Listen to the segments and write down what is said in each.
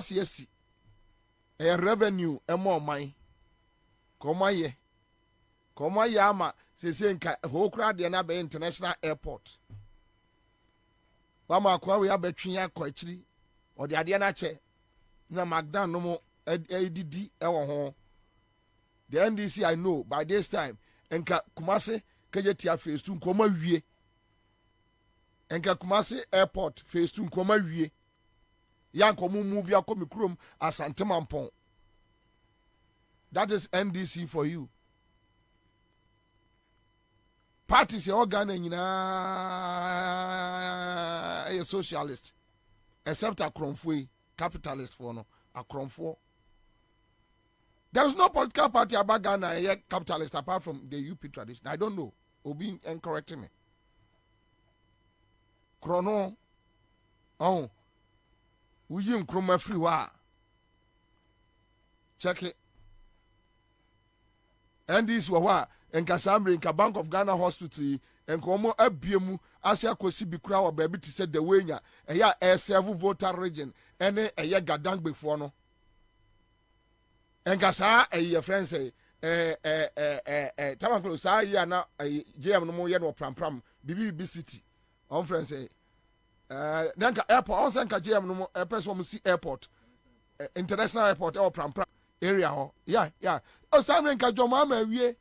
Kumasi yesi. A revenue emo mine. Koma ye. Koma yama se nka ho kra de na be international airport. Wama kwa we abetwi akọ akiri. Ode ade na che. Na Magdan no mo ADD ewo ho. The NDC I know by this time enka Kumasi kejetia phase 2 nkoma wie. Enka Kumasi airport phase 2 nkoma wie. Yanko mu move ya komi krom Asante Mampong. That is NDC for you. Parties your organ a socialist. Except a Kromfui, capitalist for no. A Kromfo. There is no political party about Ghana a capitalist apart from the UP tradition. I don't know. Obi correcting me. Chrono. Oh. Ujim Kroma free wa. Check it. And this wa en Kasambre in Bank of Ghana Hospital en komo abiemu asia kosi bikura wa baby to say the wenya eya serve voter region ene eya gadang before no en kasa your friend say tamaklo sa ya na JM no mo ye no pram bibi city on friend say nanka airport on sanka JM no mo person mo see airport international airport or pram area ho yeah o samre nka joma ma wie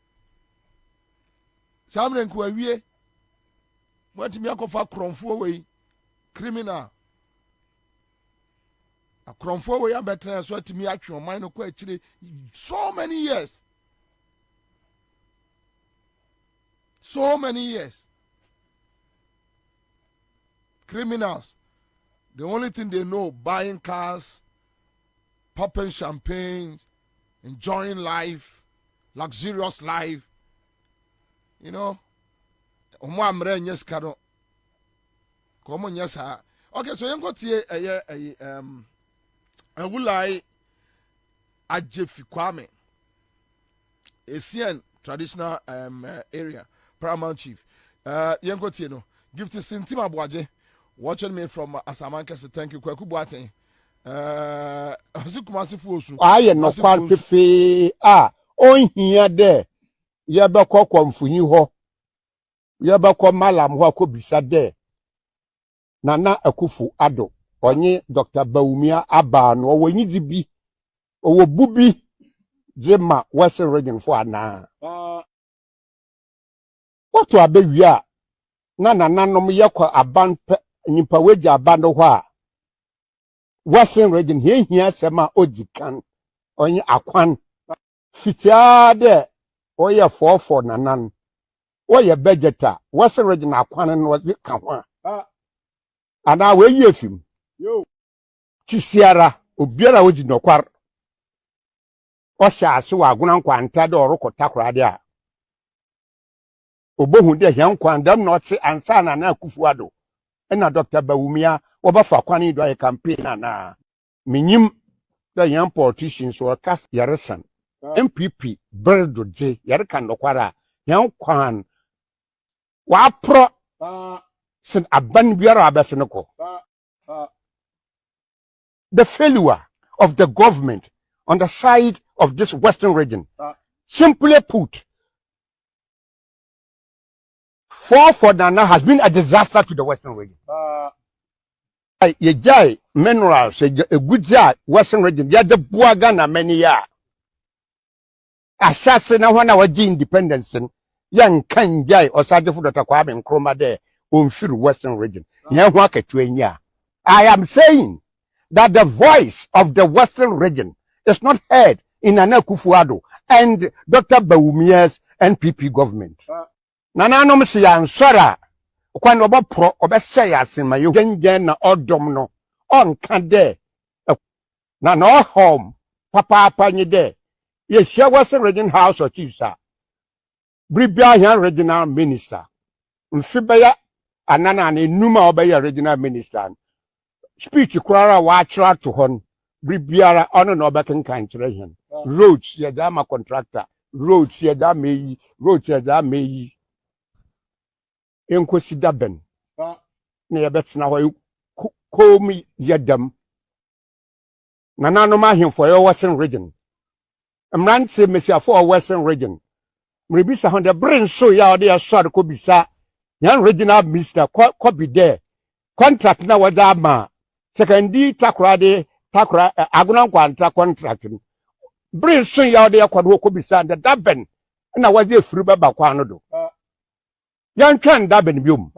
samre nka wie what me akofa kromfo we criminal a kromfo we abetra so atimi atwe o man no kwa akire so many years criminals the only thing they know buying cars, popping champagne, enjoying life, luxurious life. You know, okay, so you got here I would like Ajefi Kwame, a CN traditional area, paramount chief. You got here no give to Sintima Boaje, watching me from Asamanka. Thank you, Kwaku Boateng. Aye no kwal pefe on hia de ye be kwamfunyi ho ye be malam ho akobisa de Nana Akufu Ado onye Dr. Baumia aba no wonyi dibi owo bubi jema Western region for ana what to abewia na nananom ye kwa aban nyimpa weja aban ho a Western region here sema ojikan onye akwan fitia de oye 44 nanan oye budgeta Western region akwan no ka ho ana we yefim yo tisiara obiara oji nokwar o sha ase wa aguna kwanta de orokota krade a obohu de hyan kwandam no te ansa na Akufu Ado na Dr. Baumia obafa kwani do campaign na minyim da yan politicians or cast yaresan MPP berdo je yarekan nokwara yan kwan wa pro sin aban biara abesenoko the failure of the government on the side of this Western region simply put for Nana has been a disaster to the Western region. Ye jai minerals a good Western region. Ya the Buagana many ya. Assassin when our independence young can jai or Sajafu that Kwame and Chroma there on through Western region. Ya waka to ya. I am saying that the voice of the Western region is not heard in Nana Akufu Ado and Dr. Baumia's NPP government. Nana no msi ya nsora kwani obopro obese ya asema yo gengen na odom no onka de na no home papa nyi de ye share Western region house of chiefs bribia yan regional minister mfibeya anana na enuma obeya regional minister speech kurara wa achra to hon bribiara ono na obekenkan kire hen roads ye dama contractor roads ye da meyi roads ye da meyi enkosi daben na yebetsna ho komi yedam nananom ahemfo ɛwɔ western region mmeranteɛ mmesiafo a western region mmerebisa ho de bere nso ya ɔde ɛsɔre kɔ bisa yan regional minister kɔ bi dɛ contract na wɔdze ama secondary takora agona nkwanta contract no bere nso ya ɔde ɛkɔ kɔ bisa de daben na wɔdze efiri bɛba kwa no do yan twɛn daben biom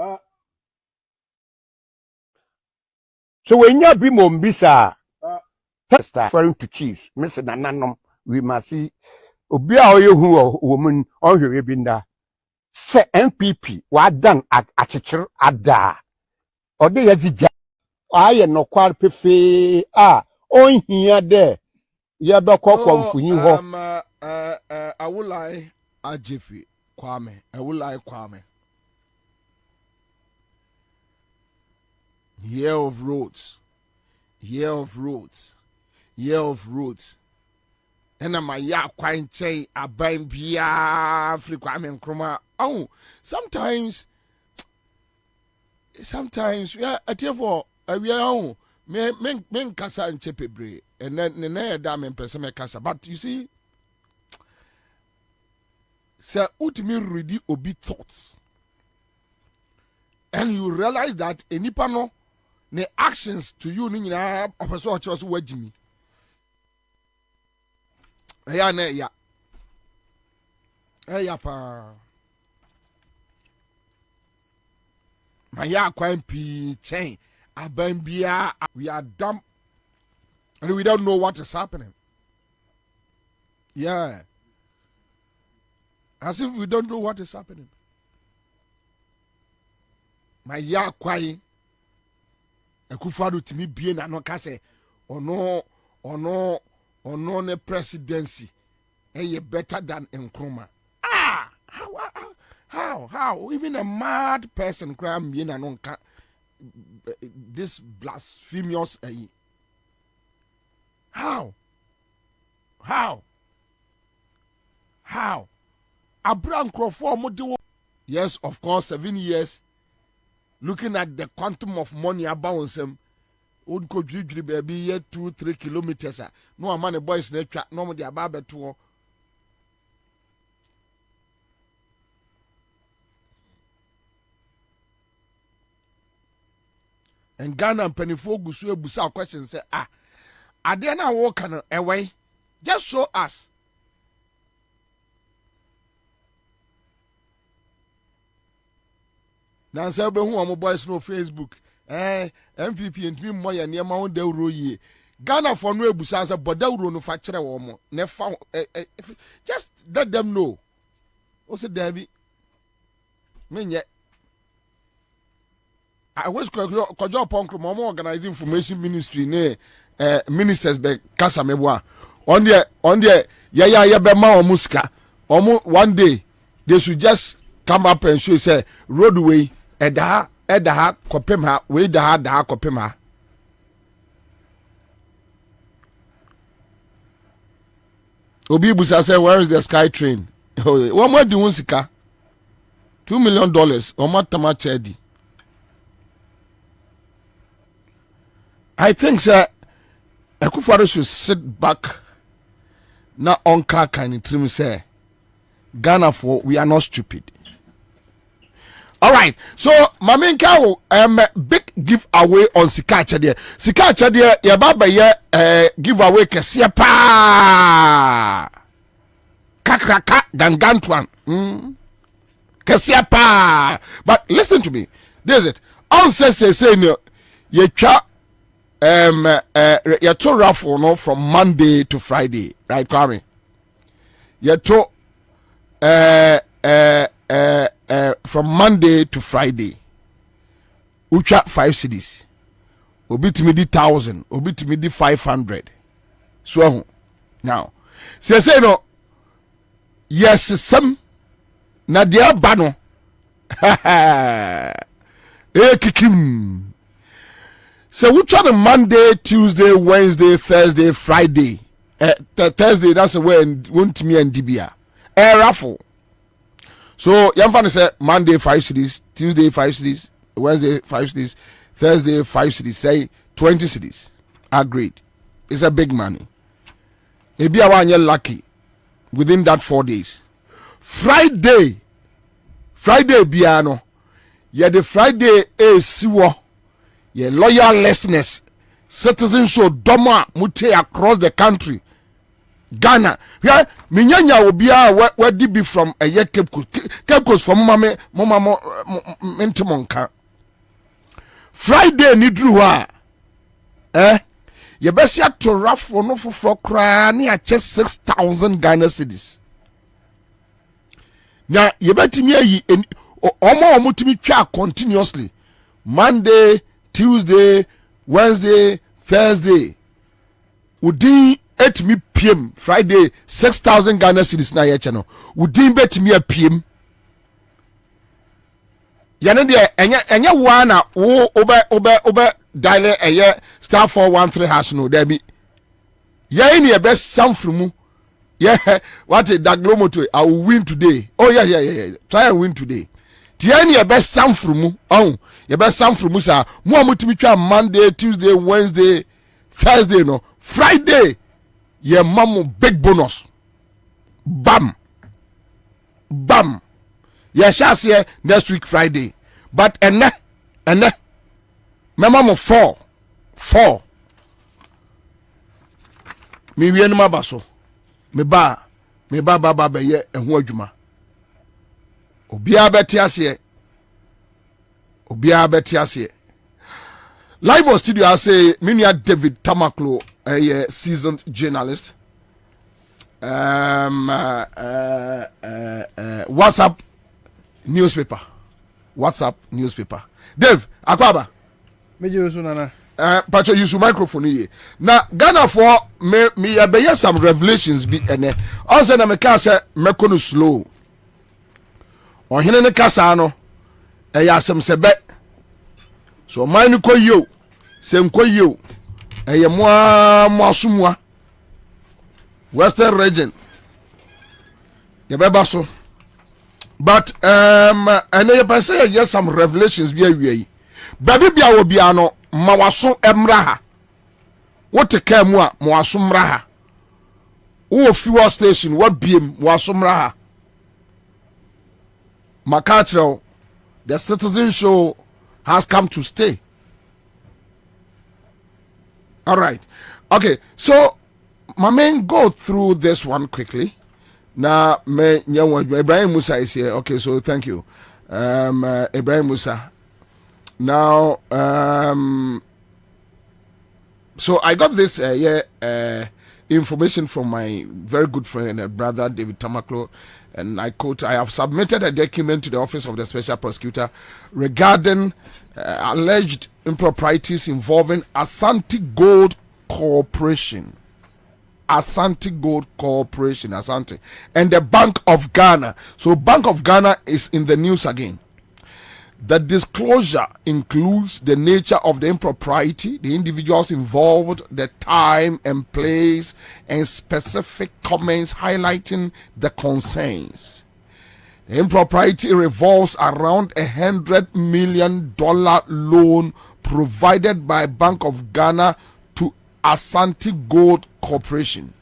so when you be mombisa referring to chiefs Mr. Nananom we must see obi a oyehu woman ohwe bi nda se MPP wa dan achichir ada ode ya jija aye no kwal pefe a onhia de ye be kokkomfunyi ho awulai ajefi kwame awulai kwame year of roads and my ya quite say a bang bia frequent chroma. Oh, sometimes yeah, a tear for a year men casa and chepebre and then a damn and person casa. But you see, sir, ultimately ready obi thoughts, and you realize that any panel. Ne actions to you ni na opeso ocho wajimi ya na ya pa ma ya kwan pi chain abambia we are dumb and we don't know what is happening. Yeah, as if we don't know what is happening. Ma ya kwai Akufado timi bie na no ka se ono ne presidency better than Nkrumah. How even a mad person cram bie na no ka this blasphemous how Abraham Crawford mo yes, of course, 7 years. Looking at the quantum of money about them, would go baby yet 2-3 kilometers. No man a boys nature, no more the ababa to and Ghana and Pennyfogus will busa questions say, are they now walking away? Just show us. Now, say, who boys no Facebook, MPP and me more near Mount Del Roye. Ghana for no busasa, but Del no factory or more. Never just let them know. What's it, Debbie? Mean yet. I was Kojo Punk, Mama organizing information ministry near ministers be Casameboa. On the ya bema or muska. One day they should just come up and show say roadway. Edaha kopem ha we daha kopem ha Obi busa say where is the sky train one more di wonsika $2 million o matama chedi I think sir Akufo-Addo should sit back na onka kan trim say Ghana for we are not stupid. All right, so Mami Nkawo big giveaway on Sika Chede. Sika Chede ya baba ye giveaway kese pa. Kakraka gangantwan. Kese pa. But listen to me. This is it. On say no ye twa ye to raffle no from Monday to Friday, right, Kwame? Ye to from Monday to Friday. Ucha 5 cities. Obi to me di 1,000. Obi to me di 500. So now, say no. Yes, some na dia bano. Kikim. So which on Monday, Tuesday, Wednesday, Thursday, Friday. Thursday, that's when won't me and Dibia. Raffle. So Yamfan say Monday 5 cities, Tuesday 5 cities, Wednesday 5 cities, Thursday 5 cities, say 20 cities. Agreed. It's a big money. Maybe I want you lucky within that 4 days. Friday biano. Yeah, the Friday is siwo. Yeah, loyallessness. Citizenship doma mute across the country. Ghana. Yeah, minyanya obia where did be from a year Cape Coast from mama mentemonka. Friday ni druwa. You best have to rough for no for crying at just 6,000 Ghana cedis. Now you better me mutimi continuously. Monday, Tuesday, Wednesday, Thursday. Udin 8 me PM. Friday 6,000 Ghana cedis na channel. Udin bet me a PM. Yanende enya wana obe dial a year star 413 hash no there be. Yeah, in your best sound from mu. Yeah, what a daglomoto. I will win today. Oh yeah. Try and win today. Tiani your best sound from mu. Oh, your best sound from musa. Mu amutimicha Monday, Tuesday, Wednesday, Thursday no. Friday. Your mamu big bonus. Bam. Yeah, shall see next week Friday. But my mama 4. Me we no baso. Me ba be ye eho adwuma. Obia beti ase. Live on studio I say Minia David Tamaklo, a seasoned journalist. WhatsApp newspaper. Dave Akwaba. Pacho use microphone here. Now Ghana for me be some revelations be ene. Also na me ka say me kono slow. Ohene ne kasa no ya asem sebe. So man ko yo. Sem ko yo. Eye mo asumwa. Western region. Ye beba so. But and you say yes some revelations be awie. Baby bia obia no mawaso emra ha. What take mu a mawaso mra ha. Wo fuel station what biem mawaso mra ha. Makachro the citizen show has come to stay. All right. Okay. So my man go through this one quickly. Now, Ibrahim Musa is here. Okay, so thank you. Ibrahim Musa. Now, so I got this information from my very good friend and brother, David Tamaklo, and I quote, I have submitted a document to the Office of the Special Prosecutor regarding alleged improprieties involving Asante Gold Corporation. Asante Gold Corporation, Asante, and the Bank of Ghana. So Bank of Ghana is in the news again. The disclosure includes the nature of the impropriety, the individuals involved, the time and place, and specific comments highlighting the concerns. The impropriety revolves around $100 million loan provided by Bank of Ghana to Asante Gold Corporation,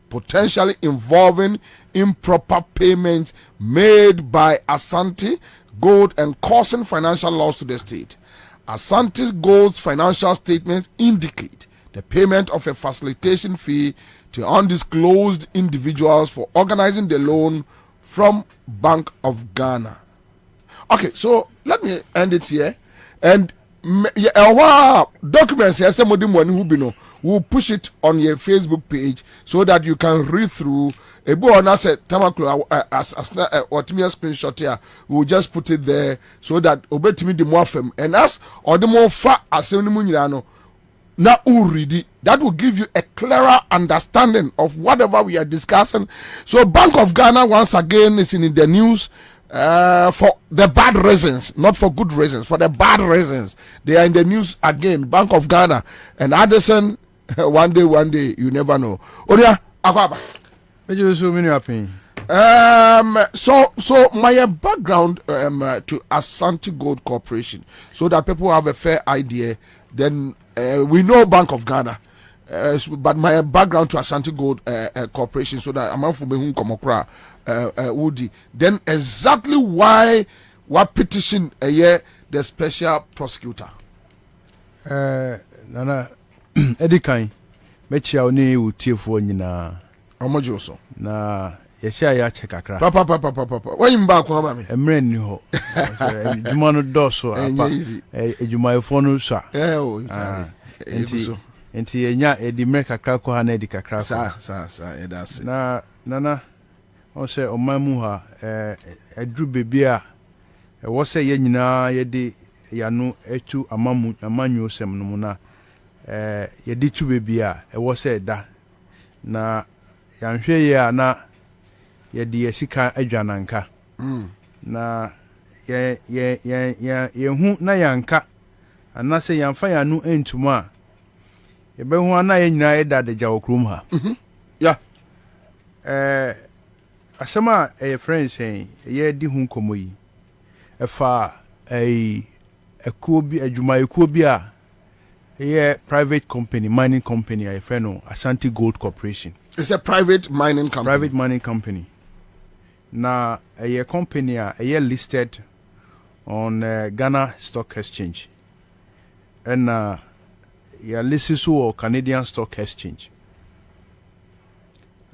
potentially involving improper payments made by Asante Gold and causing financial loss to the state. Asante Gold's financial statements indicate the payment of a facilitation fee to undisclosed individuals for organizing the loan from Bank of Ghana. Okay, so let me end it here. And documents we'll push it on your Facebook page so that you can read through. A boy on us at Tamaklo or me a screenshot here. We'll just put it there so that obey me the more firm and us or the more far as now read it. That will give you a clearer understanding of whatever we are discussing. So Bank of Ghana once again is in the news. For the bad reasons, not for good reasons, for the bad reasons. They are in the news again. Bank of Ghana and Addison. One day, you never know. Oria Akwaba. So my background to Asante Gold Corporation, so that people have a fair idea. Then we know Bank of Ghana. but my background to Ashanti Gold Corporation, so that I'm for me komokra Woody. Then exactly why what petition a year the special prosecutor? Nana Edikan, Mechia Oni Utifu Nina. Omojoso. Na Yesha ya chekakra. Papa. When you back home, me? Emre ni ho. Jumano doso apa. Ejuma efonu sa. Enti enya edi mere kakra ko ha na edi kakra ko. Sa edase. Na nana o se o mamu ha edru bebi a wo se ye nyina ye de yanu etu amanyu sem no mu na ye de tu bebi a wo se da na yanhwe ye na ye de sika adwananka na ye hu na yanka anase yanfa yanu entuma ye be hu na ye nyina eda de jawo krum ha yeah asema friend saying ye di hu komoyi efa ekuo bi adwuma ekuo bi a ye private company mining company a friend no Ashanti Gold Corporation. It's a private mining company. Private mining company. Na a company a listed on Ghana Stock Exchange. And ya listed so Canadian Stock Exchange.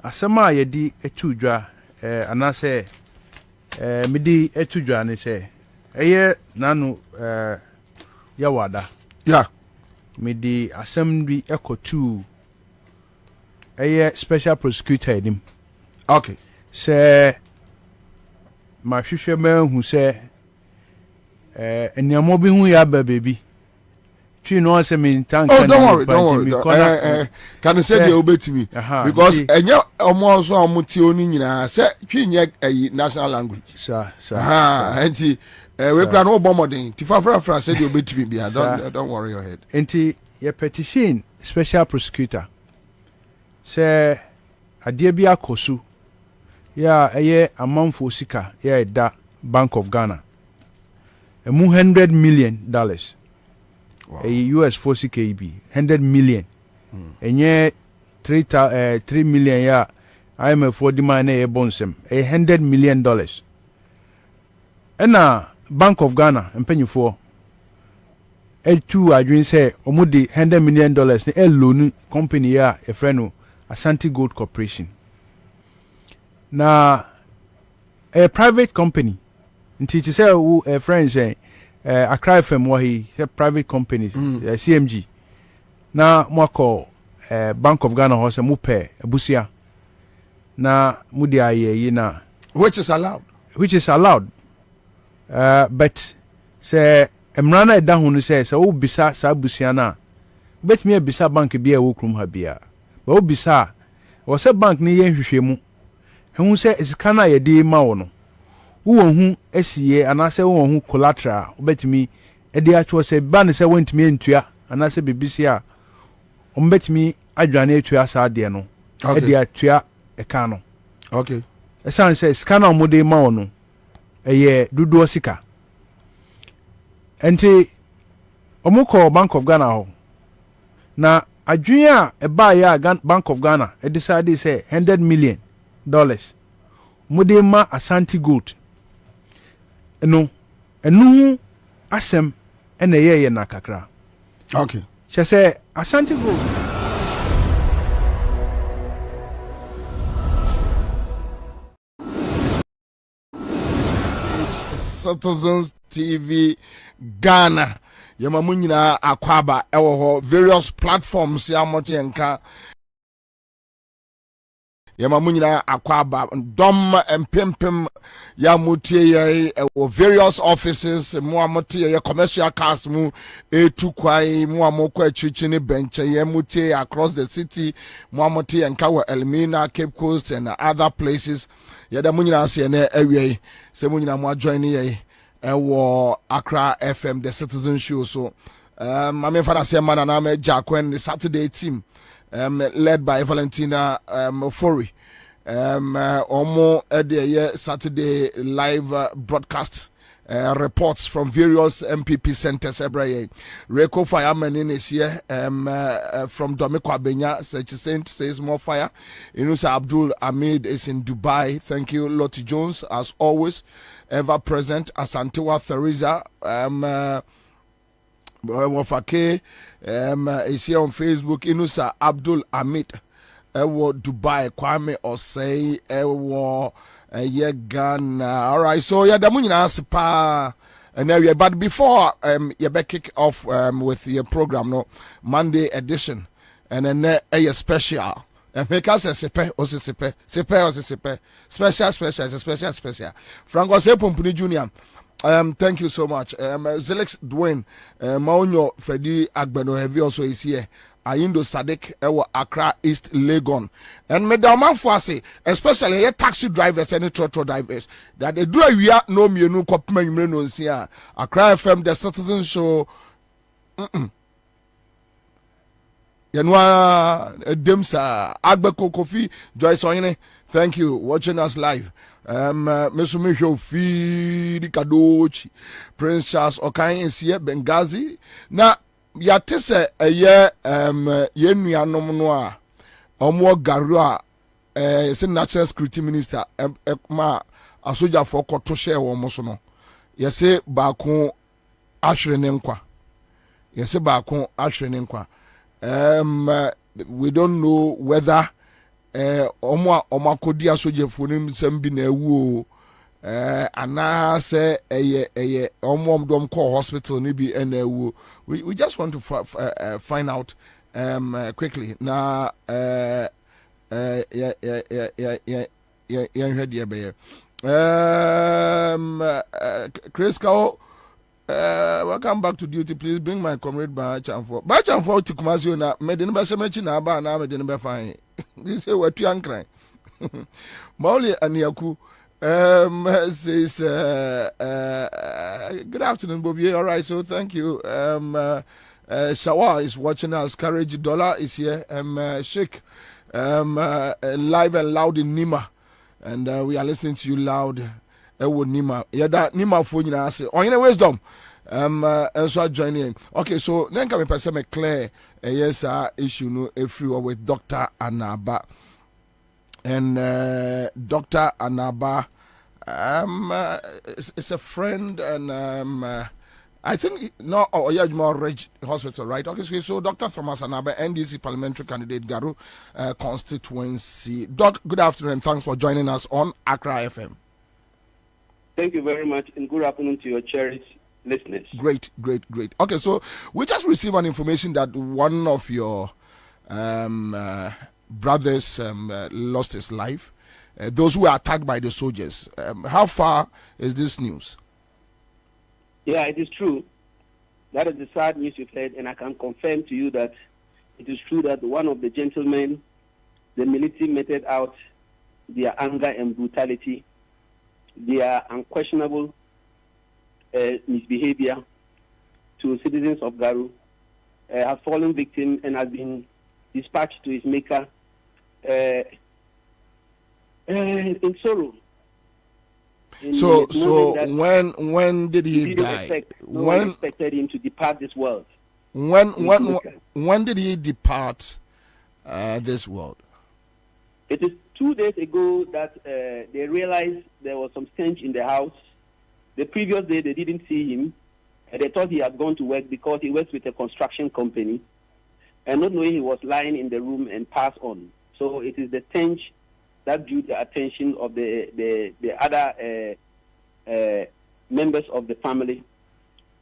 Asema ye di etudwa anase midi etudwa ne se eye nanu yawada. Yeah. Midi assembly ekotu eye special prosecutor edim. Okay. Se ma hwehwe ma hu se eniamo bi hu ya ba baby. Twi no se me tank. Oh, don't worry. Can you say the obetimi? Because enye omo so omuti oni nyina se twi nye national language. Sir. Enti we kra no bomodin. Ti fra say the obetimi bia. Don't worry your head. Enti ye petition special prosecutor. Se ade bia kosu. Ya eye amanfo sika ya da Bank of Ghana. Emu $100 million. Wow. A US 40 KB, 100 million. Enye 3 million ya IMF for the money bonsem. $100 million. Ena Bank of Ghana empenyu for adwin say omudi $100 million ne loan company ya e freno Ashanti Gold Corporation. Na a private company. Nti it say who a friend say Accra FM wahi private companies CMG na mwako Bank of Ghana hose mupe ebusia na mudi aye na which is allowed but say emrana eda hunu say wo bisa sa busia na bet me bisa bank bia wo krum ha bia ba wo bisa wo say bank ni ye hwehwemu hu say iskana ye di ma wo no wo hu asiye anase wo hu collateral obetimi edi atwo se ba ne se wentimi entua anase bibisi a ombetimi adwane atua sa de no edi atua eka no okay esan se scanner omode ma wo no eye dudu sika enti omuko Bank of Ghana ho na adwene a eba ya Bank of Ghana e decide say $100 million mode ma Ashanti Gold enu asem ena ye na kakra. Okay. She say Ashanti Gold Citizens TV Ghana yema munyina akwaba ewo ho various platforms ya moto yenka yema munyina akwaba dom empempem ya mutie ye various offices mu amotie ye commercial cars mu etukwai mu amokwa achichi ne benche ye mutie across the city mu amotie yenka wo Elmina, Cape Coast and other places yada munyina ase na awie se munyina mu join ye ewo Accra FM the Citizen Show. So I'm father say man na me Jacquen the Saturday team led by Valentina Ofori omo Saturday live broadcast reports from various MPP centers. Reko fireman in is here from Kwabena says more fire. Inusa Abdul Ahmed is in Dubai. Thank you. Lottie Jones, as always, ever present. Asantewa Theresa Wafake is here on Facebook. Inusa Abdul Ahmed Ewo Dubai. Kwame Osei Ewo Ghana. All right, so yeah, the money pa and area. But before you be kick off with your program, no Monday edition, and then a special. And make us a special. Franco Sepumpuni Junior. Thank you so much. Zelix Dwayne, Maunyo Freddy Agbeno Heavy also is here. Ayindo Sadik Ewa Accra East Legon. And Madam Manfuase, especially here taxi drivers and trotro drivers, that they do a no me no copman menos here. Accra FM, the Citizen Show. Yanwa Demsa Agbeko Kofi Joyce Oyene. Thank you. Watching us live. Mesumisho Fi Kadochi Prince Charles Okai is here, Benghazi. Now Yatise a year Yenua Nomoa Omo Garu is a national security minister ma a soldier for Kotoshe or Mosono. Yese Bakon Ashrenenkwa. Yese Bakon Ashrenenkwa. We don't know whether Oma Kodia soldier for him sembi na ewu ana say Omom dom call hospital ni bi na ewu. We just want to find out quickly. Now Chris Kao, welcome back to duty. Please bring my comrade Bachanfo. Bachanfo to Kumasi na medin ba semechi na ba na medin ba fine. This is what you are crying. Mauli Aniaku says good afternoon, Bobie. All right, so thank you. Shawa is watching us. Courage Dollar is here. Sheikh live and loud in Nima, and we are listening to you loud. Ewo Nima. Yeah, that Nima phone you say. On your wisdom. And so I join in. Okay, so then can we person make clear yes issue no everywhere with Dr. Anaba. And Dr. Anaba is a friend, and I think no Oyajmo Reg Hospital, right? Okay, so Dr. Thomas Anaba, NDC parliamentary candidate, Garu constituency. Doc, good afternoon and thanks for joining us on Accra FM. Thank you very much, and good afternoon to your cherished listeners. Great. Okay, so we just received an information that one of your brothers lost his life. Those who were attacked by the soldiers. How far is this news? Yeah, it is true. That is the sad news you've heard, and I can confirm to you that it is true that one of the gentlemen, the military meted out their anger and brutality, their unquestionable misbehavior to citizens of Garu, has fallen victim and has been dispatched to his maker in sorrow. So when did he die? No one expected him to depart this world. When did he depart this world? It is 2 days ago that they realized there was some stench in the house. The previous day they didn't see him, and they thought he had gone to work because he works with a construction company, and not knowing he was lying in the room and passed on. So it is the stench that drew the attention of the other members of the family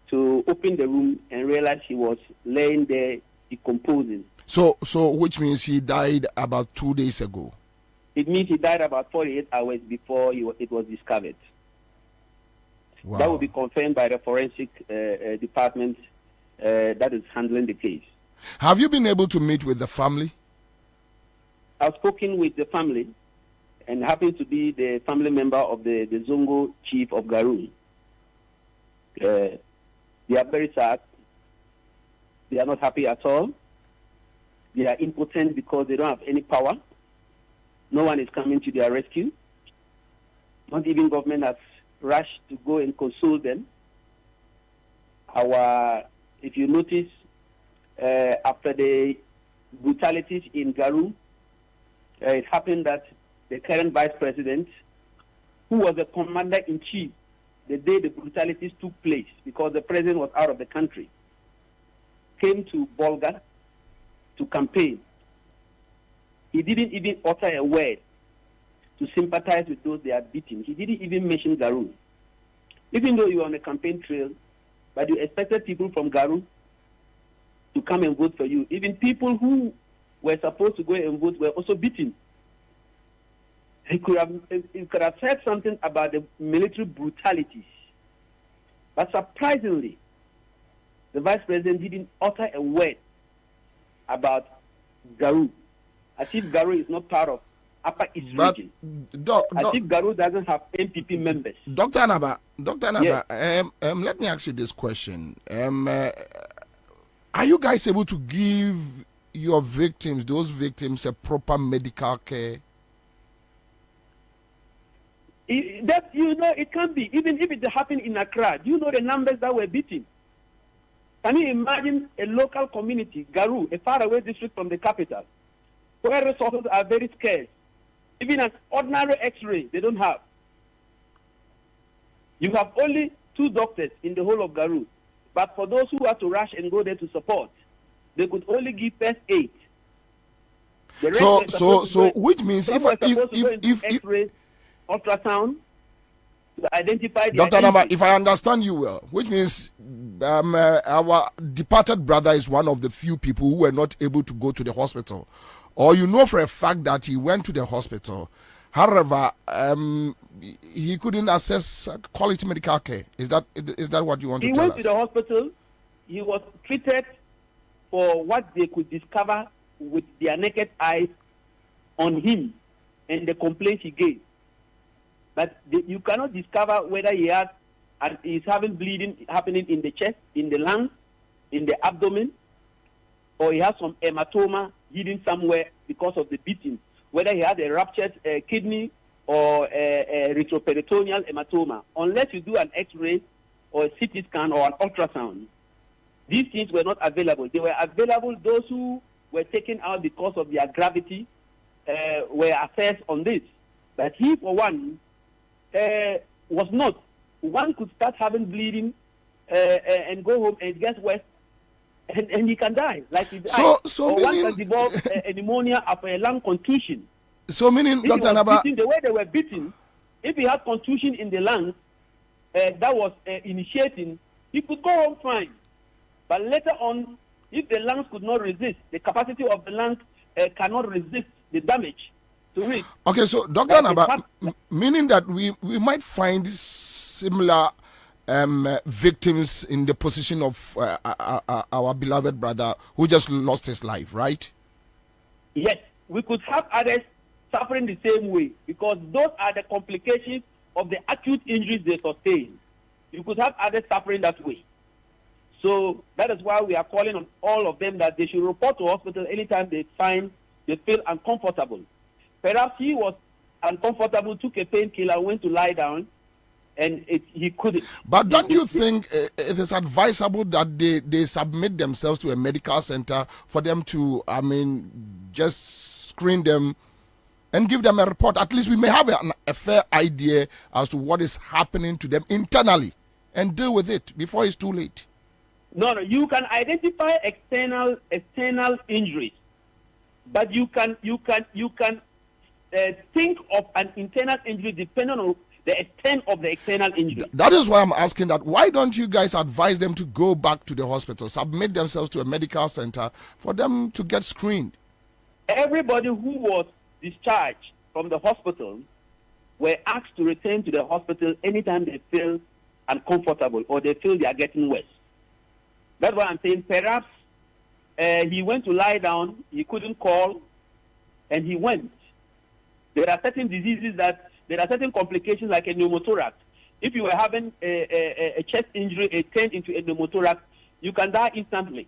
to open the room and realize he was laying there decomposing. So which means he died about 2 days ago. It means he died about 48 hours before it was discovered. Wow. That will be confirmed by the forensic department that is handling the case. Have you been able to meet with the family? I've spoken with the family and happen to be the family member of the Zongo chief of Garu. They are very sad. They are not happy at all. They are impotent because they don't have any power. No one is coming to their rescue. Not even government has rushed to go and console them. If you notice, after the brutalities in Garu, it happened that the current vice president, who was the commander-in-chief the day the brutalities took place, because the president was out of the country, came to Bolga to campaign. He didn't even utter a word to sympathize with those they are beating. He didn't even mention Garu. Even though you were on the campaign trail, but you expected people from Garu to come and vote for you. Even people who were supposed to go and vote were also beaten. He could have said something about the military brutalities. But surprisingly, the vice president didn't utter a word about Garu, as if Garu is not part of Upper East region. As if Garu doesn't have MPP members. Dr. Anaba, Yes. Let me ask you this question. Are you guys able to give your victims, those victims, a proper medical care? That, you know, it can be. Even if it happened in Accra, do you know the numbers that were beaten? Can you imagine a local community, Garu, a faraway district from the capital, where resources are very scarce? Even an ordinary X-ray, they don't have. You have only 2 doctors in the whole of Garu. But for those who have to rush and go there to support, they could only give first aid. So which means if X-ray, ultrasound, to identify Dr. Namba, if I understand you well, which means our departed brother is one of the few people who were not able to go to the hospital, or you know for a fact that he went to the hospital. However, he couldn't access quality medical care. Is that what you want to tell us? He went to the hospital. He was treated for what they could discover with their naked eyes on him and the complaints he gave. But you cannot discover whether he is having bleeding happening in the chest, in the lungs, in the abdomen, or he has some hematoma hidden somewhere because of the beating. Whether he had a ruptured kidney or a retroperitoneal hematoma. Unless you do an X-ray or a CT scan or an ultrasound, these things were not available. They were available. Those who were taken out because of their gravity were assessed on this. But he, for one, was not. One could start having bleeding and go home and it gets worse, and he can die. Like he died. So or one can develop a pneumonia after a lung contusion. So meaning, Dr. Naba, the way they were beaten, if he had contusion in the lungs that was initiating, he could go home fine. But later on, if the lungs could not resist, the capacity of the lungs cannot resist the damage to it. Okay, so Dr. Naba, meaning that we might find similar victims in the position of our beloved brother who just lost his life, right? Yes, we could have others suffering the same way, because those are the complications of the acute injuries they sustain. You could have others suffering that way. So that is why we are calling on all of them that they should report to hospital anytime they feel uncomfortable. Perhaps he was uncomfortable, took a painkiller, went to lie down, and he couldn't. But don't you think it is advisable that they submit themselves to a medical center for them to, just screen them and give them a report? At least we may have a fair idea as to what is happening to them internally and deal with it before it's too late. No, you can identify external injuries, but you can think of an internal injury depending on the extent of the external injury. That is why I'm asking that. Why don't you guys advise them to go back to the hospital, submit themselves to a medical center for them to get screened? Everybody who was discharged from the hospital were asked to return to the hospital anytime they feel uncomfortable or they feel they are getting worse. That's why I'm saying perhaps he went to lie down, he couldn't call, and he went. There are certain diseases there are certain complications like a pneumothorax. If you were having a chest injury, it turned into a pneumothorax, you can die instantly.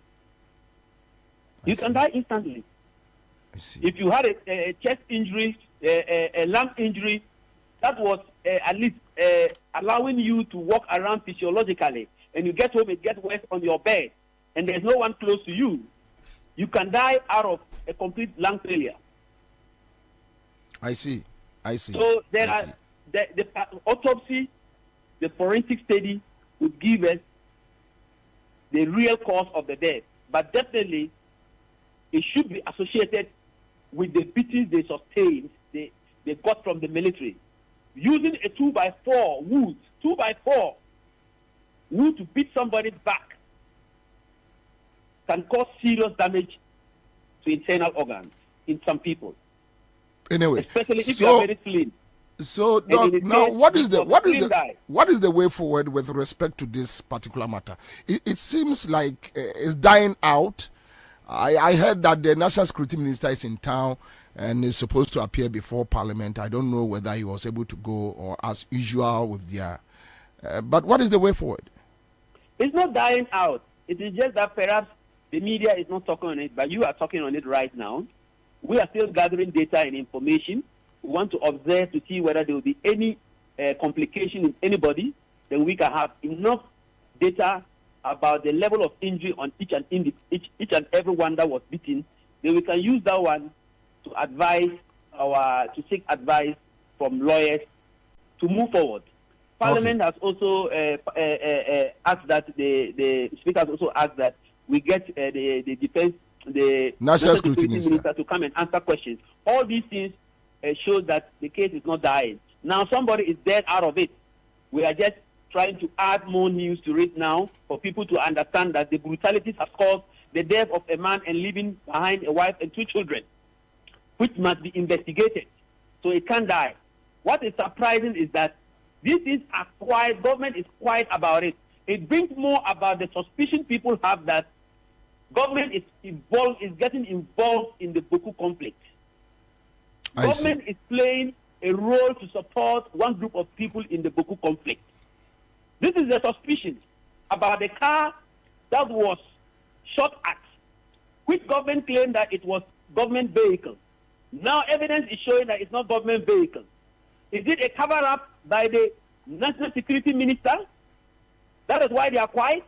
You can die instantly. I see. If you had a chest injury, a lung injury, that was at least allowing you to walk around physiologically, and you get home, it gets worse on your bed, and there's no one close to you, you can die out of a complete lung failure. I see. So there are the autopsy, the forensic study would give us the real cause of the death, but definitely it should be associated with the beatings they sustained, they got from the military. Using a 2x4 wood, 2x4 wood to beat somebody's back can cause serious damage to internal organs in some people. Anyway, especially if you are very slim. So now, what is the way forward with respect to this particular matter? It seems like it's dying out. I heard that the National Security Minister is in town and is supposed to appear before Parliament. I don't know whether he was able to go or as usual with their. But what is the way forward? It's not dying out. It is just that perhaps the media is not talking on it, but you are talking on it right now. We are still gathering data and information. We want to observe to see whether there will be any complication in anybody. Then we can have enough data about the level of injury on each and every one that was beaten. Then we can use that one to advise to seek advice from lawyers to move forward. Parliament has also asked that the speaker has also asked that we get the National Security Minister to come and answer questions. All these things show that the case is not dying. Now somebody is dead out of it. We are just trying to add more news to it now for people to understand that the brutalities have caused the death of a man and leaving behind a wife and 2 children, which must be investigated. So it can't die. What is surprising is that these things are quiet. Government is quiet about it. It brings more about the suspicion people have that government is getting involved in the Boko conflict. Government is playing a role to support one group of people in the Boko conflict. This is the suspicion about the car that was shot at, which government claimed that it was government vehicle. Now evidence is showing that it's not government vehicle. Is it a cover-up by the National Security Minister? That is why they are quiet?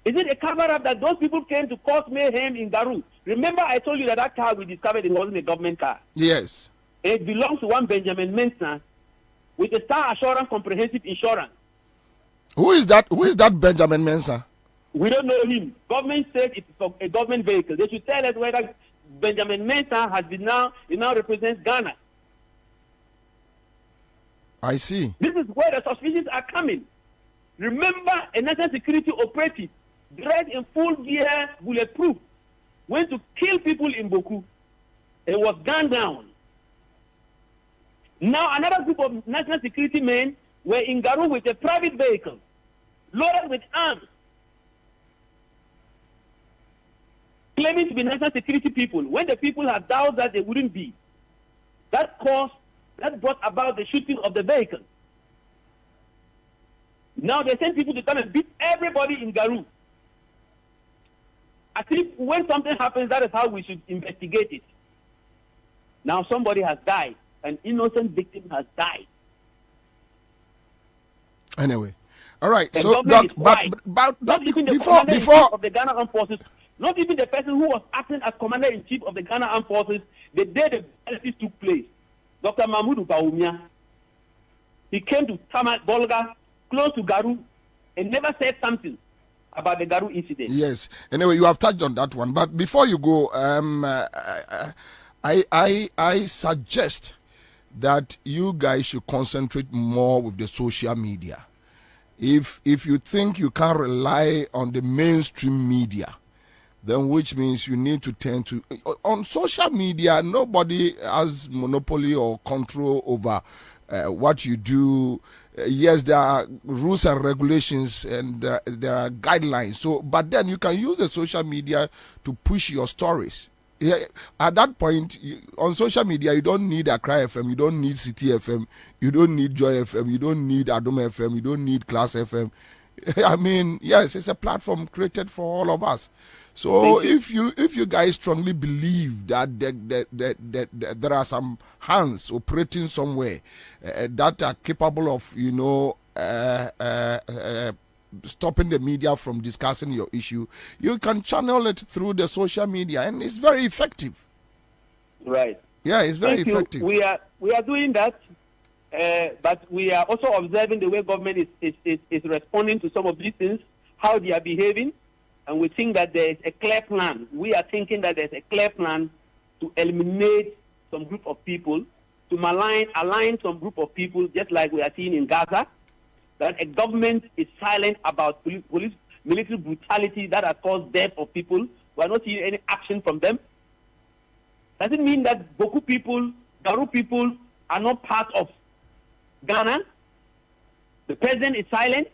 Is it a cover-up that those people came to cause mayhem in Garu? Remember I told you that car we discovered, it wasn't a government car. Yes. It belongs to one Benjamin Mensah with a Star Assurance Comprehensive Insurance. Who is that Benjamin Mensah? We don't know him. Government said it's a government vehicle. They should tell us whether Benjamin Mensah has been he now represents Ghana. I see. This is where the suspicions are coming. Remember, a national security operative dressed in full gear, bulletproof, went to kill people in Boku. It was gunned down. Now another group of national security men were in Garu with a private vehicle, loaded with arms, claiming to be national security people, when the people had doubts that they wouldn't be. That brought about the shooting of the vehicle. Now they send people to come and beat everybody in Garu. I think when something happens, that is how we should investigate it. Now somebody has died. An innocent victim has died. Anyway, all right. The so, not even the commander-in-chief of the Ghana Armed Forces, not even the person who was acting as commander-in-chief of the Ghana Armed Forces, the day the violence took place, Dr. Mahmoud Bawumia, he came to Tamat Bolga, close to Garu, and never said something about the Garu incident. Yes. Anyway, you have touched on that one. But before you go, I suggest that you guys should concentrate more with the social media. If you think you can't rely on the mainstream media, then which means you need to turn to on social media. Nobody has monopoly or control over what you do. Yes, there are rules and regulations and there are guidelines. So, but then you can use the social media to push your stories. Yeah, at that point, on social media, you don't need Accra FM, you don't need City FM, you don't need Joy FM, you don't need Adom FM, you don't need Class FM. I mean, yes, it's a platform created for all of us. So if you guys strongly believe that there are some hands operating somewhere that are capable of, stopping the media from discussing your issue, you can channel it through the social media, and it's very effective. Right. Yeah, it's very effective. We are doing that, but we are also observing the way government is responding to some of these things, how they are behaving. And we think that there is a clear plan. We are thinking that there's a clear plan to eliminate some group of people, to align some group of people, just like we are seeing in Gaza, that a government is silent about police military brutality that has caused death of people. We are not seeing any action from them. Does it mean that Boku people, Garu people are not part of Ghana? The president is silent.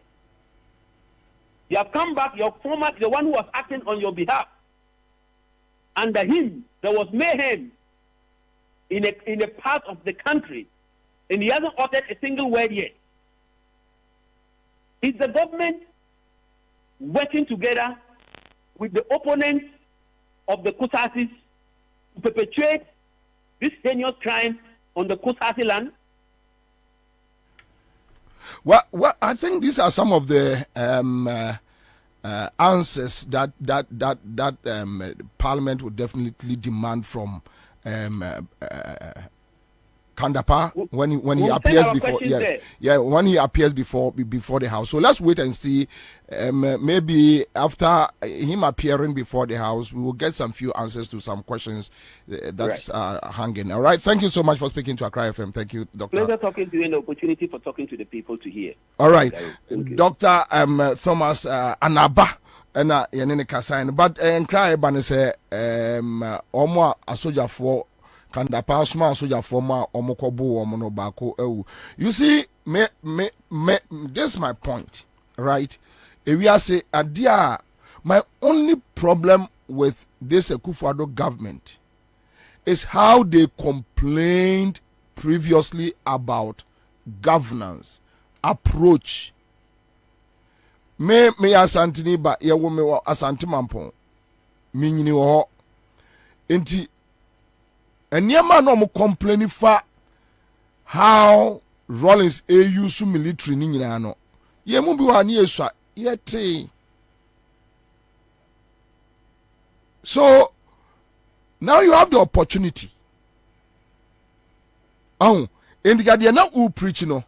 You have come back, the one who was acting on your behalf. Under him, there was mayhem in a part of the country, and he hasn't uttered a single word yet. Is the government working together with the opponents of the Kusasis to perpetuate this heinous crime on the Kusasi land? Well, I think these are some of the answers that Parliament would definitely demand from Kandapa when he appears before when he appears before the House. So let's wait and see. Maybe after him appearing before the House, we will get some few answers to some questions that's hanging. All right. Thank you so much for speaking to Accra FM. Thank you, Doctor. Pleasure talking to you and the opportunity for talking to the people to hear. All right, Dr. Thomas Anaba. And yenene kasain, but Accra Eba say omo asoja for Kandapa suma asoja for ma omo kobo omo no bako ewu. You see, this is my point, right? If we are say adia, my only problem with this Akufo-Addo government is how they complained previously about governance, approach. Me asantini ba ye wo me asanti mampon me nyini wo enti eniema no mo complain fa how Rollins use military ni nyina no ye mu bi wa na yesua ye te. So now you have the opportunity indigade na u preach no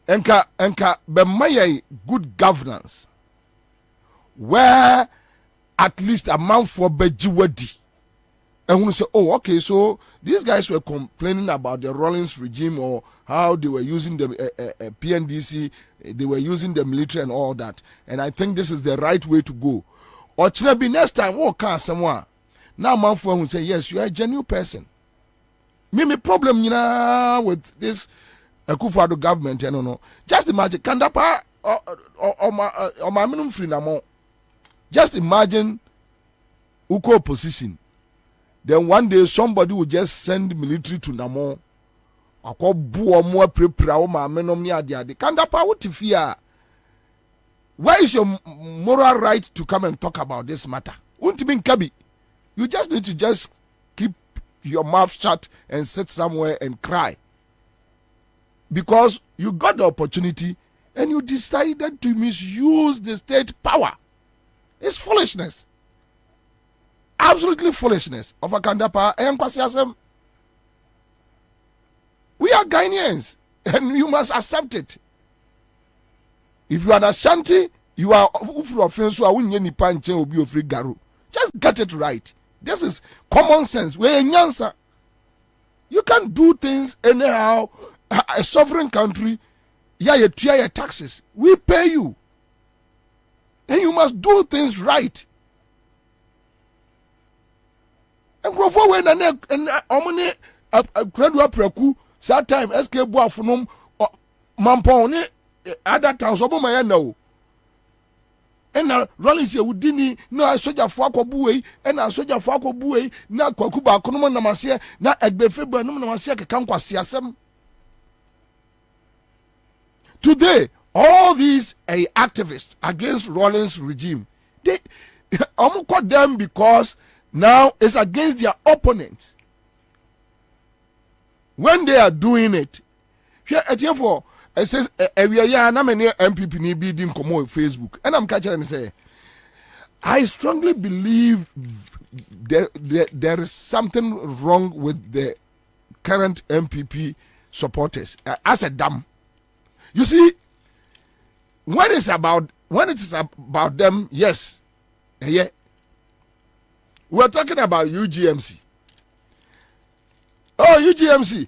enka be my good governance where at least a month for bejiwadi. And when you say, oh, okay, so these guys were complaining about the Rollins regime or how they were using the PNDC, they were using the military and all that. And I think this is the right way to go. Or be next time, what can someone now man for will say, yes, you are a genuine person. Me problem with this Akufo-Addo government, I don't know. Just imagine, Kandapa or my minimum free namo. Just imagine Uko opposition. Then one day somebody will just send military to Namo. Ako buo mo prepare o ma menom ni ade ade. Kandapa what if fear? Where is your moral right to come and talk about this matter? Won't mean Kabi. You just need to just keep your mouth shut and sit somewhere and cry. Because you got the opportunity and you decided to misuse the state power. It's foolishness. Absolutely foolishness of a Kandapa and Kwasiasem. We are Ghanaians and you must accept it. If you are an Ashanti, you are offense so I panche obi ofri Garu. Just get it right. This is common sense. We're in Nyansa. You can't do things anyhow. A sovereign country, you pay your taxes. We pay you. And you must do things right. And go forward and omni a credible preku, that time SK Boafunum Mampone other towns over my no. And Rollins here would dini no a soldier for buey and a soldier for buey, na Kwakuba Konoman Namasia, na Egbefeba no Namasia Kankwasiasem. Today, all these activists against Rawlings regime, they caught them because now it's against their opponents. When they are doing it, therefore, it says, MPP ni be doing come on Facebook, and I'm catching and say, I strongly believe there is something wrong with the current MPP supporters. As a dumb, you see, when it's about them, yes, yeah, we're talking about UGMC. Oh, UGMC,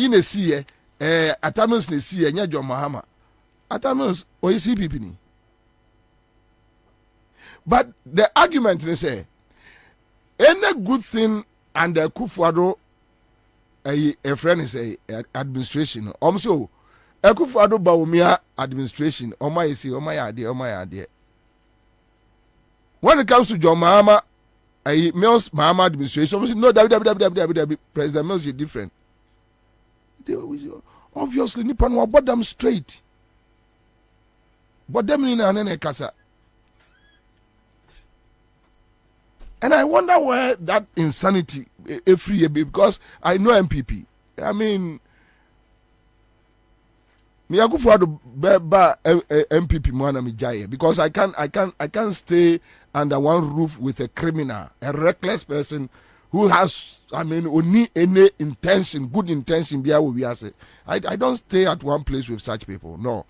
you know, see, Atamils ne see, nya John Mahama, Atamils, or you see people. But the argument they say, any good thing under Kufuado, a friend is a administration. Also, a Kufuado Bawumia administration. Oh my idea. When it comes to John Mahama, Mills Mahama administration, no, President Mills is different. Obviously, Nippon will bought them straight. But them in an casa. And I wonder where that insanity free because I know MPP. I mean, me I go for the MPP mwana mi jaye because I can't stay under one roof with a criminal, a reckless person who has, I mean, only any intention, good intention. I don't stay at one place with such people. No.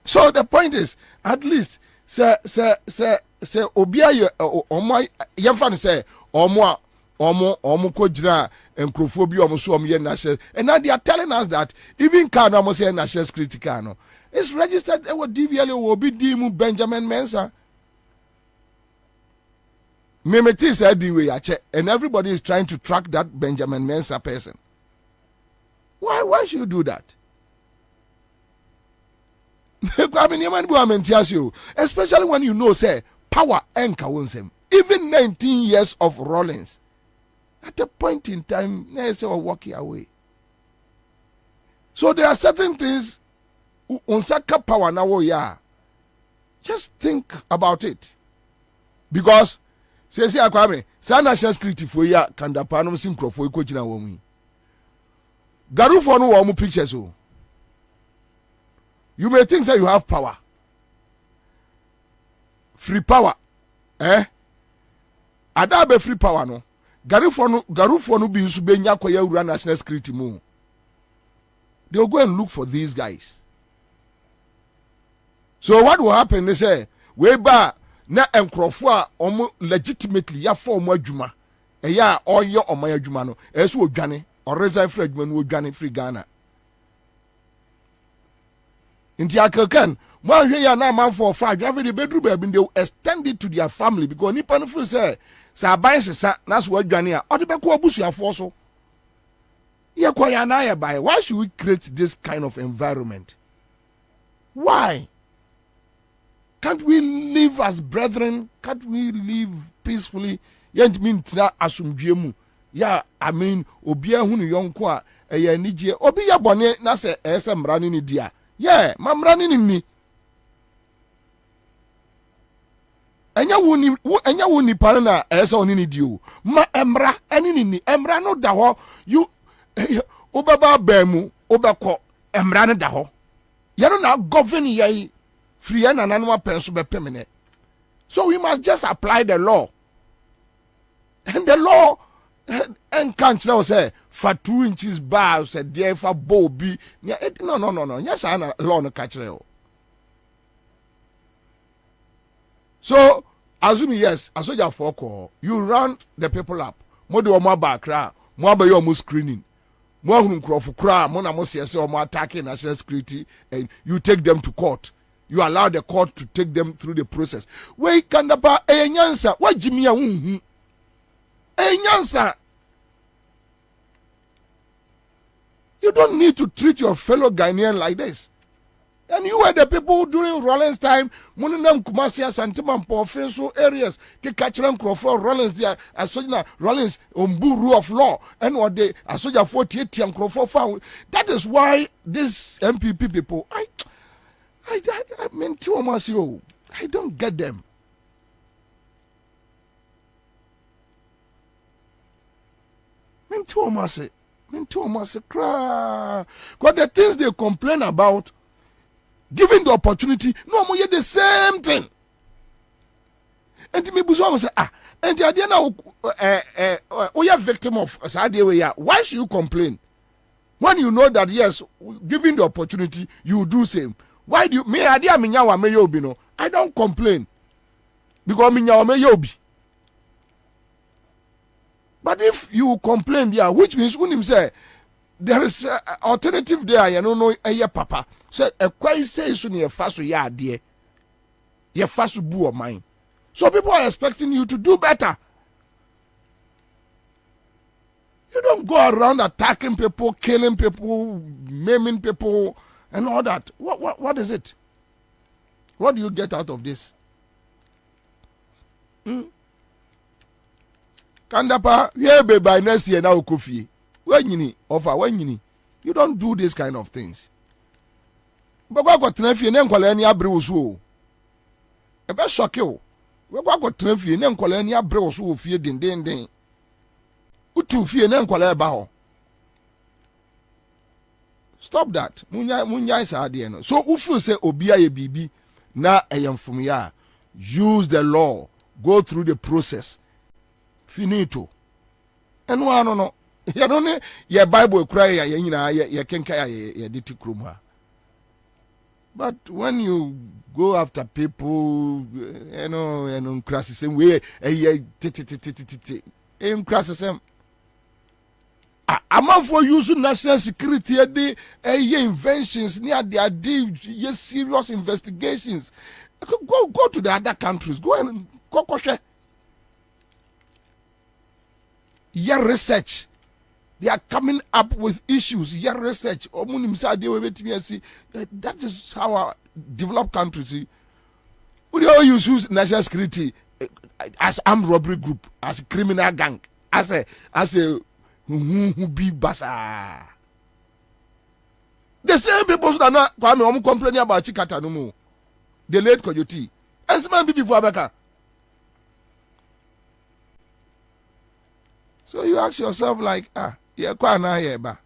So the point is, at least. Say obia omo yemfa say omo ko jira encrophobia omo so omo ye national, and now they are telling us that even car no say national security car no it's registered with DVL will be dimu Benjamin Mensah. Memeti said the way and everybody is trying to track that Benjamin Mensah person. Why should you do that? Especially when you know, say, power and kawunsem. Even 19 years of Rawlings. At a point in time, they say, walking away. So there are certain things, unsaka power now, yeah. Just think about it. Because, say, Akwame, sa national security for ya, kanda panum simkro for iko jina womi. Garu for no womu pictures, oh. You may think that you have power. Free power. Adabe free power no. Garu for no be used to be nyakwa national security mo. They'll go and look for these guys. So what will happen? They say, we ba na enkrofo a legitimately ya for omo adwuma. Ya oyo omo adwuma no. Eso odwane or resign free adwuma no odwane free Ghana. Inti akakan mo ahwe ya na man for 5 every bedroom be they extend it to their family because nipa no feel say aban sesa na so adwane a ode be ko abusuafo so ye kwa ya na ya bai. Why should we create this kind of environment? Why can't we live as brethren? Can't we live peacefully? Yent mean tra asumdwemu ya I mean obi ahunu yonko a eye nigye obi ya bone na se ese mrani ni dia. Yeah, mamrani ni. Enya woni pa na esa oni ni dio. Ma emra eni ni emra no da ho. You obaba bemu obekọ emra no da ho. Ye no na govern ye free na nanu apenso be pemene. So we must just apply the law. And the law and can't now say for 2 inches bar said there for Bobie. No. Yes, I know law no catch you. So assuming yes, I saw your for you run the people up. More do more back more by your screening. More whom for cry, more more attacking national security, and you take them to court. You allow the court to take them through the process. Wait, can the bar a nyansa? What Jimmy a nyansa? You don't need to treat your fellow Ghanaian like this. And you were the people during Rollins time, Muninam Kumasia, Santiman, Porfenso areas, Kikachran Crawford, Rollins, there, Asojana, Rollins, rule of law, and what they, Asoja 48 and Crawford found. That is why this MPP people, I mean, I don't get them. Because the things they complain about, given the opportunity, no more the same thing. And me buzo say and the idea now we are victim of why should you complain when you know that yes, given the opportunity you do same? Why do you me idea me nyawa me yobi no? I don't complain because me nyawa me yobi. But if you complain there, which means unim say there is alternative there, you know papa. Say a quite say so near fast ya dear. Ye fast boo of mine. So people are expecting you to do better. You don't go around attacking people, killing people, maiming people, and all that. What is it? What do you get out of this? Kandapa, yeah, by next year now, Kofi. When you don't do this kind of things. But what got Trefi and Enqualania Brewsu? A best shock you. What got Trefi and Enqualania Brewsu feared in den. Utu fear and Enquala Bao. Stop that. Munya is adiano. So Ufu say Obia BB na ayam from ya. Use the law. Go through the process. Finito. And no. You don't know your Bible cry, you can carry your ditty kruma. But when you go after people, you know, and crass the same way, and crass the same. I'm for using national security, inventions near their yes, serious investigations. Go to the other countries. Go and go. Your research. They are coming up with issues. Your research. That is how our developed countries. We all use national security as armed robbery group, as a criminal gang, as a who be basa. The same people that are not complaining about Chikata no more. The late Koyoti. And some people before Abeka. So you ask yourself like, yeah, quite na here, ba.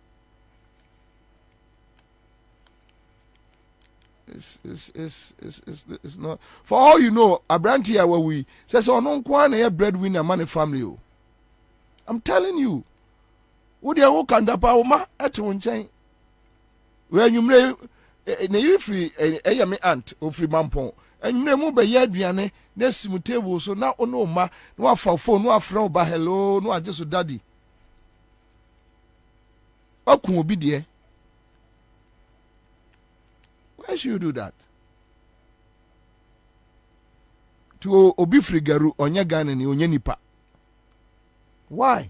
It's not. For all you know, a brand here where we say so no one here breadwinner money family. I'm telling you. Would you walk under power at one chain? Where you may a free a aunt or free mampon, and you may move by Yadriane, next table, so now no ma, no for phone, no fro by hello, no just daddy. How can be there? Why should you do that? To obi free Garu on your gun and your nipa. Why?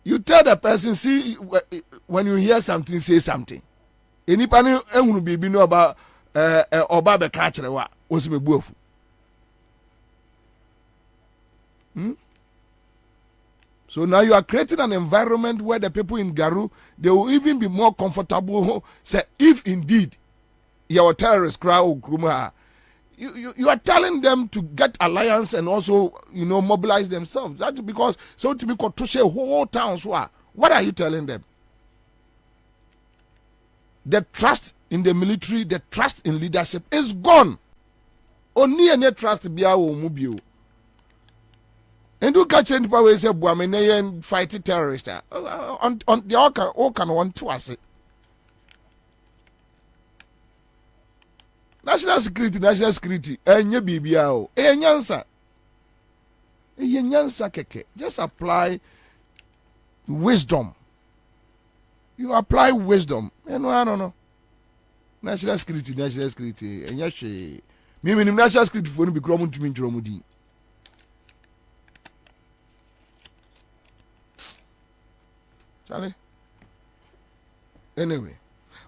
You tell the person, see, when you hear something, say something. Anybody will be know about Oba catcher was me boof. So now you are creating an environment where the people in Garu, they will even be more comfortable. Say, if indeed your terrorist crowd, you are telling them to get alliance and also, mobilize themselves. That's because so to be to share whole towns. What are you telling them? The trust in the military, the trust in leadership is gone. Only any trust be our mobile. And you catch any power say Buamene fight terrorists. On the all can want to us. National security, enye bibiao. Nyansa keke. Just apply wisdom. You apply wisdom. I don't know. National security. Enye she. Me national security for no be kromu to me dromudi. Charlie. Anyway.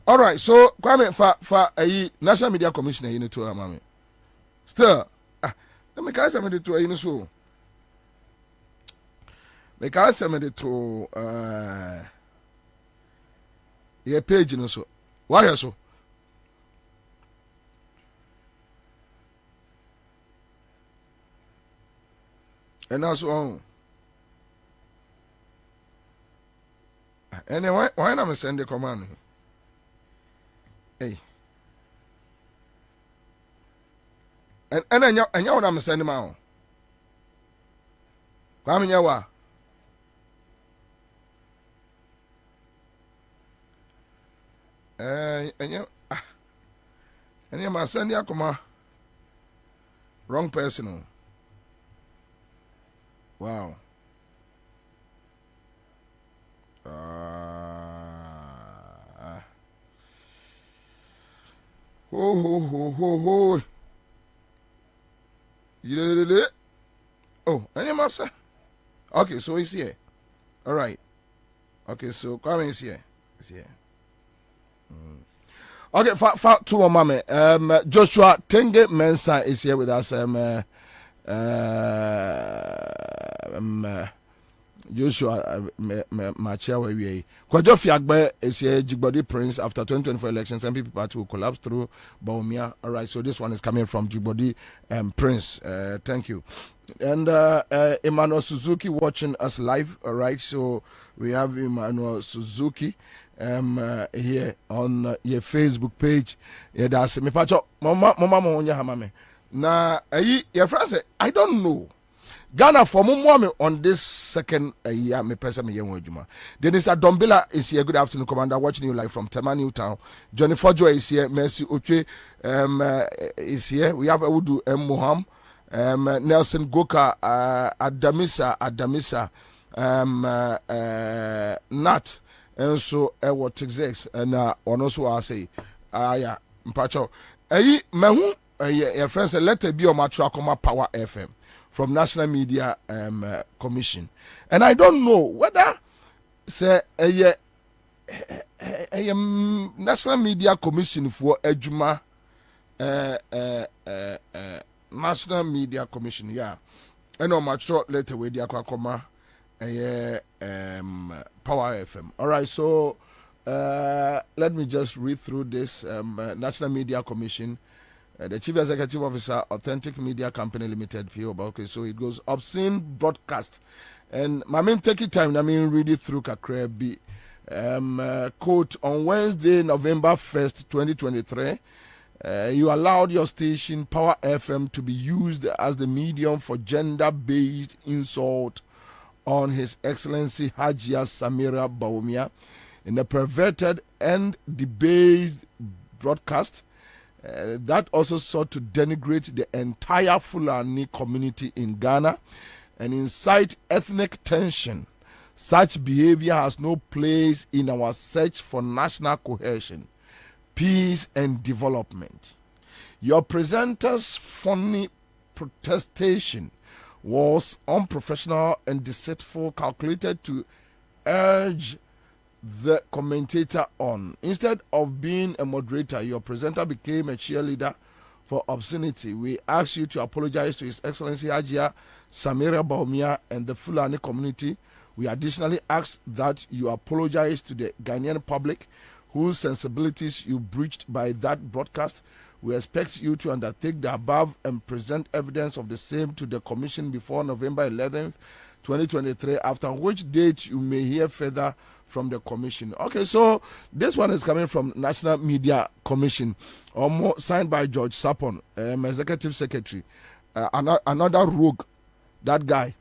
All right, so Kwame for a National Media Commissioner in to mami. Still, let me cast me to a so. Make us me to your page no so. Why so? And also on. Anyway, why not send the command? Hey. And you what I'm sending out. Kwame nyawa. And you must send ya come wrong person. Wow. Ho. Oh, any master? Okay, so he's here. All right. Okay, so Kwame is here. He's here. Okay, for two mama. Joshua Tenge Mensah is here with us. Joshua Machia we Kwajo Fiagbe is here. Jigbodi Prince after 2024 elections, MPP party will collapse through Baumia. All right, so this one is coming from Jigbodi Prince. Thank you. And Emmanuel Suzuki watching us live. All right, so we have Emmanuel Suzuki here on your Facebook page. Yeah, that's me. Pacho, mama monya hamame. Na your friend say I don't know. Ghana for more on this second year, me person me yema. Dennis Adombila is here. Good afternoon, Commander. Watching you live from Tema New Town. Johnny Fojo is here. Mercy Oche is here. We have Awudu Moham, Nelson Goka, Adamisa, Nat, and so what Texas, and also I say, yeah, Mpacho. Mehu, your friends, let it be on my track on my Power FM. From National Media Commission. And I don't know whether say a National Media Commission for Ejuma National Media Commission, yeah. And on my short letter with the Aquacoma Power FM. All right, so let me just read through this National Media Commission. The Chief Executive Officer, Authentic Media Company Limited, PO. Okay, so it goes obscene broadcast. And my main take it time, read it through Kakrebi. Quote, on Wednesday, November 1st, 2023, you allowed your station, Power FM, to be used as the medium for gender-based insult on His Excellency Hajia Samira Baumia in a perverted and debased broadcast that also sought to denigrate the entire Fulani community in Ghana and incite ethnic tension. Such behavior has no place in our search for national cohesion, peace, and development. Your presenter's funny protestation was unprofessional and deceitful, calculated to urge the commentator on. Instead of being a moderator, your presenter became a cheerleader for obscenity. We ask you to apologize to His Excellency Hajia Samira Baumia and the Fulani community. We additionally ask that you apologize to the Ghanaian public whose sensibilities you breached by that broadcast. We expect you to undertake the above and present evidence of the same to the Commission before November 11th, 2023, after which date you may hear further from the Commission. Okay, so this one is coming from National Media Commission, signed by George Sapon, Executive Secretary. Another rogue, that guy.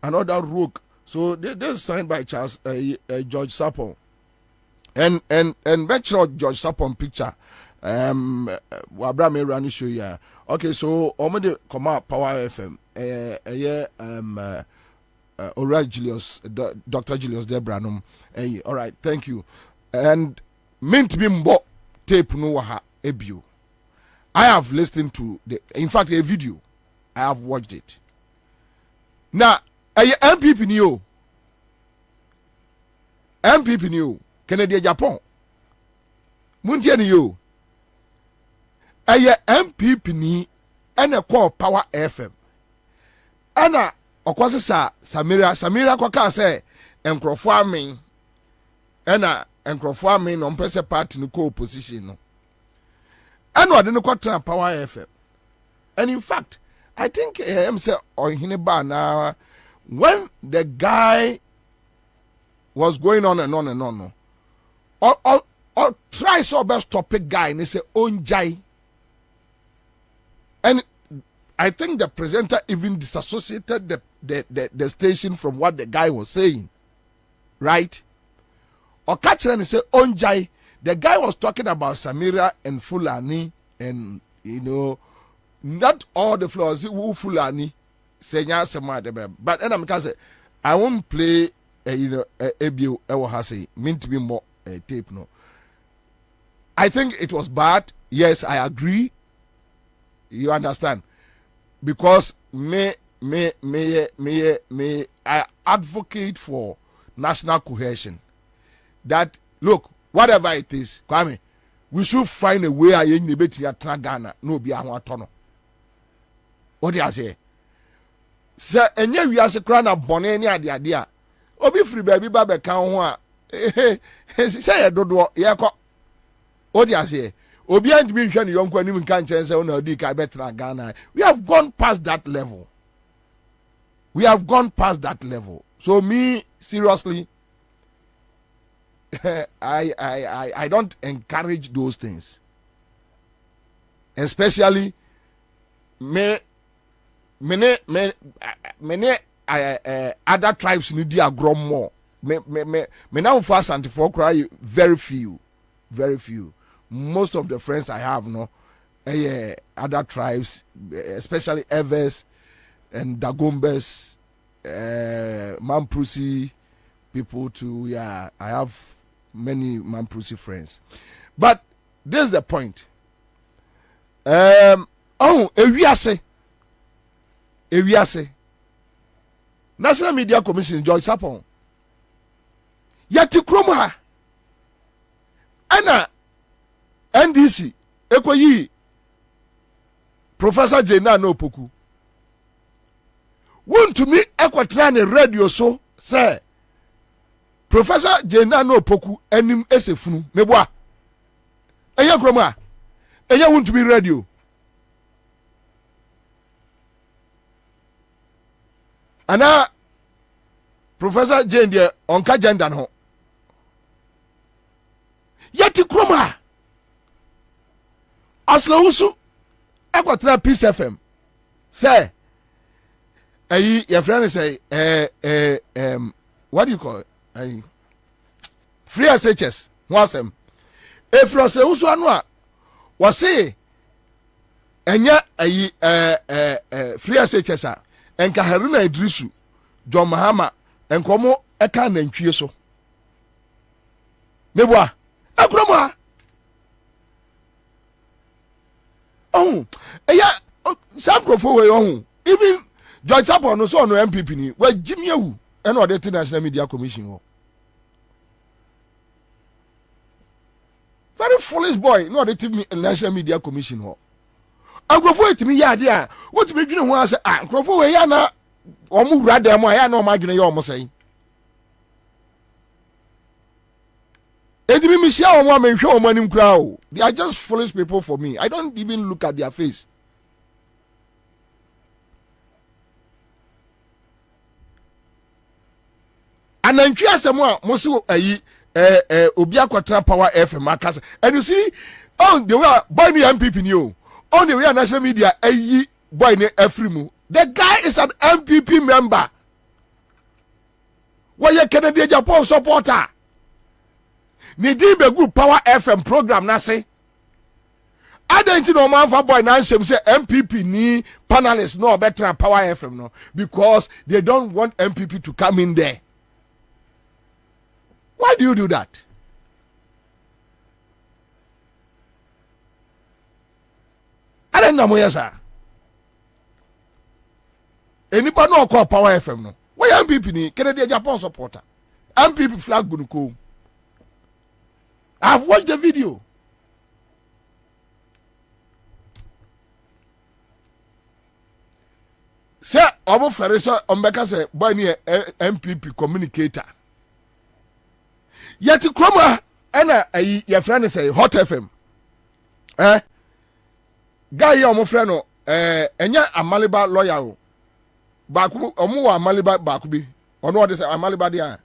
Another rogue. So this is signed by George Sapon. And make sure George Sapon picture. Wabra me run show ya. Okay, so omede come out Power FM. Alright, Julius, Dr. Julius Debranum. Hey, all right, thank you. And mint bimbo tape no waha ebu. I have listened to in fact, a video. I have watched it. Now, MPP new. Kennedy Japan. Muntiani yo. Aye MPP ni ene call Power FM. Ana okwase sa Samira kwaka say enkrofo amen. Ena enkrofo amen no mpese party no co opposition no. Ana ode no kwatra Power FM. And in fact, I think say Ohine now when the guy was going on and on and on, or try so best topic guy and they say onjai. And I think the presenter even disassociated the station from what the guy was saying. Right? Or catch and say onjai. The guy was talking about Samira and Fulani and not all the floors who Fulani say but then I'm say I won't play Ebio Ewahase mean to be more tape no. I think it was bad. Yes, I agree. You understand? Because I advocate for national cohesion. That look, whatever it is, Kwame, we should find a way I debate to Ghana. No be tono. What do you say? Sir, and yet we are a crown of Bonania the idea. Obi free baby baby can say a dodo yako. What do you say? Obi and me shani young when you can't change on di ka betra Ghana. We have gone past that level. We have gone past that level. So me seriously, I don't encourage those things. Especially many other tribes need to grow more. Me now fast and for cry very few. Most of the friends I have other tribes, especially Evers and Dagombes, Mamprusi people too. Yeah, I have many Mamprusi friends. But this is the point. Ewiase. National Media Commission George Sapon. Yati kroma. Ana NDC ekoyi Professor Jena no poku. Want to me ekwatra ne radio so say Professor Jena no poku enim esefunu meboa. Eya kroma. Eya want to be radio. Ana Professor Jane de onka gender no. Yati kroma. Asla usu ekwatra Peace FM. Say your friend say what do you call it? Free SHS. Wasem. If Asla usu anwa was say enya free SHS enka Haruna Idrisu John Mahama enkomo eka nantwie so meboa akromo eya sakrofo we even George Sapon no so no MPP ni wa jimiewu ena ode te National Media Commission ho very foolish boy no ode te National Media Commission ho Ankrofo etimi ya ade a wotimi dwene ho ase ankrofo we ya na omu wura dem ya na omu dwene ya omu sei edimi mi sia omu amenhwe omu anim kura o. They are just foolish people for me. I don't even look at their face. Anantwi asemo a mo se ayi obi akwatra Power FM akasa. And you see the way boy ni MPP ni o. On the way National Media ayi boy ni Afrimu. The guy is an MPP member. Why you Kennedy Japan supporter? Nidi be good Power FM program na say. Adanti no man for boy na nsem say MPP ni panelists no better Power FM no because they don't want MPP to come in there. Why do you do that? I don't know where sir. Anybody no call Power FM no. Why MPP ni Kennedy Japan supporter? MPP flag bunu ko. I've watched the video. Say, Omo Feresa Ombeka say, boy near MPP communicator. Yet Chroma, and your friend say Hot FM. Guy, Omo Freno, enya Amaliba lawyer. Baku, Omo Amaliba Bakubi. Or no, they say Amaliba dia.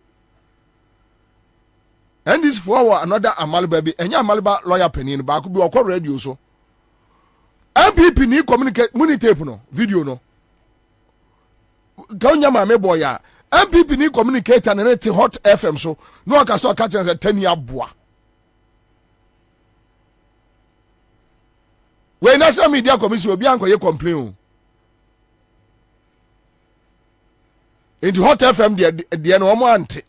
And this for another Amaliba, enya Amaliba lawyer penny, Bakubi or call radio so. MPP ni communicate, tape no, video no. Kanya mame boy ya MPP ni communicator na net Hot FM so no aka so catch say 10 year boa we national media commission obi anko ye complain into Hot FM de no mo ante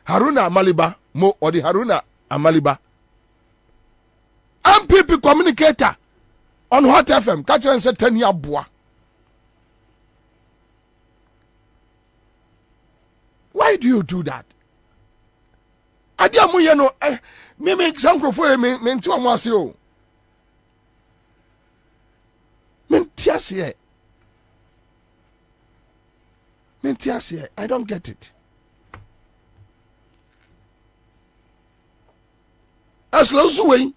Haruna Amaliba mo odi Haruna Amaliba MPP communicator on Hot FM catch say 10 year boa. Why do you do that? Adia mu ye no me some crofo me nti omo ase o. Me nti ase. I don't get it. Aslo su we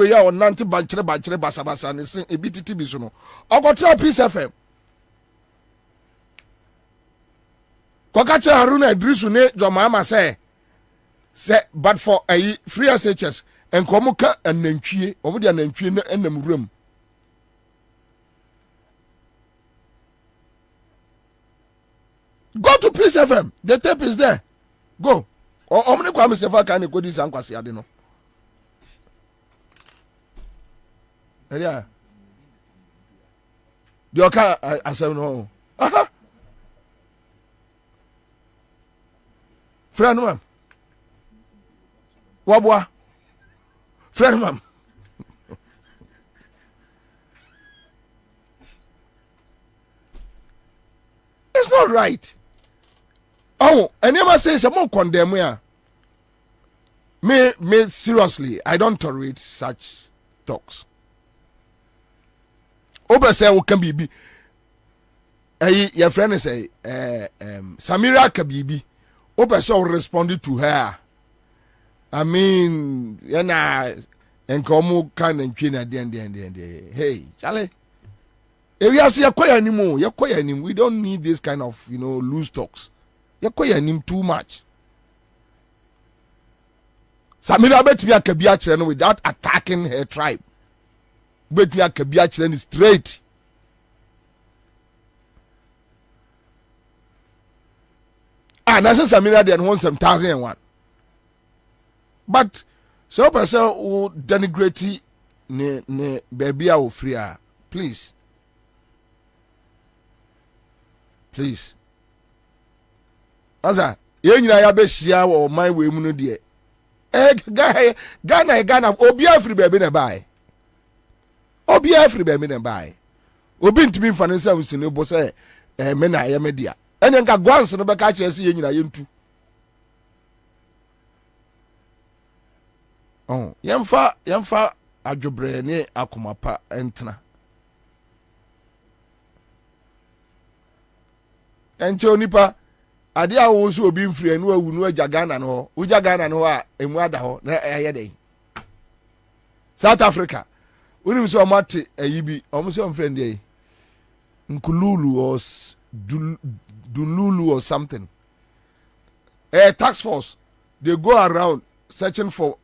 ya onante banchire basabasa ne sin ebititi bi so no. Ogotra Peace FM. Kwakache Haruna Idrisu ne Jomama say but for a free SHS and komuka and nantwie omo dia nantwie na enam wuram. Go to Peace FM. The tape is there. Go. Omo ne kwame sefa kan ko di sankwase ade no. Eria. The oka asem no. Aha. Friend ma'am. Wabwa. Friend ma'am. It's not right. Oh, and never say someone condemn ya. Me seriously, I don't tolerate such talks. Oba say we can be your friend say Samira Kabibi. Opa so responded to her. I mean, and come kind and chin at the end. Hey, Charlie. If you see a choir anymore, you're choir him. We don't need this kind of loose talks. You're choir him too much. Samira bet me a Kabiachran without attacking her tribe. Bet me a Kabiachran straight. And I said Samira then won some 1,001. But so person who denigrate ne baby a free. Please. Asa, ye nyina ya be hia wo my we mu no de. Ghana obi afri baby na buy. Obi afri baby na buy. Obi ntimi mfa ne nsa usini bo say me na ya media. Ene nka gwanso no beka chese ye nyina ye ntu. Oh, yemfa adwobre ne akomapa entena. Enche onipa ade a wo so obi mfiri anu awu no agya Ghana no. Uja Ghana no a emu ada ho na ayede. South Africa. Unim so amate ayibi, omo so friend dey. Nkululu or Dululu or something. Task force, they go around searching for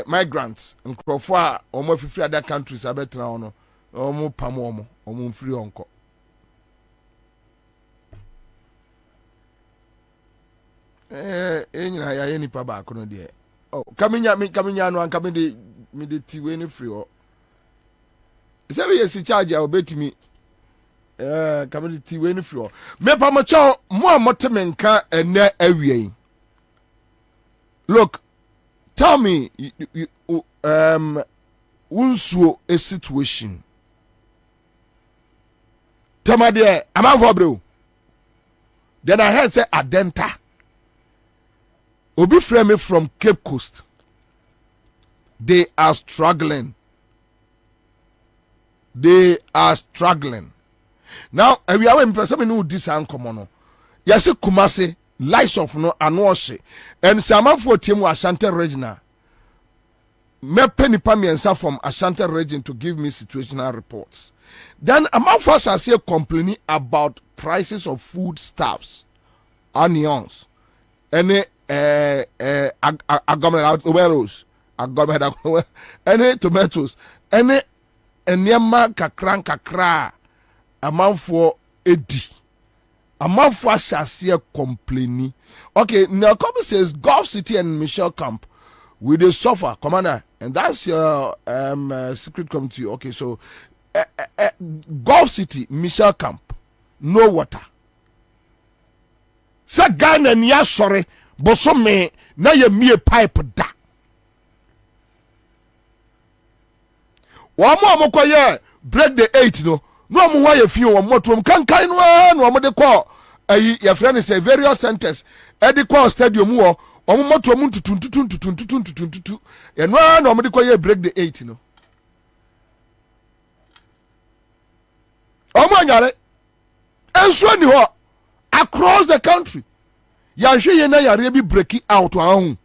migrants and crofwa almost 50 other countries. I bet now no, almost pamomo, almost free onko. Any paba kono de. Oh, coming no and coming me the tea any free or. Say we see charge I bet me. Community when floor. Me pa mo cho mo amotemenka ene awie. Look, tell me unsuo a situation. Tell me there, am I for bro? Then I heard say adenta. Obi frame from Cape Coast. They are struggling. They are struggling. Now, we are in person who this uncommon. Yes, Kumase, lights of no anwashi, and some for Timu Ashanti Regional. Me penny pamiensa from Ashanti region to give me situational reports. Then among us I say complaining about prices of food stuffs, onions, any tomatoes, any tomatoes, any enyama kakra amount for edi. Amount for us I say complaining. Okay, now Kobe says Gulf City and Michelle Camp with the suffer, Commander, and that's your secret committee. Okay, so Gulf City, Michelle Camp, no water. Sa Ghana niya sorry, boso me na ye mie pipe da. Wamo kwa break the 8 no. No mo wa ye fi wo moto kan no mo de call your friend say various centers e de call stadium wo omo moto mu tutu eno na omo de call break the 8 no omo anyare enso ni ho across the country yanhwe ye na yare bi break out ahun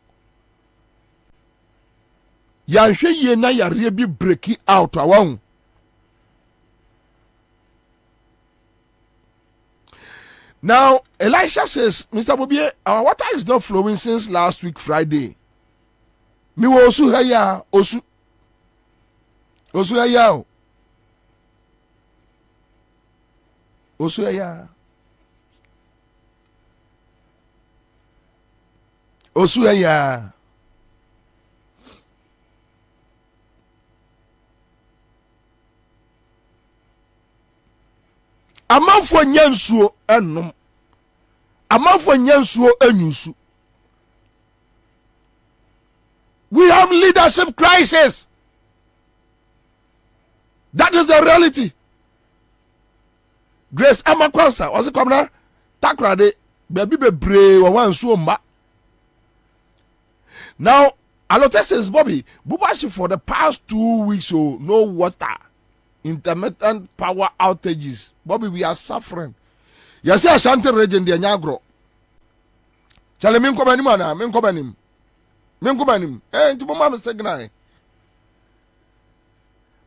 yanhwe ye na yare bi break out ahun. Now, Elisha says, Mr. Bobie, our water is not flowing since last week, Friday. Mi wo osu haya, osu. Osu haya. Osu haya. Osu haya. Amanfo nyansuo enum. Amanfo nyansuo enyusu. We have leadership crisis. That is the reality. Grace Amakwansa was it come na takrade baby bebre wa wansuo mba. Now, Alote says Bobby, Bubashi for the past 2 weeks no water. Intermittent power outages. Bobby, we are suffering. You see Ashanti region the nyagro. Chale min ko banim ana, min ko banim. Ntibo ma msegnai.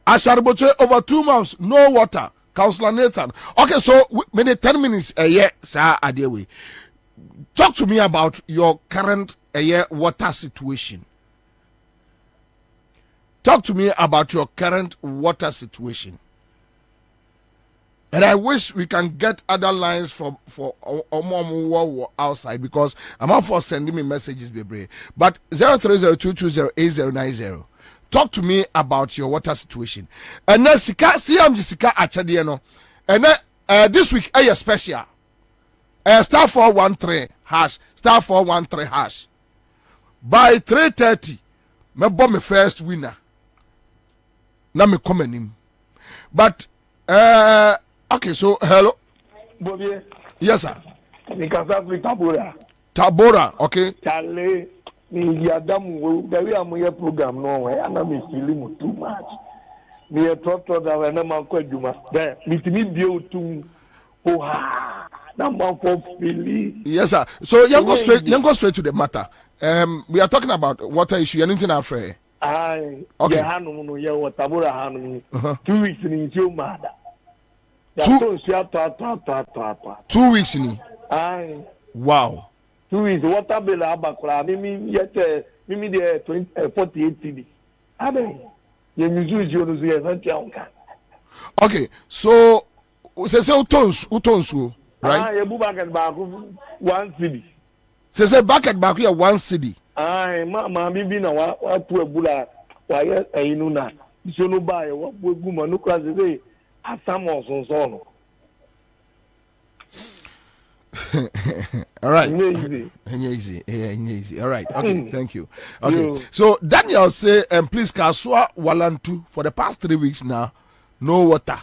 Asharboche over 2 months, no water. Councillor Nathan. Okay, so maybe 10 minutes a year, sir, adewe. Talk to me about your current water situation. Talk to me about your current water situation. And I wish we can get other lines for outside because I'm out for sending me messages, baby. But 0302208090. Talk to me about your water situation. And then CM Jessica Achadiano. And then this week a special. Star 413 hash. Star 413 hash. By 3:30, me bomb me first winner. Na me come him. But okay, so hello. Bobie. Yes, sir. Nikasa fi Tabora. Tabora, okay. Chale ni yadamu wo dawi amoye program no we ana me feel mu too much. Me talk that we na man kwa juma. There, mitimi bio tum. Oh ha. Na man for feel. Yes, sir. So you go straight to the matter. We are talking about water issue. Anything afraid? Aye. Okay. Ya hanu no ye wo Tabora hanu. 2 weeks ni njo mada. 2 weeks ni. Aye. Wow. 2 weeks water bill abakura mimi yete mimi de 48 cedi. Abe. Ye mizuji onu ye santi onka. Okay. So say utonsu, right? Ah, ye bucket back 1 cedi. Say bucket back here 1 cedi. Aye, mama bibi na wa pu ebula wa ye eyinu na. So no buy wa pu eguma no kwa say asamo sonso. All right. Easy. All right. Okay. Thank you. Okay. So Daniel say, please Kaswa Walantu for the past 3 weeks now, no water.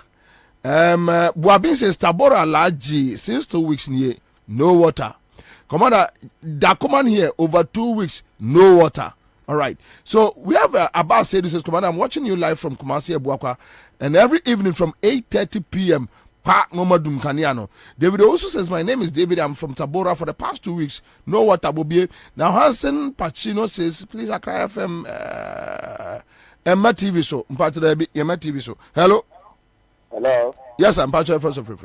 Buabin says Tabora Laji since 2 weeks near no water. Commander, that command here over 2 weeks, no water. All right. So we have Abbas said, says, Commander, I'm watching you live from Kumasi Ebuakwa, and every evening from 8:30 p.m. Pa Nomadum Kaniano. David also says, my name is David. I'm from Tabora for the past 2 weeks. No water, Bobie. Now Hansen Pacino says, please, Accra FM, Emma TV show. Emma TV show. Hello. Hello. Yes, I'm Pacho first of all.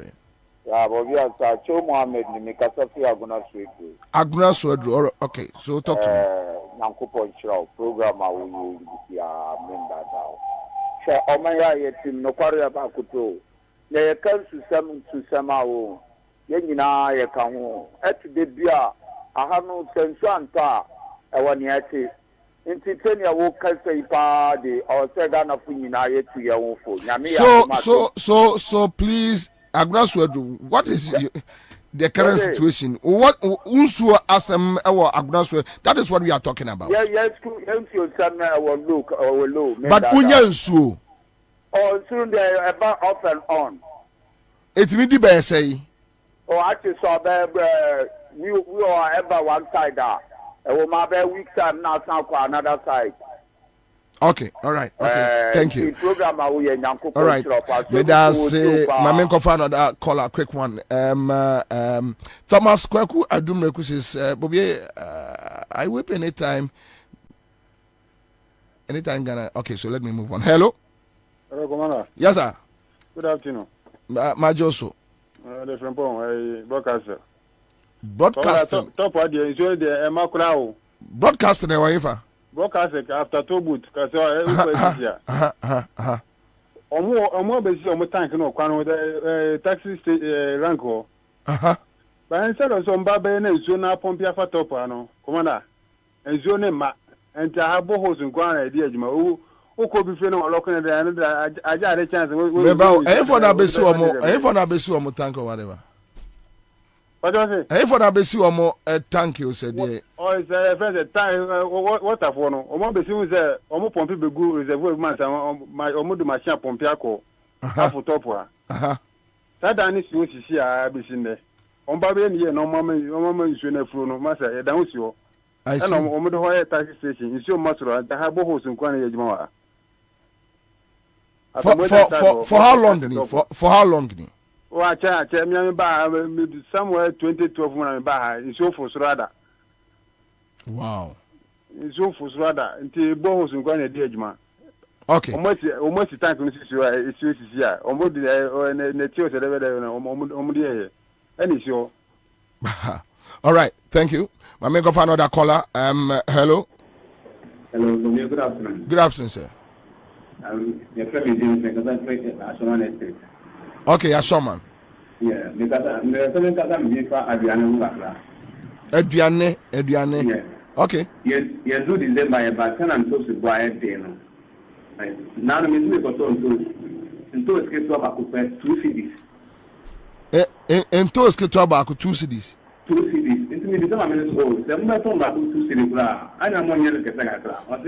Yeah, Bobie Ansah. Cho Mohammed ni mikasafi Aguna Swedru. Aguna Swedru. Okay, so talk to me. Nankupon Chirao program awu ya member now. So omaya yetim no kwari abakuto. Na ye kan susam awu. Ye nyina ye kan ho. Et de bia aha no sensu anta e woni ati. Nti tenya wo kasa ipa de o se ga na fu nyina ye tu ye wo fo. So please Aguna Swedru, what is the current situation? What unsu asem ewo Aguna Swedru? That is what we are talking about. Yes, look. But unya unsu. Oh, soon they about off and on. It's me the say. Oh, actually, so we are ever one side. We my week time now, another side. Okay, all right. Okay, thank you. Program all right. May I say, my main another caller, quick one. Thomas Kweku Adumreku says, Bobie, I whip anytime Ghana. Okay, so let me move on. Hello. Hello, Commander. Yes, sir. Good afternoon. Majoso. The from broadcaster. Broadcasting. Top audio is the Makrao. Broadcasting, Waifa. Broadcasting after 2 boots. Because everybody here. Omo besi omo tank no kwan with taxi rank ho. But instead of some babe na iso na pompi afa top ano. Commander. Enzo ne ma. Enta habo hosu nkwan na edi adwuma. O ko bi fe no lokon na aja are chance. Remember, for na besu omo tank or whatever. What do you say? Hey, for that, besi omo tank you said. Oh, it's a first time. What a phone. Omo besi was omo pompi begu reservoir man. My omo do machine pompi ako. Afu topwa. That is what you see. I be seen there. On baby ni no mama isu na furu no. Masa e down si o. I see. And omo do hoye taxi station. Isu masuro. Da habo hosu nkwan ye juma wa. For how long? For how long? Oh, I can't tell me somewhere 2012 when I'm back. It's so for Surada. Wow. It's so for Surada until Bohos and Gwana Dejma. Okay. Almost the time to see you. It's here. Almost the tears at every any show. All right. Thank you. I may go for another caller. Hello. Hello. Good afternoon. Good afternoon, sir. Your friend is in because I played at Showman Estate. Okay, Ashoman. Yeah, because I'm here for Aduane. Yeah. Okay. Yes, do this by but can I'm so quiet there. Now I'm going to go into a skate up 2 cities. Into a skate up 2 cities. 2 cities. Into me, the minutes old. The number 2 cities. I am 1 year to get got on.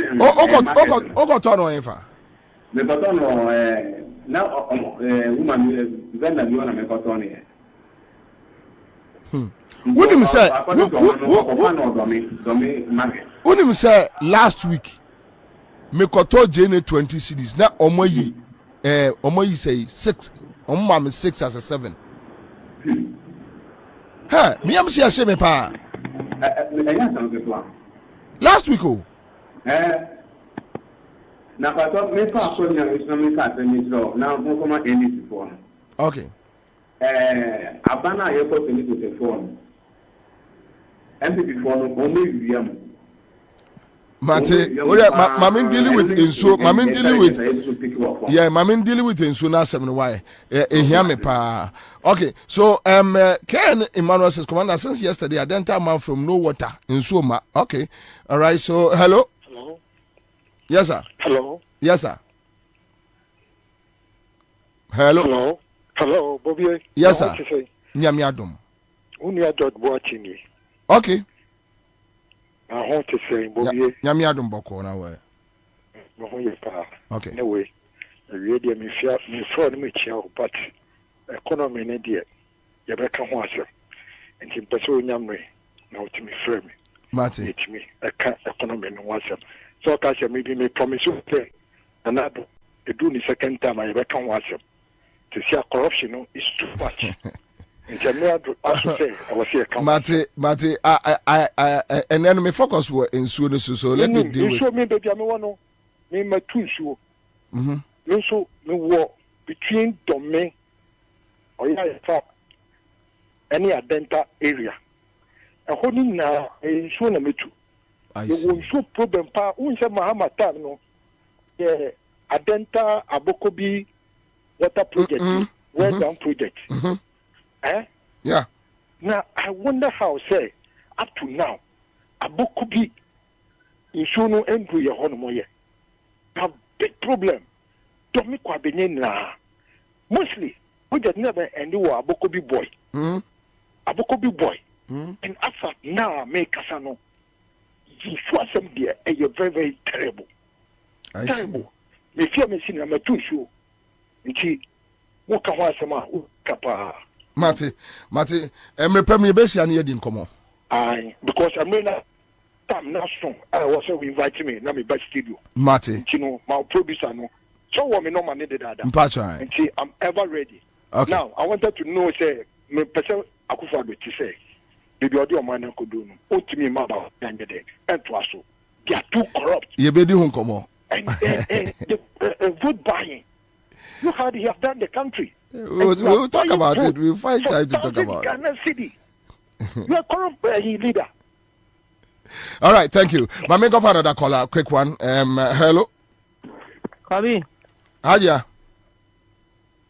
The button now woman vendor you want to make out on here. Unim say last week me koto jene 20 cities na omoyi say 6 omma me 6 as a 7. Ha me am see ase me pa. Last week oh. Now, I thought maybe I could not now come on any phone. Okay. Abana airport to the phone. MP phone only VM. Mate, Mamin dealing with insu, Mamin dealing with Mamin dealing with insu na 7 why. Hear me pa. Okay, so Ken Emmanuel says, Commander, since yesterday I didn't tell man from no water in Suma. Okay. All right, so hello. Yes, sir. Hello. Yes, sir. Hello. Hello, Bobie. Yes, sir. Nyamiadum. Unia George watching. Okay. I want to say, Bobie. Nyamiadum boko na we. Okay. Anyway, the radio me phone me chill, but economy ne dear. You better watch it. And in Peso Yamre. na otimi frame Mate. etimi eka economy no wasem so ka she me promise you say another do the second time I be kan wasem to see corruption no is too much. In general, I say I was here. Mate, I and then me focus were in so let me deal with. You show me baby I want me my two show. Me so me war between domain or yeah any adenta area. A holding now a show na me too. You will show problem pa unse Mahama time no. Yeah, adenta Abokobi water project, well done project. Yeah. Now I wonder how say up to now Abokobi insuno endru ye hono moye. Have big problem. Domi Kwabena na mostly we just never end Abokobi boy. Abokobi boy. And after now make Kasano. You saw some there and you're very, very terrible. Terrible. Me fear me sin I'm too sure. Nti wo ka ho asema wo kapa. Mate, me pem me be sia na yedi nkomo. Aye, because I'm not time now strong. I was inviting me na me back studio. Mate. You know, my producer no. So what me no man need that. Mpacha. Nti I'm ever ready. Okay. Now, I wanted to know say me person akufa do ti say. Baby odi o man ko do no. Otimi ma ba nyande de. Ento aso. They are too corrupt. Ye be di ho nkomo. And vote buying. Look how they have done the country. We'll talk about it. We'll find time to talk about it. City. You are corrupt leader. All right, thank you. But make up another caller, quick one. Hello. Kwabi. Haja.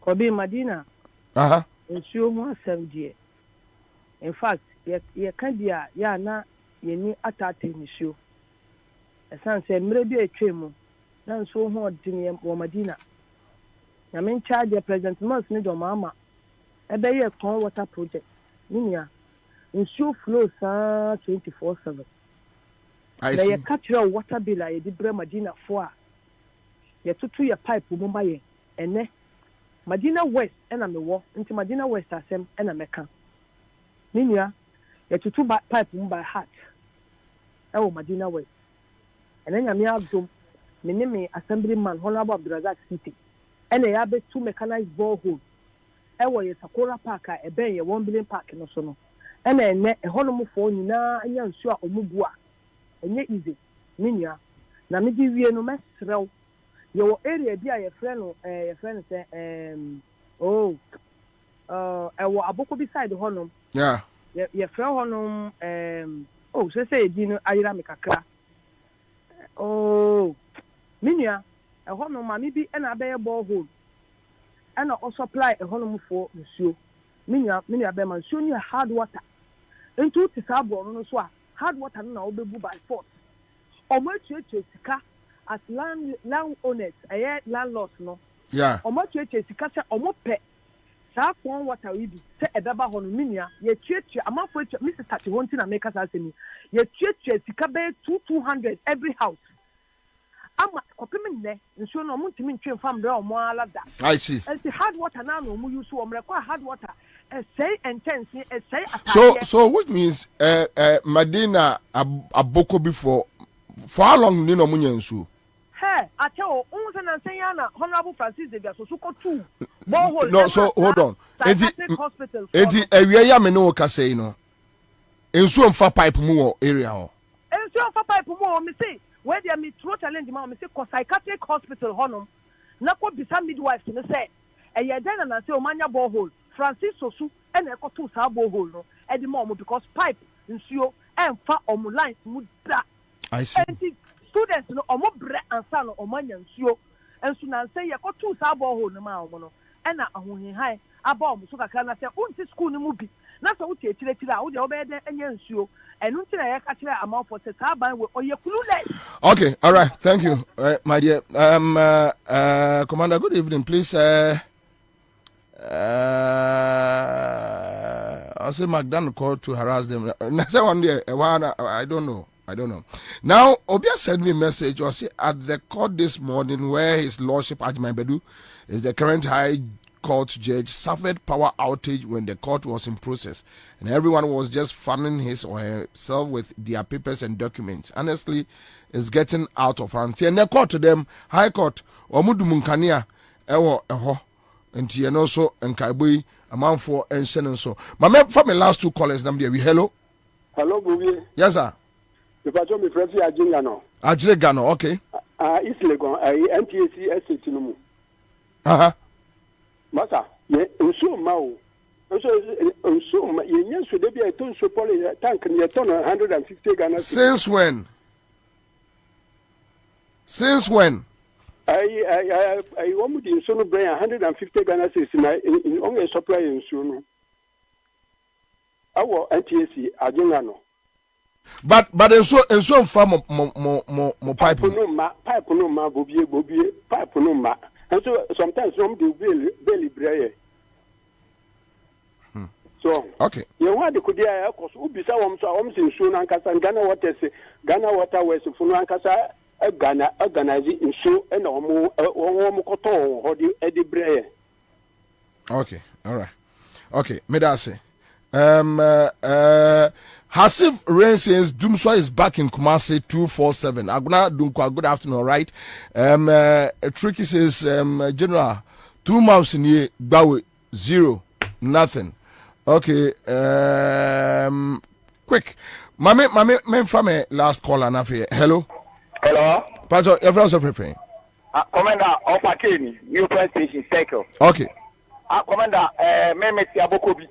Kwabi Madina. Nsio mu asem die. In fact, ye kan dia ya na ye ni atate nsio. Esan se mre bi etwemu. Na nso ho odine wo Madina. Na men charge the president months ni do mama. Ebe ye kon water project. Ninia. Nsio flow sa 24/7. I see. see. Ye catch water bill a ye di bre Madina fo a. Ye tutu ye pipe mo ba ye. Ene Madina West ena me wo. Nti Madina West asem ena meka. Ninia. Ye tutu pipe mo by heart. Ewo Madina West. Ene nyame adom. Me assemblyman Honorable Abdulrazak City. Ene ya be two mechanized borehole. Ewo ye Sakura Park a ebe ye 1 billion park no so no. Ene honomu fo nyina anya nsu a omubu a. Enye easy. Ninia. Na me di wie no mesrew. Ye wo area bi a ye frɛ no say ewo Abokobi side honum. Yeah. Ye frɛ honum say di no ayira me kakra. Minia, a honor mammy be an abbey borehole. And I supply a honor for monsieur. Minia Beman, soon you hard water. Into the sabo no so hard water now be by force. Or much sika as land owners, a landlords no. Yeah. Or much sika or more pet. Sa one water we be say a daba hon minia, ye church, I'm afraid Mrs. Tati wanting to make us as me. Ye church sika be 200 every house. Ama kopemene nso no muntimi ntwe fam bra o mo ala da. I see. And the hard water na no mu use o mrekwa hard water. Say intense, say attack. So which means Madina Abokobi for how long ni no munye nsu? Hey, acho unse na senya Honorable Francis Xavier so ko two. Borehole. No, so hold on. Enti ewie ya me no ka say no. Ensu mfa pipe mu wo area ho. Ensu mfa pipe mu wo me say where they me throat challenge ma me say ko psychiatric hospital honum na ko bisa midwife ne say e ye den na say o manya borehole Francis Sosu e na ko to sa borehole no e di ma because pipe nsuo emfa omo line mu da. I see. And students no omo bre ansa no omanya nsuo ensu na say ye ko to sa borehole no ma omo no e na ahohin hai aba omo so kakra na say unti school no mu bi na so wo tie tire a wo de obede enya nsuo. Okay, all right, thank you, my dear. Commander, good evening, please. I'll say McDonald called to harass them. Next one day, I don't know. Now, Obia sent me a message or say at the court this morning where His Lordship Ajman Bedu is the current High Court judge suffered power outage when the court was in process, and everyone was just fanning his or herself with their papers and documents. Honestly, it's getting out of hand. And the court to them, High Court, Omudumunkania, eho, and you know so, and Kaibui, a man for and so. My for my last two callers, hello. Hello, Bobie. Yes, sir. The patron me friend Ajingano. Ajingano, okay. It's Legon, NTAC estate no. Masa, ye so mau. So ye nyen so dey be a ton so poly tank near ton 150 Ghana. Since when? Since when? I want to so no bring 150 Ghana cedis in only supply in so no. Our NTAC Ajingano. But so far mo pipe no ma Bobie pipe no ma. And so sometimes some do belly brayer. So okay. You want the Kudia cause Ubisa Wams in Sun and Casa and Ghana water west of Funankasa Ghana organizing in show and Omokoto or the Eddie Brayer. Okay, all right. Okay, Medase. Hasif Rain says Dumswa is back in Kumasi 247. Aguna Dunkwa, good afternoon, all right. Tricky says General 2 months in here, Bawi 0, nothing. Okay, quick. Mame from a last call and after. Hello. Hello. Pastor, everything. Commander Opakeni, New Press Station Circle. Okay. Commander, Meme Tiabokobi.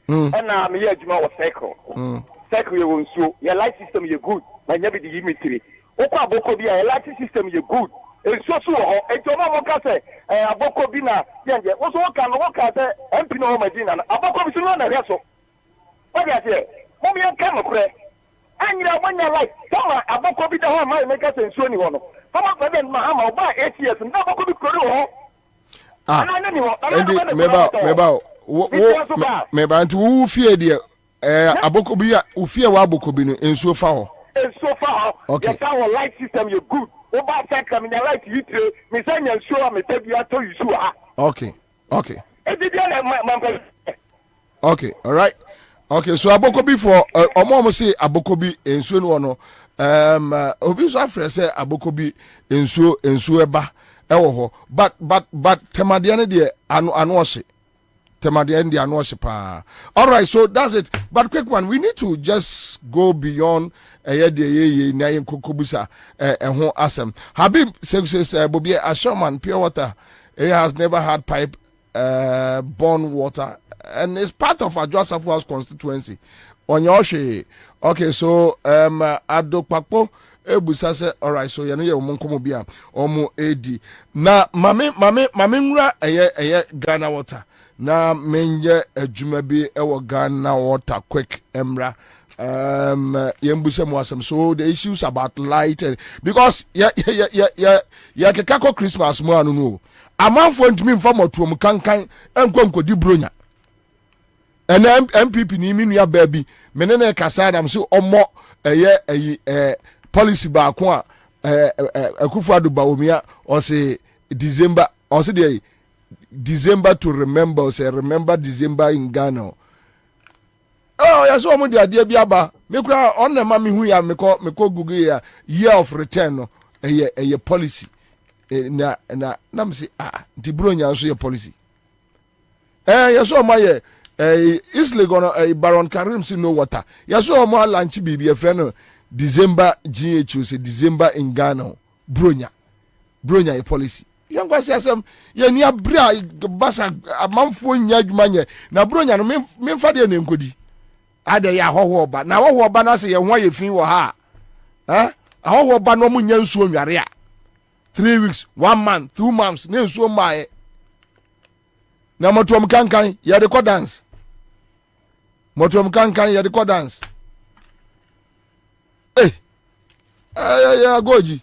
And I'm here to know Circle. Circle, you won't so. Your light system, you're good. But never the imagery. Okabokobi, your light system, you're good. It's so, it's your mom, say, Abokobina, what's what can walk at the Empino Medina? Abokobi, so on a vessel. What is it? Mommy, I can't pray. And you know, when you're like, come on, Abokobi, the home, I make us in Sony one. Come on, then Mahama, by 8 years, and Abokobi Kuru. Maybe who fear the Abokobi, who fear Wabokobi, and so far. And so far, okay. Your light system, you're good. Over second, I like you to me send you show me take you to you. Okay. Okay, all right. Okay, so Abokobi for Omo say Abokobi and so no obi so afre say Abokobi enso eba ewo ho but temade ne de anu ose temade ne de anu ose pa. All right, so that's it. But quick one, we need to just go beyond ye na yen kokobusa ho asem. Habib says Bobie Ashman pure water area has never had pipe born water and it's part of Adjosafua's constituency. Onyoshi. Okay, so Adokpapo ebusa say all right, so yano ye omonkomo bia omo edi na mame nra eye Ghana water na menye adwuma bi ewo Ghana water quick emra yembusa mo asem. So the issues about light because ya kekako Christmas mo anu no amanfo ntimi mfa motuom kankan enkonkodi bronya and MPP ni mi nua baabi menene kasa dam so omo policy ba ko a Akufo-Addo Bawumia or say December or say December to remember or say remember December in Ghana. Oh yes, omo dia bi aba me kura on na ma me hu ya me ko Google ya year of return no policy na me say di bronya so ye policy yes o ma ye Isle gonna Baron Karim see no water. Yes, so more lunch baby a friend December GHO say December in Ghana. Bronya a policy. Young guys say some ye near bra basa amanfo nya adwuma nye na bronya no me fa de nem kodi. Ade ya hoho ba na hoho ba na say ye ho ye fin wo ha. Hoho ba no mu nya nsuo nware a 3 weeks, 1 month, 2 months na nsuo mae. Na motom kankan ya de ko dance. Motom kankan ya de ko dance. Goji.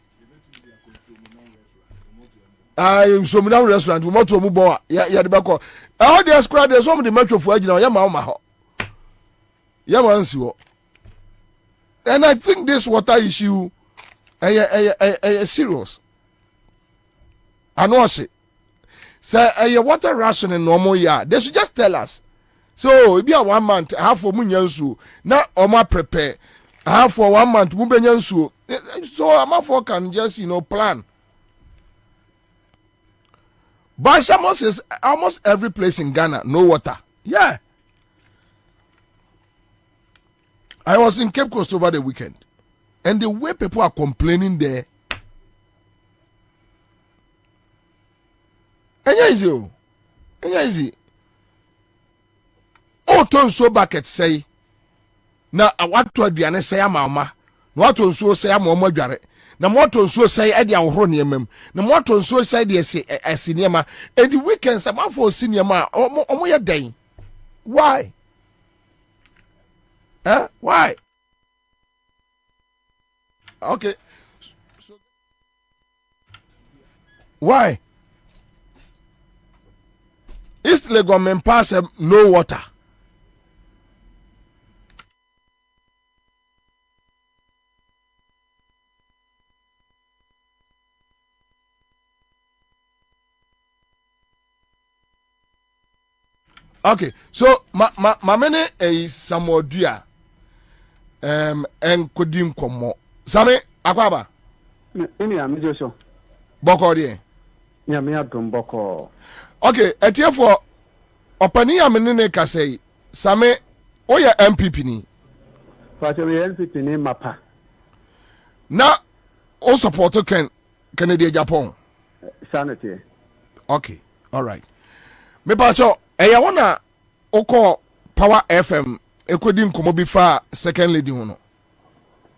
So me restaurant motom mu bon ya de bako. All the squad there some the metro for agina ya ma ho. Ya ma nsi wo. And I think this water issue serious. I know say say a water ration in normal year. They should just tell us. So it be a 1 month, half for munyansu. Now Oma prepare. Half for 1 month, mubenyansu. So Amafo can just plan. But almost every place in Ghana, no water. Yeah. I was in Cape Coast over the weekend. And the way people are complaining there. Easy. Oh, ton so bucket say. Na what to aduane say ama. Na what on so say ama omo dware. Na what on so say e de ahoro niemam. Na what on so say de esiniema. And the weekends am for siniema omo ye den. Why? Why? Okay. So, why? East Legon pass no water. Okay, so my mene is Samodua and Kodim Komo. Same Akwaba. I'm just Boko de. Yeah, me adum boko. Okay, etie for opani amene ka say Same oya MPP ni. But we MPP ni mapa. Na o support Kennedy Japan. Sanity. Okay, all right. Me pacho eya wona oko Power FM ekodi nkomo bi fa second lady ho no.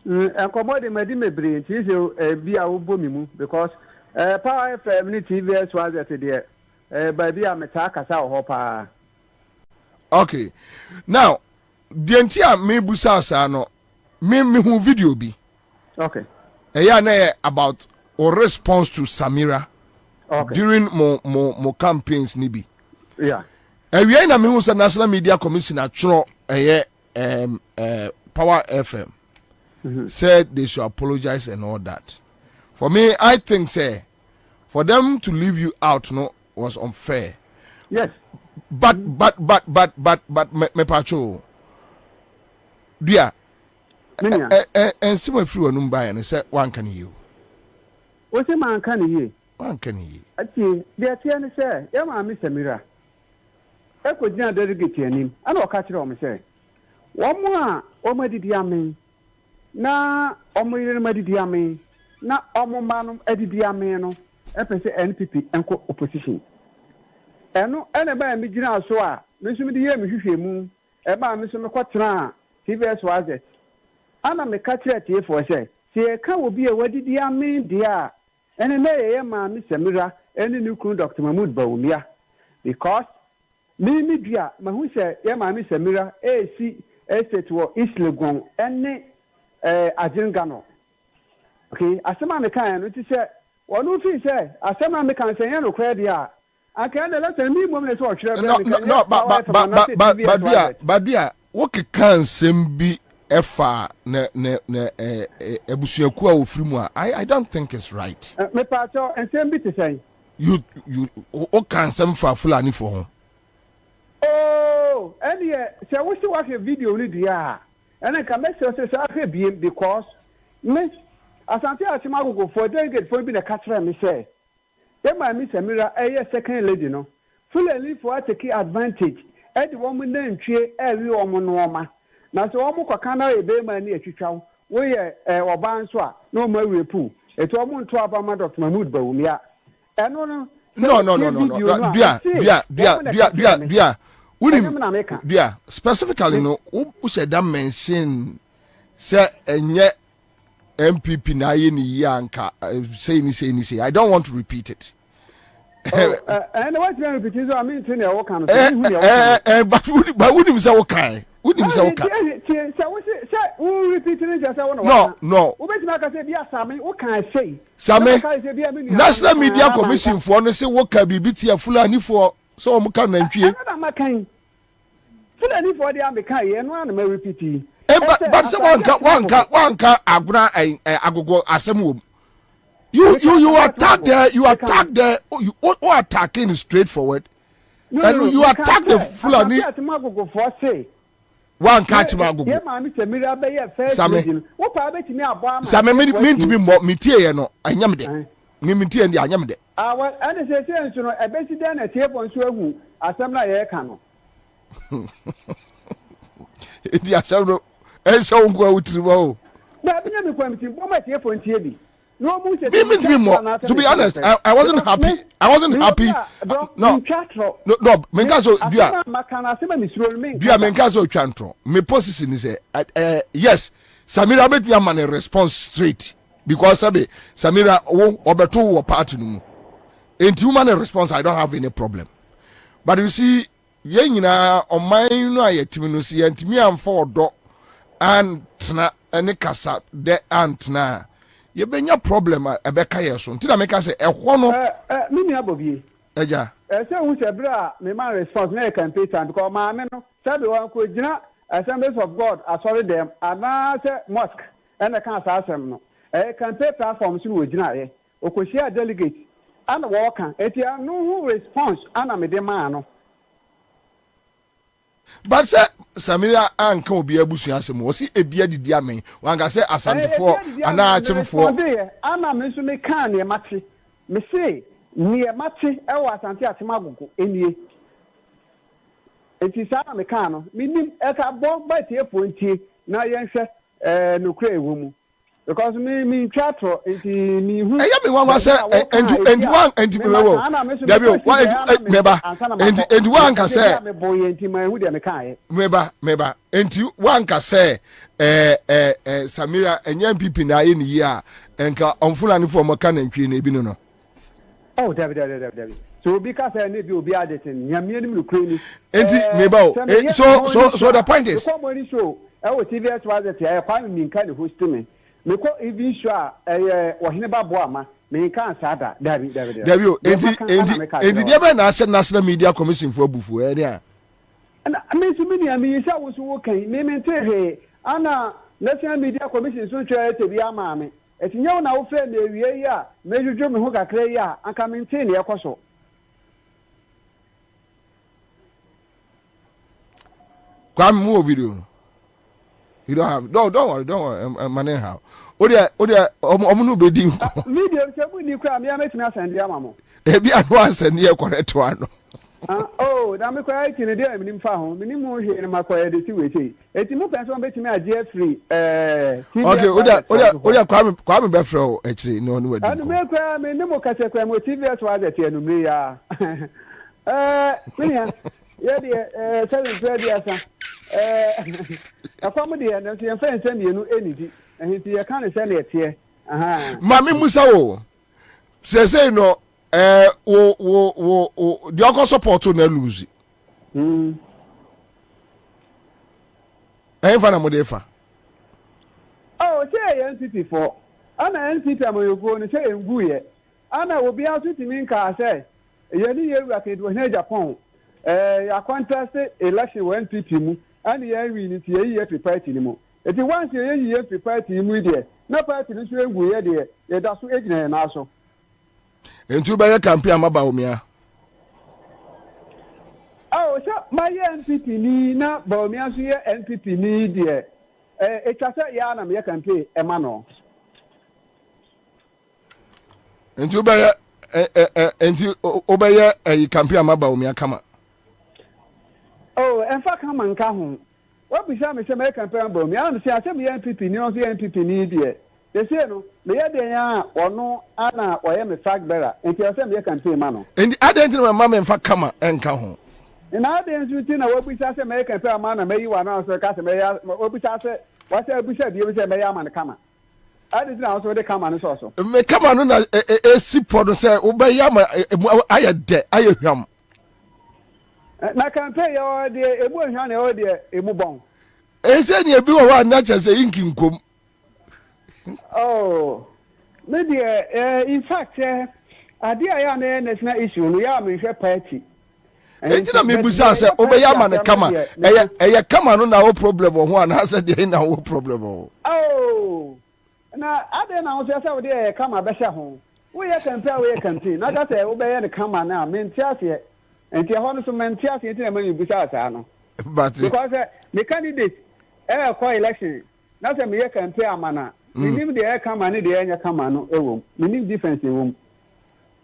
Nkomo de medi mebre nti se bi a wo bomi mu because Power FM ni TVS was at there. Baby am kasa ho pa. Okay. Now, the entire me busa sa no me hu video bi. Okay. Na about or response to Samira. Okay. During mo campaigns ni bi. Yeah. We na me hu sa National Media Commission atro Power FM. Said they should apologize and all that. For me, I think say for them to leave you out was unfair. Yes. But me pacho. Dear. And some free on buy and say one can you. What's a man can you? One can you. Actually, the attorney say, Yama Miss Amira. I could not delegate him. I know catch it on me say. One more, Oma did yamin. Na Omo Madi Diame. Na Omo Manum Eddie Diameno. FSA NPP and opposition. And no anybody me jina so a me so me die me hwehwe mu e ba me so me kwatena TVS was it ana me ka kire tie for say se ka obi e wadidi ame dia ene na ye ma me Samira ene ni kunu Dr. Mahmoud Bawumia because me dia ma hu say ye ma me Samira si estate wo East Legon ene Ajinga no okay asema me kan no ti say wonu fi say asema me kan say ye no kwa dia I can't let me move to watch. No, but what can Simbi Efa Ebusuakua Ufrimua? I don't think it's right. Me pato and Simbi to say. You what can some for Fulani for home? Oh, and yeah, so we still watch a video with the and I can make sure say because me as I tell you, go for delegate for being a catcher, me say. Then my Miss Amira, second lady, no. Fully for take advantage. Every woman then cheer every woman woman. Now, so almost can't a baby near Chichow. We or Banswa, no more repu. It's almost 12 Dr. Mahmoud Bawumia. And no. Dear, specifically, no, who said that mention, say, and yet. MPP na ye anka say I don't want to repeat it. And what you repeat is I mean to know kind of but would him say okay? Would him say okay? Who repeat it just No. Who make like I said yes Sammy what can I say? Sammy National Media Commission for no say what can be bitia Fulani for so mo kan nantwie. I can Fulani for the American ye no na me repeat but someone can aguna agogo asem wom You attack the you attacking straightforward. And you attack the Fulani. One catch my go. Same mean to be more meteor no. I yamde. Ni meteor and yamde. Our and say you know a basic then a tape on Swagu, assembly air cano. The assembly and so go with the wall. But I never come to my tape on TV. No, to be honest, I wasn't happy. I wasn't happy. No, Menkazo, Menkazo Chantro. My position is yes, Samira made me a man response straight because Samira Oberto or party. In human response, I don't have any problem. But you see, Yenina on my no, and me and for dog and any casa de antna. You been your problem a beka yeso nti na make say ehwo no me nua Bobie eja say who say bra me man response na campaign time because ma me no sabe wan ko gina Assemblies of God asori dem ana say mosque and the kan asem no campaign platform so wo gina ye okoshia delegate and wo kan eti anu who response ana me dem no. But say Samira anka obi abusu asem wo si ebia didi amen wanga say asantefo ana achemfo ana me so me kan ne mate me say ne mate e wo asante atemagogo enie enti sa me kan no minim e ka bo ba tie pontie na yenhwe no kra ewo mu because me chatro enti me hu eya me wan say and me wo Gabi why meba and one can say me boy enti ma hu de me kan meba enti one can say Samira enya pipi na ye ni ya enka onfulani for mo kan ntwe na ebi no oh David so because I need you be adding nyame ni me kra ni enti meba so the point is come on show e wo TVS was it e kwa mi nka de host me me ko even sure ohene babo ama me kan sada David enti dia be na national media commission for abufu dia na me so me me say wo so wo kan me te ana national media commission so twa te bi ama me etinye na wo fe na ewie yi a me jujjo me ho kakra yi a aka me nte ne ekoso kwa mu video. You don't have don't worry money how odia omunu be di nko video se bu ni kwa me ametimi asende amamo e bi anu asende e correct ano oh da me kwa itini de minim fa ho minim ho hwe ne makoya de ti weche eti mu person betimi age free okay odia kwa me be frɛ e kire no wadi anu me kwa me ne mo kase kwa mo TVS wa de ti anu me ya minia ye de 7 asa afamu de na so yemfa nsem mienu enidi ehiti ye kan se na etie aha mami musa wo say no wo the other support na lose fa na mo de fa oh say NPP for ana NPP amoyogo ni say engu ye ana obi asuti mi nka say ye ni ye ru akedo na Japan ya contest election when NPP mu and ye wi ni tie ye party ni mu eti once ye party mu de na party ni so engu ye de ye da so ejina na so entu ba ye campaign amaba omia oh so my NPP ni na ba omia so ye NPP ni de etwa ya na me campaign e ma no entu ba ye entu obeye campaign amaba omia kama oh en fa kama nka ho what be say me say my campaign ba omia na say asem ye NPP ni on so NPP ni de they say no me ye de ya ono ana oye me flag bearer enti asem ye campaign ma no and identity my mama en fa kama enka ho na identity na what be say my campaign ma na me yi wa na so ka say me ya what be say what say be say bi say me ya ma na kama identity na so de kama no so me kama no na si podo say obey ya ma aye de aye hwam na campaign yo de ebu hwa na yo de emu bon say ni ebi wo wa na che say inki nkom oh maybe in fact idea ya na national issue no ya me hwe party enti na me busa say obey ya ma na kama eye kama no na wo problem ho na say de na wo problem oh na ade na wo say we dey kama be hye ho we ye campaign we campaign na ka say we be ye kama na menti ase enti ho no so menti ase enti na manu bisa asa no but because the candidate call election na say me ye campaign amana minim de kama ne de enya kama no ewom minim difference ewom.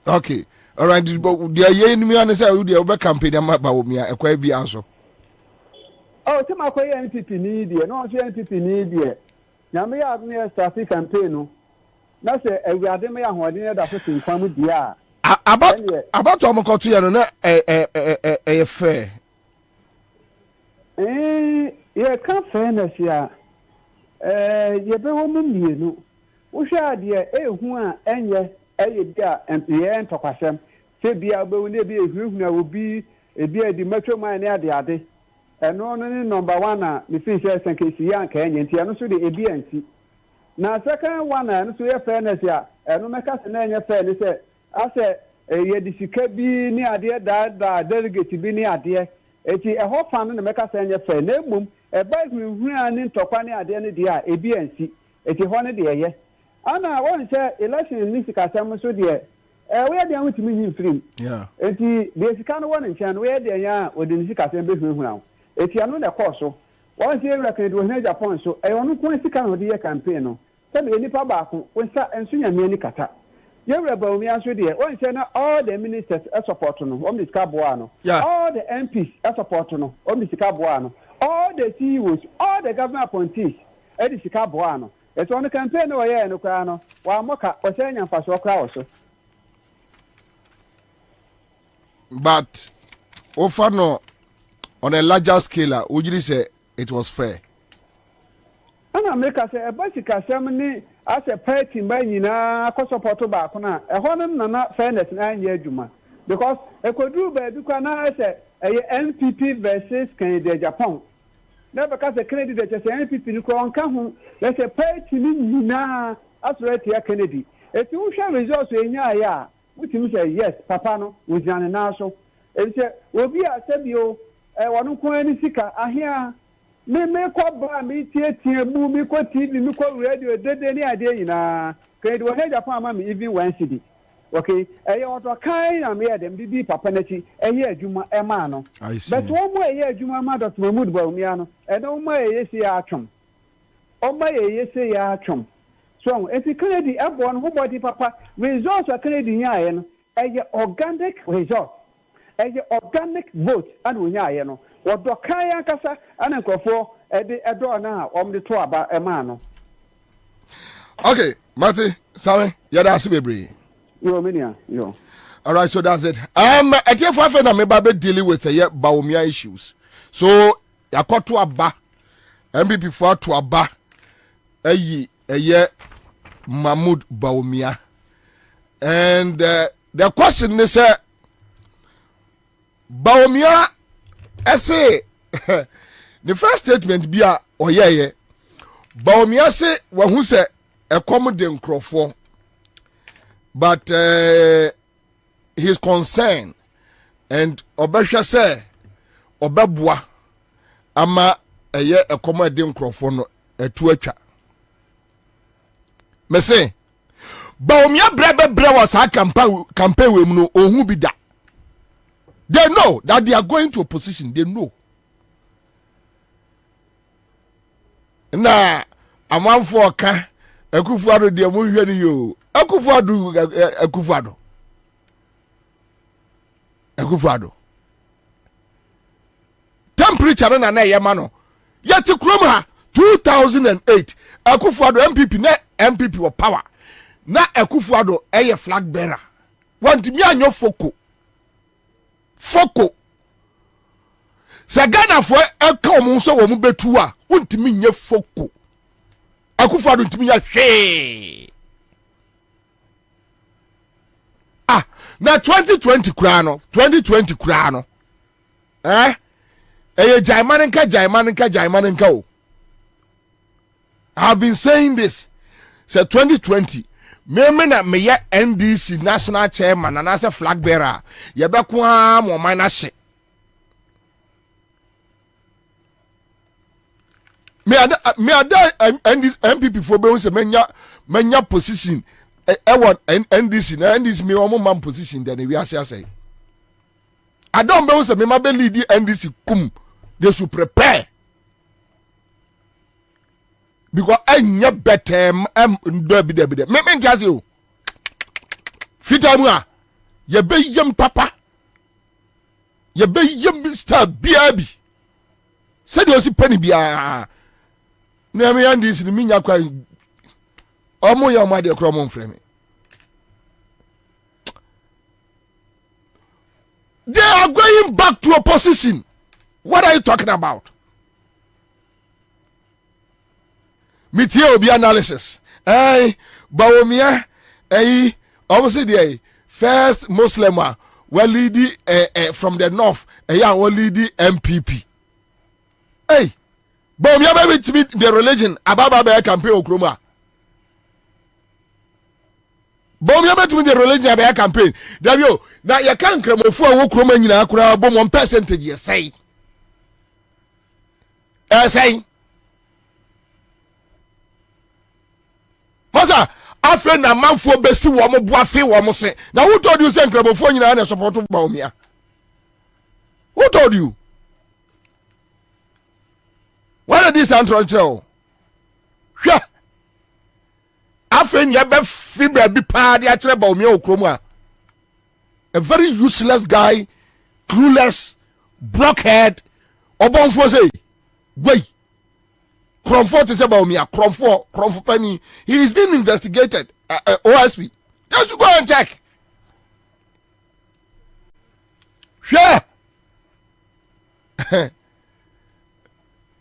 Okay, all right, but the ye ni me an say we dey over campaign am ba wo me ekwa bi aso. Oh, tí ma kọ yẹ NPP ní ìdíyẹ náà ṣe NPP ní ìdíyẹ nyàmé yà ní ẹ start campaign no na sẹ ẹwì adémẹ yà ahoɔden yẹ dàfẹ́ sí nǹkan mu diẹ a. Abatọ ọmọ kọtù yẹn no na ẹ fẹ. Yẹ ká fairness a yẹ bẹ wọ́n mu mmienu wọ́hwẹ́ adìẹ ehu a ẹnyẹ ẹyẹ bi a yẹ ntọkwasẹm sẹ bi a ọbẹ̀wò ní ebi ehunahun a obi ebi a di metro mine ní adeade. Ẹnu ní number 1 a me fi ṣe sankesi ya nka enye nti enu so de ebi anti na second one enu so ye fairness ya enu meka se na enye fairness se ase ye di sika bi ni ade da delegate bi ni ade eti eho fan no meka se enye fair na emum e ba mi hu ani ntokwa ni ade ne de a ebi anti eti ho ne de ye ana won se election ni sika sam so de we de an wutimi hin free eti de sika no won nchen we de ya odi ni sika sam be hu na eti anu na course won say record we na Japan so e onu ko sika no de campaign no se be nipa ba ko wonsa ensunya me ni kata ye reba omi aso de won say na all the ministers support no o mi sika boa no all the MPs support no o mi sika boa no all the CEOs all the government appointees e di sika boa no e so on campaign no ye no kwa no wa moka o say nya mfa so kwa wo so but offer no on a larger scale, would you say it was fair? And I make us a basic assembly as a party by Nina, Kosopoto Bakuna, a honor not fairness 9 years, Juma. Because a could do by Ducana as a NPP versus Canada Japan. Never cast a candidate as NPP in Kong, there's a party Nina as right here Kennedy. If you shall resort to ya, which you say, yes, Papano, with Jan Naso, and say, will be a Sebio. Wanu ko ani sika ahia me ko ba me tie mu me ko TV me ko radio dede ni ade yina ke do he Japan ma me even 1 cedi okay oto kai na me dem bibi papa nachi adwuma e ma no but wo mo adwuma ma dot Mahmood ba umi ano no mo si ya atwom o ma si ya atwom so eti credit e bo no ho body papa results a credit nya no organic results organic vote and we nya no wodo kan ya kasa ana nkofo edo na omde to aba emano. Okay, Marty, sorry, yada asibebre. Yo minia, yo. All right, so that's it. Etiefo na me ba be dealing with Baumia issues. So yakoto aba MPP for to aba eye Mahmood Baumia. And the question is Baumia say the first statement be a oyeye Baumia say who say a common crofo but his concern and obesha say obebua ama eye a common crofo no etu atwa me say Baumia brebe was a campaign we no ohun bi da. They know that they are going to opposition. They know. Na amanfo oka Akufuado de mo hwe ni yo. Akufuado. Temperature na ye ma no. Yet krom ha 2008 Akufuado MPP na MPP wo power. Na Akufuado eye flag bearer. Want mi anyo Foko Sagana for eka omo so wo mu betu a untimi nye foko Akufuado untimi ya hwe na 2020 kura no jaiman nka o I have been saying this say 2020 me na me ye NDC national chairman and as a flag bearer ye be kwa mo man na hye me ada NDC MPP for be say menya manya position want NDC na NDC me omo man position then we say I don't know say me ma be lead NDC kum they should prepare because anya better ndo bi de me just you fitamu a ye be yem papa ye be yem star biabi said you see penny bia na me NDC ni nya kwa omo ya ma de kromo mfreme they are going back to opposition. What are you talking about? Metie obi analysis. Bawumia obviously the first Muslim were leading from the north were leading MPP. Hey, Bawumia maybe to meet the religion ababa be campaign okroma. Bawumia maybe to meet the religion ababa campaign. Dabio na ya kan kremofo okroma nyina akura bom 1% ye say. Say Masa afre na manfo besi wo mo boafe wo mo se na who told you say nkrabofo nyina na support Bawumia? Who told you? What are these antroncho? Hwa afre nya be fibra bi pa de a kire Bawumia okromu a very useless guy, clueless, blockhead, obonfo say wait. Cromford is about me. Cromford Penny. He is being investigated. OSP. Just go and check. Sure.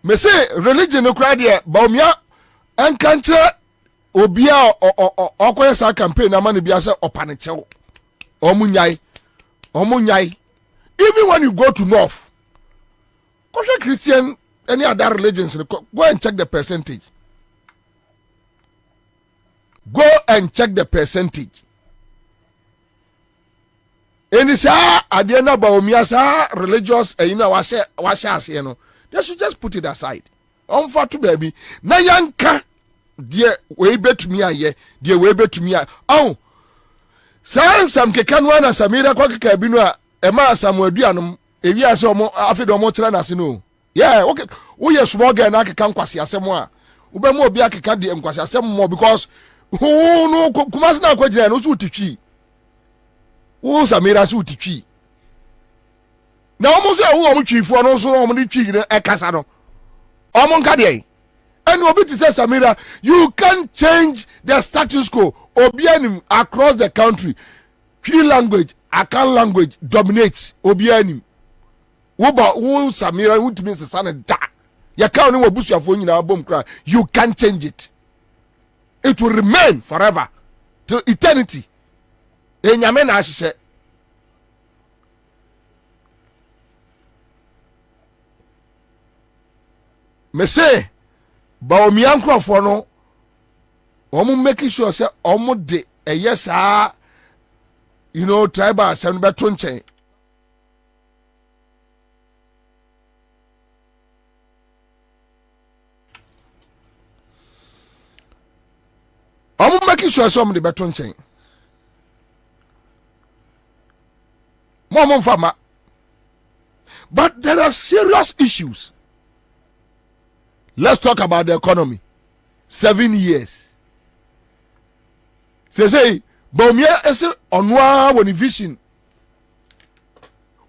Me say religion no cry there. Bawumia and country obia or sa campaign na man bia say opanichew. Omunyai. Even when you go to north, Christian. Any other religions, go and check the percentage. Go and check the percentage. And it's at the end of Bawumia religious, you know, they should just put it aside. For to baby. Na yanka, dear, way bet me a dear, way bet me a. Oh, some kekanwana, Samira, Kwakabinua, Emma, Samuel Dianum, if you are so more after the Motrana, yeah, okay. We are small girl na kan kwasi asem a. Ube mo obi akeka de kwasi asem mo because who no kumasi na kwagina no so utitwi. Wo Samira so utitwi. Na omo so wo omo twifo no so omo de twi ne ekasa no. Omo nka de. And obi to say Samira, you can't change the status quo. Obi anim across the country. Twi language, Akan language dominates obi anim. Wo Samira who means the son da. Ya ka oni wabusuafo nyina bom kra. You can't change it. It will remain forever till eternity. Enyame na ahye. Me say Bawumia nkrofo no omo make sure say omo de yes you know tribal sen beto nchen. I'm making sure some of the beton chain. Mom farmer. But there are serious issues. Let's talk about the economy. 7 years. Say, Bawumia is on one vision.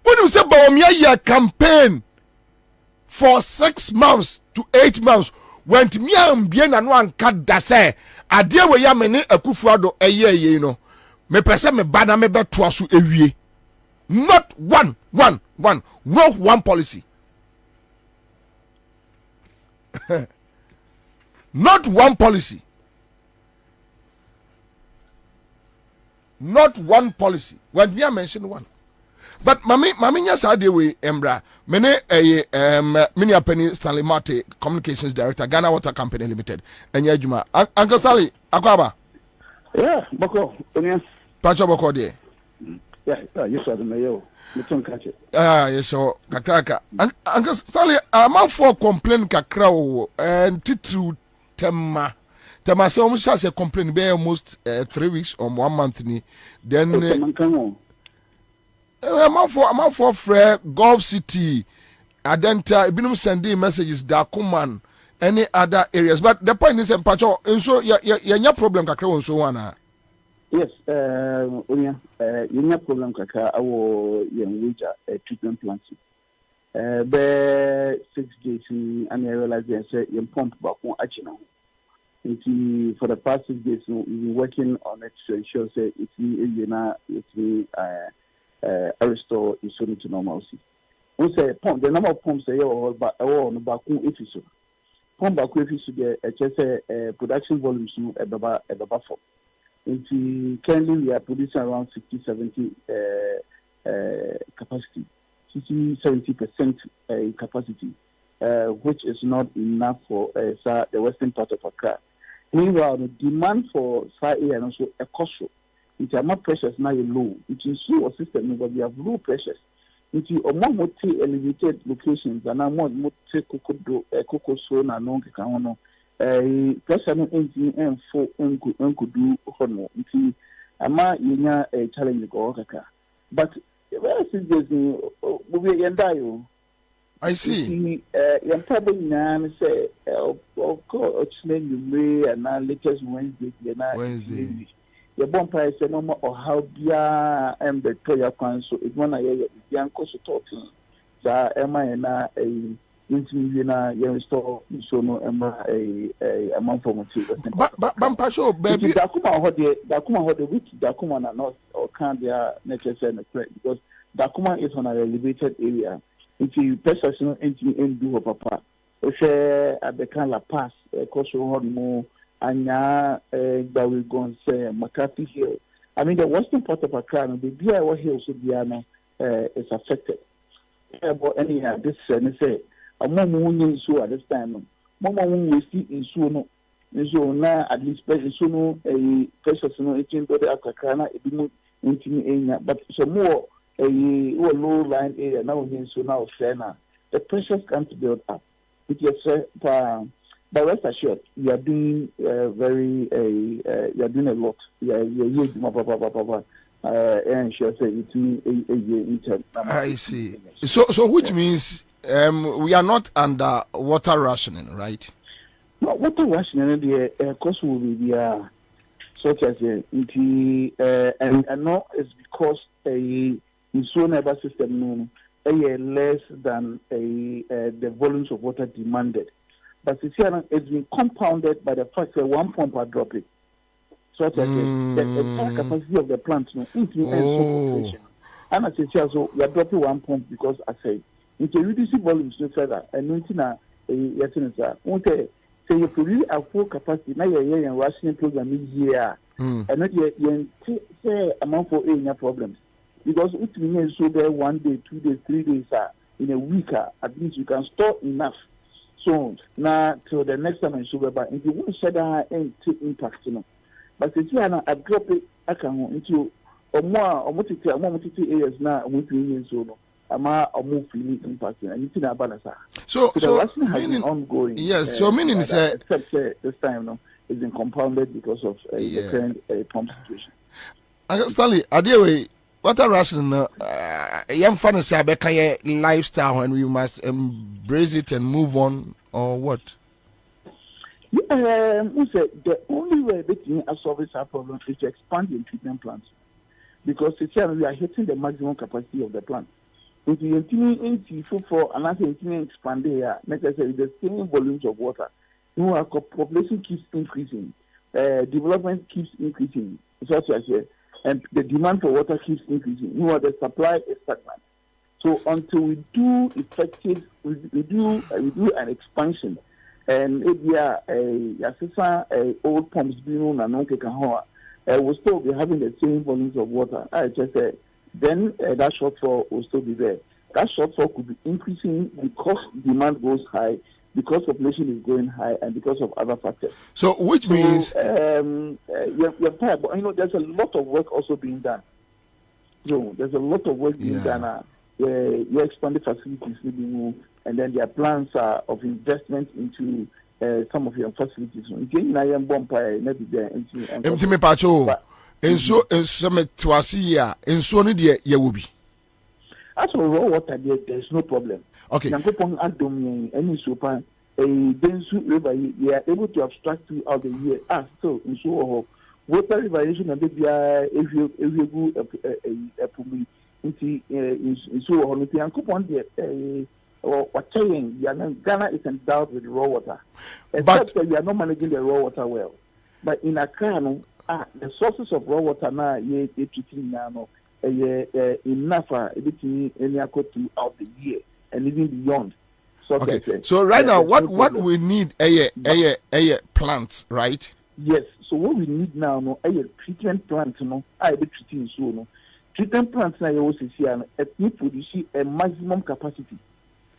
When you say Bawumia year campaign for 6 months to 8 months, when me am bien and one cut da say, adie we ya mene akufuado eye no. Me pese me bana me beto so ewie. Not one, no one policy. Not one policy. Not one policy. When me mention one. But mami nya sade we embra mene mini apeni Stanley Mate Communications Director Ghana Water Company Limited enya adwuma Uncle Stanley akwaba yeah boko onia pacho boko de yeah you saw the mayo meton kache yes so kakaka Uncle Stanley am for complain kakra o and titu tema Tamase almost has a complaint be almost 3 weeks or 1 month ni. Then I'm for Fre Gulf City. Adenta ibinum sending messages Dakuman any other areas. But the point is Pacho so ya problem kakra won so wana. Yes, you problem kaka awo which treatment plants. Be 6 days and I realized I said you pump back on actually. For the past 6 days we've been working on it to ensure say restore insulin to normalcy. We say pump the number of pumps say all but on back if so. Pump back if you get production volumes no ebaba for. Currently we are producing around 60-70 capacity, 60-70% capacity, which is not enough for the western part of Accra. Meanwhile, the demand for SAE and also a cost. It's a more pressures now low. It is so a system, but we have low pressures. It is a more elevated locations and a more cocoa zone and non cacao. Pressure no engine and for could do hono. It is a ma a challenge go kaka. But where is this? We are I see. You're probably say, of course, you may and now latest Wednesday. Your bomb price no more or how bia and the prayer council. It one a young cost talking. So, am I na a intimina young store so no a month for material. But Pacho, baby, Dakuma hold the week, Dakuma are not or can't be necessary because Dakuma is on an elevated area. Nti person enti do papa o she abeka la pass koso hono anya Garu gonse McCarthy Hill. I mean the western part of Accra the bia wa hill so bia no is affected. But anyhow this say amomo nyi so at this time no momo we see in so no so na at least person so no precious no etin do the Accra na ebi ntimi enya but so more a low line area now so now the pressures can't build up. It is but rest assured you are doing you are doing a lot. And she say it's I see. So which means we are not under water rationing, right? No, water rationing the cost will be such as and no it's because in so never system no less than the volumes of water demanded. But it's been compounded by the fact that one pump are dropping. So that the entire capacity of the plant no into and as it says so we are dropping one pump because I say into reducing volumes no further and until yes say you produce a full capacity now you're rationing program is here and not yet say amount for any problems. Because it means so there 1 day, 2 days, 3 days in a week at least you can store enough. So now till the next time I show but if you won't shut down and take impact but if you are drop it I can into more areas now so no more feeling impact and it's not balance. So meaning ongoing. Yes, so meaning is except this time no it's been compounded because of the current pump situation. Stanley, Adewe, water rationing, young fantasy abeka lifestyle and we must embrace it and move on, or what? The only way that you solve this problem is to expand the treatment plants because we are hitting the maximum capacity of the plant. If you continue for another expand here, necessarily the same volumes of water, our population keeps increasing, development keeps increasing, such as and the demand for water keeps increasing. The supply is stagnant. So until we do effective, we do an expansion, and if we are old pumps being on we'll still be having the same volumes of water. I just said, then that shortfall will still be there. That shortfall could be increasing because demand goes high, because population is going high, and because of other factors. So, which means you're tired, but there's a lot of work also being done. So there's a lot of work being done. You expand the facilities, and then there are plans of investment into some of your facilities. I am bumpy, maybe there. Empty pacho. And so, some twasia, and so near ye will be. As for raw water, there's no problem. Okay. Nankopon Adomi, any super, a Bensu river, you are able to abstract throughout the year. So, in so water variation and if you go a pumi in so on, if you Nankopon, or what saying, Ghana is endowed with raw water. Except that we are not managing the raw water well. But in Accra, the sources of raw water now, ye treating now, enough between any throughout the year and even beyond. Okay. So right now, what we need plants, right? Yes. So what we need now, no, treatment plants, no, I be treating so no. Treatment plants now, you also see, need produce a maximum capacity.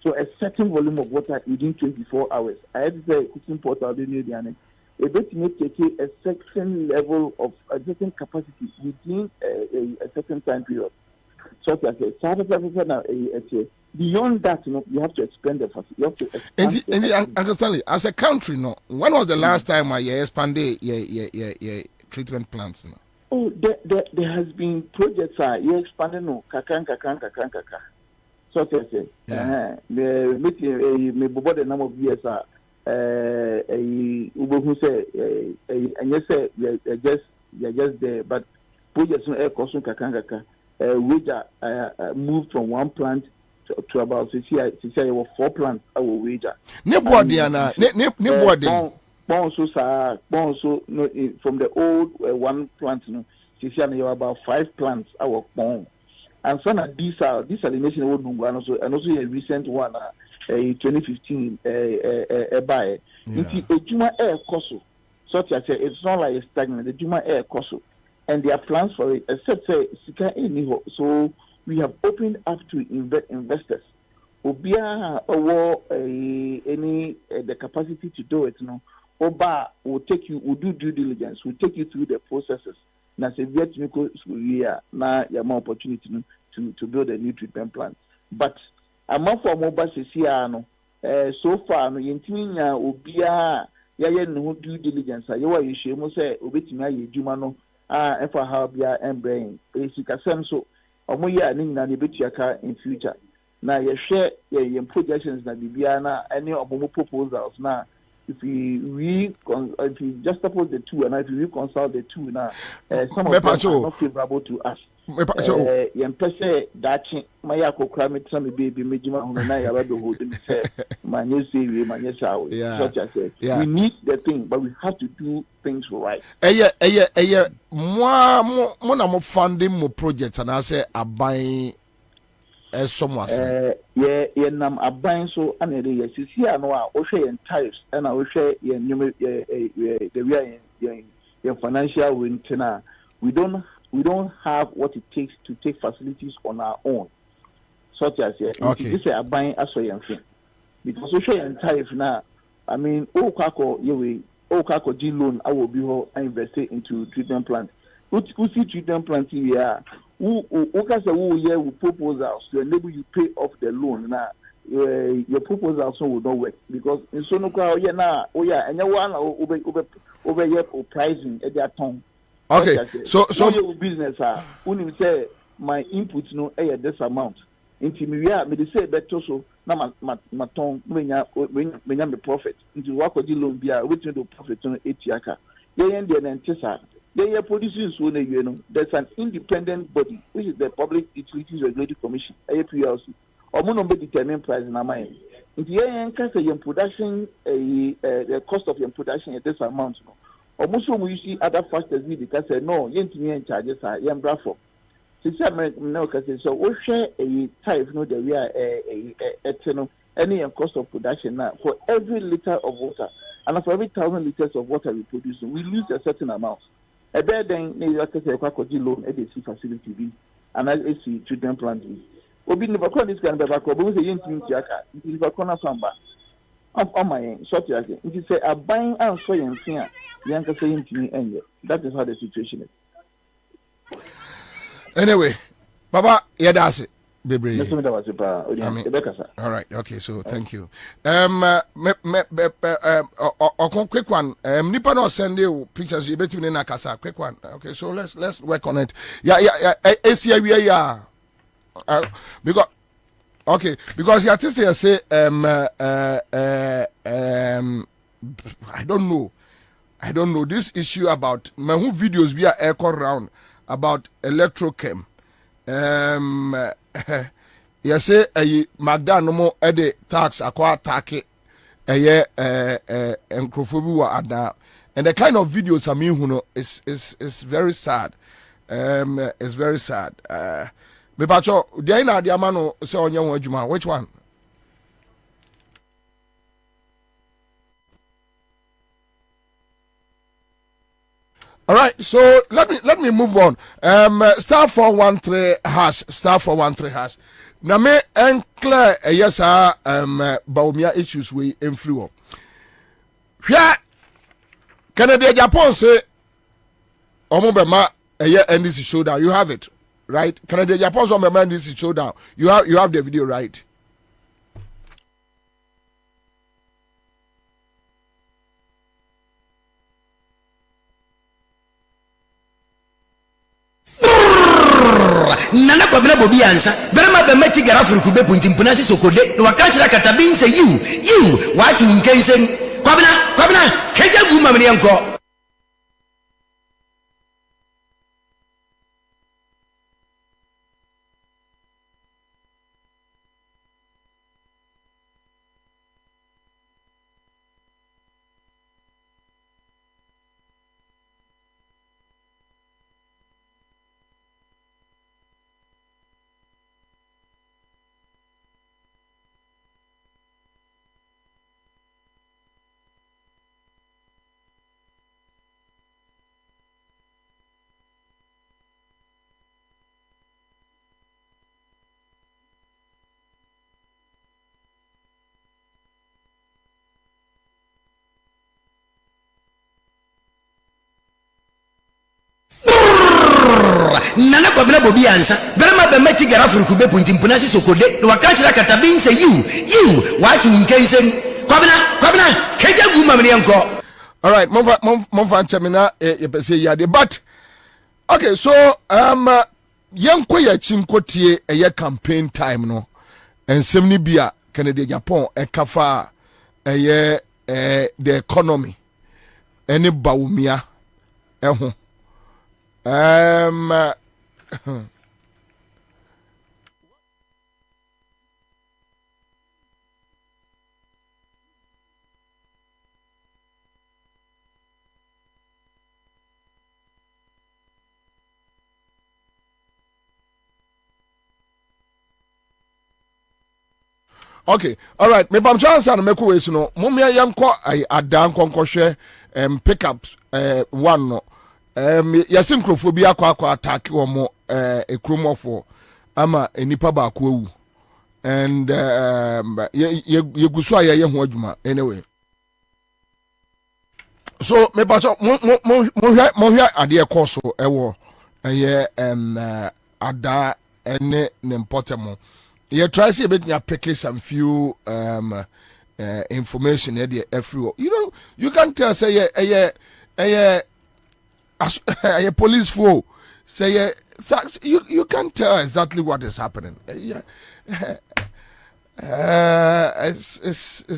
So a certain volume of water within 24 hours. I had to say, cooking pot out the a bit may take a certain level of a certain capacity within a certain time period. So beyond that, you have to expand the facility. You have to expand. Understand? As a country, no. When was the last time I expanded your treatment plants? No? Oh, there has been projects. You expanded no kakan. So I say, the meeting may be the number of years. Who say, and you say you're just there, but projects no air cost kakangaka. Which moved from one plant to about 4 plants. Our wager. Nobody. Bonso, from the old one plant, no. You about 5 plants. Our bone. And some of these are the nation old and also a recent one, 2015 buy. A Juma air coso, such as it's not like a stagnant. The Juma air coso, and there are plans for it. Except say Sika Eniho. So we have opened up to investors. Obia or any the capacity to do it. No, Oba will do due diligence. Will take you through the processes. Na se viet miko year na ya more opportunity to build a new treatment plant. But among for mobile no so far no yentiminya obia ya no due diligence ya wa yehye mo say obetimi aye djuma no efa how bia embrain esikasem so omo ya ni na betuaka in future na yehwe ye projections na bibia na any omo proposals na if we just suppose the two and if we consult the two now, some of them are not favorable to us. Yempese dachi maya ko krami some baby mejima hunna ya ba do hold me say manye say we manye saw. Such as we need the thing but we have to do things right. Mo na mo funding mo projects and I say aban somewhat. Nam aban so anede yesisi ano a wo hwe yen tariffs and a wo hwe yen the way yen financial winter we don't have what it takes to take facilities on our own, such as this is a buying as well thing because we share tariff now. I mean, kako G loan I will be invest into treatment plant. Who see treatment plant here? Who will proposals to enable you pay off the loan now. Your proposal so will not work because in so no and you want over your pricing at that time. Okay, so your business when say my input no this amount. Into me say better so na my tongue me profit. Into what could you loan be waiting to profit on 80 aka. They producing so there's an independent body which is the Public Utilities Regulatory Commission, APLC. Or no be determine price in a mind. Into your production the cost of your production at this amount. Almost we see other factors because no, yentimi charges are yambrafo. Since no so we share a tariff no the we are any cost of production now for every liter of water and for every 1,000 liters of water we produce we lose a certain amount. A better than you have to say loan at the facility be and as a treatment plant be. Obi never call this kind of back but we say yentimi jaka it is a corner samba. On my end, short it is say a buying and so that is how the situation is. Anyway, Baba, yeah, that's it. Bebre. All right. Okay. So thank you. Quick one. Nipa no send you pictures. You bet me na kasa. Quick one. Okay. So let's work on it. Yeah. Yeah. Because. Okay, because you have to say I don't know this issue about my who videos we are echo round about electrochem. You say a Magda no more ede tax akwa attack encrophobi wa ada, and the kind of videos I mean who is very sad. It's very sad. Me pacho dey na dia ma no se onye won adwuma. Which one? All right, so let me move on. Star 413 hash, star 413 hash. Na me enclare yes baumia issues we influence. Hwa Canada Japan say omo be ma NDC showdown. You have it. Right? Canada Japan's on my mind this showdown. You have the video, right? Nana Kwabena Bobie Ansah. Berema be meti Garu furukube puntimpuna si sokode. No wakanchira katabin say you what you can say. Kwabena keja guma mni yanko. Nana Kwabena Bobie Ansah. Berema be meti Garu furukube puntimpuna si sokode. No wakanchira katabin say you what you can say. Kwabena keja guma mni yanko. All right, monfa chamina ye say ya de but okay, so yanko ya chinkotie eye campaign time no. Ensem ni bia Canada Japan kafa eye the economy ene baumia eho okay, all right. Me pam chance na meko we no. Mumia yanko adan konkohwe pickups one no. Yasin crofobia kwa attack wo mo ekromofo ama enipa ba ko awu. And ye guso aye ho adwuma anyway. So me pa so mo hwa ade ekoso ewo eye ada ene ne important. You try see a bit you pick some few information everywhere. You know, you can tell say a police foe say you can tell exactly what is happening. It's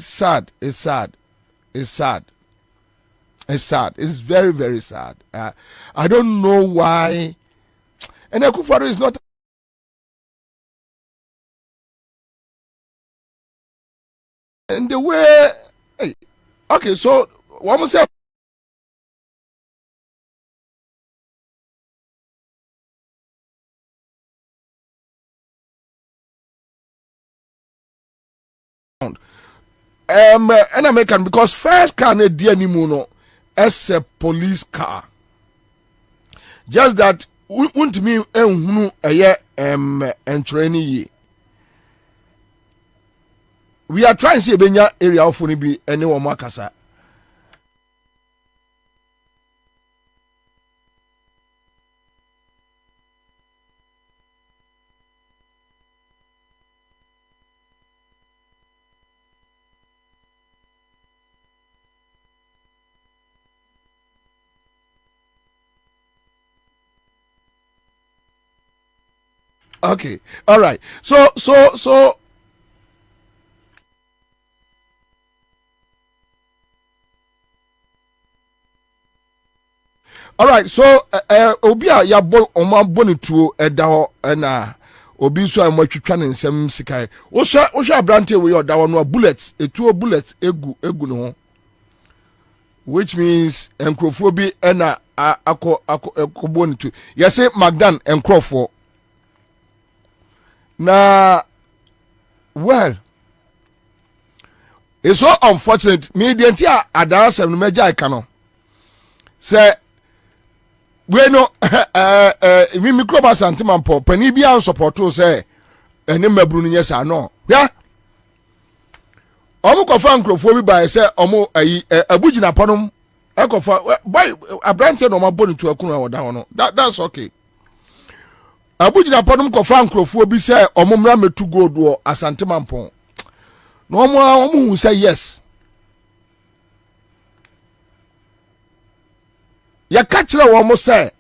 sad. It's sad. It's sad. It's sad. It's very, very sad. I don't know why. And Akufo-Addo is not. And the way, hey, okay, so what was that? An American because first car ne di anymore as a police car. Just that won't me a year and training ye. We are trying to see a benya area of be anyone makasa. Okay. All right. So. All right. So, Obia ya oma boni tuo eda ho na obi so am twetwa ne nsem sikai. Wo hwa abrante we oda ho no bullets, etuo bullets egu no ho. Which means enkrofo bi na akoboni tu. You say Magdan enkrofo. Na well, it's so unfortunate. Me the entire adara no meja I cannot say we no me microba santiman po pani bia support say ene mabru no nyesa no ya omo kofa nkrofo bi ba say omo ayi abugina ponom ekofa boy abrante no maboni to akunu awoda ho no that's okay. Abugina ponom kofa nkrofo bi say omo mra metu gold wo asanteman pon no omo say yes. Ya kachira wo mo say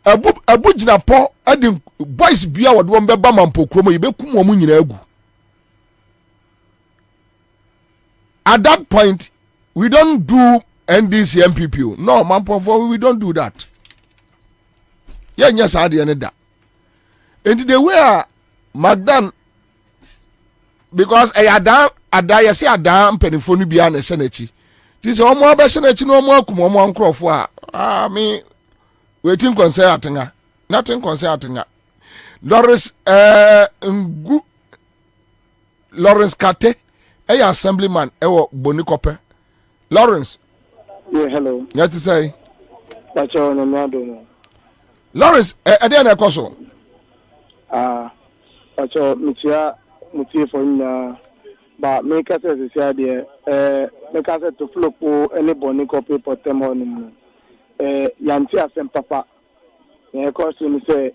abugina po adi boys bia wo de won beba mampo kromo yibekum wo mo nyina agu. At that point we don't do NDC MPP. No, mampo we don't do that. Yeah, yes I dey da. And the way Magdan because ada you see ada mpenifo no bia na senachi. This omo aba senachi no omo akum omo ankrofo a me waiting concern atenga. Nothing concern atenga. Lawrence Kate assemblyman ewo Bonikope. Lawrence. Yeah, hello. You to say? Pacho no no. Lawrence ade na ekoso. Pacho mutie for na ba make us say there make us to flow po any Bonikope potemo no. Yanti asem papa. Yeah, cause me say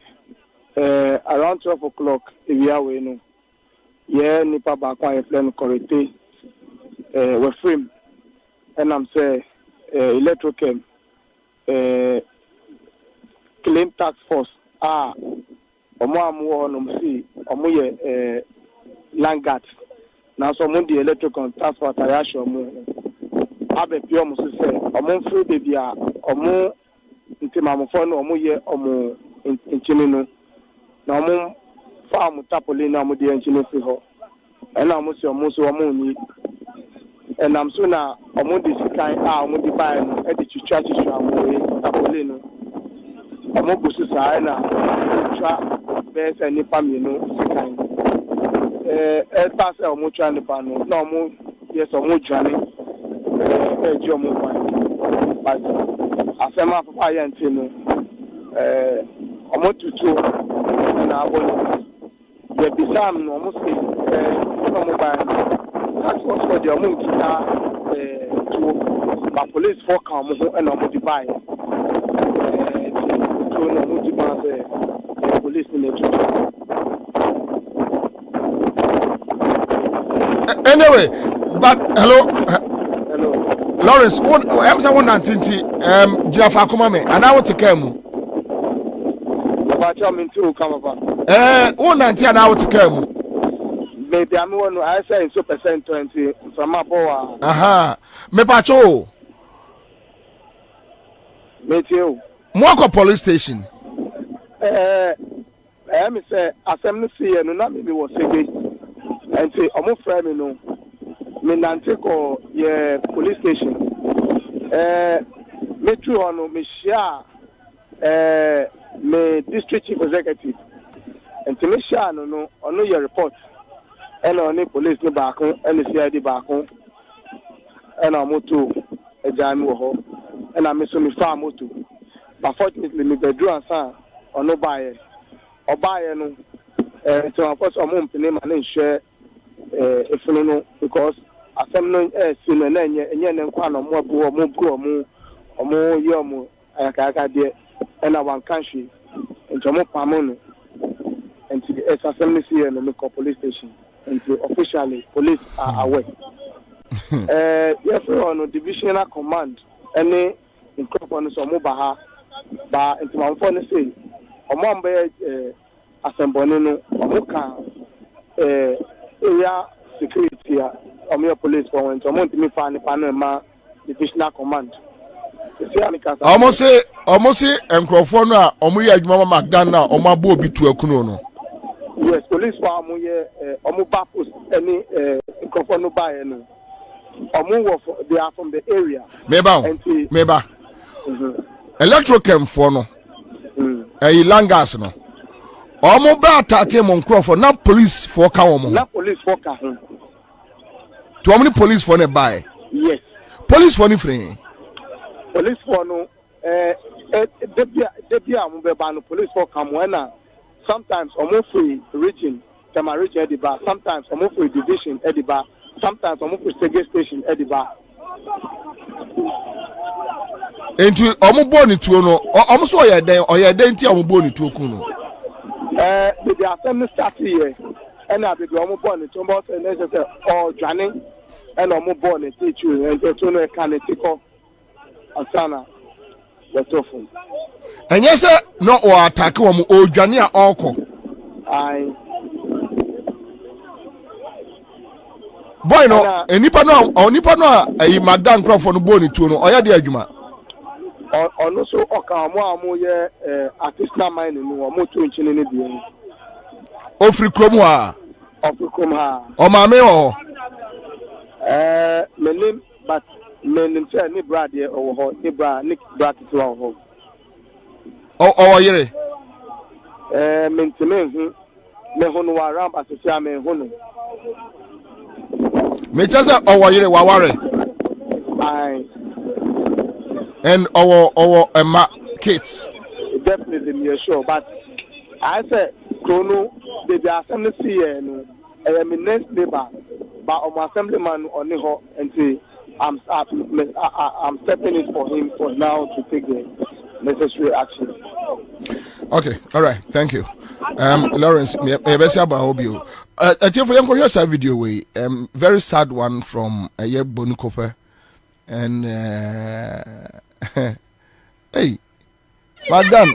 around 12 o'clock if you are we no. Yeah, nipa ba kwa e plan correct. We frame and I'm say electrochem claim tax force omo amu no see omo ye langat na so mo di electrical tax force ya show mo abe pio mo say omo free baby a omo ntimamfo no omo ye omo nchini no na omo farm tapoli na omo di nchini fi ho and omo so omo ni and I'm so now omo di sky omo di buy no e di chicha amo tapoli no omo busu sa na twa be se ni pami no sky pass omo twa ni pa no na omo yes omo dwane ji omo kwa asema papa ya nti no omo tutu na abolo ye bisam no omo se omo ba that's what for the omo kita to ba police for come ho na omo di buy to no omo di buy the police ni tutu. Anyway, but hello Lawrence, I'm saying 190 Jirafa Kumame, and I want to come. About your min too, come about. 190 and I want to come. Maybe I'm one. I say so percent 20 from my boy. Me pacho. Me too. Mwako police station. I me say assembly see no na me was say and say omo frame no. Me nante ko ye police station me tu ono me share me district chief executive and to me share no ono your report and on police no back and CID back and amoto e jam wo ho and I me so me farm moto but fortunately me bedru ansa ono buy no so of course omo mpene ma na share if no because asem no sino na enye ne nkwa no mo bu omo ye omo aka de na one country into mo pamo no into the asem no see no police station into officially police are aware yes on divisional command any incorporate so mo ba into my phone say omo mbe asemboni no omo ka area security omo police for when omo ntimi fa ni panel ma divisional command almost say enkrofo no a omo ye adwuma ma magdan na omo abo obi tu akuno no. Yes, police for omo ye omo ba post any enkrofo no ba ye no. They are from the area. Meba. Electrochem for no. Langas no. Omo ba attack mon crofo na police for ka omo. Na police for ka. To how many police for ne buy? Yes. Police for ni free. Police for no debia am be ba no police for ka mo na sometimes omo free reaching them reach Ediba, sometimes omo free division Ediba. Sometimes I'm moving to the station at the bar. Into Omuboni to no, almost all your day or your dainty Omuboni to Kuno. The assembly start here, and I'll be Omuboni to about and necessary or Johnny and Omuboni teach you and get to know a can take off Asana. That's awful. And yes, sir, no or attack or Johnny or Oko. Boy no enipa no e Magdan Crawford no boni tuo no oya de adwuma ono so okamo ye artisanal mine no o moto nchine ne bi ofri krom ha o ma me o menim but menim say ni brad ye o ho ni bra ni bra to ho o yere mentime hu me hono wa ram asosia me hono me just our yere waware and our Emma kids definitely me sure but I said Chrono they assembly see no I am next neighbor but on assemblyman on the and say I'm stepping in for him for now to take the necessary action. Okay, all right, thank you. Lawrence, I tell for young video way. Very sad one from a year Bonikope and hey, Magdan.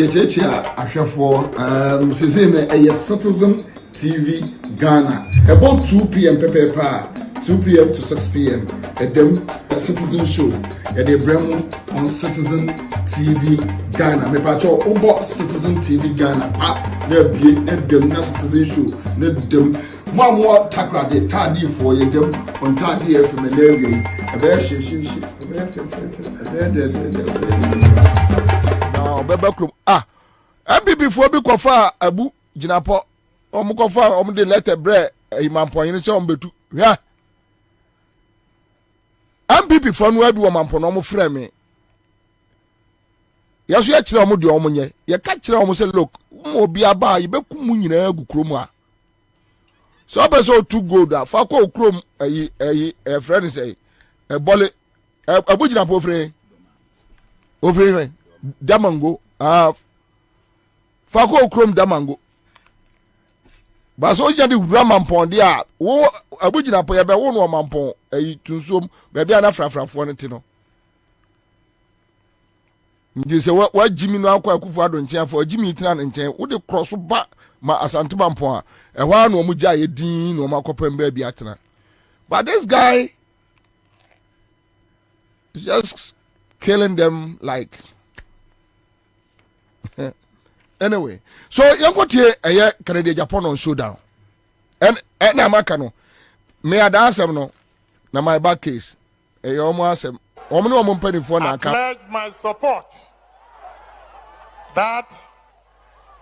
Yechechia Ashafo a Citizen TV Ghana about 2 p.m. Pepe 2 p.m. to 6 p.m. A Citizen Show at the Bremo on Citizen TV Ghana. Me pacho obo Citizen TV Ghana na Citizen Show na dem mo takra de tadi for ye dem on tadi FM na area e be shi Bebekrum MPP for be kofa abu jinapo omukofa omde letter bre imampo yin se ombetu ya MPP for no abi omampo no mo frɛ me yaso ya kire omde omonye ye ka kire omo se look obi aba ye bekum nyina agukrom a So person too good that fa ko krom a friend say a bole a bujina pofre ofre damango fa ko krom damango ba so jadi ramampon dia wo abugina po ye be wo no mampon tunsom be bia na frafrafo no ti no ndi se wa jimi no akwa akufu ado nchen afo jimi tina no nchen wo de cross ba ma asante mampon a ehwa no mu gya ye din no makopem ba bia tena. But this guy is just killing them like anyway. So yankotie eye Canada Japan on showdown. And na maka no me adasem no na my back case eye omo asem omo no omo mpanifo na aka. I pledge my support that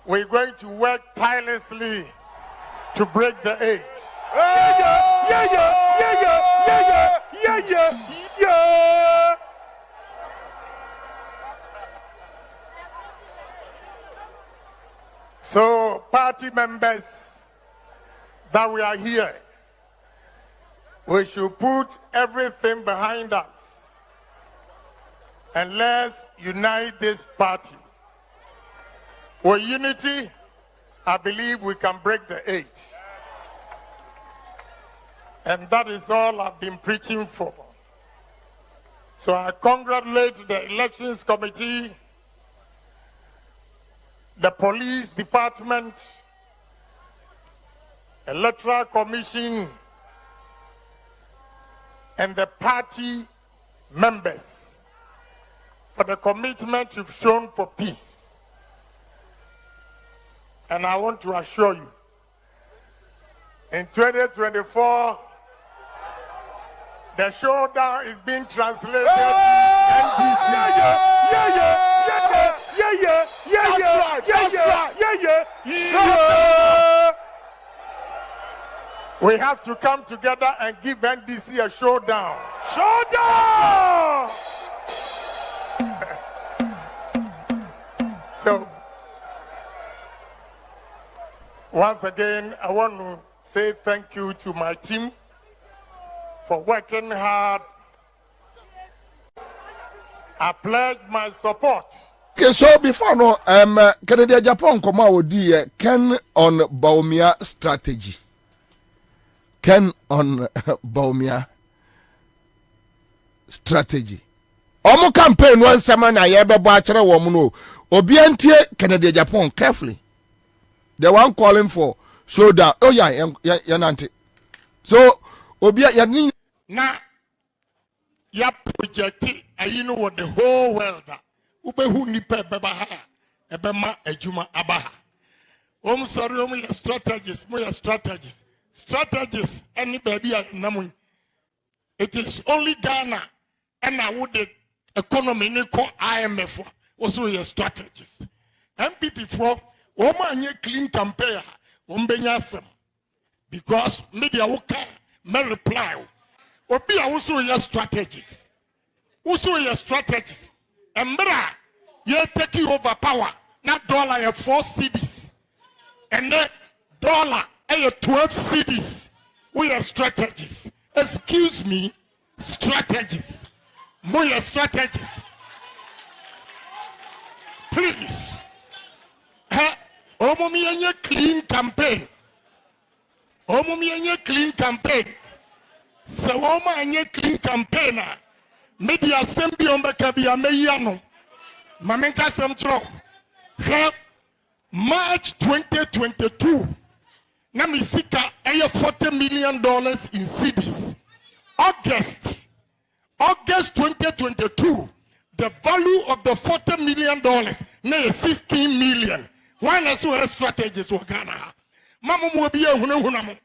we're going to work tirelessly to break the 8. Yeah. So, party members that we are here, we should put everything behind us and let's unite this party. With unity, I believe we can break the 8. And that is all I've been preaching for. So I congratulate the Elections Committee, the Police Department, Electoral Commission, and the party members for the commitment you've shown for peace. And I want to assure you, in 2024, the showdown is being translated to NDC. Yeah. We have to come together and give NDC a showdown. So, once again, I want to say thank you to my team for working hard. I pledge my support. Okay, so before no, Canada Japan come out with Ken on Baumia strategy. Ken on Baumia strategy. Omo campaign one semana yebe bo akere wo mu no. Obi antie Canada Japan carefully. The one calling for showdown. Oh yeah, nanti. So obi ya ni na ya project you know what the whole world ubehu nipa beba ha ebema ejuma abaha. Sorry, strategists any baby namun. It is only Ghana and I would the economy ni ko IMF also your strategists. MPP for Oma clean campaign umbenya because media woka may reply. Obi also your strategies. Also your strategies. Embra ye taking over power. Not dollar your 4 cities. And then dollar your 12 cities. We are strategies. Excuse me, strategies. More strategies. Please. Omomianye clean campaign. Clean campaign. So anye clean campaign. Maybe assembly on Bakabi Ameyano. Mamenka Samtro. March 2022. Namisika $40 million in cities. August 2022. The value of the $40 million na 16 million. Why not so strategies for Ghana? Mama mo bi ehunahunamo.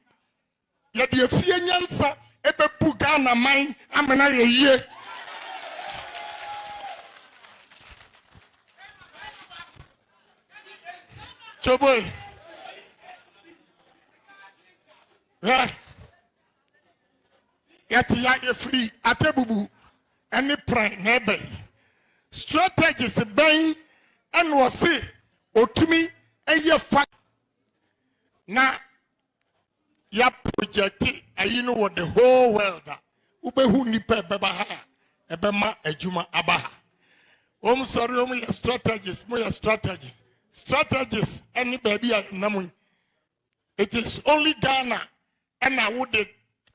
Ya de afie nyansa ebe bu Ghana man amena ye. Choboy. Yati ya free atebubu any prime nebe. Strategies ben and was say otumi eye fa na ya project you know what the whole world ube hu nipa beba ha ebema adwuma abaha sorry your strategies more strategies any baby namun it is only Ghana and I would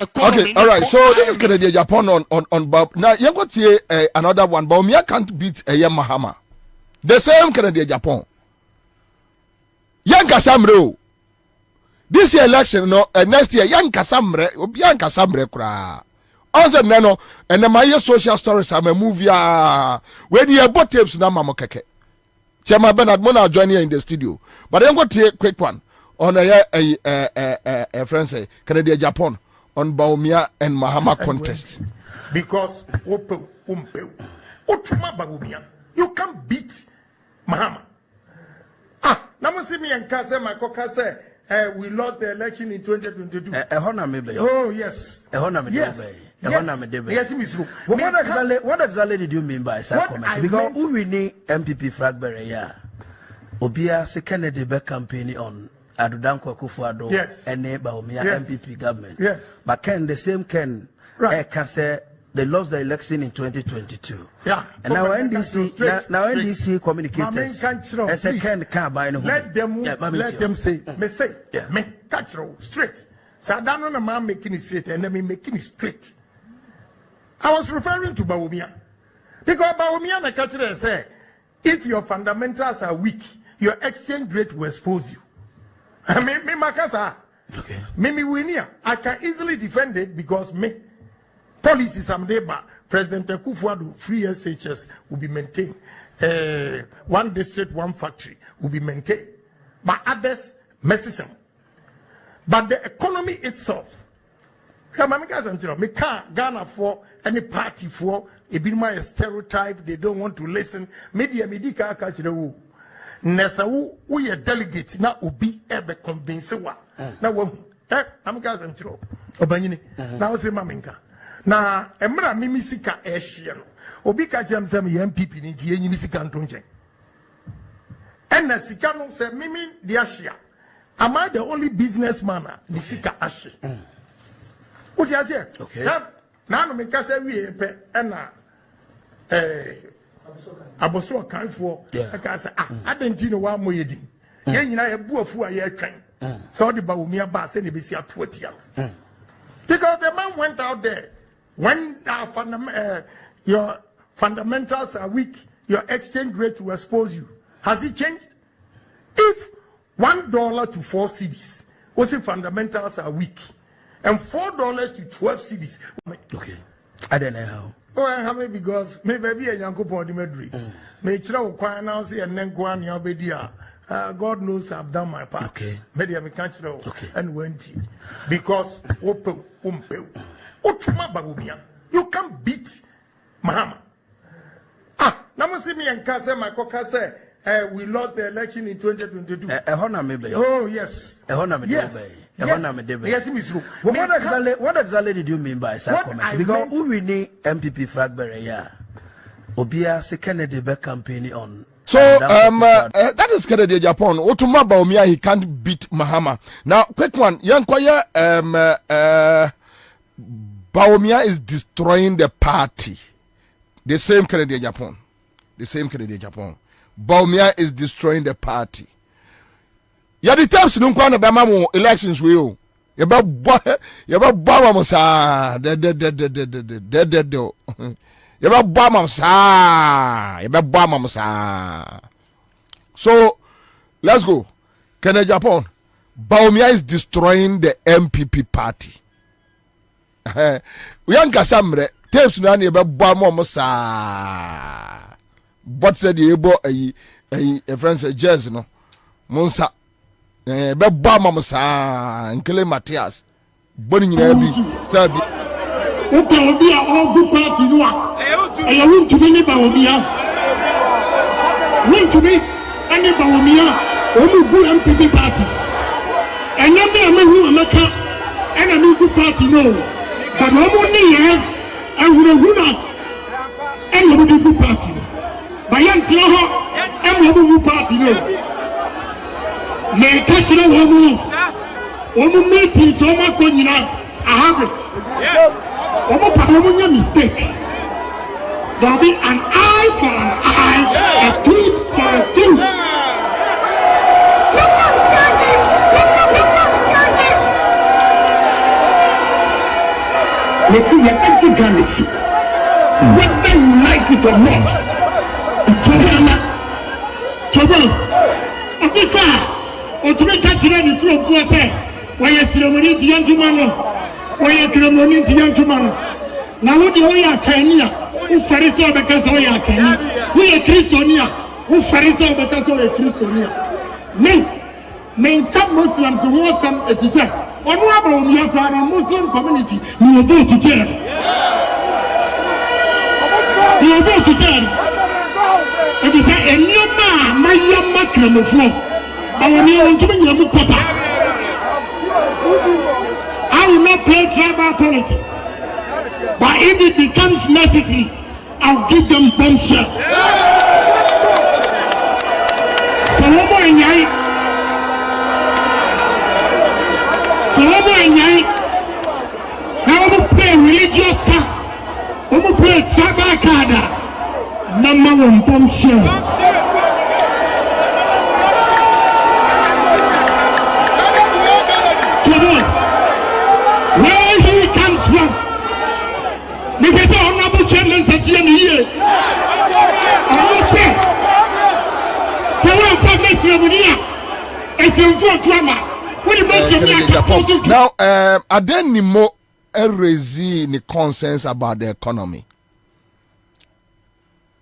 okay, all right. So this is Canadian Japan on Bob. Now you got here another one. Bawumia can't beat Mahama. The same Canadian Japan. Young Kasamre. This year election, no, next year young Kasamre kura. Also nano and the my social stories I'm a movie. When you bought tapes na mama keke. Chairman Bernard Mona join here in the studio. But I'm going to take a quick one on a friend say Canadian Japan. On Bawumia and Mahama contest. Because you can't beat Mahama. Namusimi and Kase, my Kokase, we lost the election in 2022. Oh, yes. Yes, Miss Ru. What exactly did you mean by that comment? Because who we need MPP flag bearer? Obia se Kennedy Beck campaign on Adudanko Kufuado and Bawumia MPP government. Yes. But the same can say they lost the election in 2022. Yeah. And now NDC communicators as a can buy let them say me catch straight. So I don't know the man making it straight and then me making it straight. I was referring to Bawumia. Because Bawumia the catcher say if your fundamentals are weak, your exchange rate will expose you. Me makasa. Okay. Me winia. I can easily defend it because me policies am there, but President Kufuado free SHS will be maintained. One district, one factory will be maintained. But others messes them. But the economy itself. Me can't Ghana for any party for a bit my stereotype. They don't want to listen. Media catch the woo. Nessa we a delegate na obi ebe convince wa na wo am gas ntro obanyini na wo se maminka na emra mimi sika ehye no obi ka jam sam MPP ni tie nyimi sika ntonje enna sika no se mimi dia hia am I the only businessman ni sika ahye o dia se okay na no me ka se wie pe enna Aboso kanfo aka say adenti no wa moyedi ye nyina ye buafu a ye twen so the Bawumia ba say ne be si atoatia because the man went out there when your fundamentals are weak, your exchange rate will expose you. Has it changed? If $1 to 4 cedis, what's the fundamentals are weak, and $4 to 12 cedis. Okay, I don't know how. Oh, I have it because maybe a young couple of Madrid. May Chra Kwan now say and then Kwan Yabedia. God knows I've done my part. Okay. Maybe I'm a country and went because you can't beat Mahama. Now see me and Kase, my Kokase. We lost the election in 2022. Oh, yes. Yes, Miss Ru. What exactly did you mean by that comment? Because who we need MPP flag bearer? Obia se Kennedy Beck campaign on. So that is Kennedy Japan. Otuma Bawumia he can't beat Mahama. Now quick one, young choir Bawumia is destroying the party. The same Kennedy Japan. The same Kennedy Japan. Bawumia is destroying the party. Ya the times don't go on the elections we you. You ba mo sa You ba mo sa. So let's go. Kenya Japan. Bawumia is destroying the MPP party. We yan kasamre tapes na ye ba mo sa. But said the ebo a friend said jazz no monsa be ba mam sa nkele Matthias boni nyina bi star bi obi a all good party no a you want to be ni Bawumia want to be any Bawumia only good MPP party and you be a man who America and a good party no but no money and we not and you good party Bayan Tiaho, and we party. May catch the woman. Omo meeting so ma ko nyina I have it. Yes. Omo papa mo nya mistake. There will be an eye for an eye, a tooth for a tooth. Let's see the empty galaxy. Whether you like it or not. Trouble. Africa. Otumeka chira ni kuro kuwa se. Waya ceremony ti yantumano. Waya ceremony ti yantumano. Na wodi waya kania. U farisa obekasa waya kania. Waya Kristonia. U farisa obekasa waya Kristonia. Men come Muslims who want some it is said. Honorable Muslim community, you will go to jail. You will go to jail. It is a new man, my young macro of law. I will not to be your quota. I will not play tribal politics. But if it becomes necessary, I'll give them bombshell. So what more in your now we play religious stuff. We play tribal card. Number one bombshell. Where he comes from? The better honorable chairman said here. It's in full drama. Now, are there any more raising the concerns about the economy?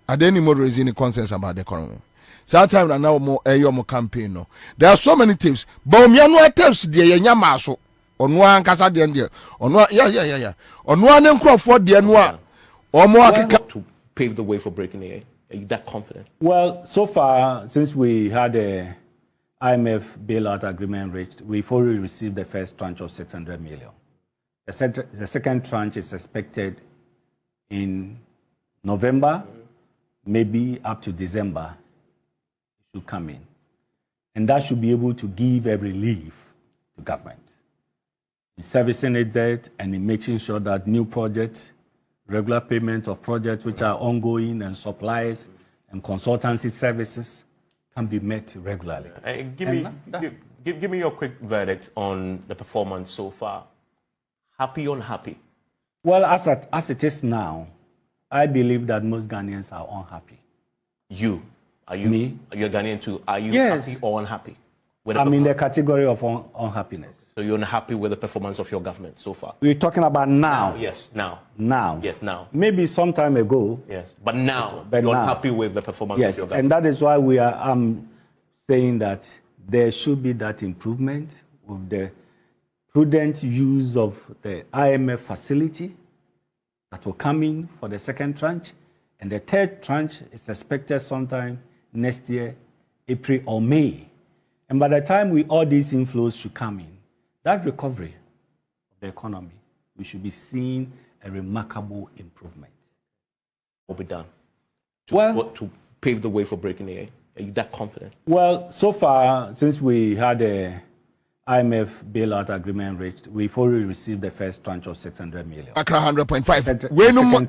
Are there any more raising the concerns about the economy? Sometimes I know more more campaign. No, there are so many tips. But me no tips there yenya maso. On one kasa there there. On one yeah. On one encroft there no. Or more to pave the way for breaking the. Are you that confident? Well, so far since we had a IMF bailout agreement reached, we've already received the first tranche of 600 million. The second tranche is expected in November, maybe up to December, it should come in. And that should be able to give a relief to government in servicing its debt and in making sure that new projects, regular payment of projects which are ongoing and supplies and consultancy services can be met regularly. Give me your quick verdict on the performance so far. Happy or unhappy? Well, as it is now, I believe that most Ghanaians are unhappy. You? Are you? Me? You're Ghanaian too. Are you happy or unhappy? I'm in the category of unhappiness. So you're unhappy with the performance of your government so far? We're talking about now. Yes, now. Now. Yes, now. Maybe some time ago. Yes, but now you're unhappy with the performance of your government. And that is why we are saying that there should be that improvement with the prudent use of the IMF facility that will come in for the second tranche. And the third tranche is expected sometime next year, April or May. And by the time all these inflows should come in, that recovery of the economy, we should be seeing a remarkable improvement. What will be done to pave the way for breaking the A? Are you that confident? Well, so far, since we had a IMF bailout agreement reached, we've already received the first tranche of 600 million. Accra 100.5. We no more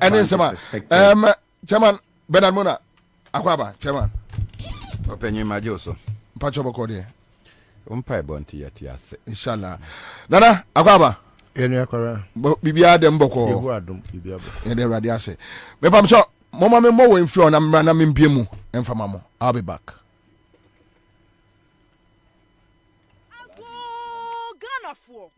Chairman Bernard Mona. Akwaba, Chairman. Openye majoso. Pacho bokode. Umpa bonti yatiase. Inshallah. Nana, Akwaba. Enu akwara. Bibia dem boko. Yehu adum bibia boko. Yede radi ase. Me pamcho, mama me mo we mfio na mra na membiemu. Emfama mo. I'll be back.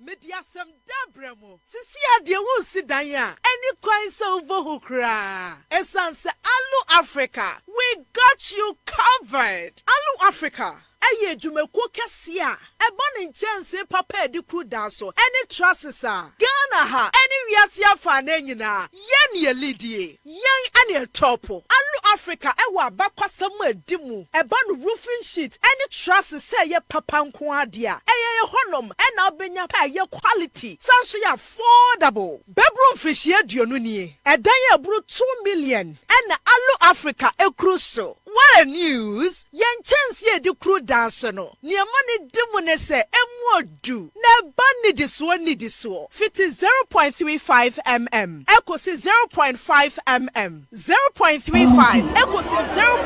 Mediasem Dabremo. Sisi ade wo si dan a any coin so over kra. Esanse Alu Africa. We got you covered. Alu Africa. Eye dwumako kese a eba ne nkyɛnse papa edi kru da so any trusses a Ghana ha any wiase afa na nyina yen ye lidie yen ane topo Alu Africa ewa abakwasam edimu eba no roofing sheet any trusses say ye papa nko ade a eye honom ena obenya pa ye quality sanso ya affordable bedroom fish ye aduonu nie edan ye aburu 2 million ena Alu Africa ekru so What a news! Yen chance ye do crew dance no. Ni amani dimune se emu du. Ne bani diswo. Fit 0.35 mm. Echo si 0.5 mm. 0.35. Echo si 0.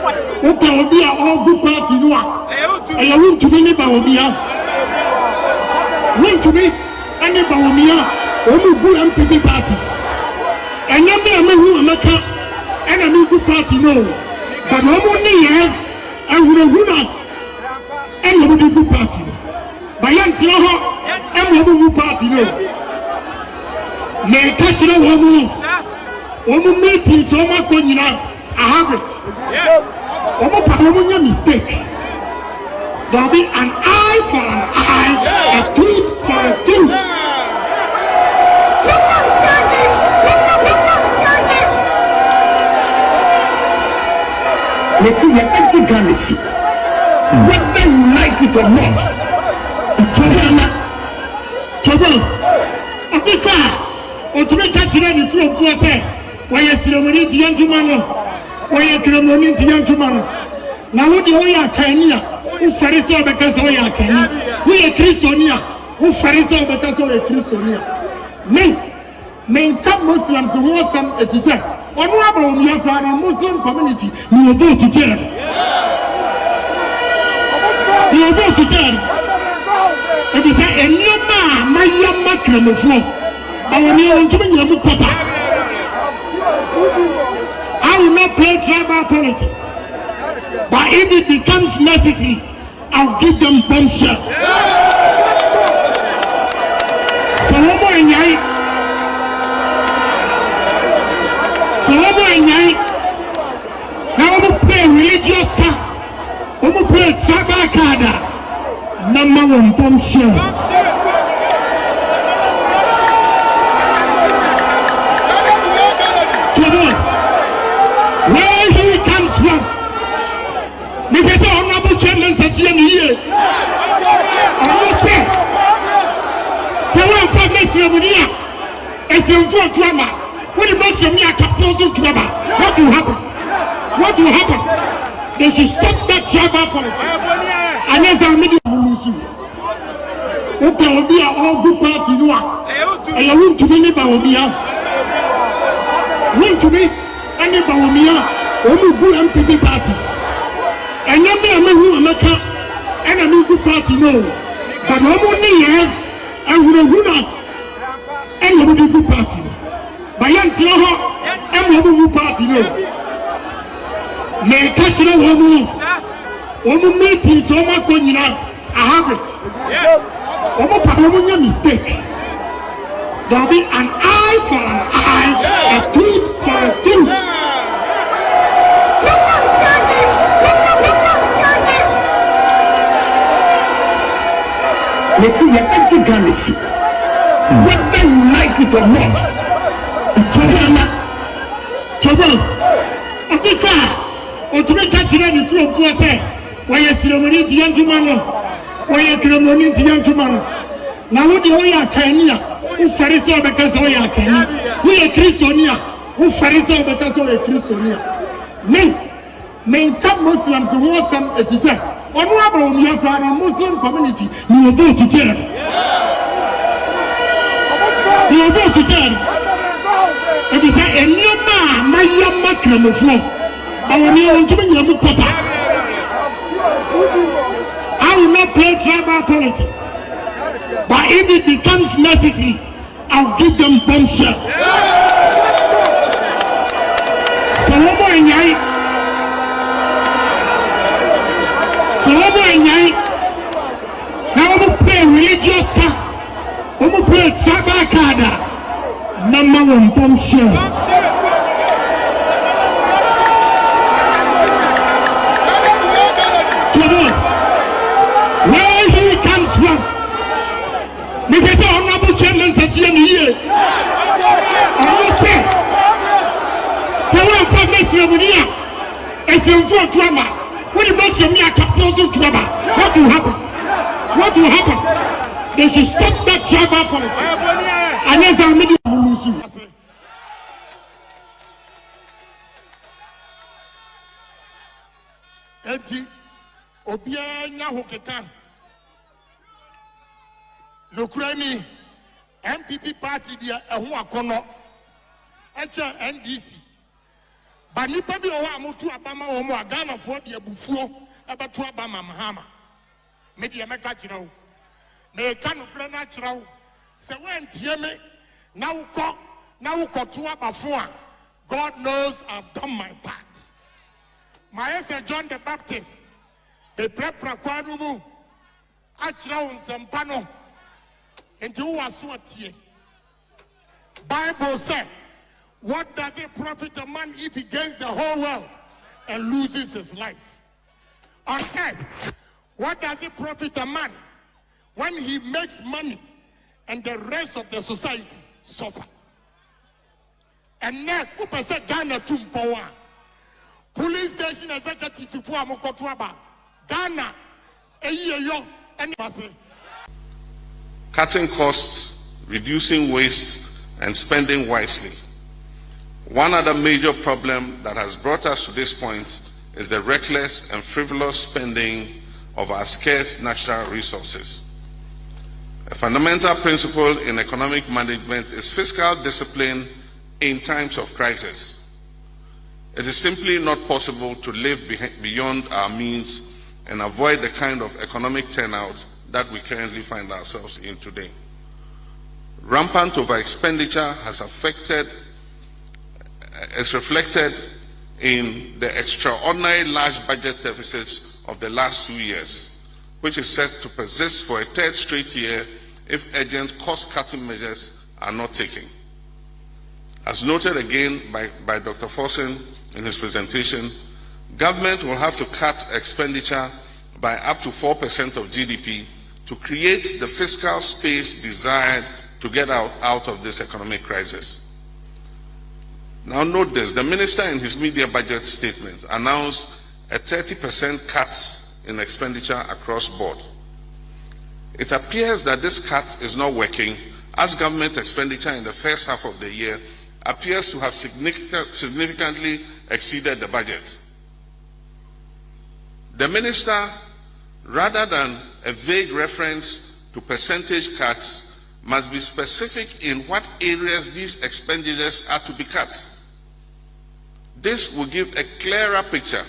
Okay, obi a all good party no a. E ya won to me ba obi a. Won to me ani ba obi a. O mu bu MPP party. Enya me amehu amaka. Ena me good party no. But no money here. I would have and you good party. By young Tinoho, and you good party. May catch it woman meeting so much when you know. I have it. Almost a mistake. There'll be an eye for an eye, a tooth for a tooth. Let's see the empty galaxy. Whether you like it or not. Trouble. Africa. Or to make a children from Kuape. Why is ceremony to young man? Why is ceremony to young man? Now, what do we are Kenya? Who Pharisees because we are Kenya? We are Christiania. Who Pharisees because we are Christiania? Men come Muslims who want some it is a. On what about the Muslim community? You will go to jail. You will go to jail. It is a new man, my young macron of law. I will never to be able to. I will not play tribal politics. But if it becomes necessary, I'll give them bombshell. So, what more in your now we play religious card. We play tribal card. Number one bombshell. Where he comes from? Because the honorable chairman said here. Almost the one from Mesopotamia is in full drama. When you make me a capital drama, what will happen? What will happen? They should stop that tribal politics. And as I made you, okay, will be all good party. You are. And you want to be never will be out. Want to be anybody will be out. Only good MPP party. And you may have who America and a new good party. No, but no money here. I would have won. And you will be good party. By young Tinoho, and you party. May catch it woman meeting so much when you know. I have it. Almost a mistake. There'll be an eye for an eye, a tooth for a tooth. Let's see the empty galaxy. Whether you like it or not. Trouble. Africa. Or to make a children from Kuape. Why is ceremony to young man? Why is ceremony to young man? Now, what do we are Kenya? Who Pharisees because we are Kenya? We are Christiania. Who Pharisees because we are Christiania? Men come Muslims who want some it is a. On what about the Muslim community? You will go to jail. You will go to jail. It is a new man, my young macron of law. I will never to be able to. I will not play tribal politics. But if it becomes necessary, I'll give them bombshell. So what more in your now we play religious card. We play tribal card. Number one bombshell. Where he comes from? Because the honorable chairman said here. Almost the one from Mesopotamia is in full drama. When you make me a capital drama, what will happen? What will happen? They should stop that tribal politics. And as I made you. enti obiara nya ho keka nokurani MPP party dia eho akono eche NDC ba nipa bi owa amotu abama wo mo agana fo dia bufuo ebeto abama mahama me dia meka kira wo me ka nokura na kira wo se wentie me na wukọ to abafo a God knows I've done my part. My Sir John the Baptist, the prepra kwanu mu, achira unsempa no, enti uwa suatie. Bible said, what does it profit a man if he gains the whole world and loses his life? On earth, what does it profit a man when he makes money and the rest of the society suffer? And now, who person Ghana to power? Police station executive for Amokotuaba, Ghana, a year young, and cutting costs, reducing waste, and spending wisely. One other major problem that has brought us to this point is the reckless and frivolous spending of our scarce natural resources. A fundamental principle in economic management is fiscal discipline in times of crisis. It is simply not possible to live beyond our means and avoid the kind of economic turnout that we currently find ourselves in today. Rampant over-expenditure is reflected in the extraordinary large budget deficits of the last 2 years, which is set to persist for a third straight year if urgent cost-cutting measures are not taken. As noted again by Dr. Forsen in his presentation, government will have to cut expenditure by up to 4% of GDP to create the fiscal space desired to get out of this economic crisis. Now note this, the minister in his media budget statement announced a 30% cut in expenditure across board. It appears that this cut is not working, as government expenditure in the first half of the year appears to have significantly exceeded the budget. The minister, rather than a vague reference to percentage cuts, must be specific in what areas these expenditures are to be cut. This will give a clearer picture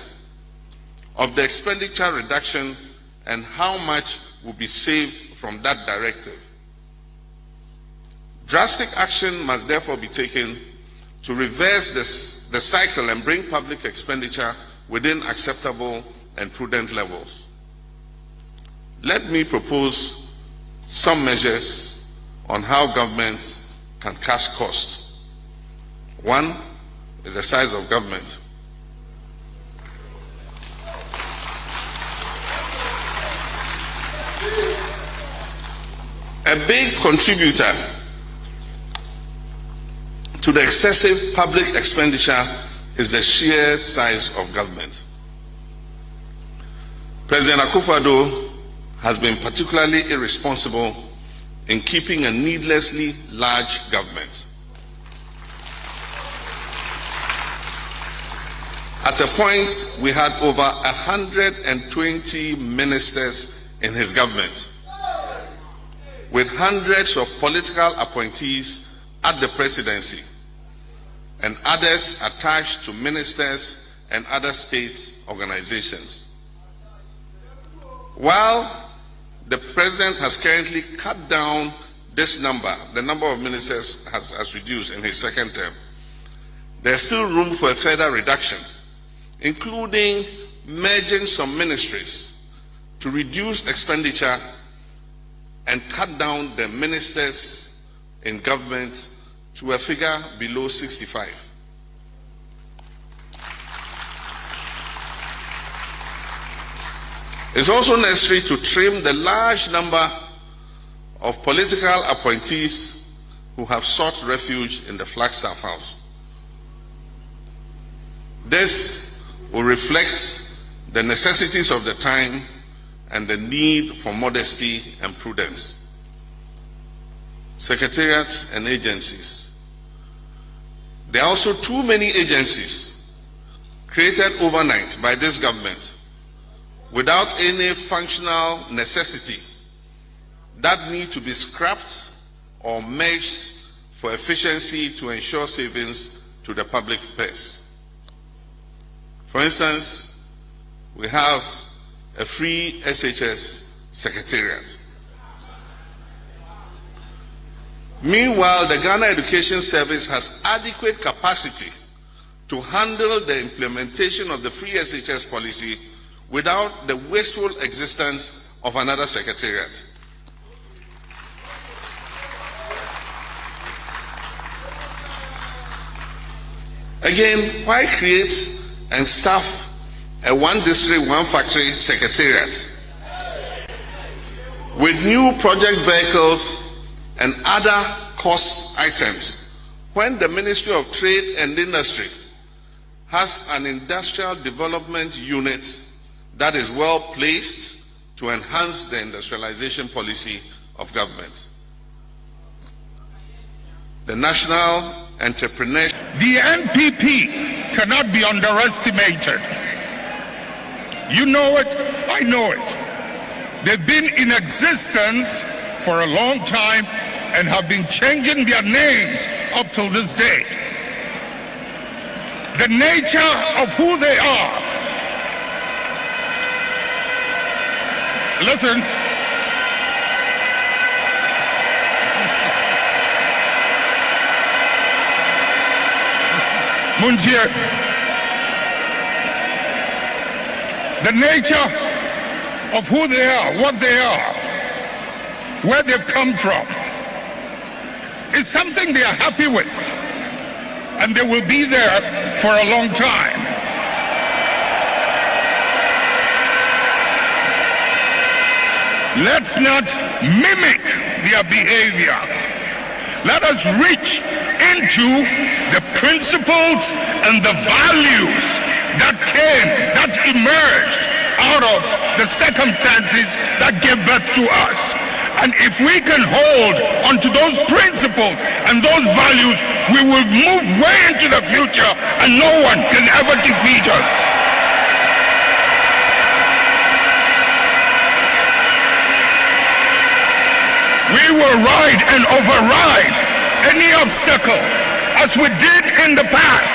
of the expenditure reduction and how much will be saved from that directive. Drastic action must therefore be taken to reverse the cycle and bring public expenditure within acceptable and prudent levels. Let me propose some measures on how governments can cut costs. One is the size of government. A big contributor to the excessive public expenditure is the sheer size of government. President Akufo-Addo has been particularly irresponsible in keeping a needlessly large government. At a point, we had over 120 ministers in his government, with hundreds of political appointees at the presidency and others attached to ministers and other state organizations. While the president has currently cut down this number, the number of ministers has reduced in his second term, there's still room for a further reduction, including merging some ministries to reduce expenditure and cut down the ministers in government to a figure below 65. It's also necessary to trim the large number of political appointees who have sought refuge in the Flagstaff House. This will reflect the necessities of the time and the need for modesty and prudence. Secretariats and agencies. There are also too many agencies created overnight by this government without any functional necessity that need to be scrapped or merged for efficiency to ensure savings to the public purse. For instance, we have a free SHS secretariat. Meanwhile, the Ghana Education Service has adequate capacity to handle the implementation of the free SHS policy without the wasteful existence of another secretariat. Again, why create and staff a one district, one factory secretariat with new project vehicles and other cost items when the Ministry of Trade and Industry has an industrial development unit that is well placed to enhance the industrialization policy of government? The National Entrepreneurship. The NPP cannot be underestimated. You know it, I know it. They've been in existence for a long time and have been changing their names up till this day. The nature of who they are. Listen. Munjie, the nature of who they are, what they are, where they've come from, is something they are happy with, and they will be there for a long time. Let's not mimic their behavior. Let us reach into the principles and the values that emerged out of the circumstances that gave birth to us. And if we can hold onto those principles and those values, we will move way into the future and no one can ever defeat us. We will ride and override any obstacle as we did in the past.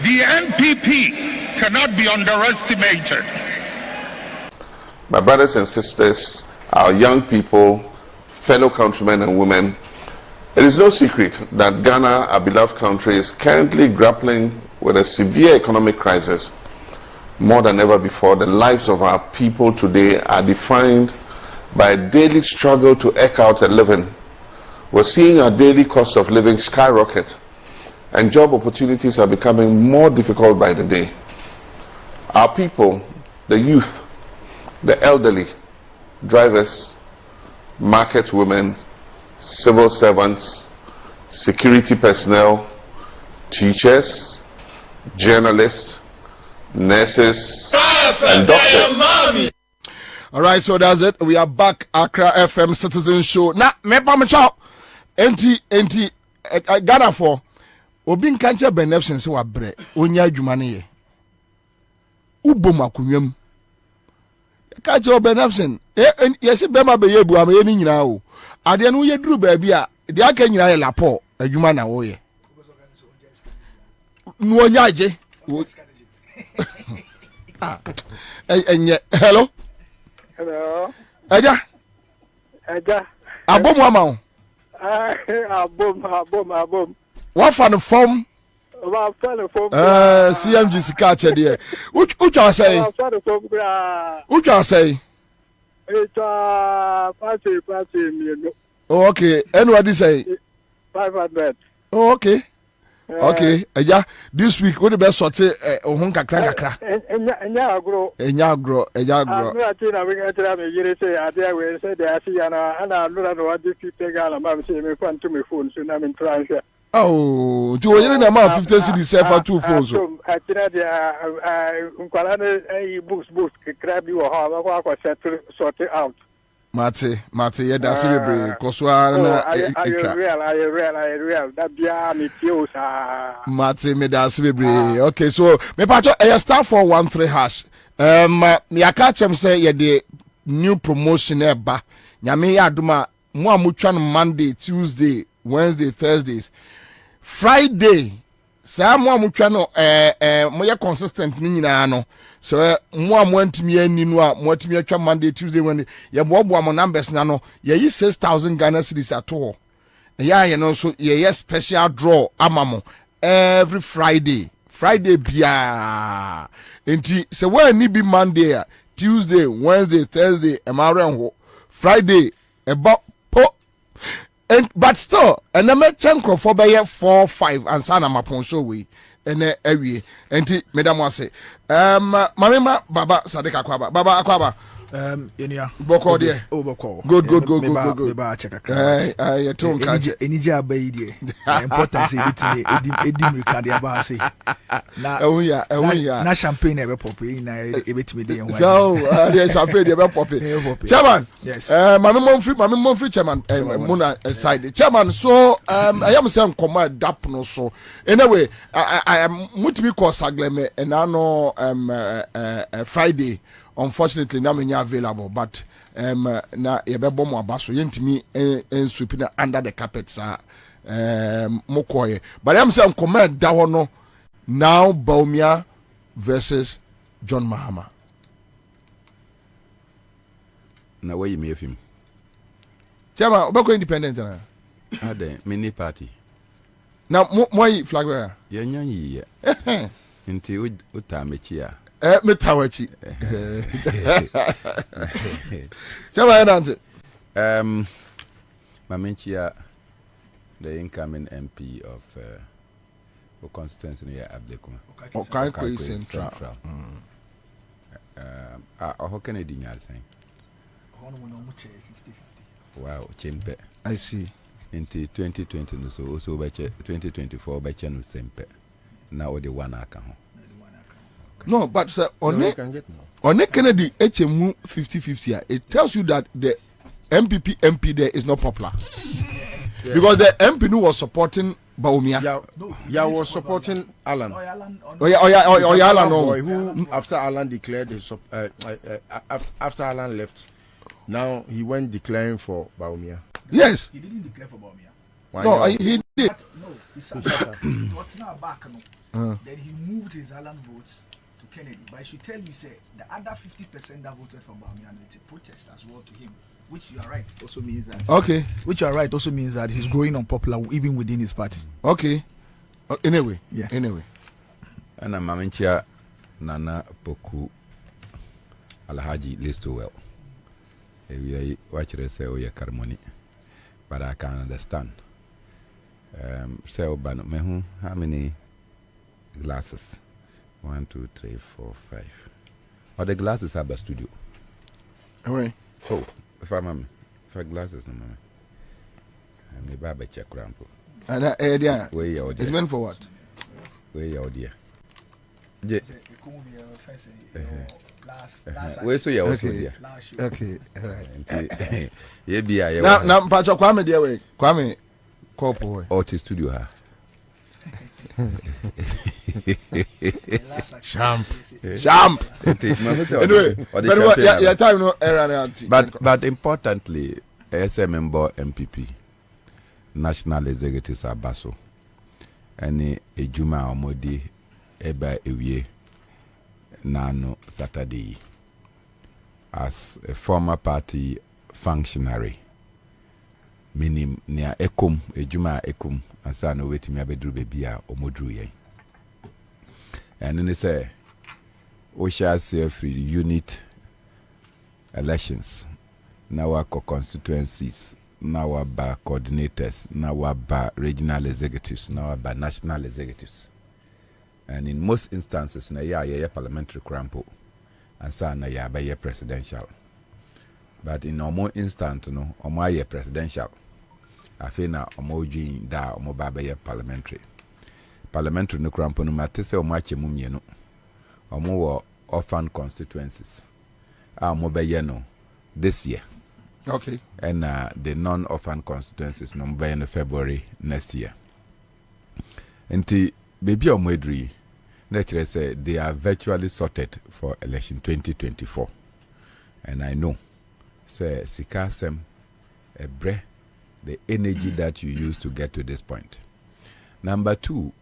The NPP cannot be underestimated. My brothers and sisters, our young people, fellow countrymen and women, it is no secret that Ghana, our beloved country, is currently grappling with a severe economic crisis. More than ever before, the lives of our people today are defined by a daily struggle to eke out a living. We're seeing our daily cost of living skyrocket, and job opportunities are becoming more difficult by the day. Our people, the youth, the elderly, drivers, market women, civil servants, security personnel, teachers, journalists, nurses, and doctors. All right, so that's it. We are back. Accra FM Citizen Show. Now, me pa me chop. Enti Ghana for obi nkanche benefits se wa bre onya adwuma ne ye. Ubom akunwam. Ka che benefits yesi bema be ye bu am ye ni nyina o. Ade no ye duru ba bia de aka nyina ye lapo adwuma na wo ye. No onya aje. Hello. Hello. Eja. Abom ama o. Abom. What fan form? CMG sika che de. Ucha say. Ucha say. It's party me. Oh, okay. Anybody say 500. Oh, okay. Okay, yeah. This week we the best sort ohun kakra. Enya agro. I'm not saying we get to me say ade we say dey see ana lura no what this people gala ma say me fan to me phone so na me transfer. Oh, to you na ma 50 cedi for two phones. So atira dey nkwala na books crab you ha wa settle sort it out. Mate, yeah, that's it. Koswara na real. That bia me tiosa. Mate, me that's it. Okay, so me pacho star 413 hash. Me catch him say yeah the new promotion eba. Nyame ya aduma mo amutwa no Monday, Tuesday, Wednesday, Thursdays. Friday. Sa mo amutwa no mo ye consistent ni nyina no. So mo amwantimi ani no a mo atimi atwa Monday, Tuesday, Wednesday. Ye bobo mo numbers na no. Ye yi 6,000 Ghana cedis ato. Ye no so ye special draw amamo every Friday. Friday bia. Enti se we ni bi Monday, Tuesday, Wednesday, Thursday, ho. Friday about po. And but still, and I met Chanko for 4-5 and Sana Mapon show we and every and Madam was say, Mamma Baba Sadeka Kwaba, Baba Akwaba. Boko dear. Oh, Boko. Good. Check I told any job by the importance Edim Ricardia Bassi. Now, champagne ever poppy, bit me. So, there's champagne ever poppy. Chairman, yes, Mamma Free Chairman, Mona side. Chairman, so I am saying command dapno so. Anyway, I am multiple course Sagleme and I know Friday. Unfortunately, na menya available, but na yebebo mo abaso yentimi sweeping under the carpet sa mokoye. But I'm saying comment da no now Baumia versus John Mahama. Na where you make him? Chama, obako independent na. Ade mini party. Na mo flag bearer. Ye nyanyi ye. Nti utamechi Metawachi. Chama Nante. Mamenchia, the incoming MP of the constituency near Ablekuma. Okay, Central. How can I do that thing? Wow, Chimpe. I see. Into 2020, so also by 2024 by channel Sempe. Now the one account. No, but sir, on Kennedy HMU 50-50, it tells you that the MP there is not popular. Yeah. Because the MP who was supporting Baumia. Yeah, was supporting Alan. Alan boy, who after Alan declared his after Alan left, now he went declaring for Baumia. Yes. He didn't declare for Baumia. Why no, he did. No, he said what's now back. Then he moved his Alan votes to Kennedy. But I should tell you, say the other 50% that voted for Baumia, it's a protest as well to him. Which you are right also means that. Okay. Which you are right also means that he's growing unpopular even within his party. Okay. Anyway. Yeah. Anyway. And I'm Mamenchia Nana Poku Alhaji Listowell. We watch the say we ceremony, but I can understand. Say ban mehu how many glasses? 1, 2, 3, 4, 5. Or the glasses have a studio. Away. Oh. If I'm glasses, no man. I'm a barber check rampo. And where you it's meant for what? Where you dear? Where so you also dear? Okay, right. Yeah, be I. Now, Pacho Kwame, dear way. Kwame, Corpo. Or to studio her. Champ. But importantly, SM member MPP, National Executives Abaso, and Ejuma Omodi Eba Ewie Nano Saturday as a former party functionary, meaning near Ekum, Ejuma Ekum. Asa no wait me abedru bebia omodru yen. And then they say we shall see free unit elections. Now our constituencies, now our coordinators, now our regional executives, now our national executives. And in most instances na ya parliamentary crampo and sa na ya ba presidential. But in more instant no omo presidential. I feel now omo da omo baba ye parliamentary no crampo no mate se omo ache mumye no omo wo orphan constituencies omo be ye no this year Okay. And the non-orphan constituencies number in February next year. And the baby on Wedri, nature say they are virtually sorted for election 2024. And I know, say Sikasem, the energy that you use to get to this point. Number two,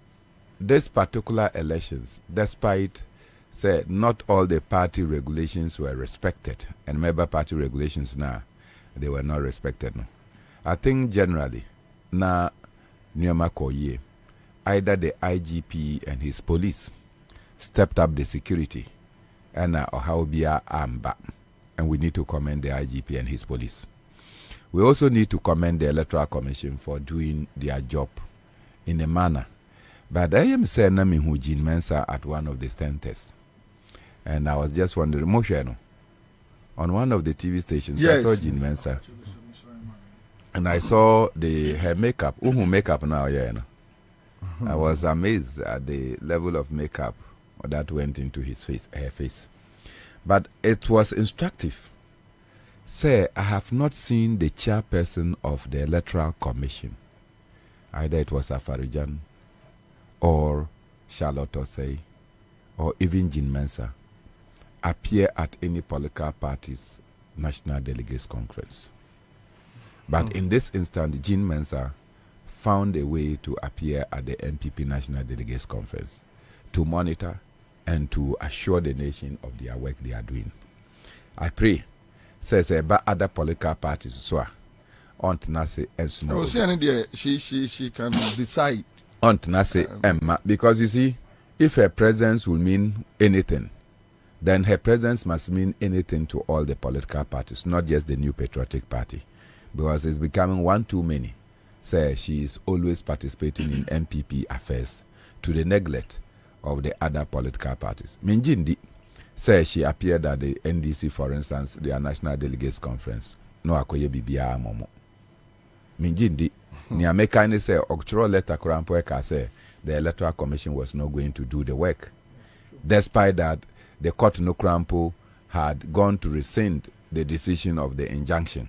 this particular elections, despite say not all the party regulations were respected, and member party regulations now they were not respected. No. I think generally na Nyama Koye, either the IGP and his police stepped up the security and Ohaobia Amba, and we need to commend the IGP and his police. We also need to commend the Electoral Commission for doing their job in a manner. But I am saying Nami Hujin Mensa at one of the centers. And I was just wondering, Mosheno, on one of the TV stations, yes. I saw Jean Mensa. And I saw her makeup. Makeup now, yeah. I was amazed at the level of makeup that went into her face. But it was instructive. Say, I have not seen the chairperson of the Electoral Commission. Either it was Afarijan or Charlotte Osei or even Jean Mensa appear at any political party's National Delegates Conference. But in this instant, Jean Mensa found a way to appear at the MPP National Delegates Conference to monitor and to assure the nation of their work they are doing. I pray, says about other political parties, so on Nase and Snow. She can decide. On Nase Emma, because you see, if her presence will mean anything, then her presence must mean anything to all the political parties, not just the New Patriotic Party, because it's becoming one too many. Say she is always participating in MPP affairs to the neglect of the other political parties. Minjindi says she appeared at the NDC, for instance, their National Delegates Conference. No akoye bibia momo. Minjindi ni amekani say octoral letter Kurampoeka say the Electoral Commission was not going to do the work, despite that the court no Krampo had gone to rescind the decision of the injunction.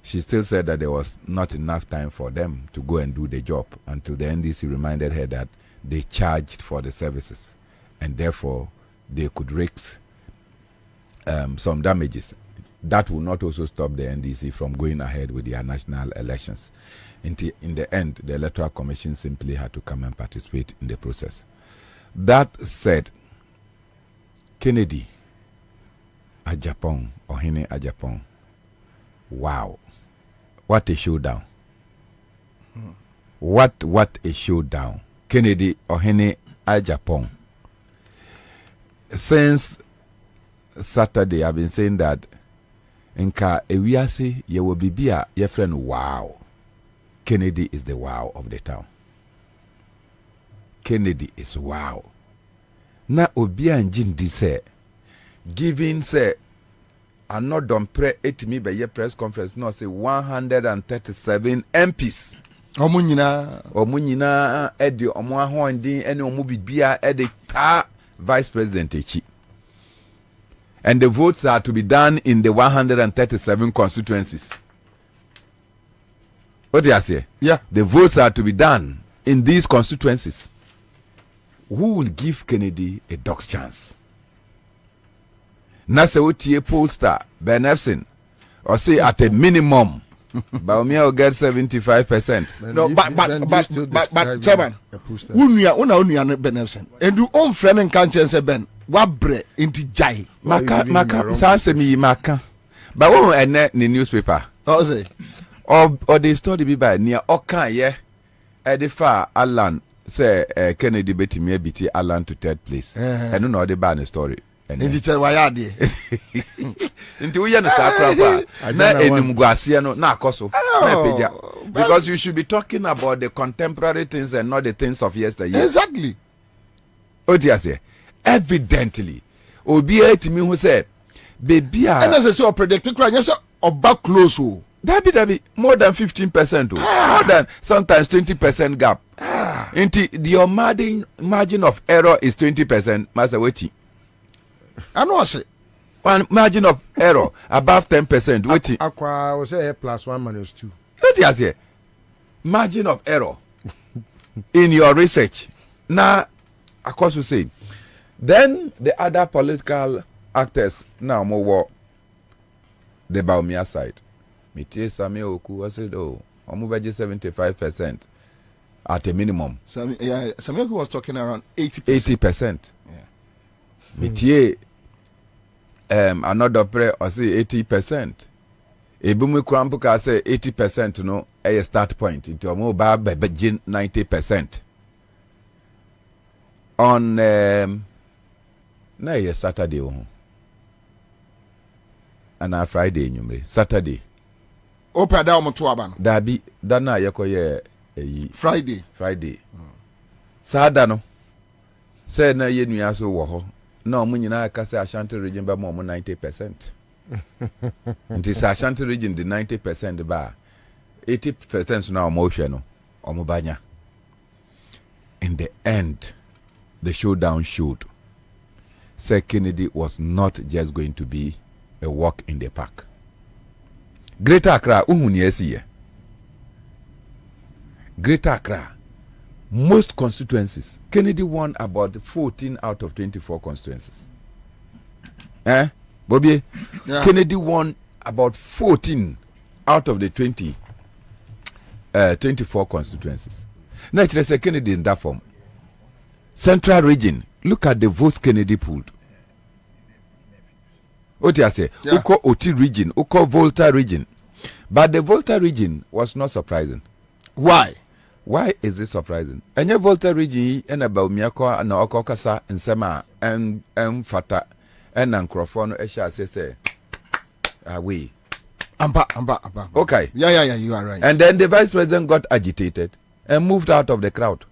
She still said that there was not enough time for them to go and do the job until the NDC reminded her that they charged for the services and therefore they could risk some damages. That will not also stop the NDC from going ahead with their national elections. In the end, the Electoral Commission simply had to come and participate in the process. That said, Kennedy, Ajapong, Ohene Ajapong, wow, what a showdown. What a showdown. Kennedy, Ohene Ajapong. Since Saturday, I've been saying that Nka Ewiase, ye will be your friend, wow. Kennedy is the wow of the town. Kennedy is wow. Na Obia and Jindi say, giving say, and not done pre 8 me by your press conference, no say 137 MPs. Omunyina edi omwa hondi ene omubibia edi ta vice president echi. And the votes are to be done in the 137 constituencies. What do you say? Yeah. The votes are to be done in these constituencies. Who will give Kennedy a dog's chance? Nasa Otie pollster, Ben Epson, or say at a minimum, Baumia will get 75%. No, but Chairman, unia Ben Epson, and do own friend and conscience Ben, wabre into jai. Maka, sanse mi maka. But what and net in the newspaper? Oh, say. Or the story be by near Okan, yeah, Edifa Alan. Say Kennedy bet me BT Alan to third place. I don't know the bad story. And it's a wayadi. Into we sakra na enumguasia no na akoso na peja. Because you should be talking about the contemporary things and not the things of yesterday. Exactly. Oh dear say, evidently obi etimi hu say baby a and as say predict cry yes oba close o. Dabi more than 15%, more than sometimes 20% gap. Into your margin of error is 20%. Master Weti. I know I say. One margin of error above 10%. Waiting. Aqua was say +1 - 2. What is here? Margin of error in your research. Now, of course, we say. Then the other political actors now more the Baumia side. Mitie Sami Oku said, oh, I'm 75% at a minimum. Sami Oku was talking around 80%. 80%. Yeah. Mitie another prayer or say 80%. Ebumi Krampuka say 80% no a start point. It was more bad 90%. On na Saturday and a Friday nyumre Saturday. Opa da omoto aba no. Dabi da na yekoye Friday. Sada no. Say na ye nua so wo ho. Na omo nyina aka say Ashanti region ba mo 90%. Nti Ashanti region the 90% ba 80% na omo hwe no omo banya. In the end, the showdown showed. Sir Kennedy was not just going to be a walk in the park. Greater Accra, Greater Accra, most constituencies. Kennedy won about 14 out of 24 constituencies. Bobie? Yeah. Kennedy won about 14 out of the 24 constituencies. Naturally, Sir Kennedy in that form. Central region, look at the votes Kennedy pulled. What do you say? Uko Oti region, Uko Volta region. But the Volta region was not surprising. Why? Why is it surprising? Enye Volta region ena ba umiako na okokasa nsema fata ena nkrofo no ehia say we. Amba. Okay. Yeah, you are right. And then the vice president got agitated and moved out of the crowd.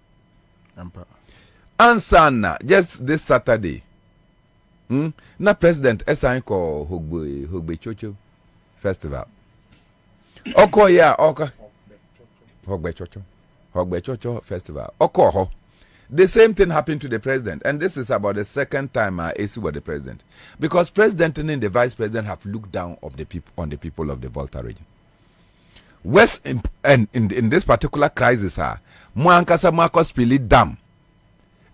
Ansana, just this Saturday. Na president esan ko Hogbe Chocho festival. Oko ya oka Hogbe Chocho festival. Oko ho. The same thing happened to the president, and this is about the second time I see with the president, because president and the vice president have looked down on the people of the Volta region. West in this particular crisis, Mwankasa Marcos Pili Dam,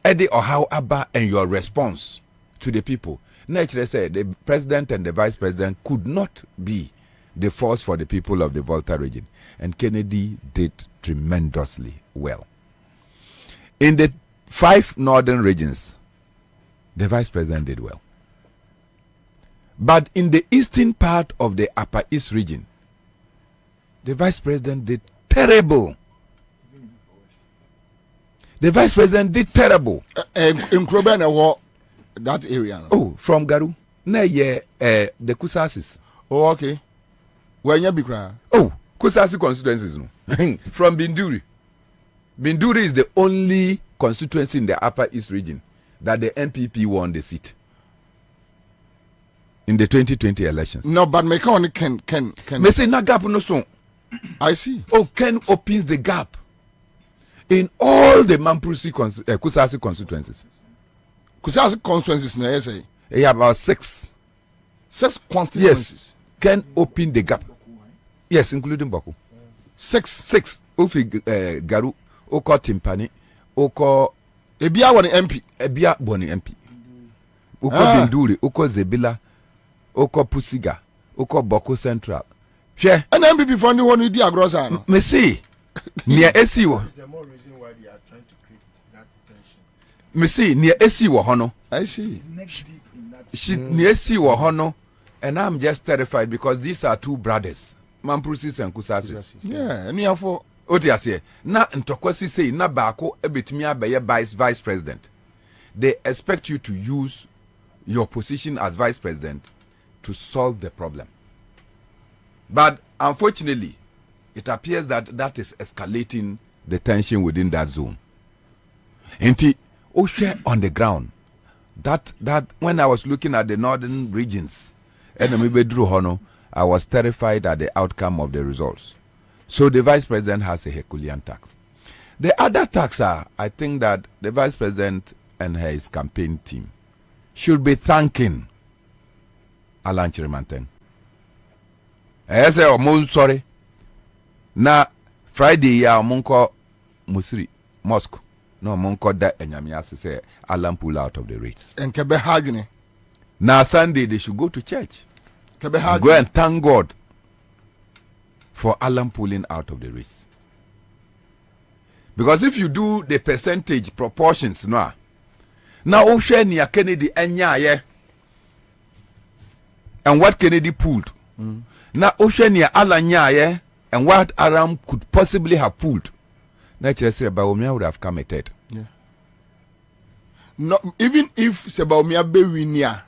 Eddie or how Abba and your response to the people. Naturally said the president and the vice president could not be the force for the people of the Volta region, and Kennedy did tremendously well. In the 5 northern regions, the vice president did well. But in the eastern part of the Upper East region, the vice president did terrible. The vice president did terrible. In Kwabena, that area. Oh, from Garu. The Kusasis. Oh, okay. Where you be crying? Oh, Kusasi constituencies. No. From Binduri. Binduri is the only constituency in the Upper East region that the NPP won the seat in the 2020 elections. No, but me can. Me say na gap no so. I see. Oh, Ken opens the gap in all the Mamprusi Kusasi constituencies. Kusasi constituencies na say. Yeah, about 6 constituencies. Yes, Ken open the gap. Yes, including Boku. 6. Ufi Garu. Oko Timpani, Oko Ebia woni MP, Ebia boni MP. Oko Binduri, Oko Zebila, Oko Pusiga, Oko Boko Central. Share. And MPP for the one with the agrosa. Me see. Near AC wo. Is there more reason why they are trying to create that tension? Me see near AC wo hono. I see. Near AC wo hono, and I'm just terrified because these are 2 brothers, Mamprusis and Kusasis. Yeah, and you have for Otiase na ntokwasi say na baako ebetumi abeye vice president. They expect you to use your position as vice president to solve the problem. But unfortunately, it appears that is escalating the tension within that zone. Inti Oshe on the ground. That when I was looking at the northern regions, I was terrified at the outcome of the results. So the vice president has a Herculean task. The other tasks are, I think that the vice president and his campaign team should be thanking Alan Chirimanten. I say, oh, sorry. Na Friday, ya Monko Musiri, Moscow. No, Monko that and Yamias say Alan pull out of the race. And Kebe Hagene. Now Sunday, they should go to church. Kebe Hagene. Go and thank God for Alan pulling out of the race. Because if you do the percentage proportions now Oshenia Kennedy and what Kennedy pulled. Now Oshenia Alan Yaye and what Aram could possibly have pulled. Naturally, Sebaomia would have come at it. Yeah. No, even if Sebaomia be winia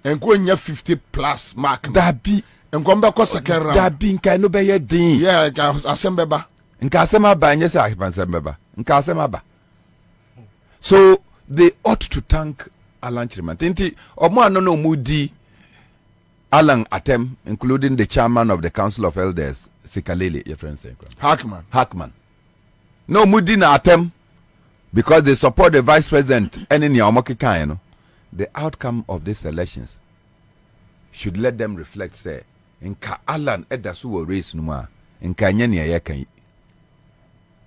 and go in 50 plus mark. That be and come back second round. That be kind of be a thing. Yeah, I was assemble. Nkasema ba nyesa akpansembeba. Nkasema ba. So they ought to thank Alan Chirimanten. Tinti omo anono mudi Alan Atem, including the chairman of the Council of Elders, Sikalele, your friend say. Hackman. No mudi na Atem because they support the vice president and in Yamoki. The outcome of these elections should let them reflect say nka Alan edasu race numa nka nyene ya kan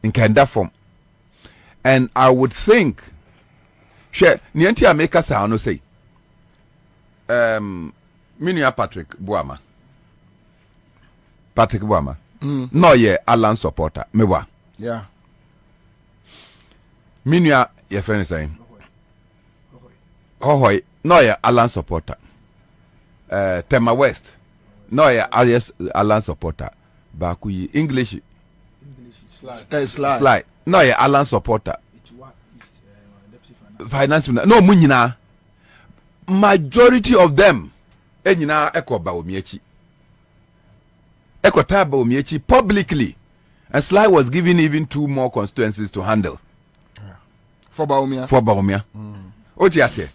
in that form. And I would think share nienti America sa no say Minia Patrick Boama no ye Alan supporter mewa yeah Minia your friend is saying hoy no ye Alan supporter Tema West no ye Alan supporter Bakuyi English slide. No, yeah, Alan supporter. Finance no munyina. Majority of them enyina eko ba omiechi. Eko ta ba omiechi publicly. And Sly was given even 2 more constituencies to handle. Yeah. For Baumia. Ojiate.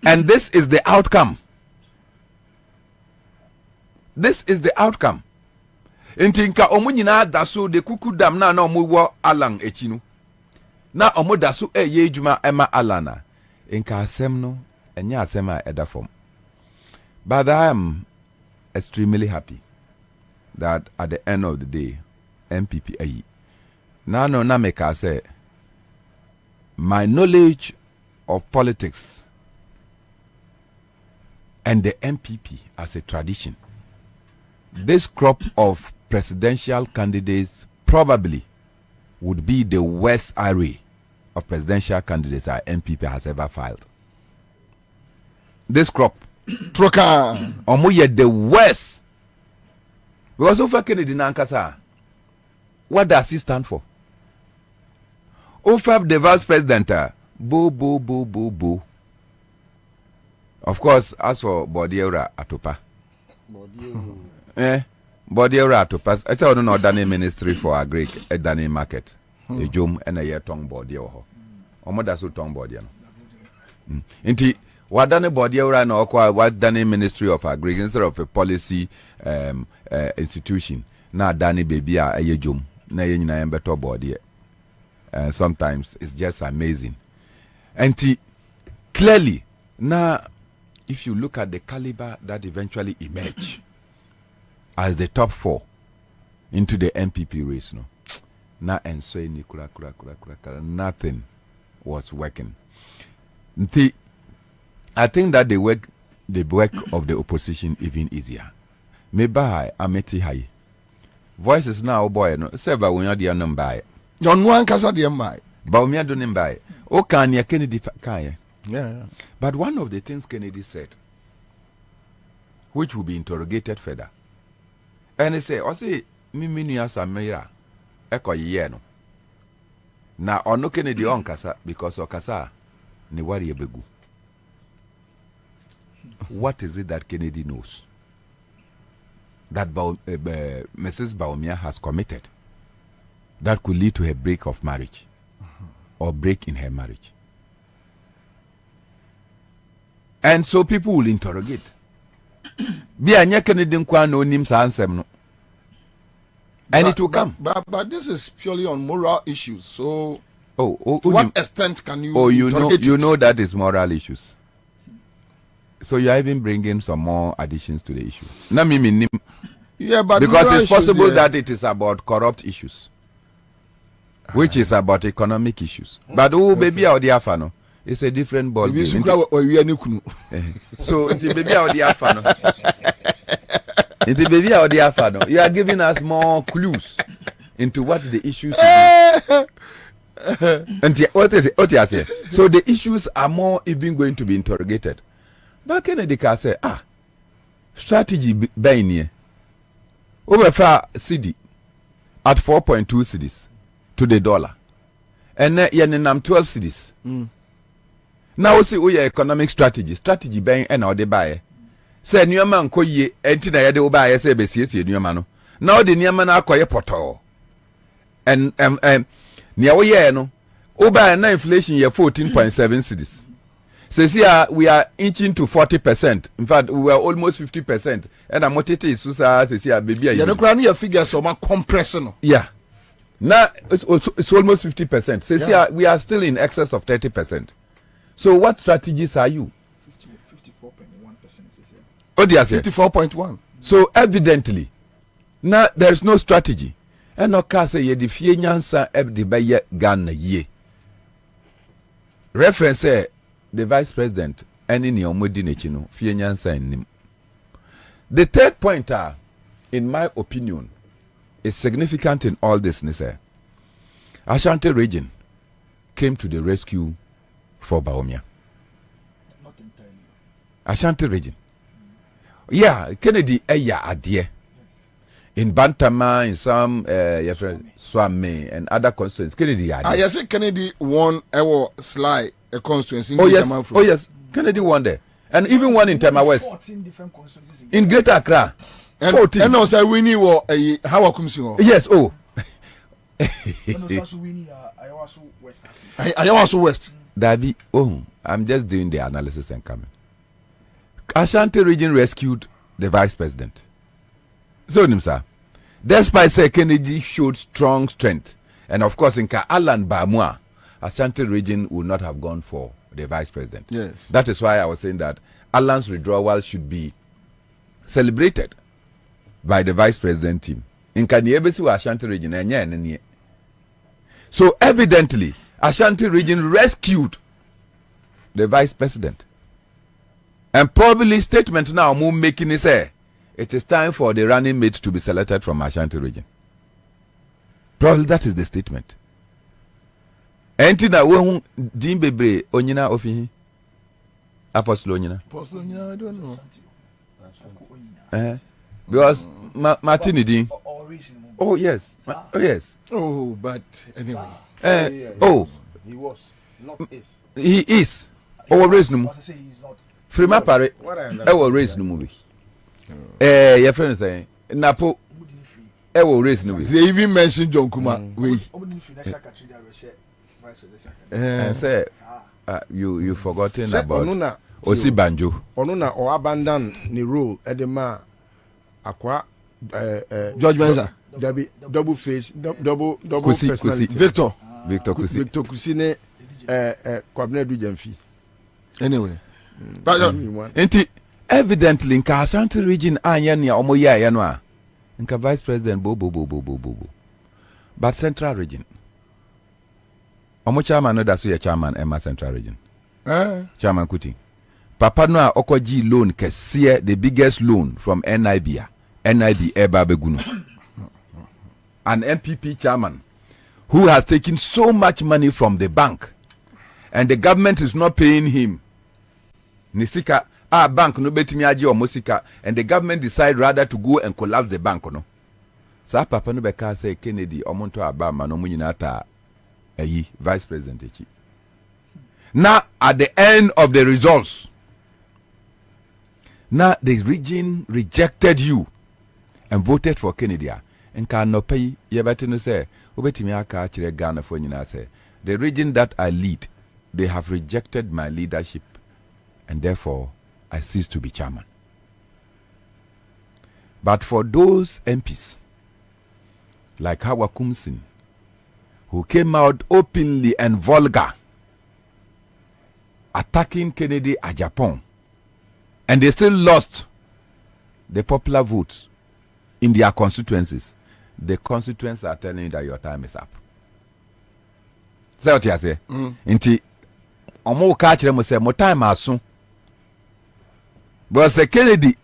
And this is the outcome. This is the outcome. Intinka omunyina daso de kukudam na omuwo Alan echinu na omo daso ye ejuma ema Alana inka asem no enya asem a eda form. But I am extremely happy that at the end of the day MPP ayi na no na make I say my knowledge of politics and the MPP as a tradition, this crop of presidential candidates probably would be the worst array of presidential candidates our MPP has ever filed. This crop, Troka, omuye the worst. Because Ofa Kennedy Nankasa, what does he stand for? Ofa the vice president, boo. Of course, as for Bodiera Atopa. Bodiera Atopa. I say I don't know Dani Ministry for Agri, a Dani Market, a Jum and a year tongue body or Omoda so tongue body. Inti what Dani Bodiera no what Dani Ministry of Agri instead of a policy institution. Na Dani baby a ye Jum, na ye na better body. And sometimes it's just amazing. And clearly, now, if you look at the caliber that eventually emerged as the top 4 into the MPP race, no, now and so nothing was working. I think that the work of the opposition even easier. Maybe ameti high voices now, boy, no, several when you're the number. Yon one casa de mai. Baumia don't buy. O can ya Kennedy kaya. Yeah. But one of the things Kennedy said, which will be interrogated further, and he said, "I say, mimi Samira, eko yeno. Na ono Kennedy on kasa because okasa ni wari ebegu. What is it that Kennedy knows that Mrs. Baumia has committed that could lead to a break of marriage or break in her marriage? And so people will interrogate. Be a Canadian no names answer no. And it will come. But this is purely on moral issues. So to to what extent can you you know that is moral issues. So you are even bringing some more additions to the issue. Na me yeah, but because it's possible that it is about corrupt issues, which is about economic issues. But baby out there fano, it's a different ball game. So baby out there fano, baby out there fano, you are giving us more clues into what the issues are. And what is it? So the issues are more even going to be interrogated. But Kennedy can say, strategy buying here. Over far CD at 4.2 cedis to the dollar. And then you 12 cedis. Now we see economic strategy buying and how they buy. Say new man ko ye enti na ye de buy say be sie new man no. Now the new man akoye poto. And near we ye no. Over na inflation ye 14.7 cedis. Says here we are inching to 40%. In fact, we are almost 50%. And I'm motivated is says here baby. You know, your figures so much compression. Yeah. Now it's almost 50%. Says here we are still in excess of 30%. So what strategies are you? 54.1%. Oh dear, 54.1. So evidently, now there is no strategy. And no case ye the fie nyansa the baye Ghana ye. Reference the vice president any ni omodi nechino fie nyansa nim. The third point in my opinion is significant in all this nise. Ashanti region came to the rescue for Bawumia. Not entirely. Ashanti region. Yeah, Kennedy eya adie. In Bantama, in some Swame and other constituencies, Kennedy adie. Yes, Kennedy won our slide a constituency. Oh yes, Kennedy won there. And even one in Tema West. 14 different constituencies in Greater Accra. 14. And also winning war how come yes, oh. Ayawaso West. Daddy, I'm just doing the analysis and coming. Ashanti region rescued the vice president. So, sir, despite say Kennedy showed strong strength, and of course in Alan Bamua, Ashanti region would not have gone for the vice president. Yes. That is why I was saying that Alan's withdrawal should be celebrated by the vice president team. In Kanyebesi Ashanti region, so evidently, Ashanti region rescued the vice president. And probably statement now making is it is time for the running mate to be selected from Ashanti region. Probably that is the statement. Enti na we din bebre onyina ofihi. Apostle onyina. Apostle onyina, I don't know. Because Martin din. Oh yes. Oh yes. Oh, but anyway. He was, not is. He is. Oh, raise no. Frima pare. Will raise no movie. Your friend say Napo. Will raise no movie. They even mentioned John Kuma. Say you forgotten about Osi Banjo. Onuna or abandon the rule edema aqua George Benza. Double face, double Kusi. Victor Kusine Kwabena Bobie Ansah. Anyway. But evidently in Ashanti region anya nia omo ya no a nka vice president bo. But central region omo chairman no da so ya chairman Emma central region. Chairman Kuti. Papa no a okoji loan kese the biggest loan from NIB eba begunu. An MPP chairman who has taken so much money from the bank and the government is not paying him. Nisika bank no betimi agi o mosika and the government decide rather to go and collapse the bank no. Sa papa no be ka say Kennedy omonto abama no munyina ta vice president echi. Now at the end of the results, now the region rejected you and voted for Kennedy. And can no pay ye better no say obetimi aka akire Ghana for nyina say the region that I lead, they have rejected my leadership and therefore I cease to be chairman. But for those MPs like Hawa Kumsin who came out openly and vulgar attacking Kennedy at Japan, and they still lost the popular votes in their constituencies, the constituents are telling you that your time is up. Say what you say. Inti omo ka kire mo say mo time aso. But say Kennedy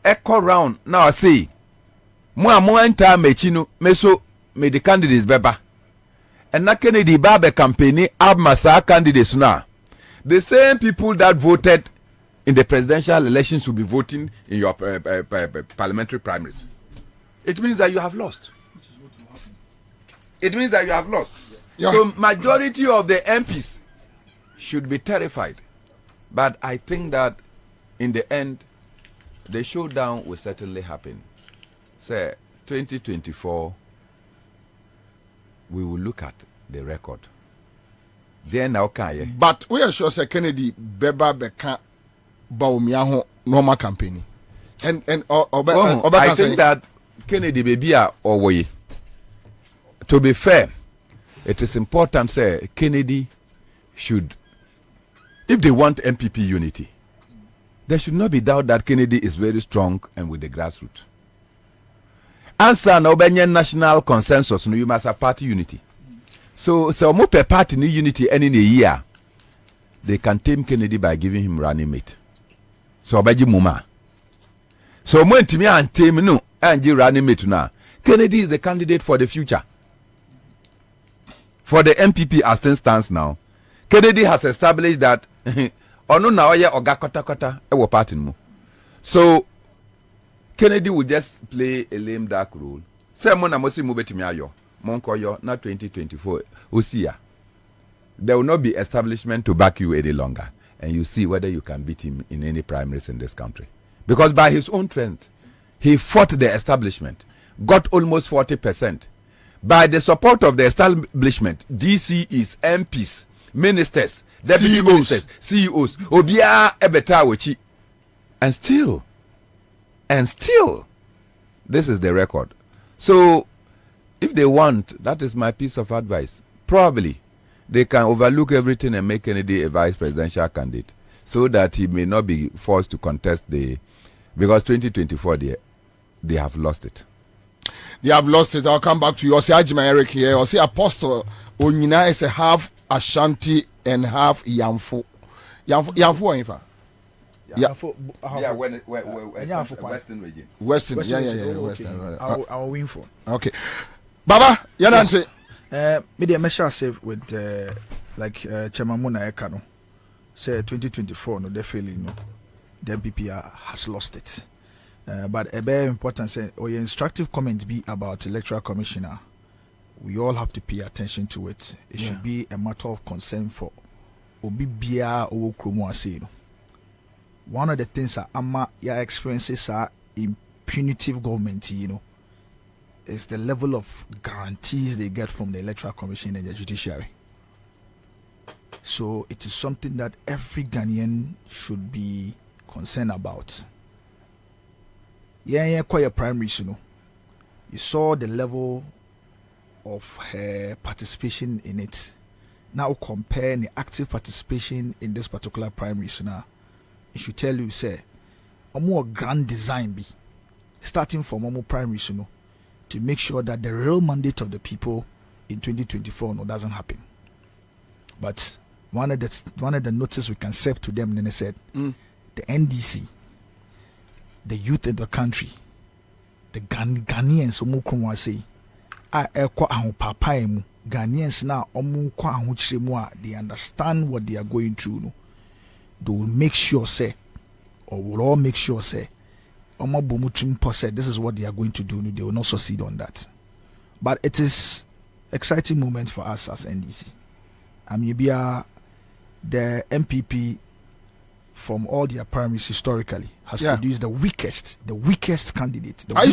echo round now say mo amo enta mechi no meso me the candidates beba. And na Kennedy ba be campaign abmasa candidates na. The same people that voted in the presidential elections will be voting in your parliamentary primaries. It means that you have lost. It means that you have lost. Yeah. So majority of the MPs should be terrified. But I think that in the end, the showdown will certainly happen. Say 2024, we will look at the record. Then now can. But we are sure say Kennedy Beba Beka Baumiaho normal campaign. And I think that Kennedy baby or way. To be fair, it is important say Kennedy should, if they want MPP unity, there should not be doubt that Kennedy is very strong and with the grassroots. Answer no national consensus, no, you must have party unity. So more per party new unity any in a year, they can tame Kennedy by giving him running mate. So obeji muma. So when to me and tame no and running mate now, Kennedy is the candidate for the future. For the MPP as things stands now, Kennedy has established that ono na oye oga kota kota ewo party mu. So Kennedy will just play a lame duck role. Say mo na mo si mo betimi ayo. Monkoyo na 2024 Osia. There will not be establishment to back you any longer, and you see whether you can beat him in any primaries in this country. Because by his own strength, he fought the establishment, got almost 40%. By the support of the establishment, DCs, MPs, ministers, deputy ministers, CEOs, Obia Ebeta Wechi, and still, this is the record. So, if they want, that is my piece of advice. Probably they can overlook everything and make Kennedy a vice presidential candidate so that he may not be forced to contest because 2024 they have lost it. They have lost it. I'll come back to you. I'll say Ajima Eric here. I'll say Apostle Onyina is a half Ashanti and half Yamfo. Yamfo or Infa? Western region. Western. Western. I'll win for. Okay. Baba, Yananse. Media measure save with Chamamuna Ekano. Say 2024, no, definitely no. The MPP has lost it. But a very important say, or your instructive comment be about electoral commissioner. We all have to pay attention to it. It should be a matter of concern for Obi Bia or Kromo. One of the things that your experiences are in punitive government, is the level of guarantees they get from the Electoral Commission and the judiciary. So it is something that every Ghanaian should be concerned about. Quite primaries, you saw the level of participation in it. Now compare the active participation in this particular primaries now. It should tell you, say, a more grand design be starting from more primaries, to make sure that the real mandate of the people in 2024 doesn't happen. But one of the notices we can serve to them, then they said, the NDC, the youth in the country, the Ghanaians, say, Ghanaians now, they understand what they are going through. They will make sure, say, or will all make sure, say, this is what they are going to do. They will not succeed on that. But it is exciting moment for us as NDC. The MPP from all their primaries historically has produced the weakest candidate. Are you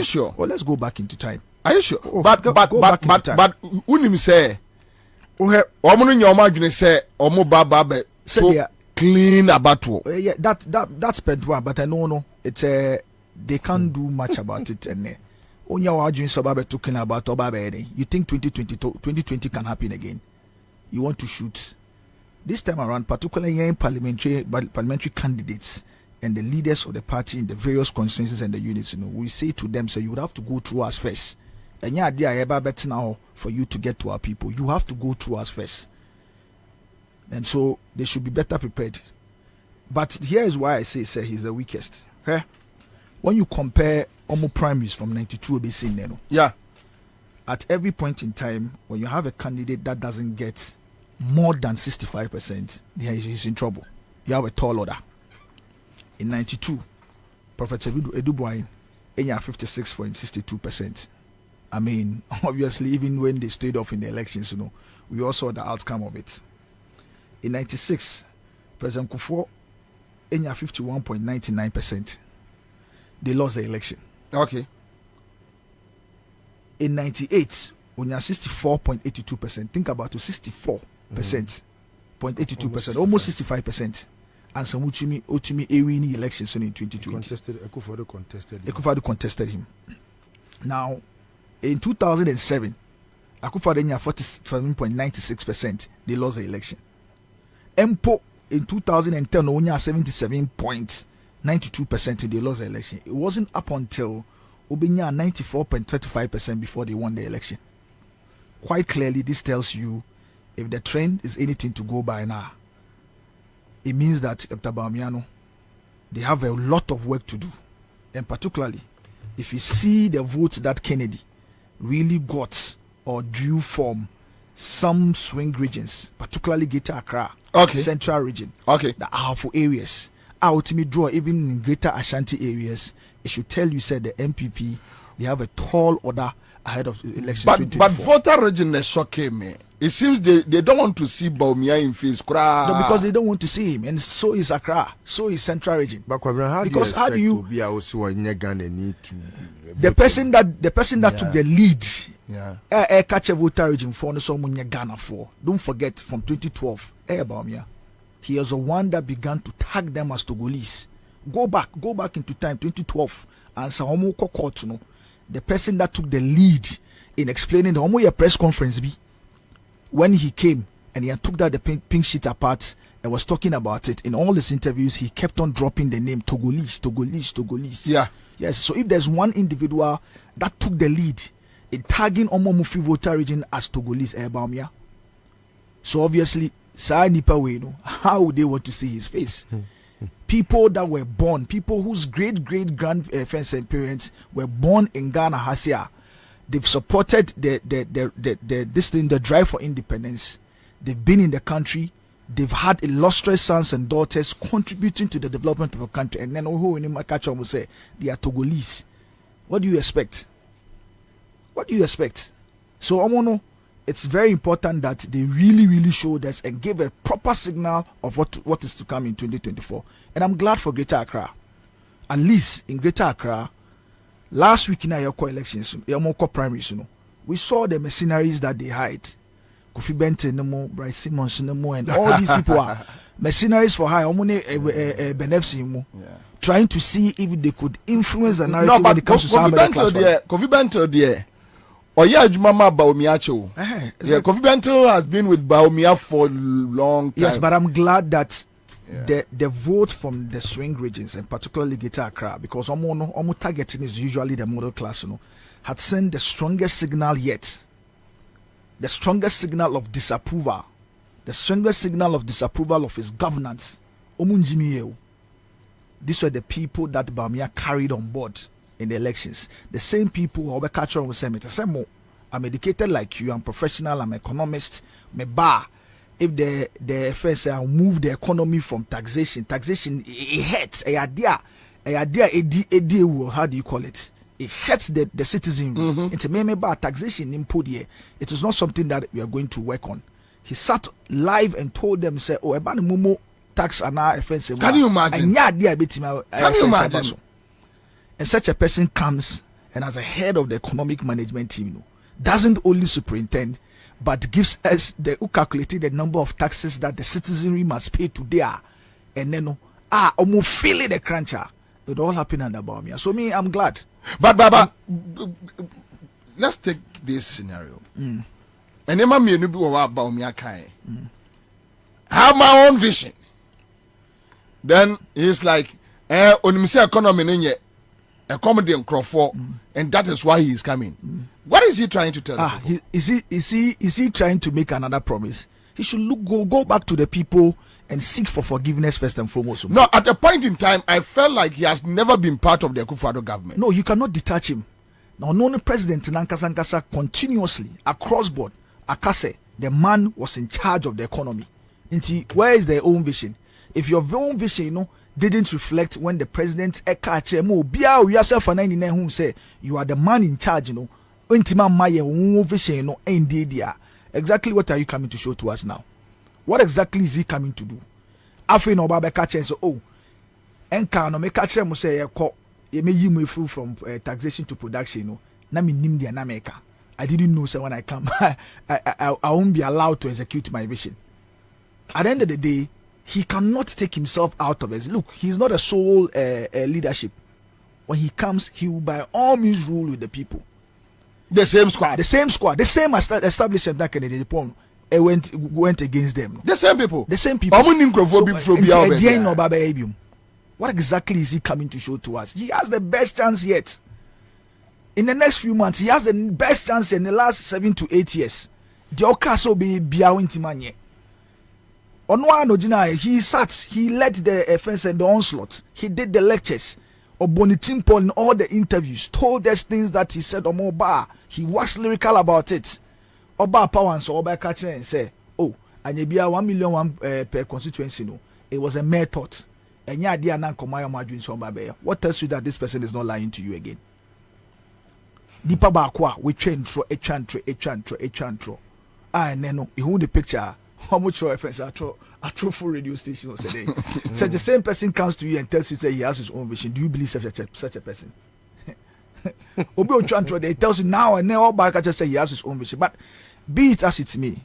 sure? Well, let's go back into time. Are you sure? But unim say, so clean about that's part one. But I know it's they can't do much about it. And only our arguing talking about you think 2020 can happen again? You want to shoot this time around, particularly in parliamentary candidates and the leaders of the party in the various constituencies and the units, we say to them, so you would have to go through us first. And yeah, idea better now for you to get to our people. You have to go through us first. And so they should be better prepared. But here is why I say he's the weakest. Okay? When you compare Omo primaries from 92 BC, yeah, at every point in time, when you have a candidate that doesn't get more than 65%, he's in trouble. You have a tall order. In 92, Professor Eduboy, 56.62%. I mean, obviously, even when they stayed off in the elections, we all saw the outcome of it. In 96, President Kufuor, 51.99%. They lost the election. Okay. In 98, when you're 64.82%, think about it, 64%, 0.82%, almost 65%. And some Utimi Ewini elections in 2020. Akufo-Addo contested him. Now, in 2007, Akufo-Addo had 47.96%. They lost the election. Empo in 2010 only 77.92%. They lost the election. It wasn't up until Obinya 94.35% before they won the election. Quite clearly, this tells you if the trend is anything to go by now, it means that Dr. Bawumia, they have a lot of work to do. And particularly, if you see the votes that Kennedy really got or drew from some swing regions, particularly Greater Accra, Central region, the Ahafo areas, ultimately draw even in Greater Ashanti areas, it should tell you, said the MPP, they have a tall order ahead of the election. But voter region shocking me. It seems they don't want to see Bawumia in face. No, because they don't want to see him, and so is Accra, so is Central region. But how do you be also need to the person that took the lead? Catch a voter region for no someone Ghana for. Don't forget from 2012, Bawumia, he was the one that began to tag them as Togolese. Go back into time 2012 and Sahomo Kokotuno, the person that took the lead in explaining the Homo press conference be. When he came and he took that the pink sheet apart and was talking about it in all his interviews, he kept on dropping the name Togolese. Yeah. Yes. So if there's one individual that took the lead in tagging Omo Mufi voter region as Togolese, Bawumia. So obviously, how would they want to see his face? People that were born, people whose great grandparents and parents were born in Ghana, Hasia. They've supported the drive for independence. They've been in the country. They've had illustrious sons and daughters contributing to the development of the country. And then who in my catch will say they are Togolese. What do you expect? So Omono, it's very important that they really showed us and gave a proper signal of what is to come in 2024. And I'm glad for Greater Accra. At least in Greater Accra, last week in our elections, primaries, we saw the mercenaries that they hide. Kofi Bente, Bryce Simmons, and all these people are mercenaries for hire. Trying to see if they could influence the narrative when it comes to some other class. Kofi Bente there. Jumama Bawumia. Kofi Bente has been with Bawumia for a long time. Yes, but I'm glad that the vote from the swing regions, and particularly Greater Accra, because Omo targeting is usually the middle class, had sent the strongest signal yet. The strongest signal of disapproval. The strongest signal of disapproval of his governance. These were the people that Bawumia carried on board in the elections. The same people who will catch on with say, I'm educated like you, I'm professional, I'm economist, if the first move the economy from taxation it hurts how do you call it? It hurts the citizen. It's a taxation input here. It is not something that we are going to work on. He sat live and told them, say, oh, about Momo tax and now offensive. Can you imagine? Can you imagine? And such a person comes and as a head of the economic management team, doesn't only superintend, but gives us who calculated the number of taxes that the citizenry must pay today. And then, almost feeling the cruncher. It all happened under Bawumia. So me, I'm glad. But let's take this scenario. And Emma me no be wa Bawumia kai. have my own vision. Then he's like, onimisi economy nenye, accommodate Crawford, and that is why he is coming. What is he trying to tell us? Is he trying to make another promise? He should go back to the people and seek for forgiveness first and foremost. No, at a point in time, I felt like he has never been part of the Akufo-Addo government. No, you cannot detach him. Now, known president Nankasa continuously across board, Akase, the man was in charge of the economy. Where is their own vision? If your own vision, didn't reflect when the president say you are the man in charge, exactly what are you coming to show to us now? What exactly is he coming to do? After no baba catch and so enka no me catch him say you may you move from taxation to production. Na me nim dia na meka. I didn't know so when I come I won't be allowed to execute my vision. At the end of the day, he cannot take himself out of it. Look, he's not a sole leadership. When he comes, he will by all means rule with the people. The same squad, the same establishment that Kennedy Pong went against them. The same people. What exactly is he coming to show to us? He has the best chance yet. In the next few months, he has the best chance in the last 7 to 8 years. The Okaso be Biawintimanye. He sat, he led the offense and the onslaught. He did the lectures. Obonitimpo in all the interviews told us things that he said on Oba. He was lyrical about it. Oba Power so Oba catch and say, oh, and you be 1 million per constituency. No, it was a mere thought. And yeah, dear nan komaya madwin so Oba. What tells you that this person is not lying to you again? Nipa bakwa we chantro a chantro. And then he hold the picture. How much your offense a true full radio station today? So the same person comes to you and tells you say he has his own vision. Do you believe such a person? Obi Ochantro, they tells you now and then all back I just say he has his own vision. But be it as it's me,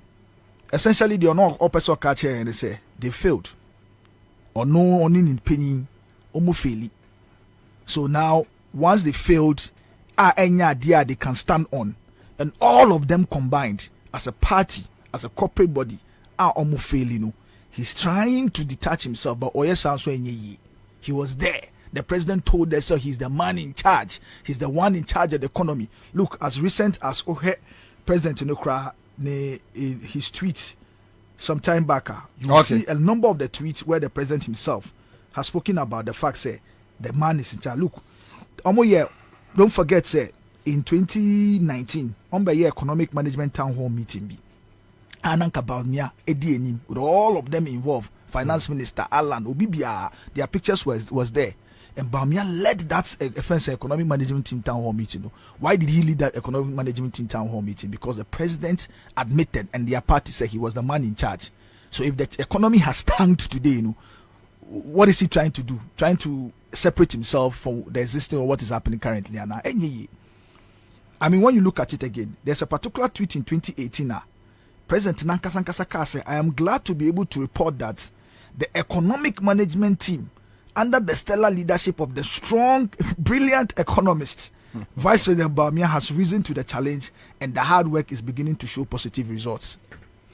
essentially they are not opposite catch here and they say they failed. Or no only in penny faili. So now once they failed, any idea they can stand on. And all of them combined as a party, as a corporate body, are almost failing. He's trying to detach himself, but he was there. The president told us so he's the man in charge. He's the one in charge of the economy. Look, as recent as President Nukra in his tweets some time back, you will see a number of the tweets where the president himself has spoken about the fact that the man is in charge. Look, don't forget, say, in 2019, on the economic management town hall meeting, with all of them involved, finance minister Alan Obibia, their pictures was there, and Bamia led that offense economic management team town hall meeting. Why did he lead that economic management team town hall meeting? Because the president admitted and their party said he was the man in charge. So if the economy has tanked today, what is he trying to do? Trying to separate himself from the existing or what is happening currently. I mean, when you look at it again, there's a particular tweet in 2018 President Nankasa said, I am glad to be able to report that the economic management team, under the stellar leadership of the strong, brilliant economist, Vice President Bawumia, has risen to the challenge and the hard work is beginning to show positive results.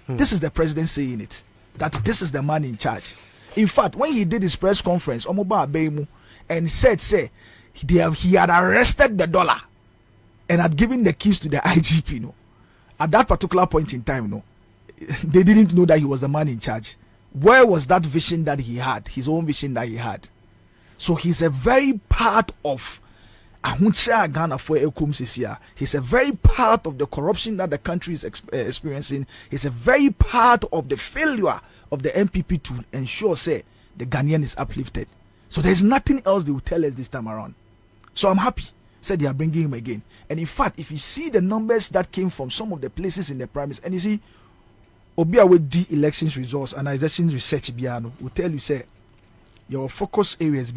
This is the president saying it, that this is the man in charge. In fact, when he did his press conference, and said, he had arrested the dollar and had given the keys to the IGP, at that particular point in time, they didn't know that he was the man in charge. Where was that vision that he had, his own vision that he had? So he's a very part of he's a very part of the corruption that the country is experiencing. He's a very part of the failure of the MPP to ensure, the Ghanaian is uplifted. So there's nothing else they will tell us this time around. So I'm happy. Said they are bringing him again. And in fact, if you see the numbers that came from some of the places in the primaries, and you see, Obia with the elections results and election research Biano will tell you, your focus areas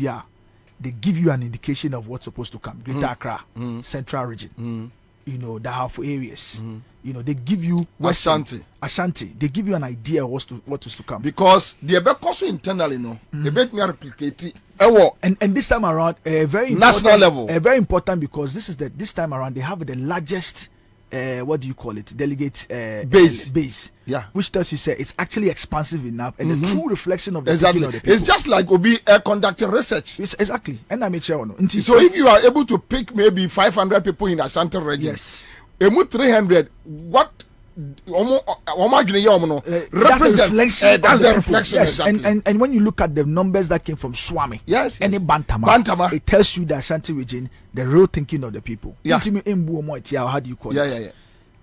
they give you an indication of what's supposed to come. Greater Accra, Central Region, the Harfo areas. They give you Ashanti. They give you an idea of what is to come. Because the also internally, they make me replicate it. And this time around, very national level, very important because this time around they have the largest what do you call it? Delegate base. Yeah. Which tells you say it's actually expansive enough and the true reflection of the exactly. Of the people. It's just like Obi conducting research. It's exactly. And I make sure. So if you are able to pick maybe 500 people in Ashanti region, yes, 300, what represent that's the reflection. Yes, exactly. and when you look at the numbers that came from Swami, yes, and Bantama, it tells you the Ashanti region, the real thinking of the people. Yeah. How do you call it? Yeah.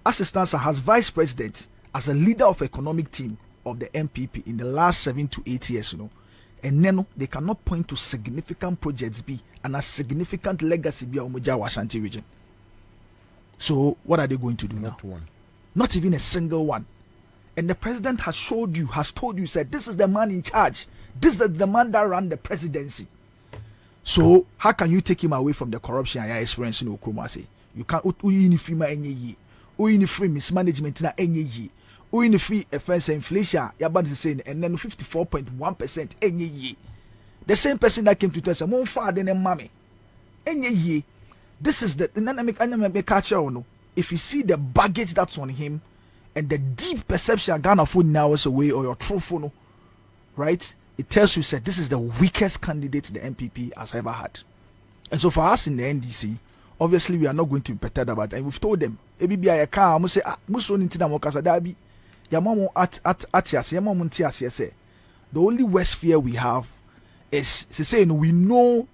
As it stands, as vice president, as a leader of economic team of the MPP in the last 7 to 8 years, and then they cannot point to significant projects and a significant legacy Ashanti region. So what are they going to do now? Not even a single one. And the president has told you, said, this is the man in charge. This is the man that ran the presidency. So how can you take him away from the corruption I experience in Okromasi? You can't free mismanagement na enye free offense inflation yabadi saying and then 54.1% enye. The same person that came to tell us more father than mommy. Enye. This is the dynamic culture. If you see the baggage that's on him and the deep perception Ghana food now is away or your true phone, right? It tells you that this is the weakest candidate the MPP has ever had. And so for us in the NDC, obviously we are not going to be perturbed about it. And we've told them, the only worst fear we have is saying we know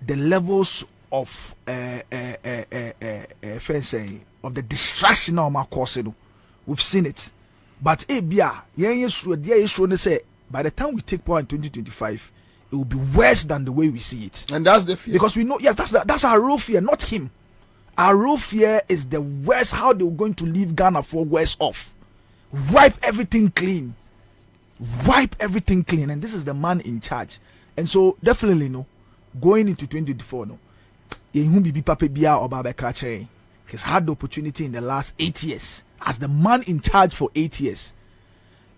the levels of of the distraction of our course. We've seen it, but by the time we take power in 2025, it will be worse than the way we see it. And that's the fear, because we know, yes, that's our real fear, not him. Our real fear is the worst, how they're going to leave Ghana for worse off. Wipe everything clean, and this is the man in charge. And so definitely going into 2024 he's had the opportunity in the last 8 years as the man in charge for 8 years.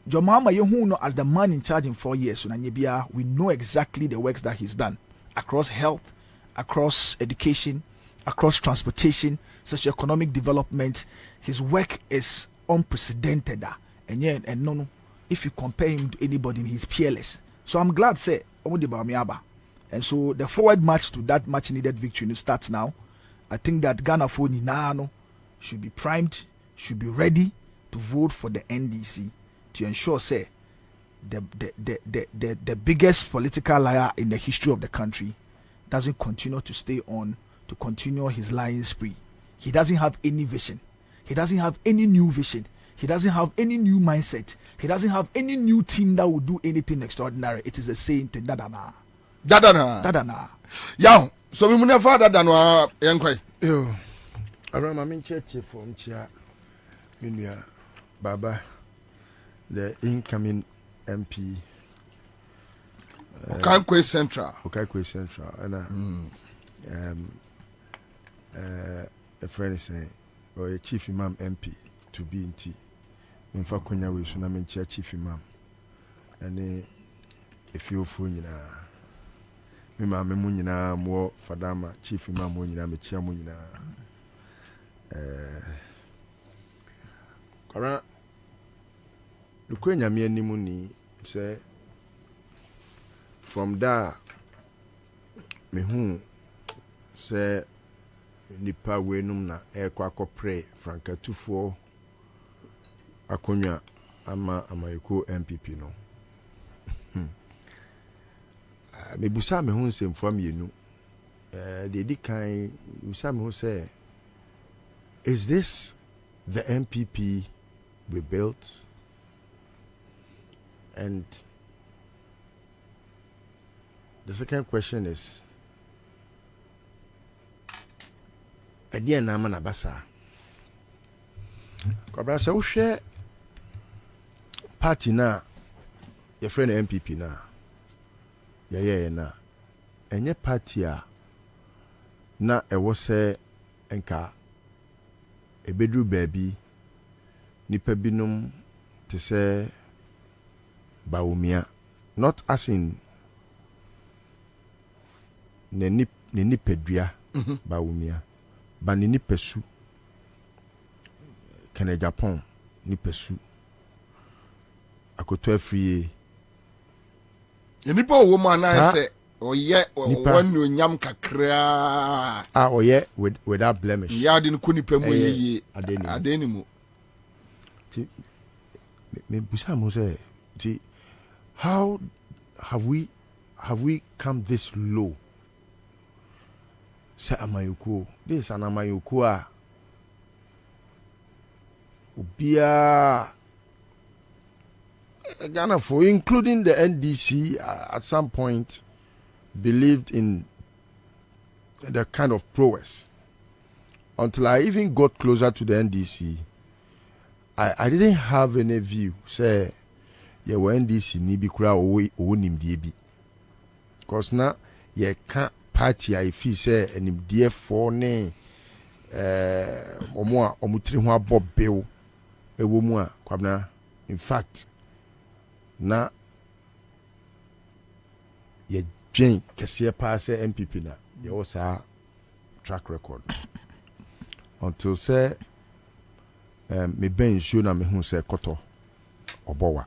Jomama as the man in charge in 4 years. We know exactly the works that he's done across health, across education, across transportation, socio-economic development. His work is unprecedented. And if you compare him to anybody, he's peerless. So I'm glad say and so the forward march to that much needed victory starts now. I think that Ghana Foni should be primed, should be ready to vote for the NDC to ensure say the biggest political liar in the history of the country doesn't continue to stay on to continue his lying spree. He doesn't have any vision. He doesn't have any new vision. He doesn't have any new mindset. He doesn't have any new team that will do anything extraordinary. It is the same thing. Dadana. Yeah. So we never father than yankoi. Yo. Around my church from Chia Minia Baba, the incoming MP. Okankwe Central. And a friend is saying, or a chief imam MP to be in T. In fact, when you tsunami chief imam, and if you're funny, me ma me munyina mo fadama chief imam munyina me chia munyina kora lukwenya me animu ni say from there me hu say nipa wenum na ekwa akopre franka tufo akonya ama amayeko MPP no me busa me hu nsem from yenu the dikan busa me hu say is this the MPP we built? And the second question is again na mana basa Kwabena say wo hwe party na your friend MPP na na enye party a na ewo se enka ebedru baabi nipa binom te se baumia, not as in neni pedua baumia, but neni pesu Kene Japan ni pesu akoto afie nipa woman na say oye wonu nyam kakra oye without blemish ya de ko nipa mu yeye adeni mu ti me busa mo say ti how have we come this low say amayuko this an amayuko a ubia Ghana for including the NDC at some point believed in the kind of prowess. Until I even got closer to the NDC, I didn't have any view. Say, yeah, NDC ni bi kura nimdie bi. Because now, yeah, can't party I feel say nimdie for ne omutri ho abob bill ewo mu a Kwabena. In fact, na ye dwen kese pa say MPP na ye was a track record until say me ben show na me hu say koto obowa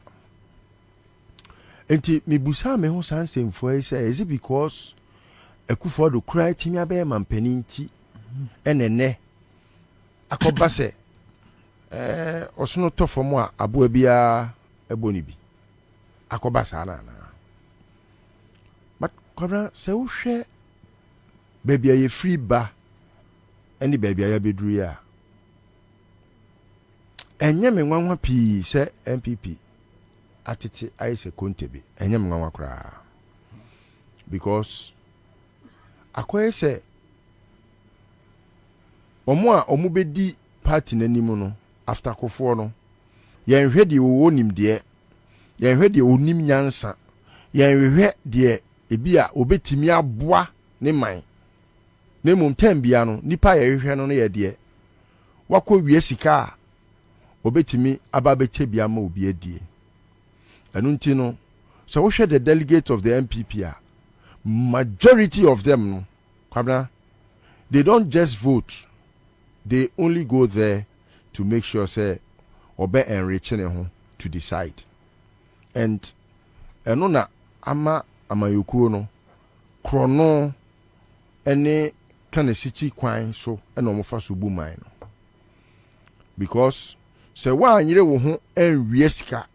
enti me busa me hu sansem for say is it because Akufo do cry timi abe mampani nti enene akoba say osono tofo mu a aboa bia eboni bi akoba sana na but Kwabena se wo hwe baby aye free ba eni baby aye bedru ya enye me nwanwa pi se MPP atete aye se kontebe enye me nwanwa kra because akoye se omu bedi party nanimu no after Kofo no yen hwe de wo nimde yen hwe de onim nyansa yen hwe de ebia obetimi aboa ne man ne mum tambia no nipa ye hwe no ye de wakọ wie sika obetimi ababeche bia ma obi adie anu nti no so wo hwe the delegate of the MPP majority of them no Kwabena they don't just vote, they only go there to make sure say obe enriching ho to decide. And eno na ama amayukuo no krono ene kana sichi kwan so ena omofa so bu man no. Because say wa anyire wo ho enwie sika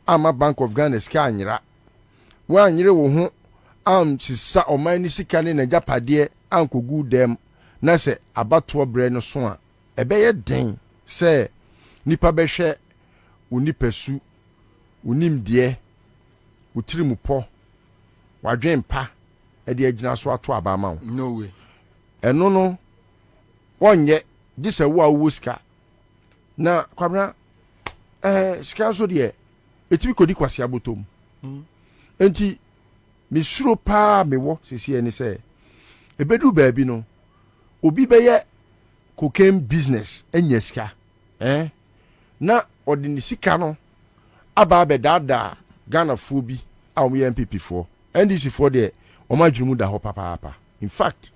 ama Bank of Ghana sika anyira wa anyire wo ho sisa oman ni sika ne na japade ankogu dem na se abato bre no so a ebeye den se nipa behwe unipesu unimde utirimupo wadwempa e de agina so ato abama no way eno no wonye dise wo awuska na Kwabena sika so de etimi kodi kwase abotom enti mi suro pa mewo sisi eni se ebedu baabi no obi beye cocaine business enyeska na odini sika no aba bedada Ghana fo bi a omo MPP fo NDC fo de omo adwumu da ho papa. In fact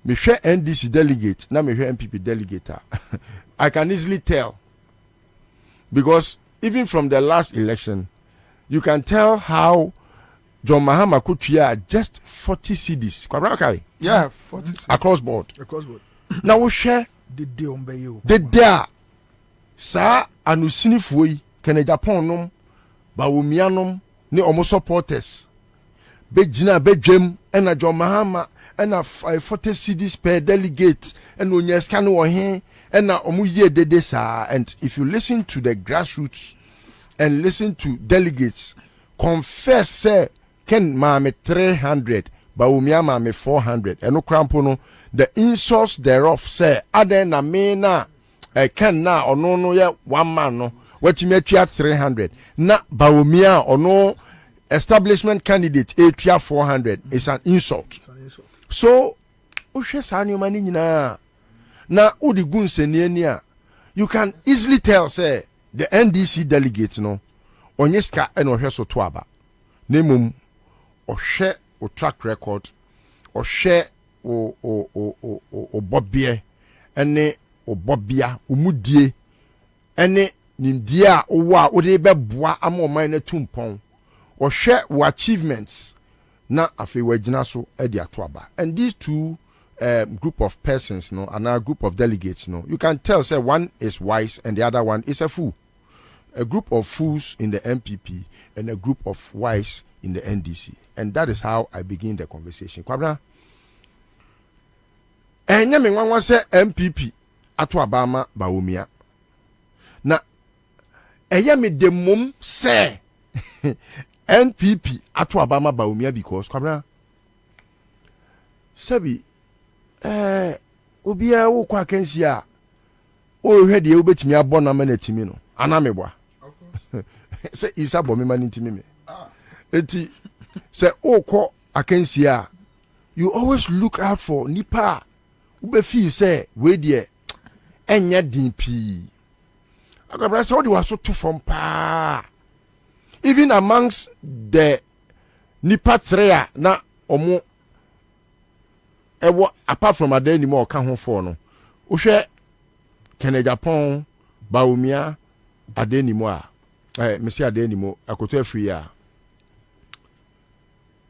me hwe NDC delegate na me hwe MPP delegate I can easily tell because even from the last election you can tell how John Mahama Kutuya just 40 CDs. Yeah, 40 across board. Now we share the day on bayo. The day sa anusini fuyi kene Japan nom ba womianom ne omo supporters. Be jina be dwem ena John Mahama ena 40 CDs per delegate ena onyeska no wo hen ena omo ye dede sa. And if you listen to the grassroots and listen to delegates confess say Ken mame 300 ba umia mame 400 eno krampo no the insource thereof say ade na me na ken na ono no ye one man no watimi atua 300 na ba umia ono establishment candidate atua 400 is an insult. So ohwe sa ni mani nyina na odi gunseni ani a you can easily tell say the NDC delegate no onyeska eno hwe so to aba nemum ohwe o track record ohwe o bobie ene obobia umudie ene nimdie a wo a wo de beboa ama oman na tumpon wo hwe wo achievements na afi wagina so e de ato aba. And these two group of persons, no, and a group of delegates, no, you can tell, say, one is wise and the other one is a fool. A group of fools in the MPP and a group of wise in the NDC. And that is how I begin the conversation. Kwabena, enye me nwanwa se MPP ato abama baomia. Na enye me demom se NPP ato abama baomia because Kwabena sabi obia wo kwa kansi a o hwe de obetimi abona ma na timi no anamebwa se isa bo me ma ntimi me eti se okọ akansi a you always look out for nipa ube feel say we de enya din pi akabra se wo de waso to from pa even amongst the nipa three na omo apart from adeni mo ka ho for no wo hwe Kene Japan baomia adeni mo a mesi adeni mo akoto afri a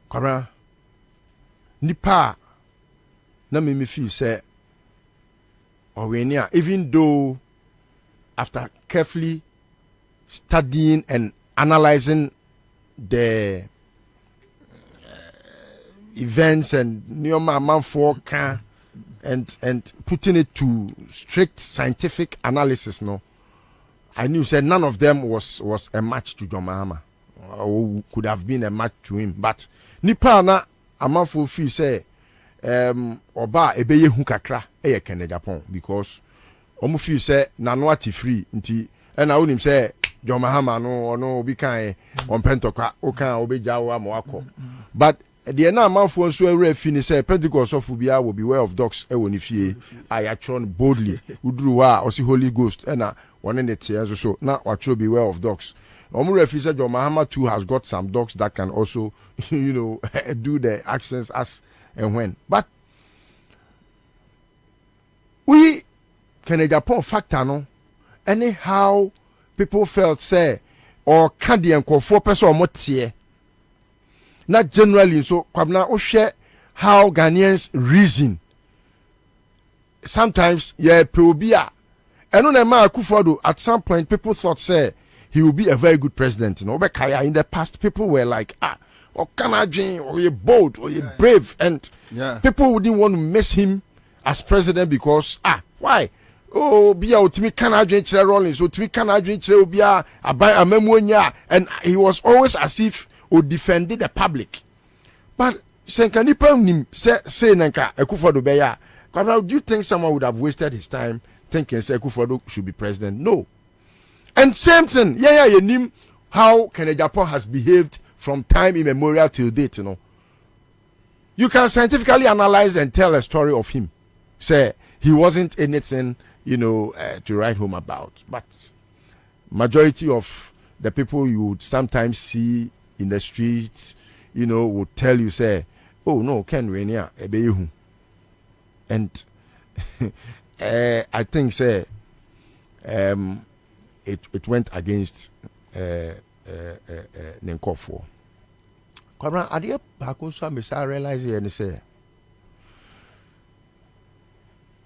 kwara nipa na me feel say owenia even though after carefully studying and analyzing the events and Neoma Manfor can and putting it to strict scientific analysis, no, I knew said none of them was a match to John Mahama or could have been a match to him. But Nipa na Amanfor feel say oba ebeye hu kakra eye Kene Japan because omo feel say nano ati free nti and I onim say John Mahama no obi kan on pentoka o kan obeja wa mo akọ. But the na Amanfor nso ewre fini say Pentecost of bia will beware of dogs e woni fie ayatron boldly uduru wa osi Holy Ghost na one in the tears so na watro beware of dogs. Omure fi say John Mahama too has got some dogs that can also do the actions as and when. But we Kene Japan factor no anyhow people felt say or candy and 4 person or more tie. Not generally, so Kwabena o share how Ghanaians reason. Sometimes, yeah, Peobia. And on a man Akufo-Addo, at some point, people thought, say, he will be a very good president. You know, but in the past, people were like, or Canadian, or you're bold, or you're brave, and people wouldn't want to miss him as president because, why? Oh, be out to me Canadian chair rolling, so to me Canadian chair be a memonia, and he was always as if or defended the public. But Senka nipa nim say nanka Akufo-Addo beya. Do you think someone would have wasted his time thinking say Akufo-Addo should be president? No. And same thing, you nim how Kene Japan has behaved from time immemorial till date, you know. You can scientifically analyze and tell a story of him. Say he wasn't anything, to write home about. But majority of the people you would sometimes see in the streets, would tell you, say, oh no, Ken Renia, ebeyehu. And I think, say, it went against Nenkofo. Kwabena, adiye bakunso amesa realize and say,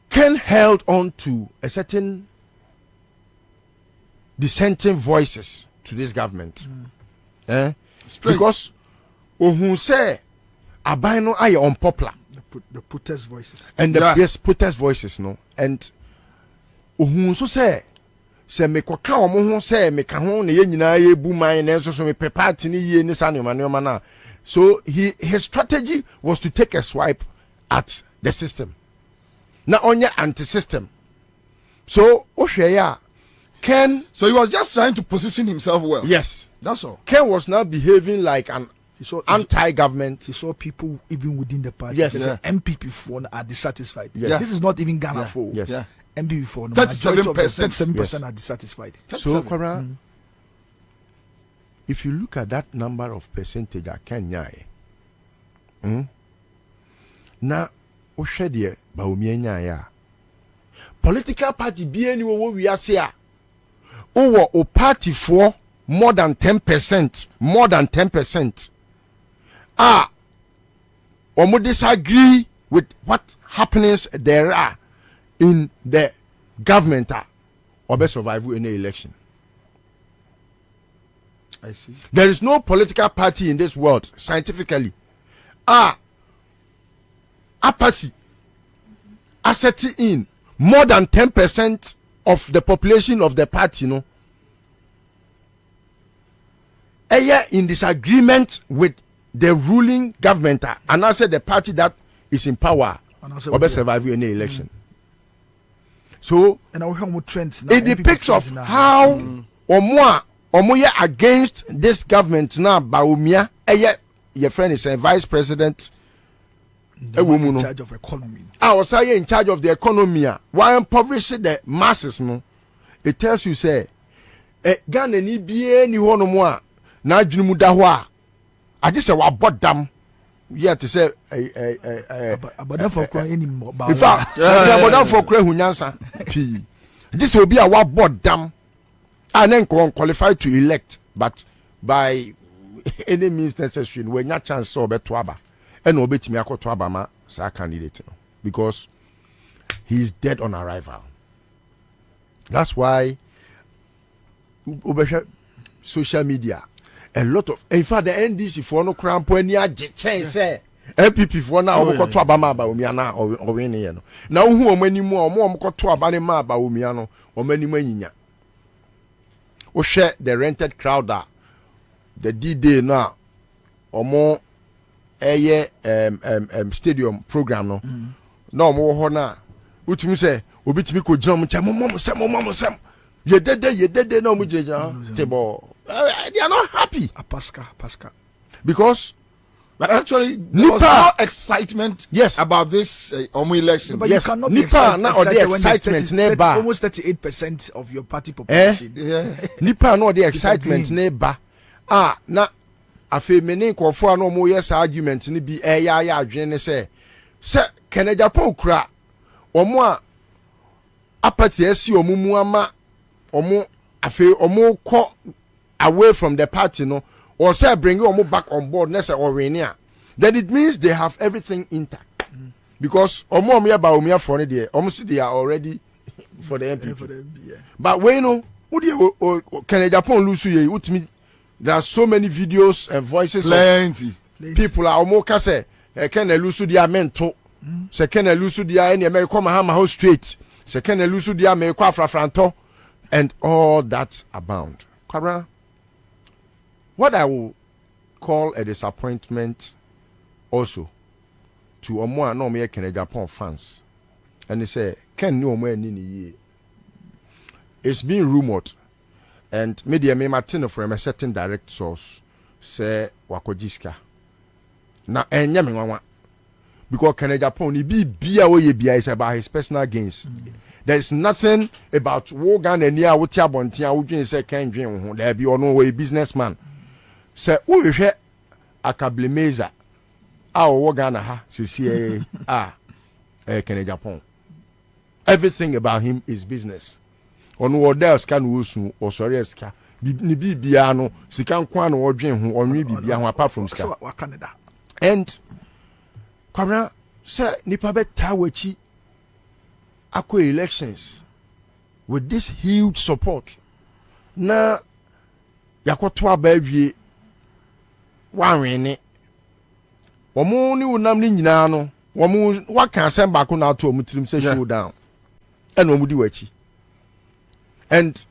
Ken held on to a certain dissenting voices to this government. Because who say Abino are unpopular. The protest voices. And the protest voices, no. And who so say me kwaka omo say me ka ho na ye nyina ye bu man na so me pepati ni ye ni sanema na. So his strategy was to take a swipe at the system. Na onye anti-system. So Osheya Ken. So he was just trying to position himself well. Yes, that's all. Ken was now behaving like an anti-government. He saw people even within the party. Yes, MPP for are dissatisfied. Yes. This is not even Ghana for. Yes. MPP for 37% are dissatisfied. So Kwara, if you look at that number of percentage at Kenya, na Oshedie Baumia ya political party be any wo we are say o party for more than 10%. Omo disagree with what happenings there are in the government or be survive in the election. I see. There is no political party in this world scientifically. Apathy asserting in more than 10% of the population of the party, in disagreement with the ruling government, and I said the party that is in power or be survive in the election. So it depicts of how Omoya against this government now. Baumia, your friend is a vice president. In charge of economy. I was saying in charge of the economy. Why impoverish the masses? No, it tells you say, Ghana ni biye ni hono moa na adwunu da ho a. Ade se wa bodam. Yeah, to say abodam for kra any ba. In fact, abodam for kra hunyansa. P. This will be a wa bodam. And then qualified to elect, but by any means necessary, when your chance so be twaba, and obey me ako twaba ma sa candidate, because he is dead on arrival. That's why social media, a lot of, in fact, the NDC for no cramp when you change say. MPP for now, we got twaba ma ba umiana or winning. Now who many more got twaba ma ba umiano or many many. We share the rented crowd the D-Day now or more stadium program no more na utimi say obitimi ko jam sem you did no mu table they are not happy pasca because but actually there was no excitement about this election. But you cannot be excited when almost 38% of your party population. Nipa no the excitement neighbor. Na afi meni nkofo no mo yes argument ni bi ya adwene say Kenya Japan kura omo a apathy esi omumu ama omo afi omo ko away from the party no or say bring you back on board then it means they have everything intact. Because for they are already for the MPP. But when can Japan lose you? There are so many videos and voices. Plenty. People are almost say can lose their mentor. Second lose their any may come house straight. Second lose their may franto and all that abound. What I will call a disappointment also to Omo no me Kenya Japan fans, and they say Ken no more ni it's being rumored, and media may Martin from a certain direct source say wakojiska na enya me nwa because Kenya Japan ni bia we bia is about his personal gains. There is nothing about Wogan and Nia Wutia Bontia who say Ken Dream there be or no way businessman. Say who is akablemeza wo Ghana ha CCA Kenya Japan. Everything about him is business. On what else can wusu or sorry ska ni bibia no sika nkwa no odwen ho onwe bibia ho apart from ska. Canada. And Kwabena say nipa beta wachi akwa elections with this huge support. Na yakoto abawie wanwene omo ni unam ni nyina no omo waka asem ba ko na to omutirim say showdown and omo di wachi. And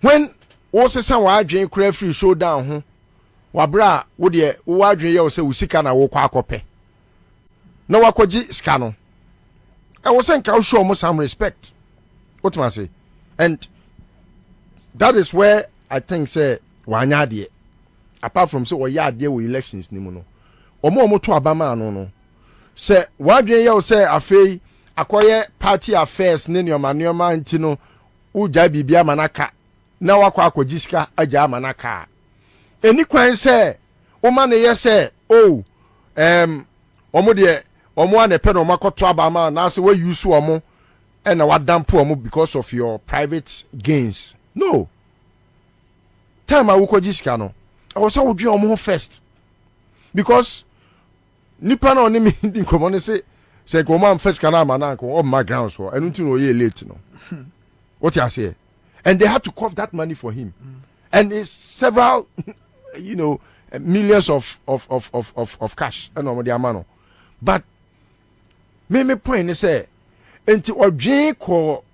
when wosesa wa adwen kura free showdown ho wabra wo de wo adwen ye wo say usika na wo kwa akope na wakoji ska no I was saying can show some respect. What must I say? And that is where I think say wanyade apart from so ya dey with elections ni mu no omo to abama no say wadwen ye say afei akoye party affairs ne neoma ntino uja bibia manaka na wakọ akojiska aja manaka eni kwan say o ma ne ye say omo de omo ane pe no makoto abama na say we use omo and what damn poor because of your private gains. No. Time I will call this cano. I was how do you first because nipa na oni me in common say go man first can am na ko my grounds for I don't know you late no. What you say? And they had to cough that money for him. And it's several millions of cash and no the amano. But me point is say enti odwen ko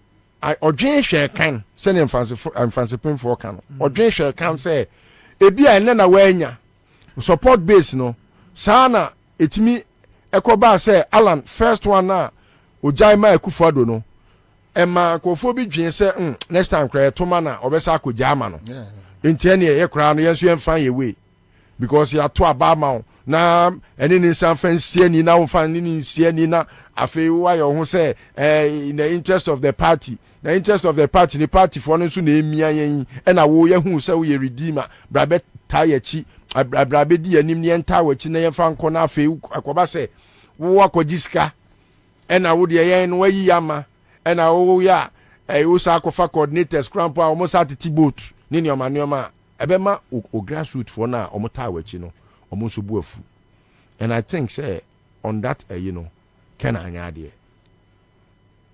odwen hwe kan say ne fancy pin for kan odwen hwe kan say ebi a na wanya support base no sana etimi ekoba say Alan first one na ojai ma Akufo-Addo no ema kofo bi dwen say next time kra to ma na obesa akogya ama no enti ene ye kra no yenso yemfa ye we because ya to abama na ene ni san fancy ni na won ni nsie ni na afi wa yo ho say in the interest of the party the party for no so na emia yen e na wo ye hu say wo ye redeemer brabe tie chi brabe di anim ne enta wachi na yemfa nko na afi akoba say wo akogiska e na wo de yen no wayi ama e na wo ya wo sa akofa coordinators cramp a almost at boat ni neoma ebema o grassroots for na omota wachi no omo bu afu. And I think say on that can anya there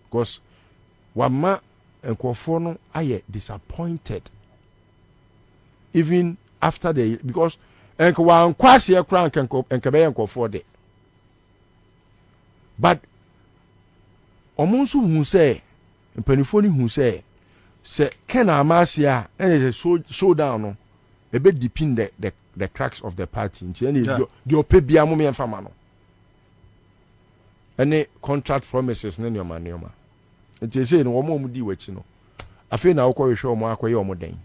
because wama enkofo no aye disappointed even after the because enko wan kwase ekran enkabe enkofo de but omonso hu say mpanifo ni hu say can amasia and showdown no ebe depend the cracks of the party nti the opebia mo me mfama no any contract promises ne nyoma nti say no wo mo di wachi no afi na wo ko hwe mo akoye o mo den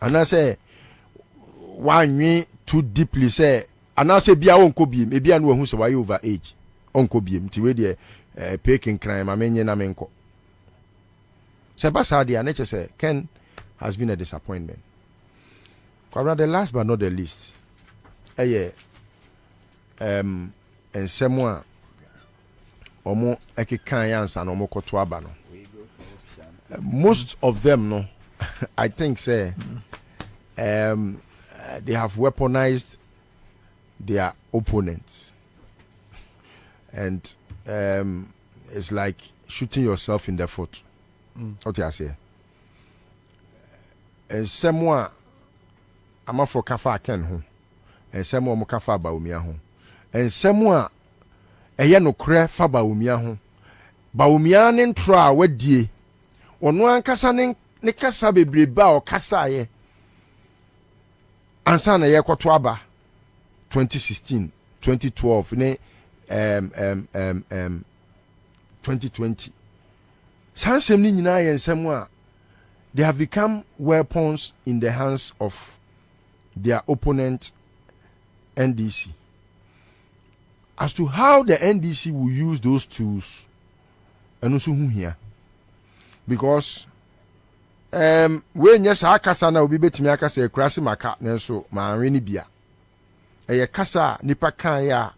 ana say wanwi too deeply say ana say bia wonko biem e bia no hu say why over age onko biem nti we de peking crime amenye na menko Sebasa dia nature say Ken has been a disappointment. The last but not the least, and someone omo ekikan yansa no mo koto aba no. Most of them no I think say they have weaponized their opponents. And it's like shooting yourself in the foot. What you say? And someone I'm for kafa ken ho. And someone mo kafa ba umia ho. And someone eye no kre fa ba umia ho. Ba umia ne ntro a wadie. Ono ankasa ne kasa bebreba o kasa ye. Ansa na ye kwoto aba 2016, 2012 ne 2020. Sansem ni nyina ye nsem a they have become weapons in the hands of their opponent NDC. As to how the NDC will use those tools, and also who here, because when yes akasa na obi betimi akasa ekrasi maka nenso ma anwe ni bia eye kasa nipa kan ya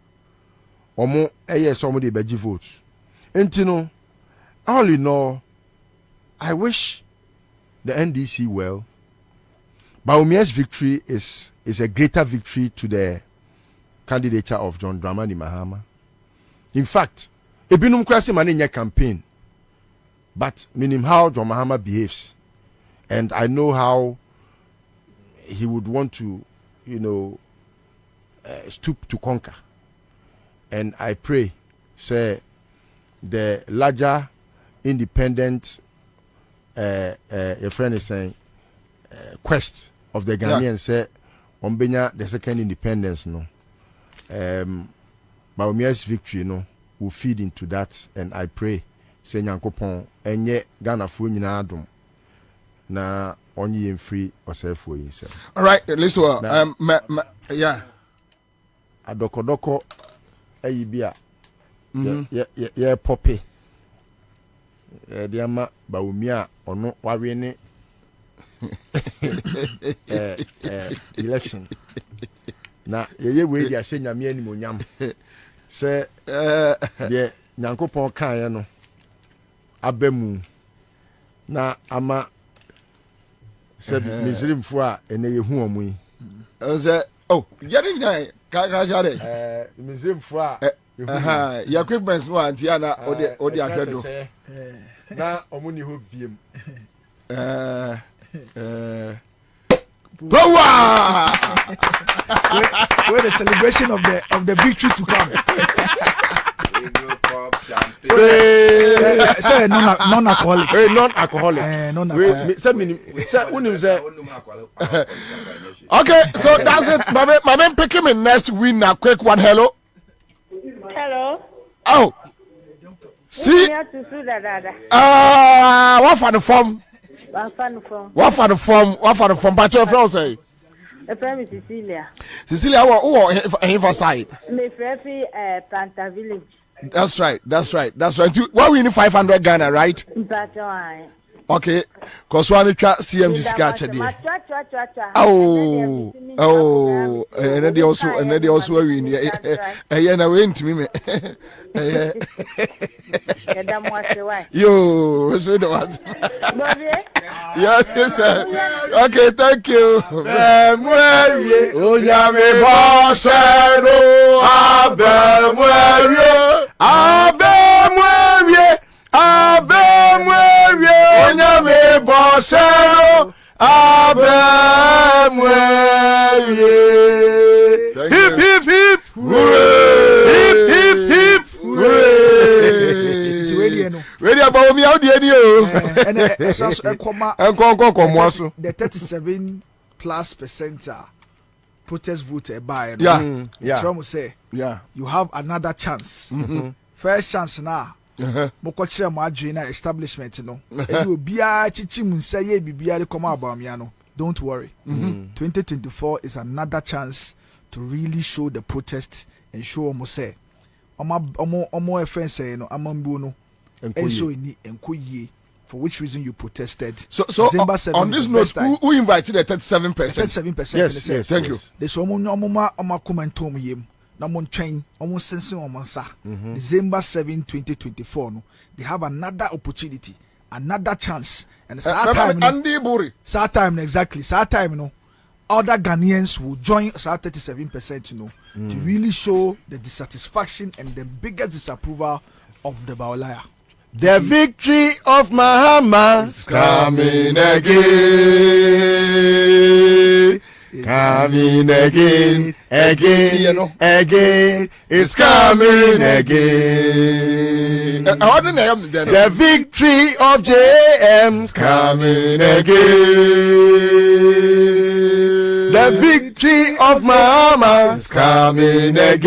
omo eye so de beji votes entino. All in all, I wish the NDC well. Bawumia's victory is a greater victory to the candidature of John Dramani Mahama. In fact, ebinum krasi mane campaign, but meaning how John Mahama behaves, and I know how he would want to, stoop to conquer. And I pray, say, the larger independent your friend is saying quest of the Ghanaians say Ombenya the second independence no Bawumia's victory will feed into that, and I pray say Nyankopon enye Ghana fo nyina adom na onye yem free yourself for yourself. All right, listen yeah adokodoko ayibia yeah poppy diama Bawumia ono wawe ne election na ye we dia hye nyame animonyam se de Nyankopon kan ye no abemu na ama se Muslim fo a ene yehu omu yi say yare nyai ka jare Muslim fo a ya equipments no antia na odi ahwedo na omu ni ho biem power where the celebration of the victory to come. Say non-alcoholic. Non-alcoholic. Okay, so that's it. My man picking me next win a quick one. Hello. Hello. Oh. See. What for the form? What for the form? But your friend say. The friend is Cecilia. Cecilia, who side? My friend Panta Village. That's right. Why we need 500 Ghana, right? Okay, cause one CMG sketch there. And then they also win. Yeah, na win to me. Yo, what's with the ones? Yes, sister. Okay, thank you. Onyame bosero abemwe hip hip hip hooray hip hip hooray It's ready no ready about me out there o and enko the 37+% protest vote by yeah say you have another chance. First chance now. Mokochire mo adwene na establishment no e obia chichi mu nsaye bibia de come about me no. Don't worry. 2024 is another chance to really show the protest and show omo say omo efren say no amambu no and show ni enkoyie for which reason you protested. So on this note, who invited the 37%? 37%. Yes, thank you. They show omo commentom yem. Na mon chain almost sensing on Mansa. December 7, 2024. No, they have another opportunity, another chance, and it's our time. Our time exactly. It's our time. Other Ghanaians will join us at 37%. To really show the dissatisfaction and the biggest disapproval of the Baolaya. The victory of Mahama is coming again. Coming again, it's coming again. The victory of JM's coming again. The victory of Mama's coming again.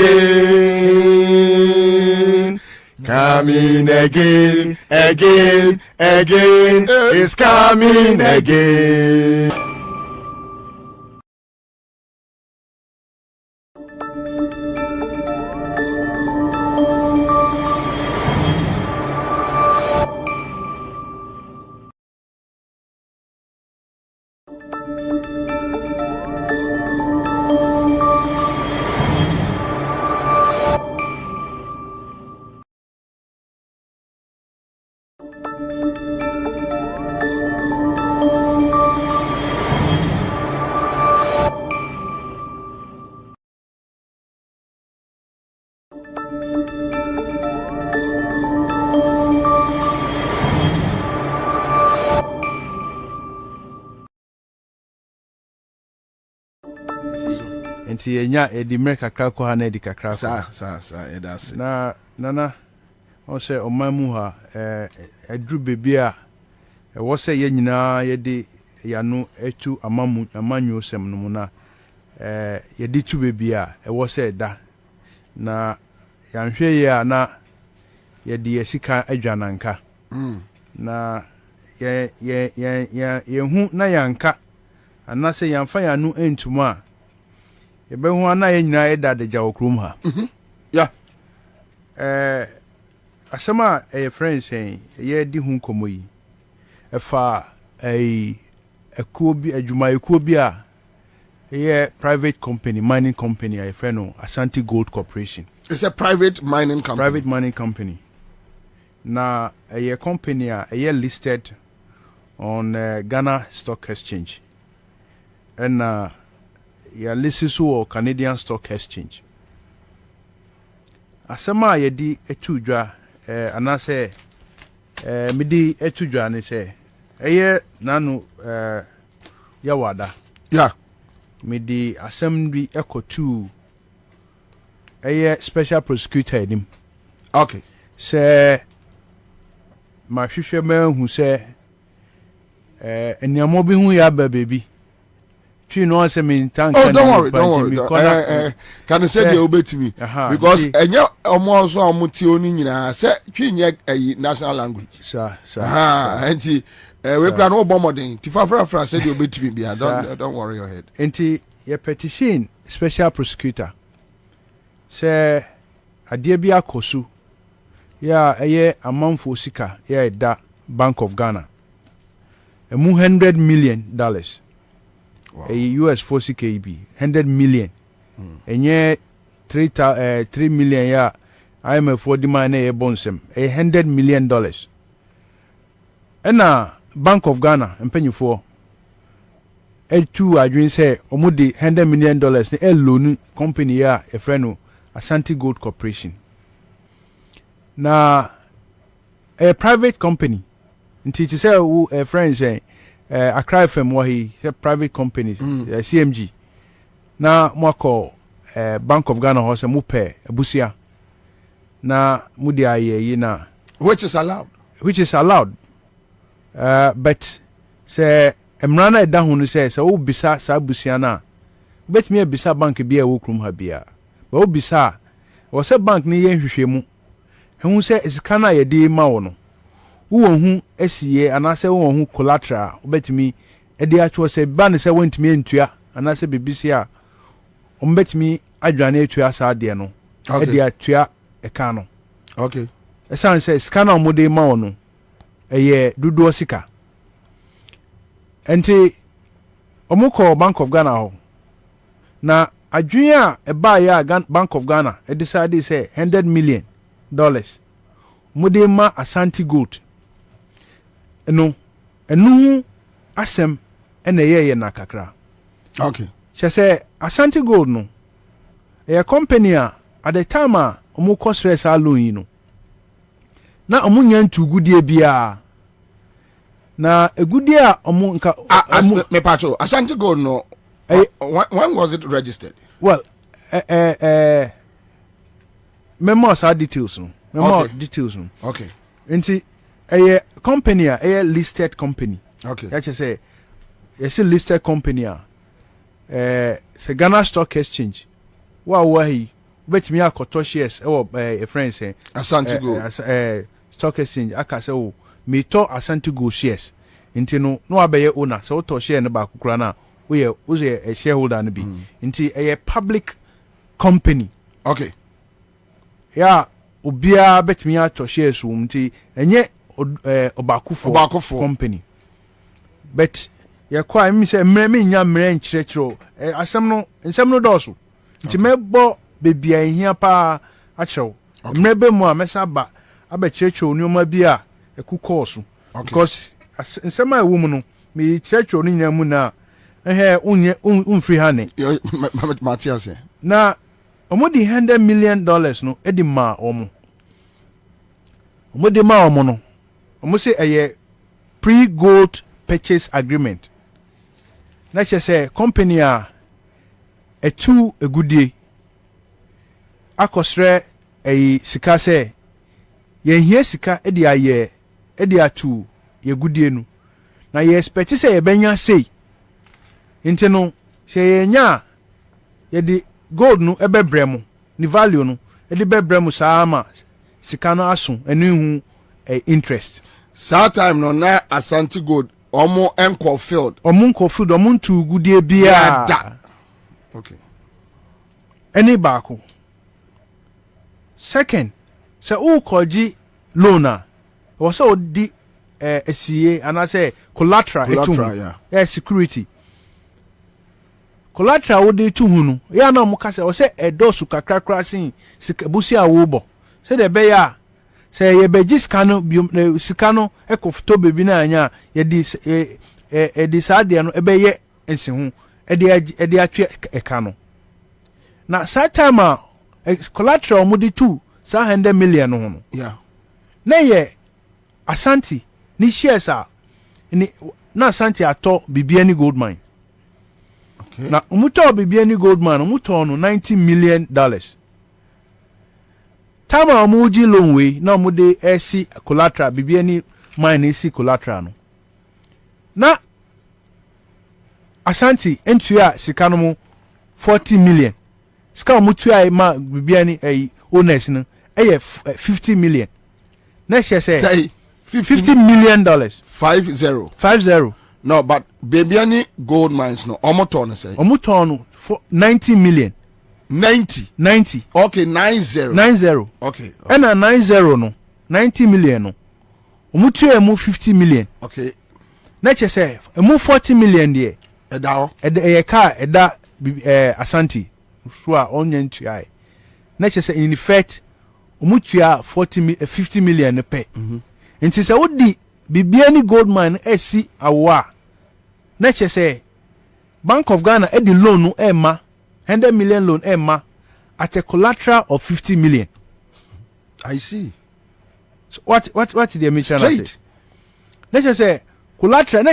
Coming again, it's coming again. Nti yenya edimre kakra ko ha na edi kakra ko sa edase na nana o se omamu ha edru bebia wo se ye nyina ye de yanu etu amanyu sem no na ye de tu bebia wo se da na yanhwe ye na ye de yesika adwananka na ye hu na yanka anase yanfa yanu entuma ebe hu ana ye nyina eda de jawo krum ha asema friends say ye di hu komoyi efa ekuo bi adwuma ekuo bi a private company mining company a friend no Ashanti Gold Corporation. It's a private mining company. Private mining company. na a company a listed on Ghana Stock Exchange and ya listed so Canadian Stock Exchange. Asema yedi etudwa anase midi etudwa ne se eye nanu yawada yeah midi assembly ekotu eye special prosecutor enim okay se ma hwehwe ma hu se eniamo bi hu ya ba baby twi no say me tank oh don't worry can you say the obey me because enye omo so omuti oni nyina se twi nye national language sir enti we plan no bomodin ti fra say the obey me bia don't worry your head enti ye petition special prosecutor se ade bi akosu ya eye amanfo sika ya da Bank of Ghana emu $100 million wow. A US 40 KB 100 million enye 3 million ya IMF for demand na bonsem $100 million ena Bank of Ghana empanyifo etu adwin say omudi $100 million na loan company ya e freno Ashanti Gold Corporation na a private company nti ti say a friend say Accra FM wahi private companies CMG na mwako Bank of Ghana hose mupe busia na mudi aye na which is allowed but say emrana eda hunu say wo bisa sa busia na bet me bisa bank bia wo krum ha bia ba wo bisa wo se bank ni ye hwehwemu hu se iskana ye di ma wo no wo hu asiye anase wo hu collateral obetimi edi atwo se ba ne se wontimi entua anase bibisia ombetimi adwane atua sa de no edi atua eka no okay esan se scanner omode ma wo no eye dudu sika enti omuko Bank of Ghana ho na adwene a eba ya Bank of Ghana e decide say $100 million mode Ashanti Gold no enu asem ena ye na kakra okay she say Ashanti Gold no a company at the time omo cost stress alone yi no na omo nya ntugudie bia na egudie a omo nka me pacho Ashanti Gold no when was it registered? Well memos are details no details no okay nti a company a listed company okay that you say it's a listed company say Ghana Stock Exchange wa hi bet me akoto shares a friend say Ashanti Gold Stock Exchange aka say o me to Ashanti Gold shares nti no abeye owner so to share ne ba kokura na we a shareholder na bi nti a public company okay ya obia bet me ato shares nti enye obakufo company but ya kwa mi say me nya mre nkyerechero asem no doso nti mebo bebia ehia pa a cherew mre be mu a mesa ba abekyerecho onioma bi a ekukoso because nsem a ewu mu no me cherecho ni nya mu na unye unfree hane Matthias na omodi $100 million no edi ma omo no omo say a pre-gold purchase agreement na che say company a etu egudie akosre sika say ye hia sika edi atu ye gudie nu na ye expect say ye benya say nti no se ye nya ye di gold nu ebebremu ni value nu edi bebremu saama sika no aso enu hu interest saa time no na Ashanti Gold omo enko field omo ntu gudie bia okay any baako second se u koji loan wo se odi SCA and I say collateral yeah security collateral wo de tu hunu ya na mo ka se o se edosu kakra kra sin sikabusi awo bo se de be ya say ye be jiskano bi sikano ekofoto bebi na anya ye di saade no ebe ye ensihu ede atwe eka no na sa time collateral mudi 200 million no yeah na ye Asante ni shares ni na Asante ato Bibiani gold mine. Okay. Na umuto Bibiani gold mine umuto no $90 million. Tama omuji loan we na omude esi collateral Bibiani mine esi collateral no. Na Asante entua sika no mu 40 million. Sika omutua ma Bibiani owners no 50 million. Na say $50 million. 50. No, but Bibiani gold mines no. Omoton say. Omoton for 90 million. 90. Okay, 90. Okay. And a 90 no. 90 million no. Omutu emu 50 million. Okay. Neche say emu 40 million there. Edao. Eda Asante. So onye ntua. Neche say in effect omutua 50 million pe. Nti se wodi Bibiani gold mine esi awa. Neche say Bank of Ghana edi loan no ema $100 million loan ema at a collateral of 50 million. I see. So what the mission? Straight. Neche say collateral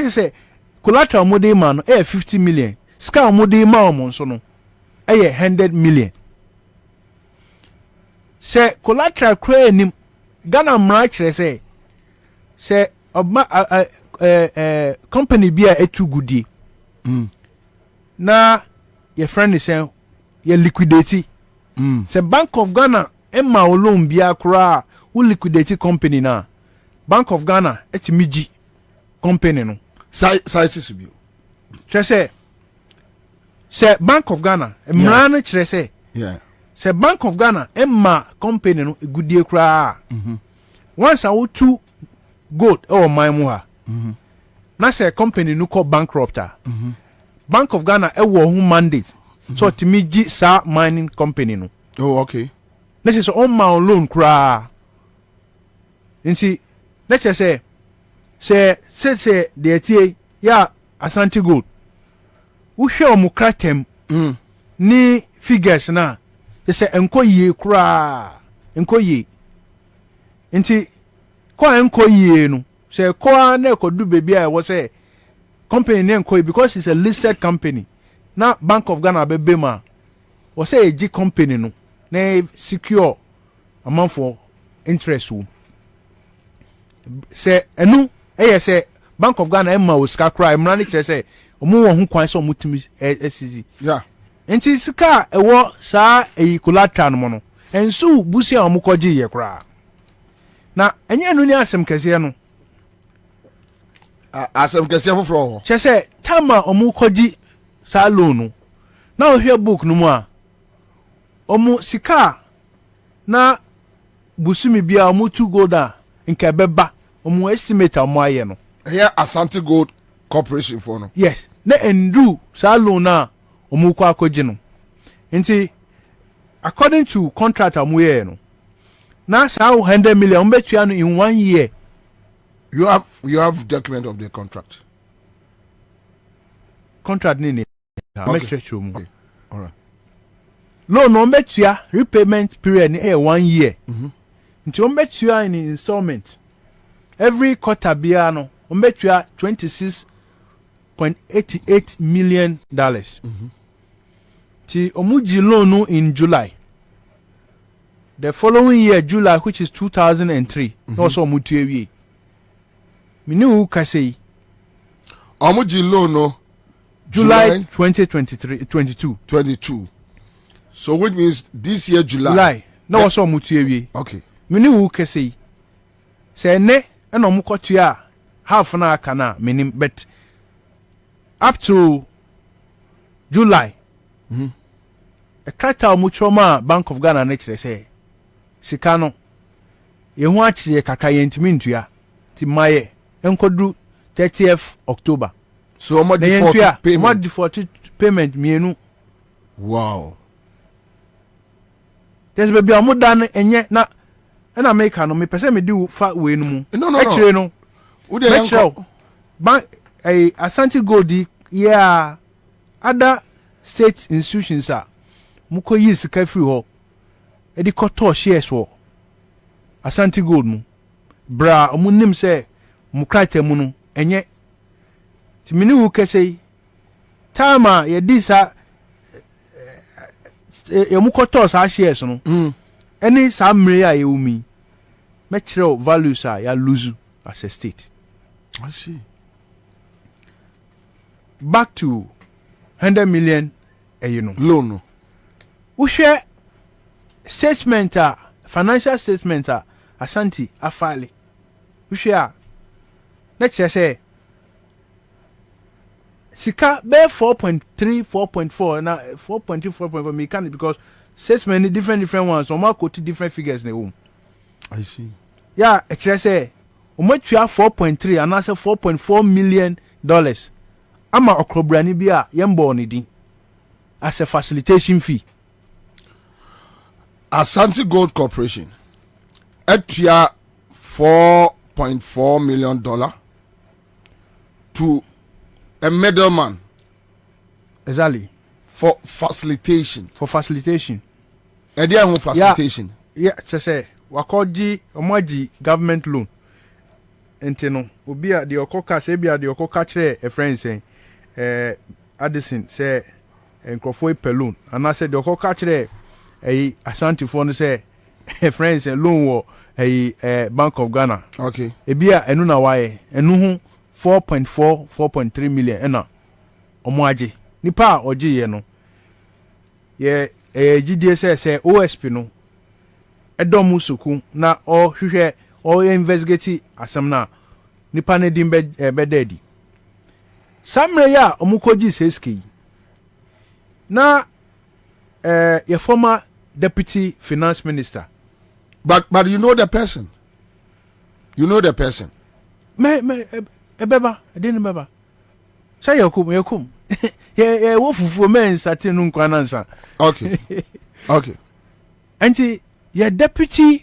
mode man 50 million. Ska mode ma omo so no 100 million. Say collateral kra nim Ghana mra kire say company bia etu gudi na your friend is saying you liquidate say Bank of Ghana emma loan bia kura who liquidate company na Bank of Ghana etimiji company no size bi say Bank of Ghana emra no kire say yeah say Bank of Ghana emma company no gudie kura once I would to gold oh my muha na say company no call bankrupt Bank of Ghana ewo hu mandate so timiji sa mining company no oh okay let's say on my loan kra nti let's say the tie ya Asante gold wo hwe o mu kratem ni figures na say enko yie kra enko yie nti ko enko yie no say ko na ko du baby I was say company name ko because it's a listed company na Bank of Ghana be ma was say a G company no na secure amount for interest wo say enu say Bank of Ghana emma o ska cry emra ni kire say omo wo hu kwan so omutimi SCC yeah enti sika ewo saa collateral no no ensu busia omukoji ye kra na enye enu ni asem kese no asem kese foforo che say tama omukoji saa loan no na ohwe book no mu a omu sika na busumi bia omutu goda nke beba omu estimate omu aye no here Asante Gold Corporation for no yes na endu saa loan na omu kwa akoji no nti according to contract omu ye no na saa 100 million ombetua no in 1 year you have document of the contract ni okay. Okay. All right loan ombetua repayment period ni 1 year nti ombetua in installment every quarter bia no ombetua $26.88 million ti omuji loan no in July the following year July which is 2003 no so omutu ewie mini wu kasei omuji loan no July 2022 so which means this year July no so omutu ewie okay mini wu kasei say ne na omukotu a half na aka na minim but up to July a krata omuchoma Bank of Ghana na kire say sika no ye hu akire kaka ye ntimi ntua ti maye enkodu 30th October so mo default payment mienu wow there's baby amudan enye na and I make no me person me do fat way no. No. Actually no. But a Asante Gold yeah other state institutions are muko yi sika free ho. E di koto shares wo. Asante Gold mu. Bra omunim se mukrate mu no enye. Ti mini wu kese tama ye di sa e mukoto sa shares no. Any sa mre ya umi. Metro values are ya lose as a state. I see. Back to 100 million loan. We share statement financial statement Asante afale. We share. Let's just say sika be 4.3 4.4 na 4.2 4.4 me can because statement different ones so quote different figures in the room. I see. Yeah, it's just say umatua 4.3 and also 4.4 million dollars. Ama okrobrani bia yembo ni din as a facilitation fee. Asante Gold Corporation etua $4.4 million to a middleman. Exactly. For facilitation. Edia facilitation. Yeah, say wakoji omaji government loan. Enti no obi a de okoka se bia de okoka kire a friend say Addison say enkrofo pelon and I said the okoka kire Asante fo no say a friend say loan wo Bank of Ghana. Okay. Ebia enu na waye enu hu 4.3 million ena omo age nipa oje ye no ye gidie say OSP no edomu suku na o hwehwe o investigate asem na nipa ne dim be daddy samre ya omukoji seski na your former deputy finance minister but you know the person me ebeba edin beba say yakum ye wo fufu men satin nu nkwana nsa okay anti your deputy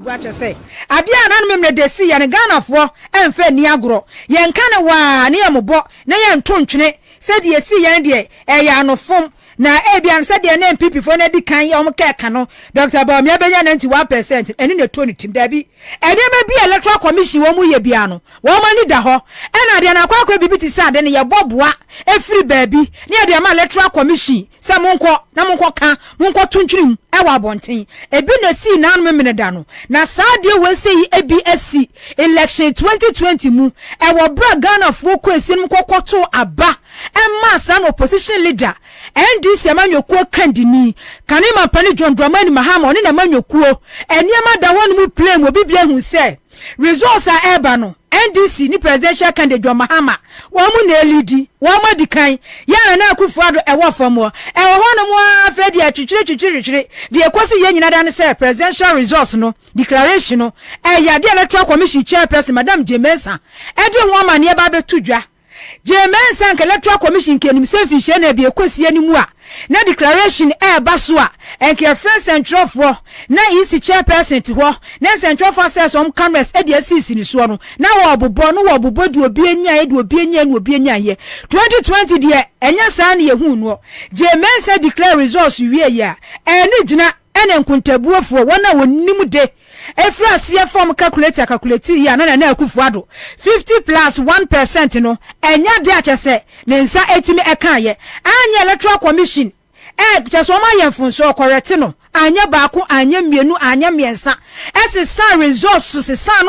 Gwacha say ade anan memre de si ya ne Ghana fo emfa ni agro ye nka ne wa ne yembo na ye ntontwene se de si ya ne de ya anofom na ebian se de na MPP fo na di kan ye omka no Dr. Bawumia benya 91% eni ne toni tim da bi ede ma bi electoral commission wo mu ye bia no wo ma ni da ho e na de na akwa bibiti sa de ne ye boboa efiri baabi ne de ma electoral commission se monko ka monko tuntwirim e wa bonten ebi na si na no memene da no na saade we sei ABSC election 2020 mu e wo bra Ghana fo ko esin mkokoto aba emma san opposition leader NDC amanyokuo kandini kanima pani John Dramani Mahama oni na manyokuo eniema da wonu mu play mo bibia hu se results are eba no NDC ni presidential candidate John Mahama wo mu na elidi wo ma dikan ya na Akufo-Addo ewo famo e wo hono mo afa dia twitwire de ekosi ye nyina da ne se presidential results no declaration no ya de electoral commission chairperson madam Jemensa e de ho ma ne ba betudwa Jemensa nke electoral commission kenim se fiche na bi ekosi animu a na declaration baso a enke friend central for na isi chairperson ti ho na central for says cameras e de assist ni so no na wo obobo du obi anya no obi anya ye 2020 de enya sa na ye hu no Jemensa declare results wie ya eni gina ene nkuntabuofo wona wonnim de efra sie form calculate ya na Akufo-Addo 50 plus 1% no enya de achese ne nsa etimi eka ye anya electoral commission cheso ma ye mfunso correct no anya baako anya mienu anya miensa esesa resources sesa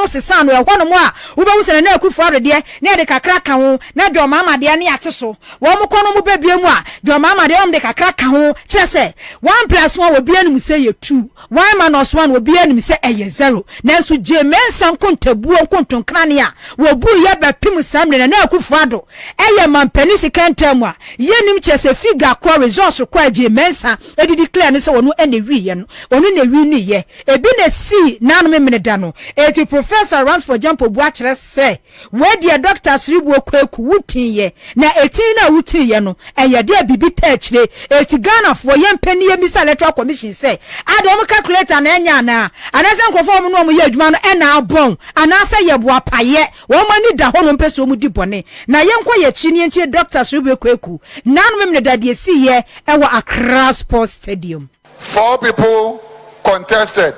no ehwo no mo a wo be wusene na Akufo-Addo de na de kakra ka ho na do mama de ne ate so wo mo kono mo bebie mu a do mama de om de kakra ka ho chese 1 plus 1 wo bia nim se ye 2 1 minus 1 wo bia nim se ye 0 na so Jemensa nkontabuo nkontonkran a wo bu ye ba pim samre na Akufo-Addo eye mampani sika ntam a ye nim chese figure kwa resource kwa Jemensa e declare ne se wono ene wi ye no onu na wi ni ye ebi na si na no me da no eti Professor Ransford Jampo bu a kire se we dia doctors ribu okwaku wutin ye na etin na wutin ye no eye dia bibi ta kire eti Ghana for ye mpani ye misa electoral commission say adom calculator na enya na anase nkofo mu no mu ye adwuma no e na abon anase ye bo apaye wo mani da ho no mpeso mu di bone na ye nkwa ye chi ni enchi doctors ribu okwaku na no me da de si ye e wa Accra Sports Stadium. 4 people contested,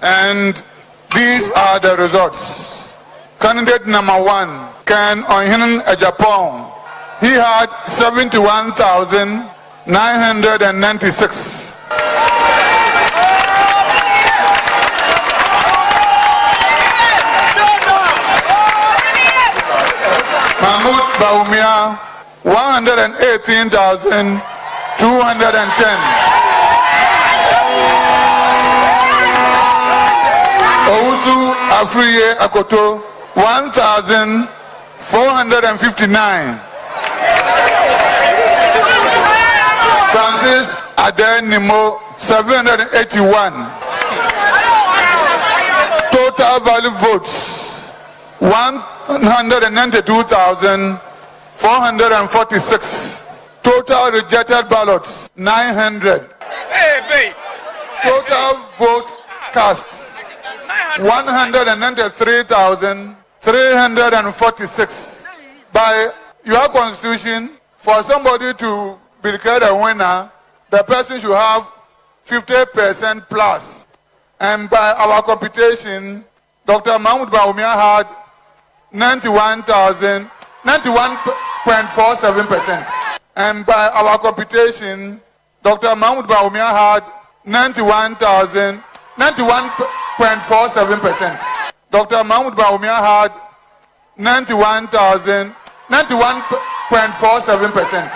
and these are the results. Candidate number 1, Ken Onhinen Ejapong. He had 71,996. Mahmoud Baumia, 118,210. Owusu Afriye Akoto, 1,459. Francis Adenimo, 781. Total valid votes, 192,446. Total rejected ballots, 900. Total vote cast, 193,346. By your constitution, for somebody to be declared a winner, the person should have 50% plus. And by our computation, Dr. Mahmoud Baumia had 91.47%. And by our computation, Dr. Mahmoud Baumia had 91.47%. Dr. Mahmoud Baumia had 91.47%.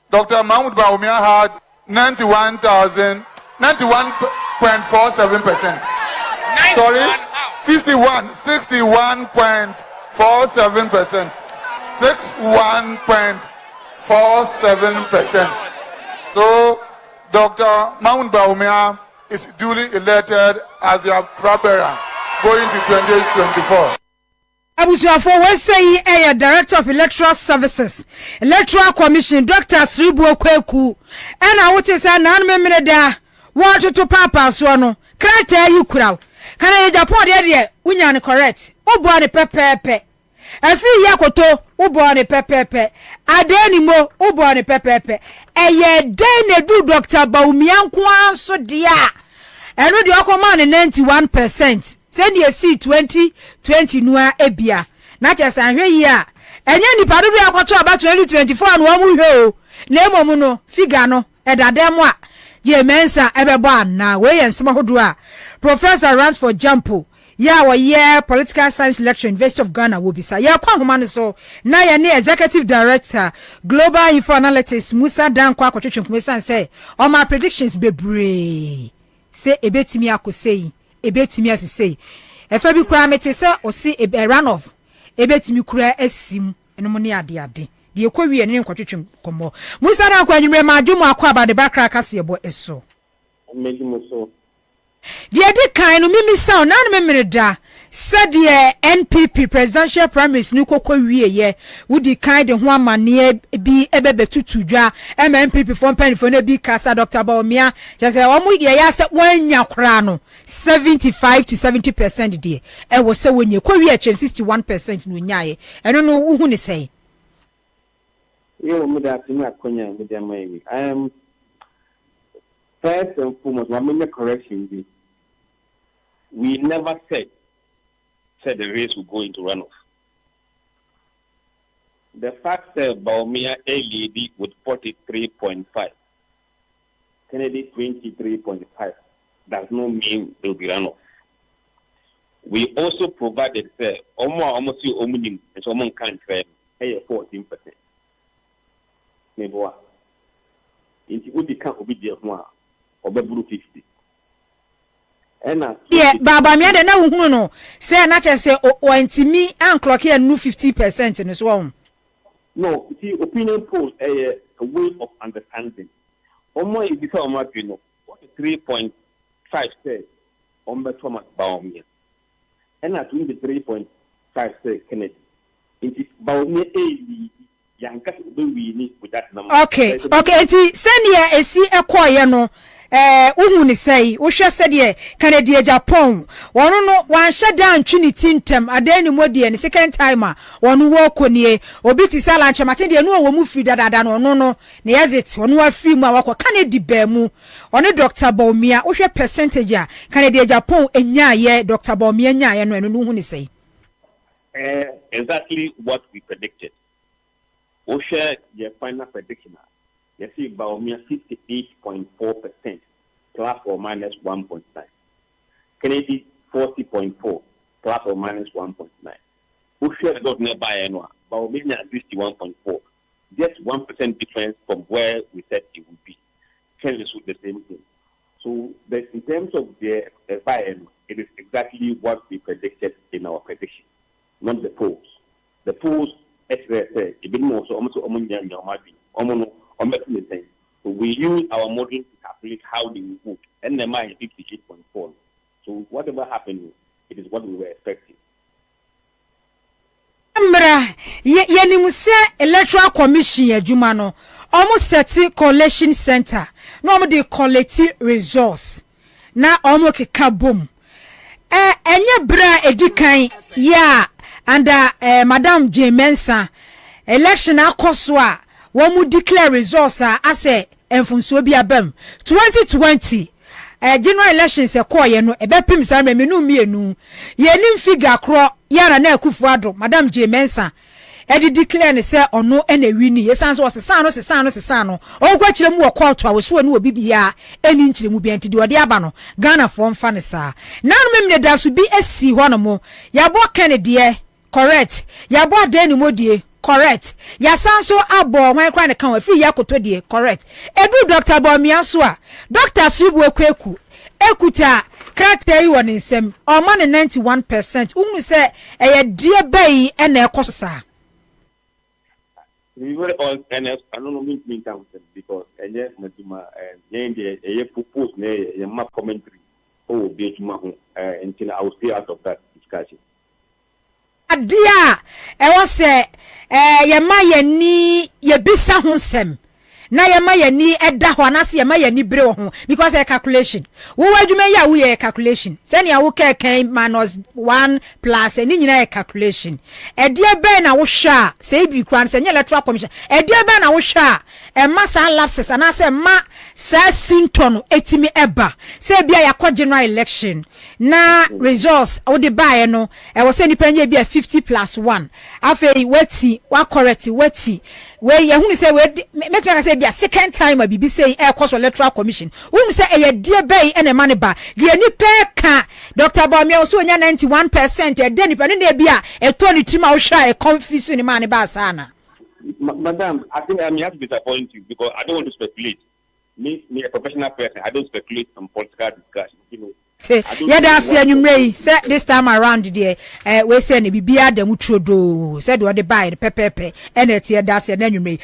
Dr. Mahmoud Baumia had 91.47%. Sorry, 61.47%. 61.47%. So Dr. Mahmoud Baumia is duly elected as the flag-bearer going to 2024. Abusuafo we say a Director of Electoral Services, Electoral Commission, Dr. Sribu Okweku. Ena wote say na memene da want to papa so no. Krata you kura. Kana ye Japan de unya ne correct. Obo ne pepepe. Efi yakoto obo ne pepepe. Adeni mo obo ne pepepe. Eye den ne du Dr. Baumia nko anso dia. Eno de okoma ne 91%. Send you see 2020 nua ebia na chesa hwe yi a enye nipa do bia kwato aba 2024 no mu hwe o na emom no figure no edadem a je mensa ebebo ana we yensema hodo a Professor Ransford Jampo ya wo ye political science lecturer University of Ghana wo bisa ya kwa homa no so na ye ne executive director Global Info Analytics Musa Dankwa akotwetwe kumesa say all my predictions bebre say ebetimi akosei ebetimi asese efa bi kura mete se osi run off ebetimi kura asim eno ne ade de ekwawie ne nkwatwetwe komo Musa na akwa nwure ma adwumu akwa abade bakra kase ebo eso Medumo so de ade kan no mimi sound na memere da said ye NPP presidential primaries ni kokwawie ye wudi kan de ho amane bi ebebetutu dwa MNPP for penifo na bi kasa Dr. Baumia just omo ye ya se wanya kra no 75 to 70% de e wo se wonye kwawie chen 61% no nyaye eno no uhu ne sei yo mu da timi akonya mu da mai I am first and foremost one minute correction we never said the race will go into runoff. The fact that Baumia a lady with 43.5, Kennedy 23.5 does not mean there will be runoff. We also provided almost and someone can't trade 14%. Maybe what? If you can't be there more, or 50. Yeah, Baba me de na hu no say na che say o antimi an clock here no 50% in so one. No, see opinion poll a way of understanding. Omo e bisa o ma no. What is 23.5 says on the Thomas Baumia. And at 23.5 says Kennedy. It is Baumia A. Yankas will we need with that number. Okay, send here a see a choir no. Uhuni say, Usha said ye, Canada Japan. One no one shut down Trinity Tem, a day in Modi and second timer, one walk on ye, or beauty salan chamatin, no one move that no, near it, one more free ma wako Canada Bemu, on a Dr. Baumia, Usha percentage, Canada Japan, and ye, Dr. Baumia, and Uhuni say. Exactly what we predicted. Usha, your final prediction. You see, Baumia 58.4%, plus or minus 1.9. Kennedy 40.4, plus or minus 1.9. Usha got nearby annual, Baumia 61.4. Just 1% difference from where we said it would be. Kennedy should the same thing. So, in terms of the biennial, it is exactly what we predicted in our prediction, not the polls. The polls, it didn't also almost we use our model to calculate how they will vote. And the mine is 58.4. So whatever happened, it is what we were expecting. Electoral Commission Jumano almost setting collection center. No de collective resource. Na almost kaboom. Enya bra edikan ya under Madam J Mensa election akoswa. One would declare resource as a enfunso bi abam 2020 general elections e call ye no e be pim sa me no mienu ye nim figure kro yara na akufuado Madam J Mensa e di declare ne se ono e na wini ye san so se no o kwa kire mu wo court a wo so ne obi bia eni nkire mu bia ntidi ode aba no Ghana for mfa ne sa na no memne da so bi esi ho no mo ya bo Kennedy correct ya bo de ni modie correct ya sanso abo wan kra ne kan wa fi yakoto de correct edu Dr. Baumia Ansah Dr. Sibu ekweku ekuta character yi won nsem o ma ne 91% unu se eye die bai e na ekosa we were all and I don't know mean down because enye maduma nende eye propose ne ye ma commentary oh be juma until I will stay out of that discussion. Adia was say ye ma ye ni ye bisa ho sem na ye ma ye ni eda ho na se ye ma ye ni bre ho because a calculation wo wadwuma ya wo ye calculation say na wo ka minus 1 plus any nyina ye calculation e dia be na wo hwa say bi kran say electoral commission e dia be na wo hwa e ma sa lapses na say ma sa sinton etimi eba say bia ya general election na results wo de buy no e wo say ni panye bia 50 plus 1 afei weti wa correct weti we ye hunu say we metwa say bia second time a bibi say e cost electoral commission we say e ye die bay e na mane ba de ni pe ka Dr. Baumia also nya 91% e de ni pe ne bia e to ni tima wo hwa e confuse ni mane ba sana. Madam, I think I may have to disappoint you because I don't want to speculate. Me a professional person, I don't speculate on political discussion, you know. Yeah, that's anyway. Say this time around there, we say ni bibia da mutrodo. Said what they buy the pepe and it's here that's anyway.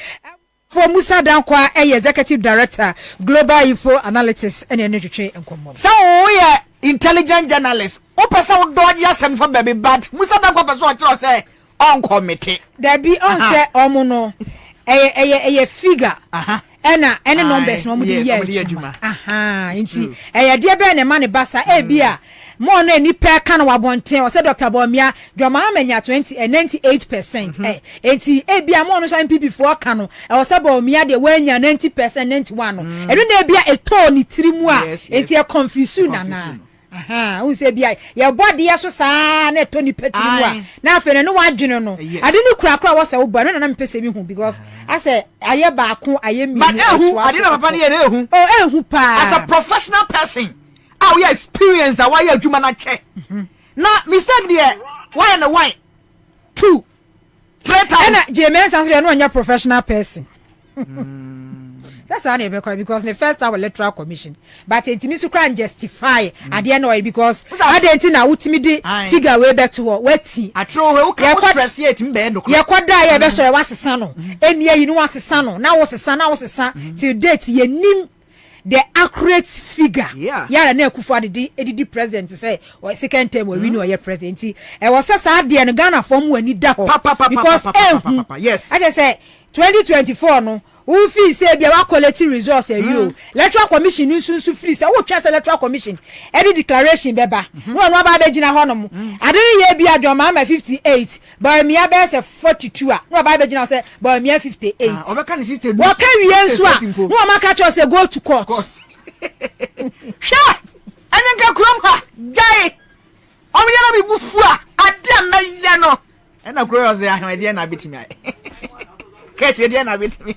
For Musa Dankwa, executive director, Global Info Analytics and Energy and Common. So we are intelligent journalists. Open some door yasem for baby, but Musa Dankwa person say on committee. There be on say omono a figure. Ena numbers no mudi ye adwuma nti dia be na ma ne basa bia mo na ni pe ka na wabonten o se Dr. Baumia dwama amanya 98% nti bia mo no so MPP fo ka no o se Baumia de wanya 90% 91 no enu na bia eto ni tirimu a nti e confuse na who say bia your body so sa na to ni petimu a na afa no wadwene no ade ni kura wo se wo ba no na mpese bi hu because I say aye ba ko aye mi but ade na papa na ye ehu ehu pa as a professional person we are experienced that why you adwuma na che na mistake there why and why 2 3 times na James answer no anya professional person. That's how they because the first time electoral commission, but it means you can justify at the end of it because I didn't know what me figure way back to what I throw stress yet in bed. Ya kwada ya be so was sano. Enia you know was sano. Now was a son till date ye nim the accurate figure. Yeah, na Akufo the president say or second term we know your president. E was say dey no Ghana form when ni da ho. Because yes, I just say 2024 no. Who feel say be our quality resource you electoral commission nsu free say wo twa electoral commission any declaration beba no ba be gina honom adeni ye bi adwoma ma 58 but me be say 42 a no ba be gina say but me 58 obeka ni system wo ka wie nsu a no ma ka cho say go to court sha anenka krom ha jai omo yana bi bufu a ade na ye no na kro say ahwede na bitimi ai kete de na bitimi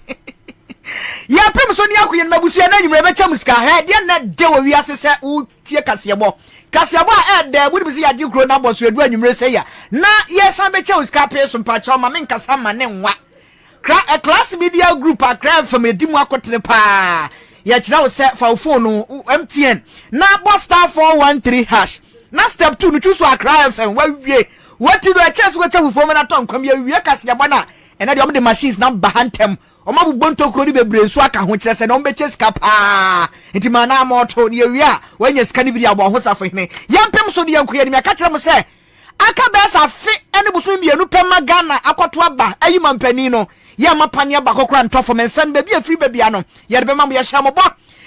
ya pem so ni akoye na busu na nyimre be cham ska he de na de wo wi ase se u tie kasebo a de bu bi se ya ji kro na boso edu anyimre se ya na ye san be cham ska pe so mpa cha ma men kasa ma ne nwa a class media group a cry from edimu akotere pa ya kira wo se fa phone no MTN na boss star 413 hash na step 2 no choose a cry FM wa wie what do a chance we twa fo me na tom kwam ya wie kasebo na ena de om de machines na bahantem oma bu bonto kro ni bebre nso aka ho kire se na ombe cheska pa enti mana moto ni awia wanya ska ni bi abo ho safo hene yampem so de yankoye ni aka kire mo se aka be sa fe ene buso mienu pema Ghana akoto aba ayi mampani no ya mapani aba kokora ntofo mensan be bi afiri be bia no ye de be mam ye hya mo bo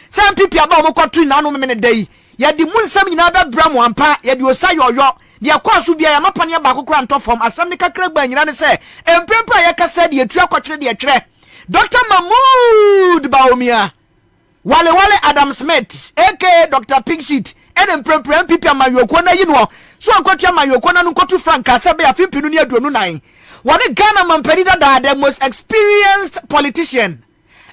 sam pipi aba mo kwatu na no me dai ye di munsam nyina be bra mo ampa ye di osayoyo de akwaso bia ya mapani aba kokora ntofo asam ne kakra gba nyina ne se empempa ye kasa de etu akwatwere de etwere Dr. Mahmoud Baumia Wale Adam Smith aka Dr. Pink Sheet and MPP amayoko na yinwo so akwatwa amayoko na nkotu franka sabe afimpinu ni aduonu nan wale Ghana mamperida da the most experienced politician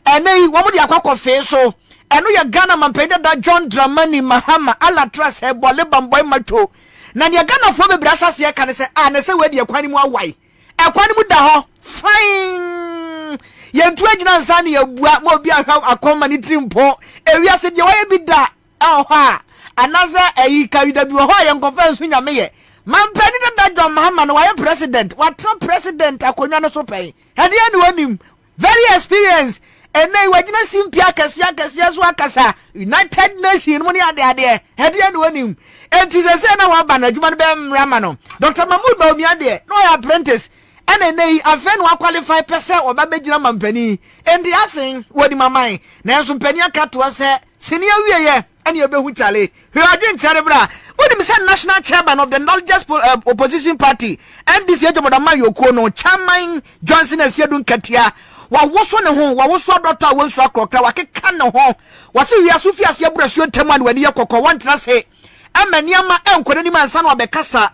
ene wo de akwakọ fe so eno ya Ghana mamperida da John Dramani Mahama Alatras ebole bamboy mato na de Ghana fo bebre asase e kan se ne se we de ekwani mu awai ekwani mu da ho fine yentu agina nsa ne abua mo bi ahwa akoma ni trimpo ewiase de waye bi da ha anaza ayi kawida bi ho ye nkofa nsu nyame ye mampani da John Mahama no waye president what president akonwa no so pai hade ani wanim very experienced ene wagina simpia kasia so akasa United Nations mo ni ade hade ani wanim enti se na wa ba na adwuma no be mrama no Dr. Mahmoud Baumia ade no ya apprentice ene nei afen wa qualify pese oba begina mampani endi asen wodi mamai na enso mpani aka to se sini awieye ene ebehu chale he adwen tere bra wodi me say national chairman of the largest opposition party NDC ejoboda mayoko no chairman Johnson Asiedun Katia wa woso ne ho wa woso dota wonso akrokra wa keka ne ho wa se wi aso fi ase aburasuo ntama ne wani yakokọ wontra se amani ama enkore ni mansa na obekasa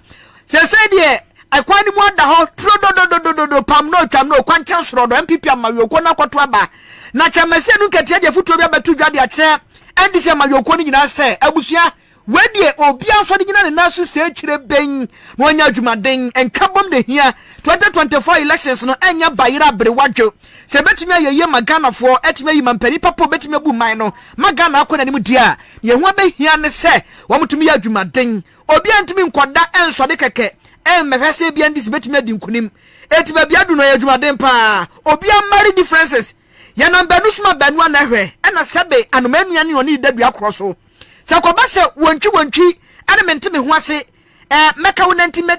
se de akwani mu da ho trodododododo pam no twam no kwanchen soro do MPP amayoko na kwato aba na chamase du ketia de futuo bi abatu dwade a kire ndise amayoko ni nyina se abusua wedie obia so de nyina ne naso se kire ben no anya adwumaden enkabom de hia 2024 elections no enya bayira brewadwo se betumi ayeye magana fo etumi yi mampani papo betumi abu man no magana akona nim dia ye ho abehia ne se wo mutumi ya adwumaden obia ntumi nkoda enso de keke mehwese bia ndisi betumi adi nkunim eti ba bia du no yadwumaden pa obi amari differences ya namba no suma banu anahwe na sebe anomanu ane oni da dua kroso sakoba se wontwi ane mentime ho ase meka wonanti me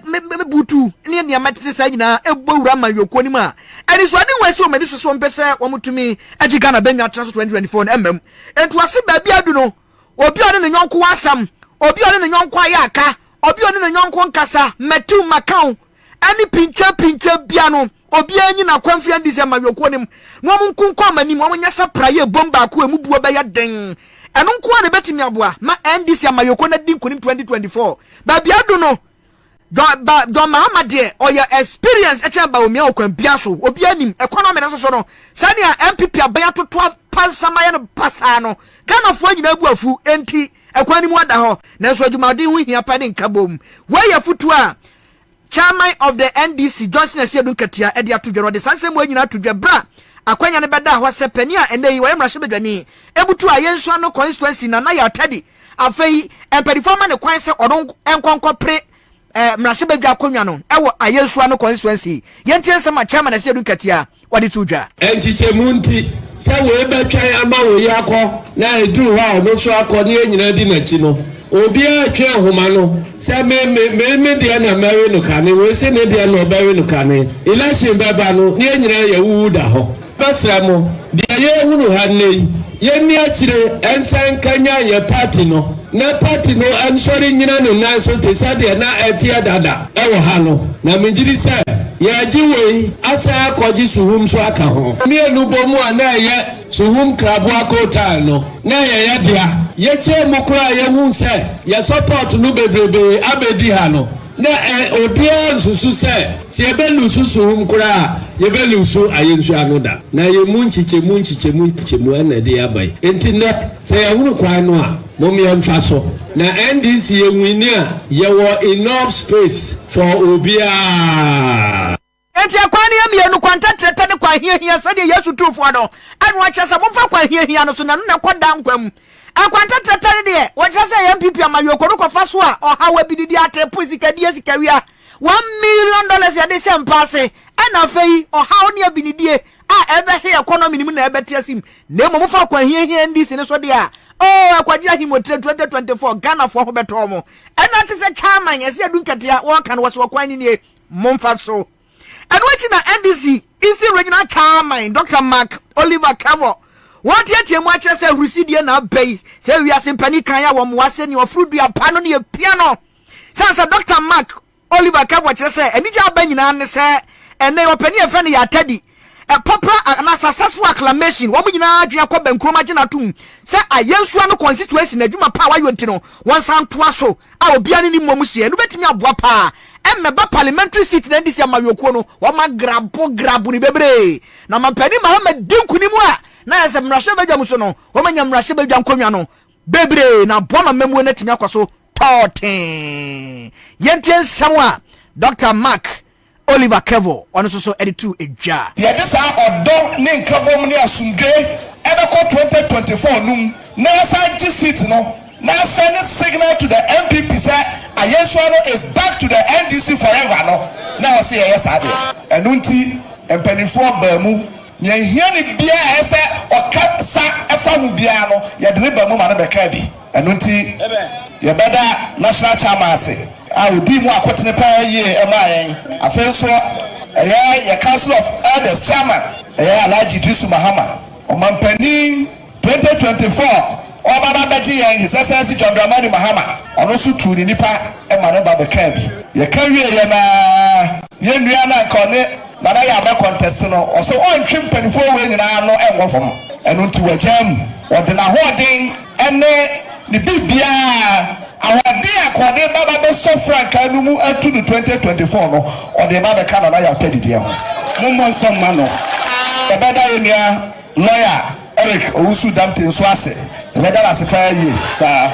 butu ne ne amatete sa nyina ebowura mayoko ni ma ani so ade wase o mani so mpese wo mutumi agi Ghana benwa transfer 2024 na mmam entu ase ba bia du no obi one ne nyonko asam obi one ne nyonko ayaka obi oni na nyonko nkasa metu makao ani pincha bia no obi anyi na kwamfi andise maweko nim no mo nkunko amani mo nyasa praye bomba ko emu buo be ya den eno nko ane betimi aboa ma andise maweko na din kunim 2024 ba bia do no do Mahama de oya experience eche ba omi okwan bia so obi anim economy na so no sania MPP abaya toto pasama ya no pasa no Ghana fo nyina buafu enti ekwani mu ada ho na so adwumade hu hia pa ne nkabom waya futu a chairman of the NDC Johnson Asiedun Katia e de atodwero de sanse mu anyina atodwa bra akwanya ne beda ho sepani a ene yi wayemra hye bedwani ebutu a yenso no constituency na ya tadi afei empedifoma ne kwan se odon enkonkopre mrahye bedwa akonwa no ewo ayenso no constituency yentie nsema chairman Asiedun Katia wadi tudwa enchiche munti sɛ wo ebɛtwa ama wo yakɔ na eduru hɔ a no so akɔ ne nyina di n'akyi no obi atwa ahoma no sɛ me deɛ na mɛwe no kane wo sɛ ne deɛ na ɔbɛwe no kane election bɛba no ne nyina yɛ wuwu da hɔ bɛsrɛ mo deɛ yɛhunu ha nnɛ yi yɛnni akyire ɛnsan kanya yɛ party no na party no ɛnsɔre nyina ne nan so te sɛ deɛ na ɛteɛ dada ɛwɔ ha no na megyiri sɛ yɛagye wei asa akɔgye suhum so aka ho mmienu bɔ mu a na ɛyɛ suhum kraboa kotaa no na yɛyɛ dea yɛkyɛ mu koraa yɛhu sɛ yɛ support no bebrebe abɛdi ha no na obiara nsusu sɛ sɛ yɛbɛlusu suhum koraa yɛbɛlusu ayɛnsua no da na yɛmu nkyikyɛmu ɛna de aba yi enti nnɛ sɛ yɛhunu kwan no a mom yɛmfa so na ndc yɛwini a yɛwɔ enough space for obiara enti akwan ne yɛmienu kwantatrɛtɛ ne kwan hiahia sɛdeɛ yɛsu tufoɔ no ɛne wɔkyerɛ sɛ momfa kwan hiahia no so na no na kɔda nkwam akwantatrɛtɛ ne deɛ wɔkyerɛ sɛ yɛ mpp amayɔkɔ no kɔfa so a ɔhawa bi didi ate po sikawia $1 million yɛde hyɛ mpa ase ɛna afei ɔhaw ne abinidie a ɛbɛhye economy nim na ɛbɛte asim na mmom fa kwan hiahia ndc ne so deɛ a akwagye ahimotre 2024 Ghana for ho beto mo ɛna te sɛ chairman ɛsɛ adu nkatea wɔka no wɔso kwan nie momfa so ɛno akyi na ndc Eastern Regional Chairman Dr. Mark Oliver Cavo what yet mu akyerɛ sɛ rusidie na abɛi sɛ wiase mpani kan ya wɔ mo wase ne ofuru dua pa no ne piano sɛ Dr. Mark Oliver Cavo kyerɛ sɛ anigya aba nyinaa ne sɛ ɛnɛ opani efe ne yatadi a proper and a successful acclamation wo nyinaa adwea kɔ bankroma gye na tum sɛ ayensua no constituency na adwuma pa wa yonti no wɔn san toa so a obia ne ni mmom sie no betimi aboa pa emmeba parliamentary seat na ndisi amayokuo no wo ma grabo ni bebre na mampani Mohammed dinkunimu a na yɛsɛ mmarahyɛ badwam so no wo ma nya mmarahyɛ badwam konwa no bebre na boa ma mamu na timi akɔ so toten yɛntie nsɛm a Dr. Mark Oliver Kevo on so editu eja ye de sa odo ne nkabom ne asumdwe ebeko 2024 num na sa gi seat no na send signal to the MPP say Ayesua is back to the NDC forever no na say yes ade enu nti empanifo ba mu nya hia ne bia ese oka sa efa mu bia no ye de ba mu ma na beka bi enu nti ye beda national chairman ase odi mu akotene pa ye emayen afenso ye council of elders chairman Alhaji Disu Mahama omampani 2024 obaba beji yen his excellency John Dramani Mahama ono so tu ni nipa ema no ba beka bi ye ka wie ye na ye nua na kone na na ya ba contest no o so on twem panifo we nyina no enwo fom eno nti wajam odena hoden ene ni bibia awade akode baba be so franka no mu atu no 2024 no ode baba ka na ya tedidi ho mommo nsomma no ebeda yenia lawyer Eric Owusu Damte so ase ebeda na sefa ye sa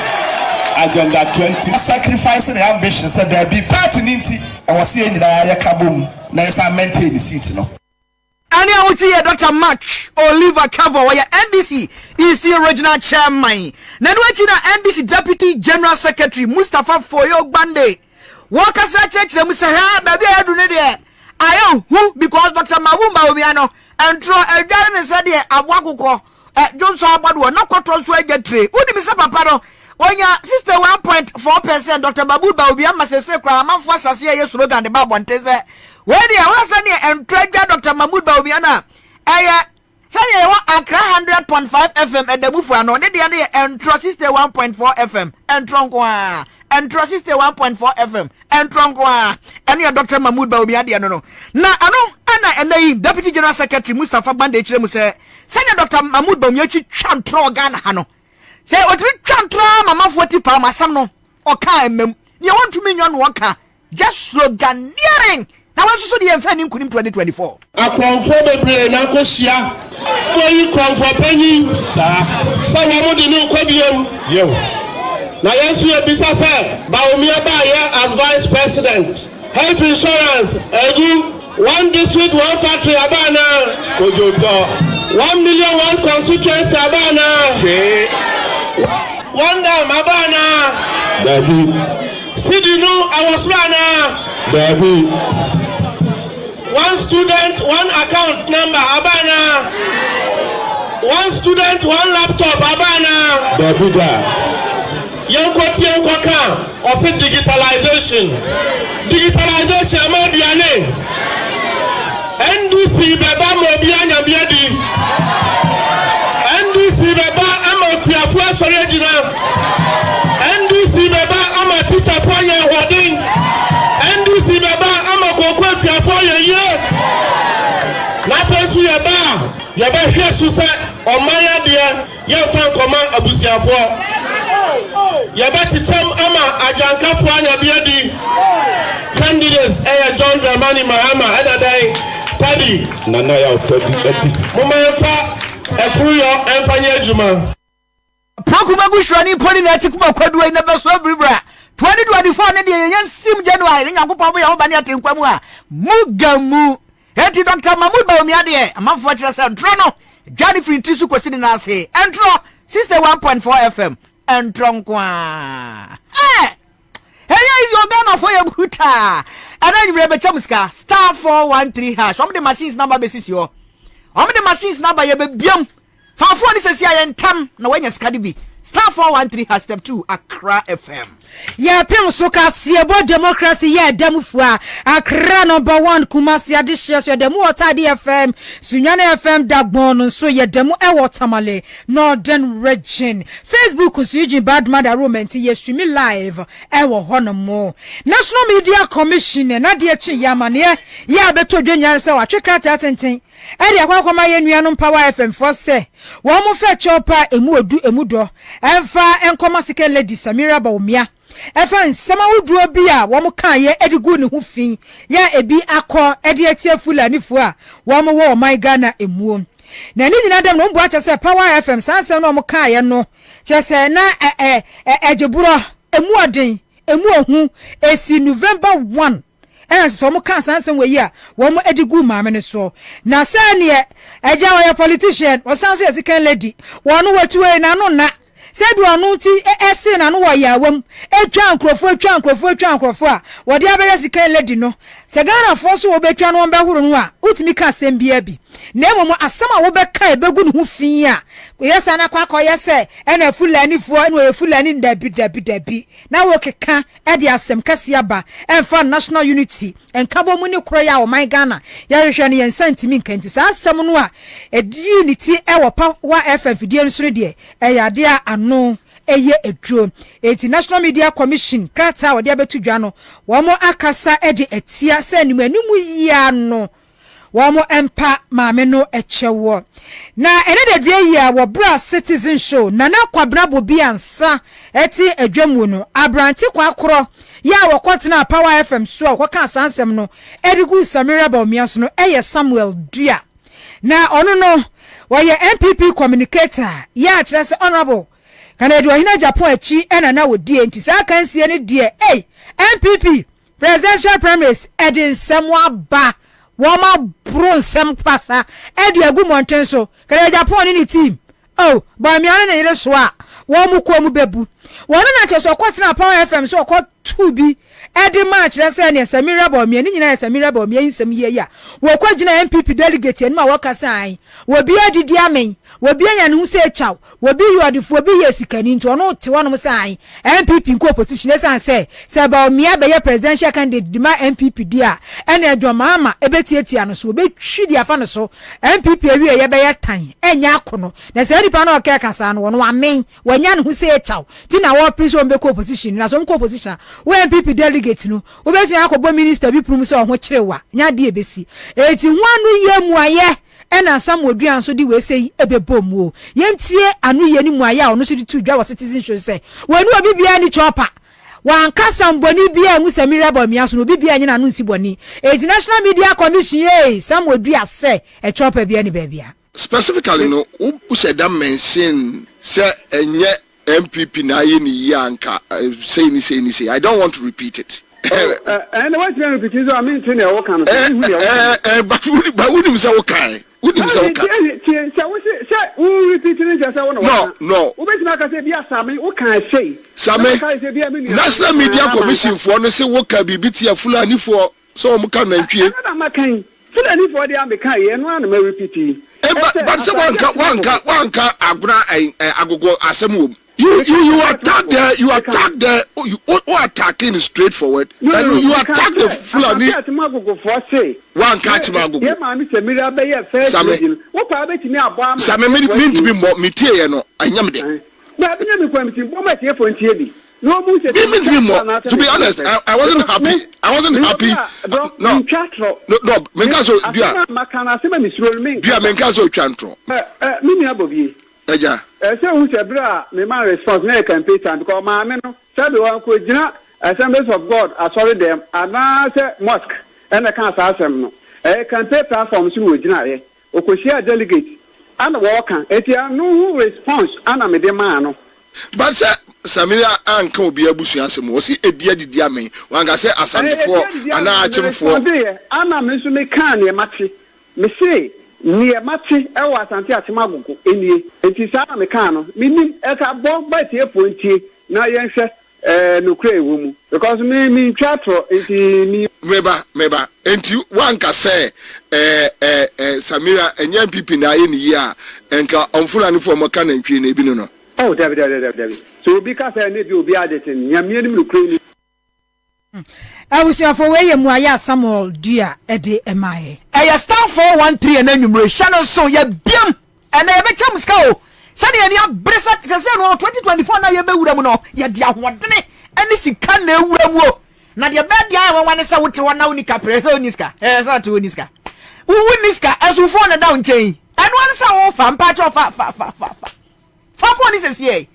agenda 20 sacrificing the ambition said there be party ninti e wose ye nyina ya kabom na esa maintain the seat no ani awuti ye Dr. Mark Oliver Cavo wa NDC Eastern Regional Chairman na no achi na NDC Deputy General Secretary Mustafa Foyo Gbande wakasa chechire mu se ha ba bia adu ne de ayo hu because Dr. Mabumba Obiano entro edare ne se de aboakokɔ Johnson Abadu na kwotro so agetre udi bi se papa no onya 61.4% Dr. Mabumba Obiama sese kwa amanfo asase ye slogan de ba bonte se we dey wasa ne entradwa Dr. Mahmoud Baobiana aya sani ye wa Accra 100.5 FM edamufu ano ne de ne entro 61.4 FM entronko a entro 61.4 FM entronko a ene Dr. Mahmoud Baobiana de no na ano ana enayi Deputy General Secretary Mustafa Bande kire mu se sani Dr. Mahmoud Baobiana twa ntro Ghana ha no se otimi twa ntro mama 40 pa masam no oka emem ye want to me nyon woka just sloganeering na wanso so de yemfa ni nkunim 2024 akwonfo bebre na kosia koyi kwonfo panyi sa na mo de no kwabiem yo na yesu ebisa se Baomia ba ye as vice president health insurance egu one district one country abana kojoto 1 million one constituency abana one dam abana dabi sidinu awosrana dabi one student one account number abana one student, one laptop, Abana. Young of digitalization. Digitalization, Amadiane. NDC Baba Mobiana Biadi. NDC Baba Amakuafua Sorejina. NDC Baba Ama teacher for your wedding. NDC Baba Amakokwe for your year. Napensu Yaba. Yaba here Susa or Maya dear. Young fan command Abusiafo. Yabati Cham Ama Ajanka Fuanya Biadi candidates John Dramani Mahama Adadai Tadi Nanaya Tadi Mumafa Ekuyo Enfanye Juma Pakumagu Shwani Polinatic Makwadwa in the Baswa Bribra 2024 Nadian Sim January Yankupa Yabania Tinkwamua Mugamu Heti Dr. Mahmoud Baumiade Amafwacha Santrono Johnny Frintisu Kwasina say Entro 61.4 FM and Tronkwa. Hey, your gun for your buta. And then you remember Chamuska star 413 hash. How many machines number basis yo? How many machines number you be biom? For 4 is a and tam. No when you scadibi. Star 413 hash step 2 Accra FM. Yeah, Pim Soka Siabo democracy, yeah, Demufua, Accra #1 Kumasi Adishas, your demo Tadi FM, Sunyana FM Dagbon, so your demo Ewatamale, Northern Region, Facebook Kusiji Bad Mother Room and yes, streaming live, Ewa Honomo, National Media Commission, and Nadia Chiyamania, yeah, Beto Junior, so I check out attention. Eddie Aquama Yanuanum Power FM for say, one more fetch opa emudo, Enfa and Komasike Lady Samira Baumia. Efa nsema wuduro bia wo kan ye edigu ne hufin ya ebi akọ edi etie fulani fu a wo mo wo my Ghana emuom na ni nyina dem no mbo acha se Power FM sansem no mo kan ye no che se na ejeburo emuodin emuohu esi November 1 so mo kan sansem we ya wo mo edigu maame ne so na sa ne eja wo politician wo sanso yesikan lady wo no watuwe na no na said we are not ese na no wa yawam etwa ankrofo a wode abeye sika lady no se Ghana for so obetwa no be huru no a utimi ka asem bia bi na emo asem a wo be ka ebegu no hu fin a yesa na kwa yese ena fulani fo na we fulani dabi na wo keka e de asem kase aba enfa national unity enkabo mu ni kro ya o my Ghana ya hwehwe ne yensantimi nkanti sa asem no a edi ni ti e wo pa wa FF die nso de e yade a no eye edro National Media Commission krata wode abetu dwa no wo mo akasa e de etia se animu yia no wo mo empa maame no echewo na ene de dwe yia wo bra citizen show nana Kwabena Bobie Ansah eti edwamu no abranti kwakoro ya wo kwotena Power FM so ko ka sansem no edigu Samira Baumias no eye Samuel Dua na ono no wo ye MPP communicator ya kire se honorable kana do hina Japan achi ena na wo die ntisa kan sie ne die MPP presidential primaries edin semwa ba woma bro nsem pasa edi agu monten so kana Japan ni team ba mi ana na yire so a wo mu ko mu bebu wona na cheso kwatena Power FM so ko 2 bi edi match na say ne Samira Baumias ni nyina Samira Baumias nsem ye ya wo ko gina MPP delegate ni ma wo kasa an wo bi adidi amen wo bi anya ne hu se chaw wo bi yodifo bi yesikani nto no te wonom sai MPP nko opposition esan say Baumias be ye presidential candidate di ma MPP dia ene adwama ama ebetietia no so be twidi afa no so MPP awie ye be ye tan enya akono na say dipa na oka kasa no no amen wanya ne hu se chaw ti na wo prince on be ko opposition na so nko opposition wo MPP delegate no wo be tun akọbọ minister bi prum se ho kirewa nya de ebesi eti hwanu ye muaye ena Samuel so di we sei ebebom o yentie anu ye ni muaye a ono so di tu dwa citizen show say wanu obi bia ni chopa wan kasam boni bia ngu Samira Baumias no obi bia nyina anu nsi boni National Media Commission Samuel say e chopa bia ni bia specifically no who said that mention say enye MPP na ye ni yanka say I don't want to repeat it. And what you repeat is I mean to know what kind of but wouldn't say okay. Wouldn't say okay. Who repeating just I want to no. Who make like I say yes Sammy what can I say? Sammy National Media Commission for no say what can be bitia fulani for so mo kan na ntwie. Na makan fulani for dey am kai e no na me repeat. But someone can agogo asemu. You attack the you attacking straightforward. And you attack the Fulani. One catch Mago. Same mean to be more material. I am there. To be honest, I wasn't happy. No, Mengazo, Mengazo Chantro. So who's a bra, me man response, no campaign time because my men said the one could Assemblies of God, I saw them, and now say mosque, and I can't ask them no. A campaign platform through Jinare, Okoshia delegate, and walker, it is no response, and I'm a demand. But Samira Uncle be a bush answer, was he a bearded diamond? One guy said, as I'm before, and I for Anna Missumi can, Machi, me say. Near Machi, I was anti Maguku, in it is a mecano, meaning at a bomb by the appointee, now young no cray woman, because me chatro is me. Meba, and you one can say, Samira and young people now in the year, and on full and for Macan and Queen Ebino. Oh, David. So because I need you be added in Yamian Ukraine. I was here for where you Samuel dear Eddie Emae. I stand 413 and then you channel so ya biam and I bet you go. Sunny and your brissa 2024 now you be with them no ya dia wadene and this can ne wuro. Na dia bed ya one is out to one now nika preso niska. So to niska. Who niska as we phone down chain. And one is our fan patch of fa. Phone is here.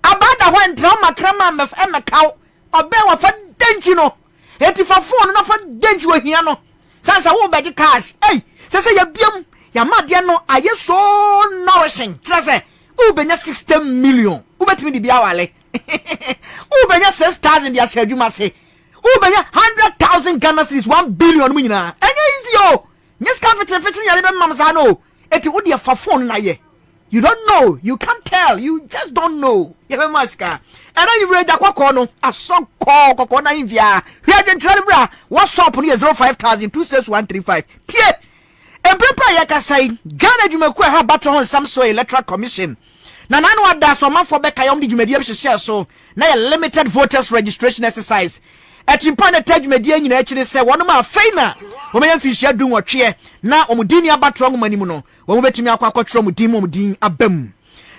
About the one drama crama of Emma cow or bear of a dentino. 84 phone no for dent we here no sansa wo be cash eh say ya biam ya madia no aye so nourishing say u benya 60 million u betimi di bia wale u benya 6,000 dia sheduma say u benya 100,000 Ghana cedis 1 billion mu nyina enye easy o nyeska fete ya be mam sa no eti wo dia fa phone na ye. You don't know, you can't tell, you just don't know. You have a masker. And then you read that no a song call Kokona Invia. We are going to bra. What's up on 05,000 26135. Tie. And prepare yaka say, Ghana you make her battle on some soil electoral commission. Nanano ada so man for back I only you media share so na a limited voters registration exercise. At impana tag media in actually say one of my faina. Women fish ya do what cheer. Na omudini abatro manimuno. When we betimi akwakotro mudin abem.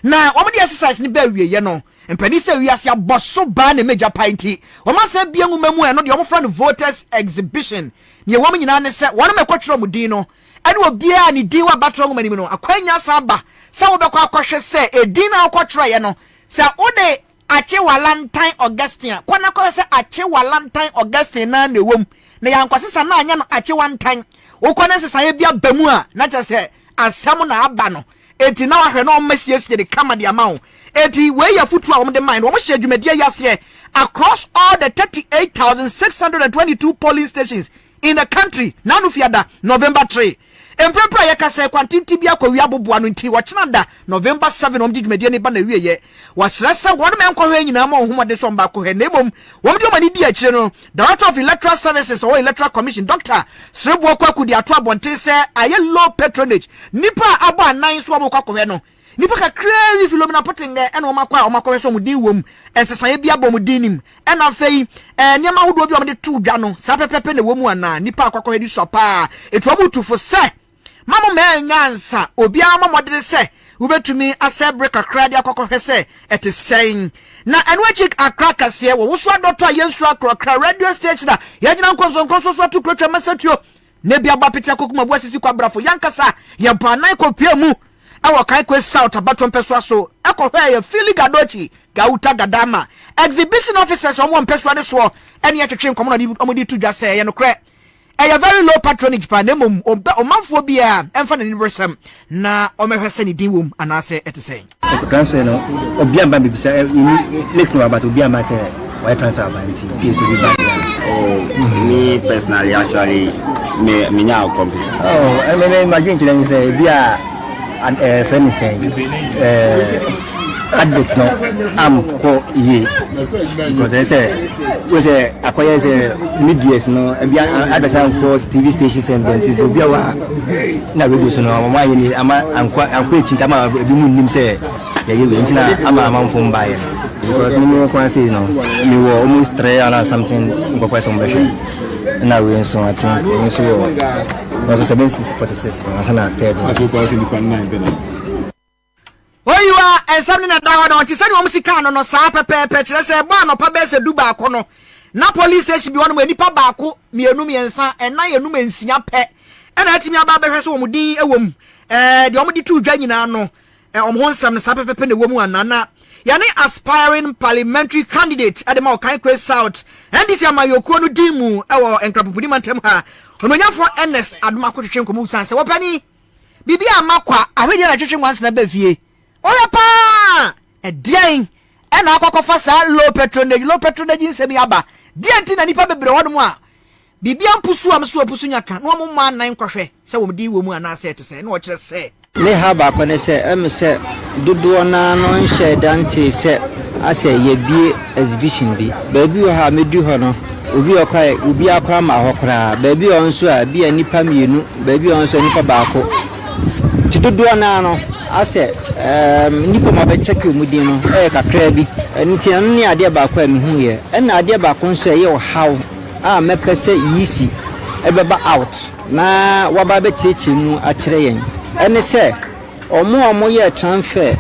Na omudi exercise ni be wie ye no. Mpani se wi ase aboso ba na major pinty. Woma se bia ngumemu e no de omfra voters exhibition. Ne wom nyina ne se wona mekotro mudin no. Ane obia ni din wa batro manimu no. Akwanya samba. Sa wo bekwa akwhwe se edin na akotro ye no. Se ode Ache Valentine Augustine. Kwana kwa se Ache Valentine Augustine na ne wom. Na yankwasesa na anya no Ache one time. Ukwana se saye bia bamu a na che se asam na aba no. Eti na wahwe no masiesie de kama de amawo. Eti we ya futu a de mind. Wo hye dwumadie yase across all the 38,622 polling stations in the country. Nanu fiada November 3. Emprepra yaka se kwantinti bia kwa wi aboboa no nti wachenada November 7 omdi dwumade ne ba na wie ye wasresa won me nkwa nyina ma ohumade so mba ko he nemom won de omani di akire no Director of Electoral Services or Electoral Commission Dr. Srebu Kwaku di ato abonte se aye low patronage nipa abo anan so mo kwakọ he no nipa ka crazy Philomena Potenge ena omakwa so mudin wom ensesan bia bom dinim ena fei niam ahodo bi omde tu dwa no sa pepepe na womu ana nipa akwakọ he di so pa etu omutufo se Mama me nyansa obi ama modere se ubetumi asebre kakra de akokọ hwese ete sen na enwechik akraka se wo so adotọ yensu akra radio station na yagina nkonso so to krotwa masatuo ne bia ba pete akokuma bu asisi kwa brafo yankasa ye banan kopia mu awo kai ko south abato mpeso aso akọhwe ye fili gadochi gauta gadama exhibition officers omo mpeso ade so ene yetwetwe nkomo na omodi tudwa se ye no kre a very low patronage pa nemum omanfo bia emfa na nibersam na omehwese ni dinwum anase etese transfer no obia ba bibisa listen about obia ma say why transfer abanti case bi ba me personally actually me nya company I mean imagine to say bia and friend say advert no am ko ye because I say was acquire medias no advert ko TV stations and then so bia wa na radio so no ma ye ni ama anko chinta ma bi mu nim say ye we ntina ama fo mbaye because me ko say no me were almost 3 or something go for some better na we so I think we so was 746 na third one so far independent 9 where you are and something that I want to send you musika no sa pepe kire say bo anopa be se duba ko no na police station bi wono nipa ba ko mienu miensa en na yenu mansia pe na atimi aba behwe so wo din ewom de omdi tu dwa nyina no omho nsam ne sa pepe ne womu anana yani aspiring parliamentary candidate adema Okaikwe South ndc amayokuo no dimu ewo enkrapopudi mantem ha ononyafo NS adoma kwetwe nkomu sanse wopani bibia amakwa ahwede na twetwe nwanse na ba fie oya pa edien ena akwakofa sa low patronage nsemi aba dienti na nipa bebre wono a bibia mpusu amso apusu nyaka no mo ma nan kwahwe se wo mdi wo mu ana se tese na wo kire se me ha ba ko ne se em se dodo na no nhye dante se ase ye bie exhibition bi ba bi ha medu ho no obi akwa ma ho kra ba bi on so a bi anipa mienu ba bi on so nipa ba ko ti dodo na no ase nipa ma be check omudin no kakra bi nti anu ni ade ba ko ami hu ye na ade ba ko nso ye how a mepese yisi ebeba out na waba be cheche mu a kire yen ene se omo ye transfer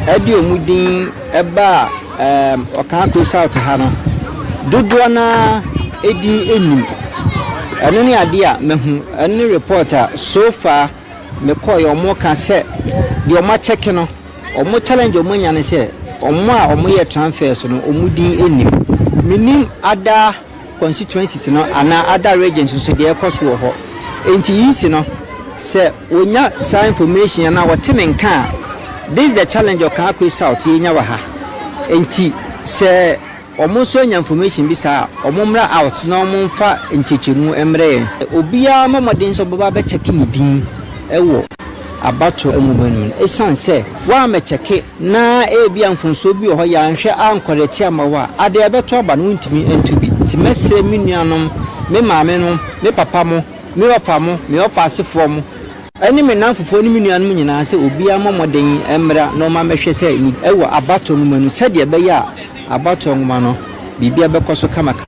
ade omudin eba Okaikwe South ha no dodo na edi enu ene ni ade a mehu ene reporter so far me call your more can say the omo check no omo challenge omo nya ne say omo a omo ye transfer so no omudi enim minim other constituencies no ana other regions so dey cost wo ho enti yisi no say onya sa information na wotemenka this is the challenge of Okaikwe South yenya wa ha enti say omo so nya information bi sa omo mra out na omo mfa nchichemu emre obia mamodin so baba be check ni din ewo abato emubanu esan se wa mecheke na ebia mfunso bi ho ya nhwe ankoreti amawa ade ebeto aba no ntimi entubi timese minuanom me maame no me papa mo me ofa mo me ofa asefo mo ani me nanfofo ni minuanom nyina se obia momoden emra no ma mehwe se ni ewo abato no manu se de be ya abato nguma no bibia bekoso kamaka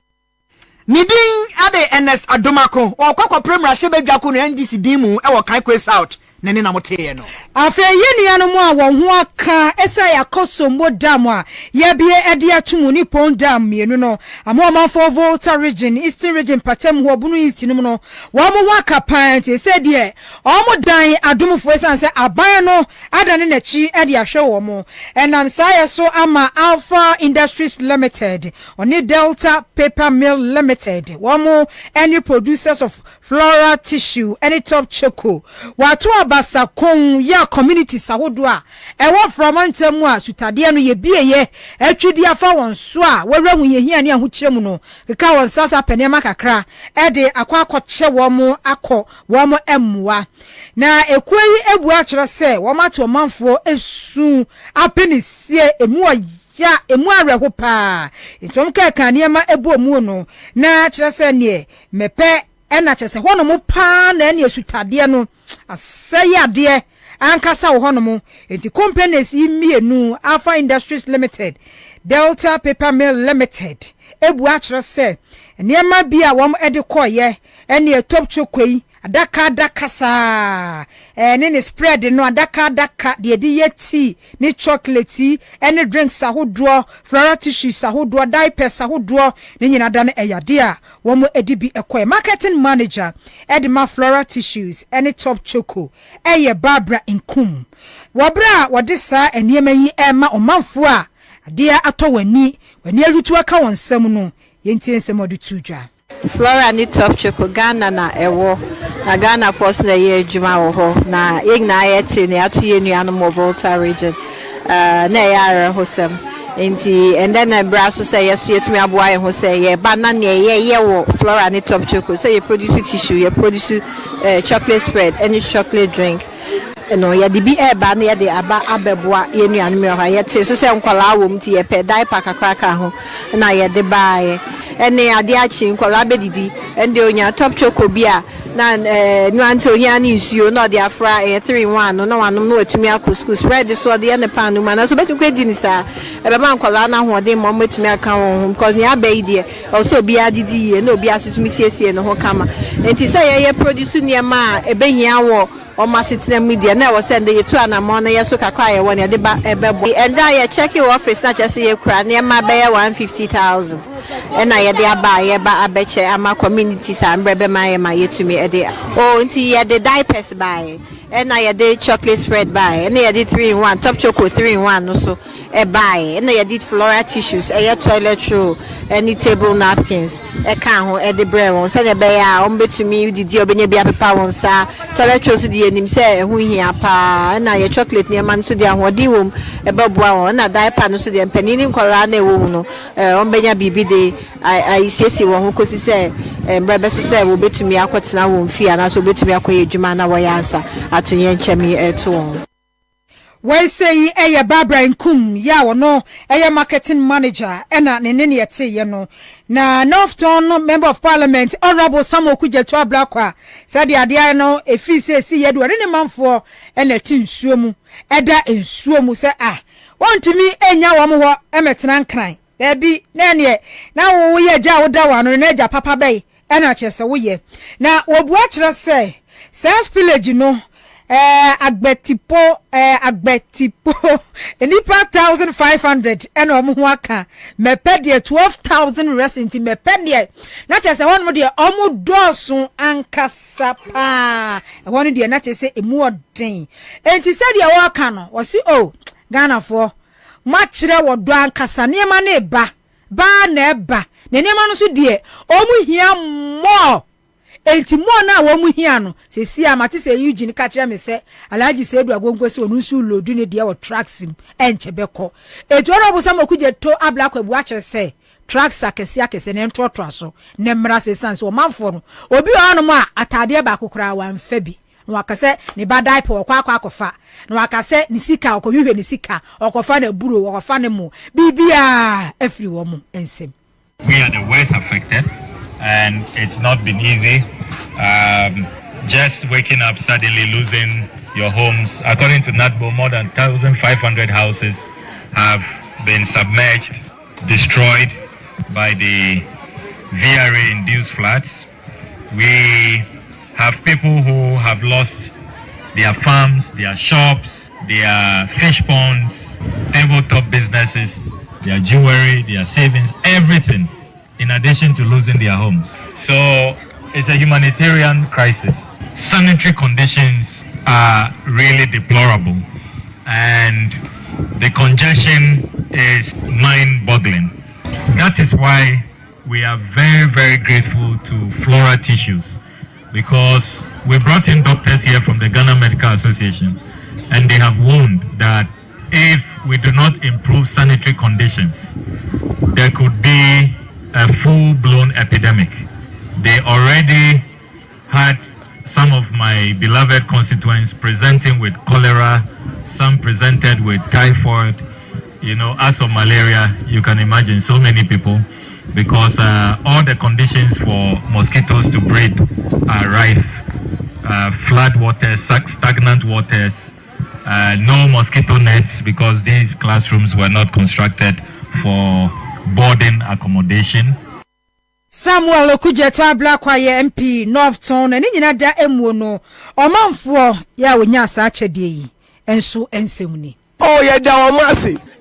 nidin ade NS adomako okokọ premier shebedwako no NDC dimu Okaikwe South nene na moteye no afa yenia no mu a wo ho aka esa yakosombo dam a ye bie ede atumu ni pon dam mienu no amomanfo Volta region Eastern region patem ho bunu east no no wo mo ho aka pant se de o mo dan adomfo esan se aban no adane na chi ede ahwe wo mo enam saye so ama Alpha Industries Limited oni Delta Paper Mill Limited wo mo any producers of floral tissue any top choco wato abasa kon ya community sahodo a ewo from antemu a sutade no ye bieye atwidi afa won so a wawrahu ye hia ne ahokyeremu no keka won sasa penema kakra ede akwakoche wo mo akọ wo mo emwa na ekweyi ebu a kire se wo mato manfo esu apenisie emu ya emu areho pa ntom ka kaniema ebu omu no na kire se ne mepe ena chese hono mo pa na ene esutade no aseyade ankasa wo hono mo enti companies imienu Alpha Industries Limited Delta Paper Mill Limited ebu a kire se niema bia wo ede koye ene top chokwei adaka sa ne spread no adaka de yeti ni chocolate ene drinks ahodo floral tissues ahodo diapers ahodo ne nyina da na eyade a wo mo edibi ekoy marketing manager edma floral tissues ene top choco eye Barbara Nkum wabra wode sa eniema yi ema omanfo a ade atowani wani arutu aka wonsam no yenti ensem ode tudwa Flora ni top choco Ghana na ewo na Ghana force na ye adwuma wo ho na yegna ayete na atu ye nuano mo Volta region na yare hosem enti and then braso say yes yetumi aboa ye ho say ye banana ye wo Flora ni top choco say you produce tissue you produce chocolate spread any chocolate drink no ya de bi eba na ya de aba abeboa ye nuanu me ha ye te so se nkwala wo mti ye pe diaper kakra ho na ye de baaye ene ade achi nkwala bedidi ende onya top choco bia na nuante ohia ni nsuo na de afra 3-1 no na wanom no atumi akosku spread so de ne pan no na so betu kwedi ni sa ebe ma nkwala na ho de mo metumi aka ho because ni abai de also bia didi ye na obi asutumi siesie no ho kama enti say ye produce niema ebe hia wo o masitena media na we send ye to anamo na ye so kakwa ye won ye de ba ebebo and I check your office na just ye kra niema be 150,000 and I de aba ye ba abeche ama communities and brebe ma ye ma yetumi e de oh nti ye de diapers buy and I de chocolate spread buy and I did 3-in-1 top choco 3-in-1 no so e buy and I did floral tissues e toilet roll any table napkins e kan ho e de bre won se de be ya o betumi didi obenye bia pepa won sa toilet roll so de nim se hu hia pa na ye chocolate ne man so de ahodi wom e babua won na diaper no so de mpanini nkola na e wo no o benya bibi de ai sesi won ho kosi se brebe so se wo betumi akotena won fia na so betumi akoye dwuma na wo yansa atunye nchemi eto we say eye Barbara Nkum ya wono eye marketing manager ena ne ne yete ye no na Northton member of parliament honorable Samuel Kujeto Ablakwa said the ade no efi si ye do ne manfo ena ti nsuo mu eda nsuo mu se wontumi enya wo mo ho emetena nkran da bi na ne na wo ye ja wo da wa no na ja papa bai ena chese wo ye na wo bua kire se village no agbetipo enipa 1,500 ena omo ho aka mepe de 12,000 residents mepe de na chese won mo de omo dosun ankasa pa won de na chese emu odin enti se de wo aka no wo si Ghana for ma kire wo do ankasa ne ma na na eba ne ma no so de omo hia mo enti mo na wo mu hia no se si amate se Eugene ka kire me se Alhaji se edu agongo se onu su lodu ne de wo tracks im enchebeko etu oro busa mokuje to Ablakwa bu a kire se tracks akese ne ntrotro so ne mra se sans wo manfo no obi ono mo atade ba kokora wa mfa bi no akase ne ba diaper okwa akofa no akase ni sika okohwehwe ni sika okofa na buro okofa ne mo bibia afri wo mo ensem. We are the worst affected and it's not been easy. Just waking up suddenly losing your homes. According to NATBO, more than 1,500 houses have been submerged, destroyed by the VRA-induced floods. We have people who have lost their farms, their shops, their fish ponds, tabletop businesses, their jewelry, their savings, everything, in addition to losing their homes. So it's a humanitarian crisis. Sanitary conditions are really deplorable and the congestion is mind-boggling. That is why we are very, very grateful to Flora Tissues, because we brought in doctors here from the Ghana Medical Association and they have warned that if we do not improve sanitary conditions, there could be a full-blown epidemic. They already had some of my beloved constituents presenting with cholera, some presented with typhoid, as of malaria. You can imagine so many people, because all the conditions for mosquitoes to breed are rife. Flood waters, stagnant waters, no mosquito nets, because these classrooms were not constructed for boarding accommodation. Samuel Okujeto Ablakwa ye MP Northton eni nyina da emu no omanfo ya wonya sa achede yi enso ensemuni.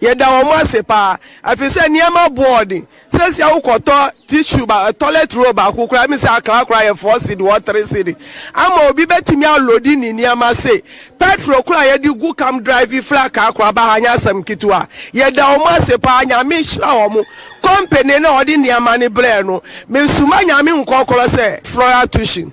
Yeda omase pa afise niema boarding sesi akoto tissue ba toilet roll ba kokura mi se akra ye 4 cedi or 3 cedi ama obi betimi alodi ni niema se petrol kura ye di gu kam drive flag akra ba hanya sam kitwa yeda omase pa nya mi hira omo company na odi niema ni bre no me suma nya mi nkokoro se Flora Tushin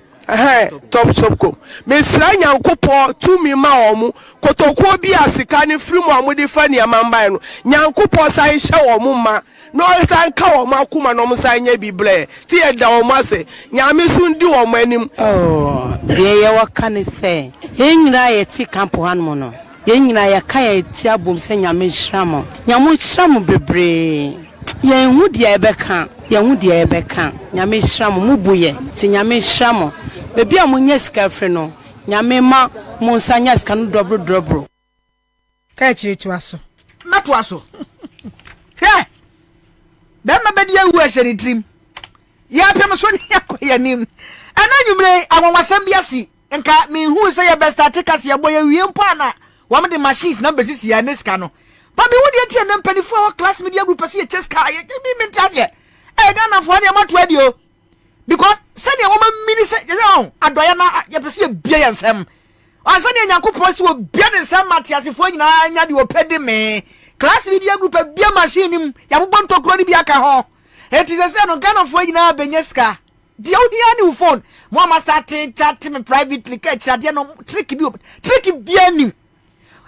top ko mesra nyankopɔ tumi ma omu kotoko bi asika ne firi mu amudi fa ne amamban no nyankopɔ sai hye omu ma no san ka omu akuma no san nya bible ti e da omu ase nyame sundi omu anim de ye waka ne se yenyina ye ti campo hanmo no yenyina ye ka ye ti abom se nyame hyramo nyamo hyramo bebre ye hu dia ebeka nyame hyramo mubuye ti nyame hyramo bebi amunye sika fre no nyame ma munsanya sika no dobro ka chiri to aso na to aso hwe dem ma bedi awu aheri trim ya pem so ne yakoyanim ana nwumre awonwasam biasi nka me hu se ye best article se ye boye wiempo ana wo me de machines na besisi ya ne sika no pa me hu de tie na mpanifo a class media group se ye cheska ye bi me ntaze e Ghana fo de mato adio because said the woman minister adoya na ye pese ye bia yensem ansa ne nyankopɔ se wo bia ne nsem matiasefo nyina anya de opede me class media group bia machine nim ya bobɔ ntokro ni bia ka ho eti se no Ghana fo nyina benyeska de ohia ni phone mo ma start chat me privately ka chade no trick bia nim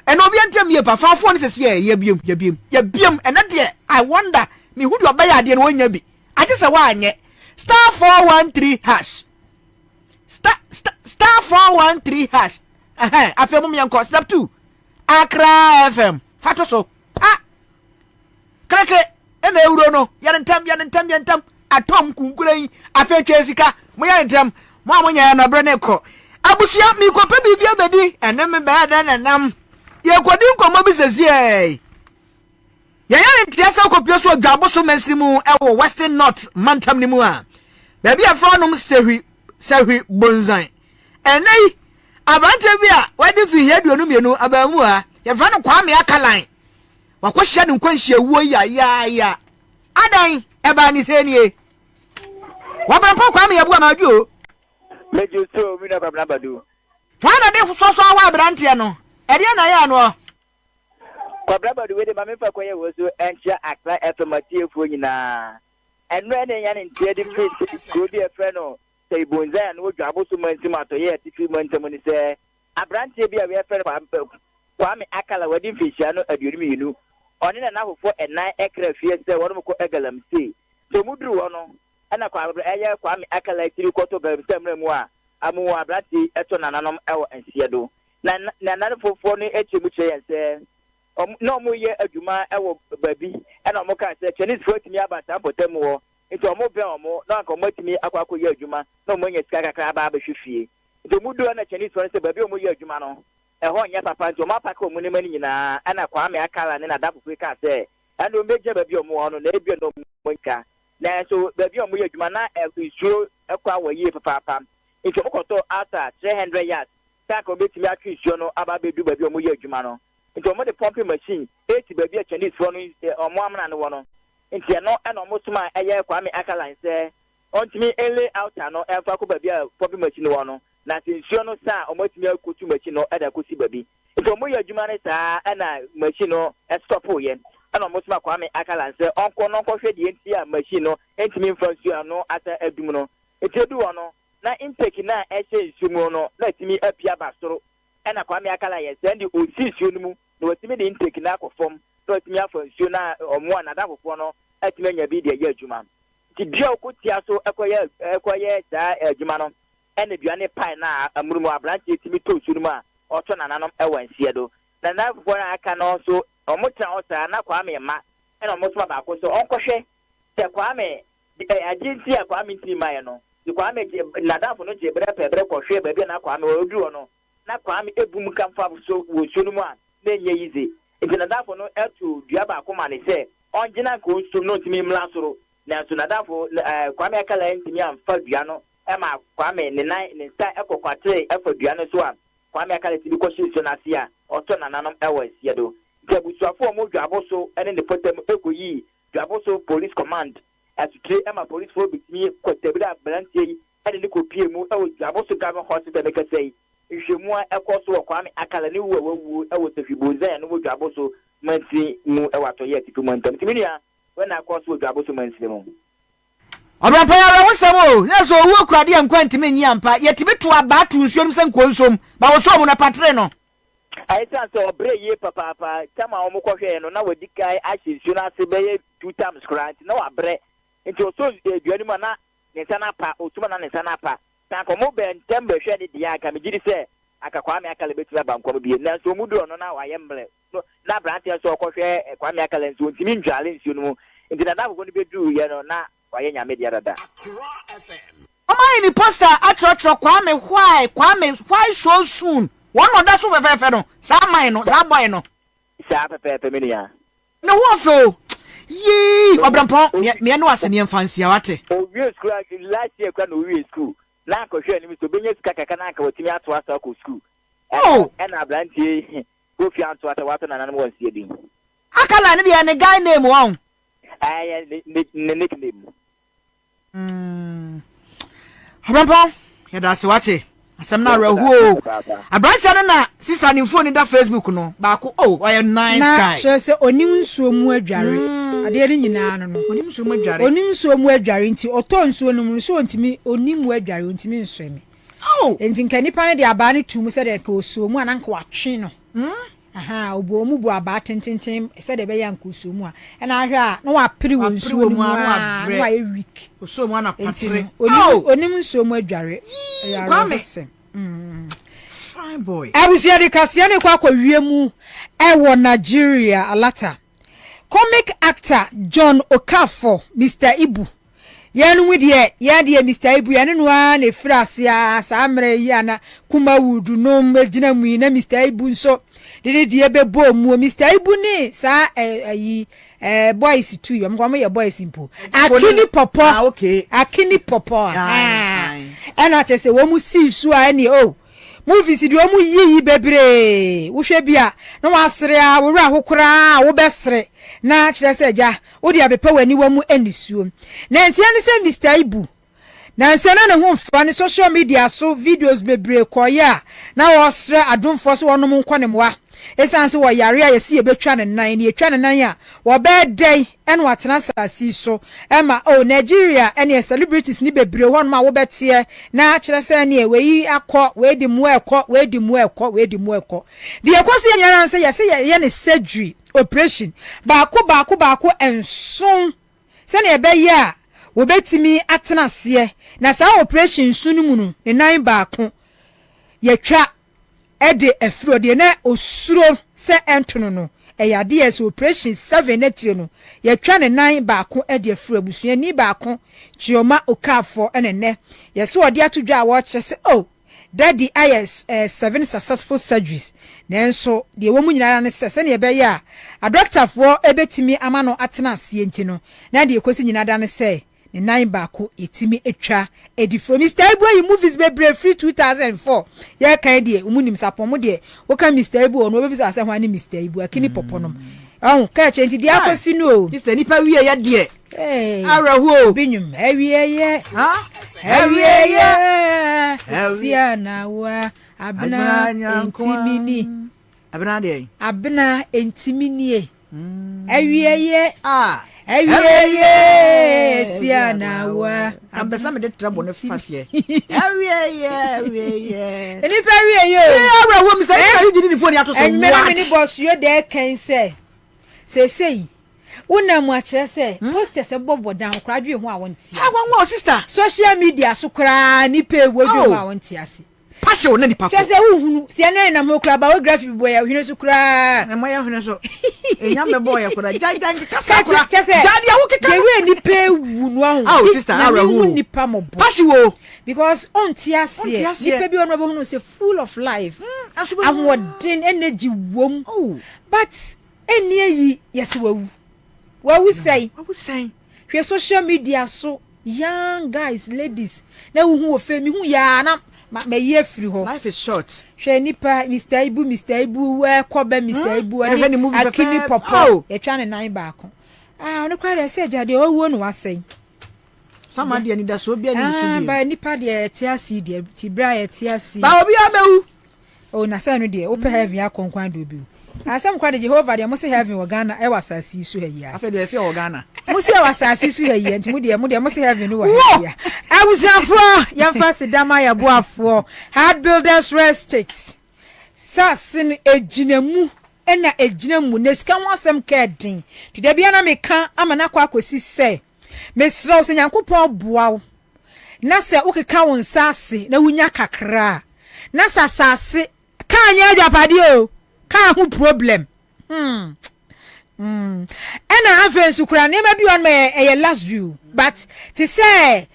eno bia ntem ye pa fa phone se ye biem ena de I wonder me hu de obaya de no wonya bi age se wa anye star 413 hash star 413 hash afem mo yanko step 2 Accra FM fato so kreke ena euro no yantem atom kunkuren afetwe sika mo yantem mo amonya na bre ne ko abusia mi ko pe bibia bedi ene me ba da nanam ye kodi nkomo bi sesie yayare ntiasa ko pio so adwabo so mansrimu ewo Western North mantam ni mu a baby afronom sehwi bonzan enei abante bia wadi fi heduonu mienu abamu a ye fa no Kwabena akalan wakohye ne nkwanhie wuo ya adan eba ni senie wabampa Kwabena yabu amadu meju so mi na Kwabena badu wana de so wa abrante no ede na ya no Kwabena badu we de ma me fa koye wo so encha Accra FM fu nyina enu ene ya ne ntie de face go de fe no say bonza na odwabo so mantim atoye atifi mantam ni se abrante bia we fe Kwabena akala wadi fihia no aduonu yinu oni na nahofo enan ekra fie se wono ko egalam se so mudru wono ana Kwabena akala tiri koto ba se mramu a amu abrante eto nananom ewo ensiedo na nanfofo no echemu che se no mo ye adwuma ewo babi ena mo ka se Chinese folk mi abata potem wo nti o mo be o mo na ka mo timi akwa ye adwuma na mo nya sika kakra ba hwehwie nti mudu na Chinese folk se babi o mo ye adwuma no ho nya papa nti o ma paka o mo ne mani nyina ana Kwabena akala ne na dapofu ka se ana o meje babi o mo no na ebie no mo nka na so babi o mo ye adwuma na isuo akwa wa ye papa nti o ko to ata 300 yards ta ka o betimi atwa isuo no aba bedu babi o mo ye adwuma no nti omo de pumping machine 80 baby a Chinese for no omo amna no wono nti no e no motuma eye Kwabena akala nse ontimi ele out no e fa ko baby a pumping machine wono na tinsuo no sa omo timi akotu machine no e da kosi baby nti omo ye adwuma ne sa e na machine no e stop ye e no motuma Kwabena akala nse onko no hwe de enti a machine no entimi mfansuo no ata adum no nti edu wono na intake na e hye nsumu no na timi apia basoro ena Kwabena akala ye send osisuo no mu no watimi de intake na akofom no watimi afansuo na omo na dafofo no atimi anya bi de ye adwuma ti bia okotia so ekoye sa adwuma no ena duane pai na amurumu abrante timi to suo no mu a oto nananom ewansie do na dafofo na aka no so omo tra osa na Kwabena ma ena omo so ba ko so onkohwe te Kwabena agency a Kwabena ntimi mai no di Kwabena na dafo no je pebre ko hwe ba bi na Kwabena odu no na Kwabena ebum kamfa so wo suo no mu a na nye yize nti na dafo no etu dua ba ko ma ne se onjina ko so no timi mlasoro na so na dafo Kwabena akala ntimi amfa dua no e ma Kwabena ne sta ekokwatre efa dua no so a Kwabena akala timi ko so na sia oto na nanom ewa sia do nti abusuafo mo dwabo so ene ne potem ekoyi dwabo so police command asukre e ma police fo bitimi ko tebira brantie yi ene ne ko pie mu ewo dwabo so government hospital be kasei ihwemu a ekoso Kwabena akala ne wuwu ewo tefibonza no dwabo so manti mu ewato ye tipu mantam timinia we na akoso dwabo so mansi mu Odwa ya wo sem o. Na so owu kurade en kwantime nyi ampa. Yetime to aba to nsuo nim se nkonsom. Ba wo so mu na patre no. I say so obre ye papa tama o mo kohwe no na wadi kai ahyesu na se be 2 times grant na wa bre nti o so eduani ma na ne sana pa otuma na ne sana pa ta ko mo be ntembe hwe de dia ka me gidi se akakwa me akale betira banko bi na so mu do no na wa yemble no na brante so kohwe kwa me akale nso ntimi ndwale nsuo no nti na dawo no be du ye no na wa ye nyame dia dada Oma ni poster atro kwa me why so soon. One of that's over no. Sa man no, sa boy no. Sa pepe me ya. No wo fo. Yi, Obrampo, me no asem fancy awate. O we school last year kwa no we school. Na ko hwe ni so benye sika kaka na ka watimi ato asa ko school. Oh, and abrantie go fi ato ata wato na nan won sie din. Akala ne de ne guy name won. Ne nickname. Obrampo, ya da se wate. Asem na rahu abrantia no na sister ni phone da Facebook no ba ko why nice guy na chese onim nsuo mu adware ade ni nyina no onim nsuo mu adware nti oto nsuo no mu so ntimi onim mu adware ntimi nsuo mi enti nka nipa ne de aba ne tum se de ka osuo mu ananka watwe no aha obo mu bu aba tententen se de be ya nka osuo mu a na ahwe a na wa piri wo nsuo mu a na wa e week osuo mu ana patre onim nsuo mu adware fine boy abusia de kasia ne kwa wie mu ewo Nigeria alata comic actor John Okafor Mr. Ibu yanu widie yade Mr. Ibu yanu no na frasia sa amre ya na kuma wudu no magina mu na Mr. Ibu nso de de bebo mu Mr. Ibu ni sa boys too yom kwa me boys impo akini popo okay akini popo ana chese wo mu si su a ni movies di wo mu yi bebre wo hwe bia na wasere a wo ra hokora wo besere na kire se ja wo dia bepa wani wo mu anisuo na ntia ne se Mr. Ibu na nsana ne ho mfa ne social media so videos bebre koya na wo sere adumfo so wonom nkwanemwa esanse wo yare a yesi ebetwa ne nan ne etwa ne nan a wo be dey ene watena sasi so ema Nigeria ene celebrities ni bebre ho ma wo betie na akire se ne weyi akọ we di mu eko de ekosi nyara nse yesi ye ne surgery operation baako enson se ne be ye a wo betimi atena se na sa operation sunu mu no ne nan baako ye twa ede efro de na osuro se entono no eyade yes operation 7 netire no ye twa ne nan baako ede efro abusua ni baako Chioma Okafor enene yes ode atodwa a wo kye se daddy is 7 successful surgeries nenso de wo mu nyina ne se ne be ya a doctor for ebetimi amano atena ase enti no na de ekosi nyina da ne se ne nine baako etimi etwa edi from Mr. Ibu yi movies bebre free 2004 ya kan de umunim sapom de wo kan Mr. Ibu ono obebi sa hwan ni Mr. Ibu akini poponom ka change di akosi no Mr. nipa wiye ya de arahu binyum ewiye siana wa abna entimini abna de abna entimini ewiye ewiye siana wa ambesa me de trouble ne fasie ewiye eni pa wiye arahu mi say you did the phone ya to so what many boss you there can say una mu akire se poster se bobo dan kra dwe ho a wonti wa sister social media so kra ni pe wo dwe ho a wonti ase passe wona ni papa chese uhunu se na na mo kra biography boy ya hwene so kra na mo ya hwene so enya me boy kra jai kasa kra chese jadi ya wo keka we ni pe wu no ho sister arahu ni pa mo bo passe wo because onti ase ni pe bi ono bo hunu se full of life awodin energy wom but eni yi yes wawu what we say hwe social media so young guys ladies na wu hu ofe mi hu ya na me ye free ho life is short hwe nipa Mr. Ibu we kobe Mr. Ibu ani akini popo e twa ne nan baako ono kwa le se jade owo no wasai somebody ani da so bia ni so bi ba nipa de tiasi de tibra ye tiasi ba obi abewu na say no de ope heaven akonkwan do bi asem kwa de Jehovah de mo se heaven wo Ghana e wasasi su hayi afa de se wo Ghana mo se wasasi su hayi enti mo de mo se heaven wo hayi abusafo ya fast dama ya boafo hard builders real estate sasin ejinamu ena ejinamu nesika wonsem kedin ti de bia na meka amana kwa akosi se mesro se nyankopon boawo na se ukeka won sase na wunya kakra na sasase ka anya adwapade o ka hu problem ena afensu kura ne ma bi on me last view but to say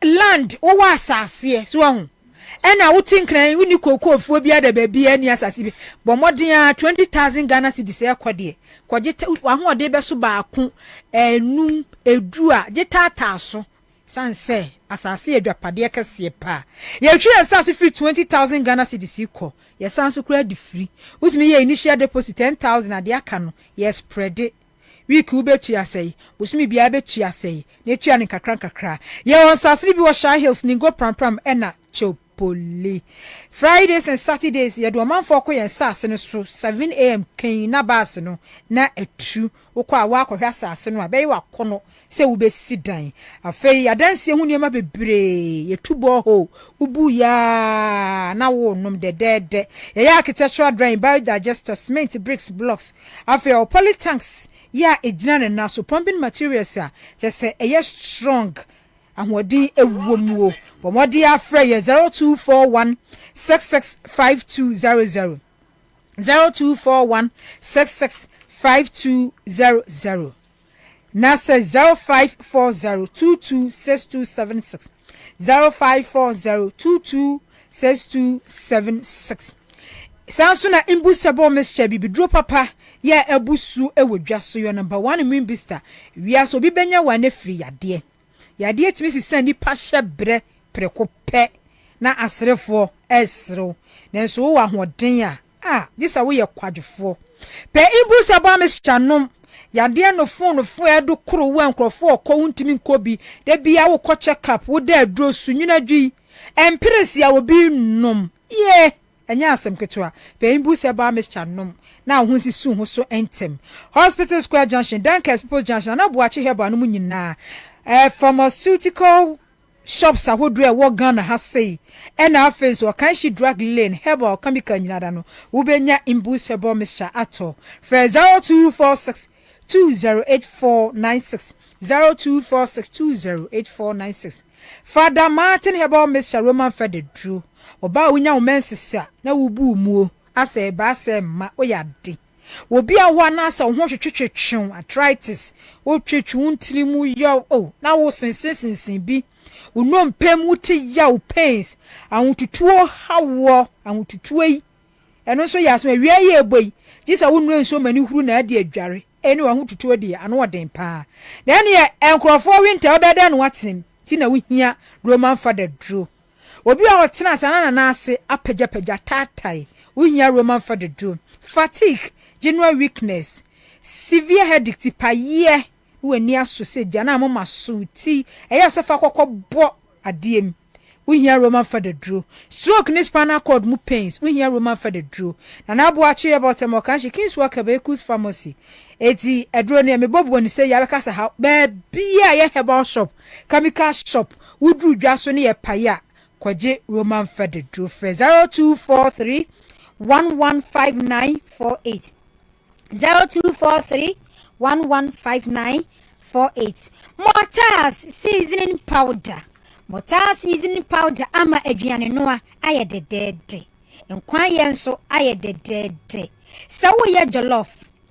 land wo wasase so hu ena wotinkran wuni kokofuo bi ada ba bi ani asase bi bomodin a 20,000 Ghana cedis e kode koje ahode be so baako enum edu a jetata so sanse asase edwapade kese pa ye twi asase free 20,000 Ghana cedis ko ye sanso kura di free utimi ye initial deposit 10,000 ade aka no ye spread it week ubetu asai busumi bia betu asai ne tua ne kakra ye on asase bi wo Shy Hills ni go pram ena chopoli Fridays and Saturdays ye do man for ko ye sase no so 7 am kan na bus no na etu wo kwa wa akɔhwɛ asase no abɛyi wakono se wo be sidan afei adanse hu niema bebre ye tubo ho ubu ya na wo nom de ye architectural drawing biodigester cement bricks blocks afei o polytanks ya ejina ne na so pumping materials a je se eye strong ahodi ewuomuo bomodi afre ye 0241 665200 0241 665200 Nasa 0540226276 0540226276 Sanso na imbusabo Mr. Bibi dro papa ya ebusu ewodwaso yo number 1 mimbista wia so bi benya wane free yade timisi sandi pasha bre preko pe na asrefo esro nanso wo ahoden a gisa wo ye kwadwefo pe imbusabo Mr. nom yade no phone edu kro wo enkrofo ko wuntimi nkobi de bia wo ko check up wo da adro sunyina dwi empirisi a wo bi nom ye enya asem ketwa pe imbusa ba Mr. nom na ho nsisu ho so entem Hospital Square Junction Dankers People Junction na boache heba no nyina pharmaceutical shops ahodo e wo Ghana ha sei ena afenso o kan shi drug lane heba o chemical nyina da no wo benya imbusa ba Mr. ato for 0246 208496 0246208496 Father Martin heba Mr. Roman Fededru oba wunya wo mensisa na wubu muo asa ba asa ma oyade obi aho na asa ho hwetwetwetwe arthritis wo twetwu ntirimu yo na wo sensensen bi uno mpem wuti ya wo pains ahotutuo hawo ahotutuo yi eno so yasma wi aye eboi gisa wo nuro nso mani huru na ade adware eni wo ahotutuo de ano oden pa then ye enkrofo winter obede no watenem ti na wo hia Roman Father Drew obi a wotena sana na ase apagya tatai uhia Roman Father Drew fatigue general weakness severe headache tipaye wani aso se jana mama suti eya so fa kokobbo adiem uhia Roman Father Drew stroke ni spinal cord mu pains uhia Roman Father Drew na abo achi about em okanshi kings work Bekus pharmacy eti edro ne mebobo ni se ya bekasa ha ba bia ye herbal shop chemical shop wudru dwaso ne ye paya kwaje Roman Father Drew 0243 115948 0243 115948 Motas seasoning powder ama aduane noa aye dedede enkwan ye nso aye dedede sa wo ye jollof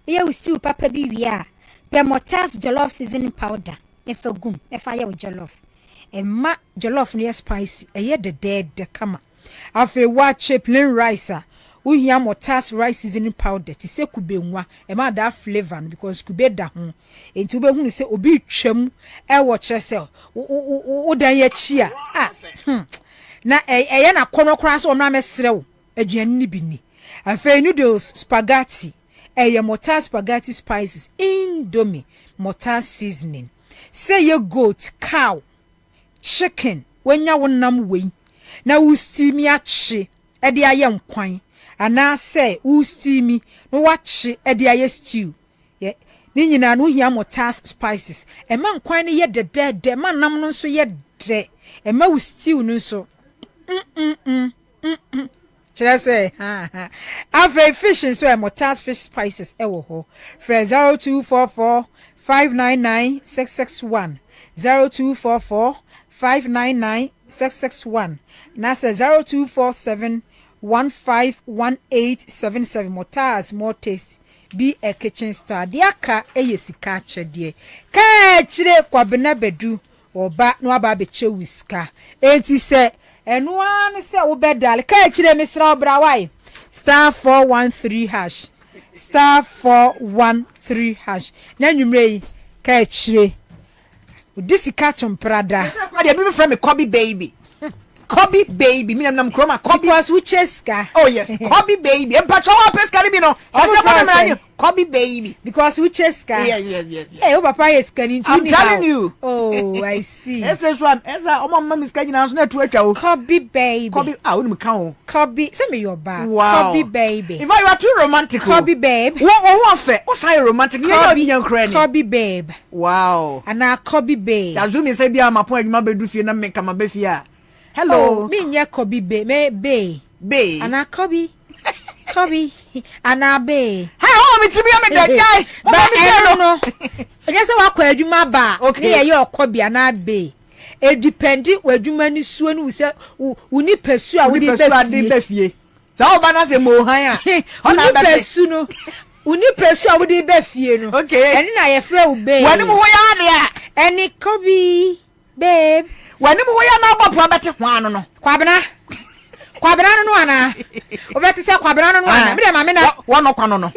ye stew papa bi wia pe Motas jollof seasoning powder e fagum e fa ye jollof emma jollof ne spicy eye dedede kama afi wache plain rice uhia Motas rice seasoning powder ti se kubenwa emma da flavor because kubeda ho enti ube hu se obi twam e wo kyerese wo dan ye chia na eye na konokora so no amesrew aduane ni bi ni afi noodles spaghetti eye Motas spaghetti spices indomie Motas seasoning say ye goat cow chicken wenya wonam wei na wo steam ya chi e de aye nkwan ana say u steamy no watch e de aye stew ye ni nyina no hia motas spices e ma nkwan ne ye de ma nam no so ye de e ma u stew no so Chese Afre fish so motas fish spices e wo ho for 0244 599 661 0244 599 661 Nasa 0247 151877 motas more taste be a kitchen star diaka eyesika chede ka chire Kwabena bedu oba no aba be che wiska enti se enu an se wo bedal ka chire misra obra wai *413# *413# na nwumre ka chire odisika chomprada kwa dia be friend me Kobe baby Kobe baby, me nam kroma Kobe because we cheska. Oh yes, Kobe baby. Empacho wa peska ni no. Kobe baby because we cheska. Yes. Hey, o papa is scanning I'm telling you. Oh, I see. Ese one, esa o mama miska nyina so na tu atwa o. Kobe baby. Kobe, ah, we ka o. Kobe, send me your bag. Wow. Kobe baby. If you are too romantic. Kobe babe. What fe? O say romantic. Kobe babe. Wow. Ana Kobe babe. Azumi say bia mapo adwuma bedu fie na me kama be fie a. Hello. Oh, me nye Kobe be me be. Be. Ana Kobe. Kobe. Ana be. Hey, hold me to me am the guy. But no. I guess wa kwa adwuma ba. Okay. Ne ye Kobe ana be. E depend wadwuma ni suo ni se uni pesu a wodi be fie. Sa oba na se mo han a. Uni pesu no. Uni pesu a wodi be fie no. Okay. Eni na ye frɛ wo be. Wani mo ho ya de a. Eni Kobe babe. Wani mo ya na obo po beti hwan no Kwabena no ana obeti se Kwabena no ana me de ma me na wono kwano no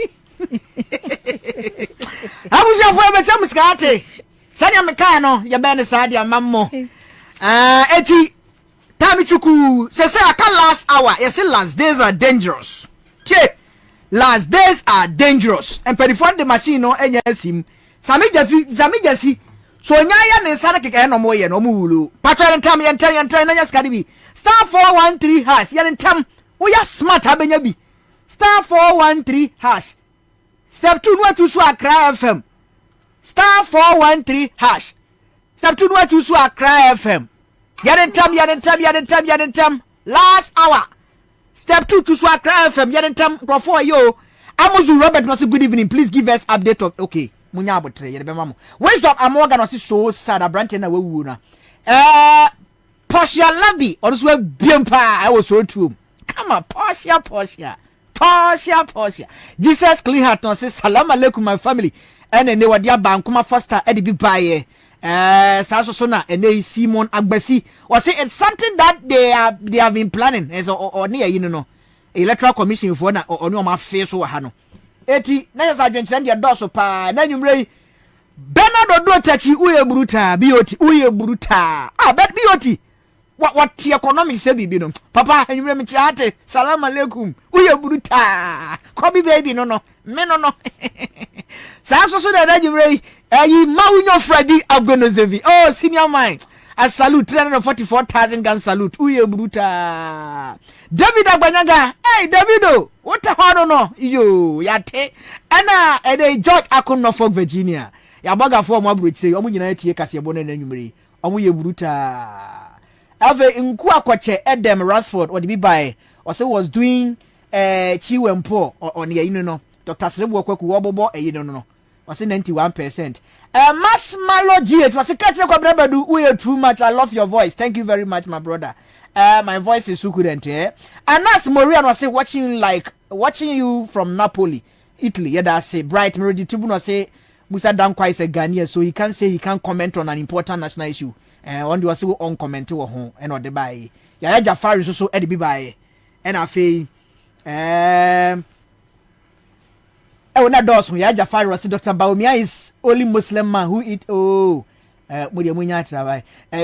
abuja fo beti muskate sani me kai no ye be ne saade amammo eti tami chuku se aka last hour yes last days are dangerous last days are dangerous and perifon the machine no enya sim sami jasi so nyaya ne sara keke no mo ye no mo wulu patwa ntam yentam na yaska bi *413# yentam wo ya smart abenya bi *413# step 2 no to so Accra FM *413# step 2 no to so Accra FM yentam last hour step 2 to so Accra FM yentam before yo Amozu Robert must good evening please give us update of okay munya abotre yere bema mo wisdom amoga no so sad abrante na wawu na Portia Labi on so biempa I was so true come on Portia Jesus clean heart no say salam alaikum my family and ne wadia bankoma foster e de bi baye so na ene Simon Agbasi or say it's something that they have been planning as or near you know electoral commission for na or no ma face so ha no eti na yasa adwenkyerɛ de dɔso pa na nwumrei Bernard do tachi uye bruta bioti bet bioti what economic say bibi no papa nwumrei me tiate salam alaikum uye bruta Kobe baby no me no sa so da nwumrei ayi mawunyo Freddy Abgonozevi oh senior mind a salute 344,000 gun salute uye bruta David Agbanyaga hey Davido what a hard no yo yate ana ede George Akon Norfolk Virginia ya baga for mo abrochi say omo nyina tie kase ebo na nwumre omo ye bruta ave nku akwache Edem Rasford or the by or say was doing chiwempo on ye no Dr. Srebu Okweku obobo no or say 91%. Mas G, it was a catch Kwabena we too much. I love your voice. Thank you very much, my brother. My voice is so good and Anas Morian was say watching you from Napoli, Italy. Yeah, that's a bright melody. Tubuno say Musa Dankwa is a Ghanaian, so he can't say he can't comment on an important national issue. On the also on comment to home and or the buy. Yeah, Jafari so Eddie by and I feel na dos ya Jafari was Dr. Baumia is only Muslim man who eat munya trabai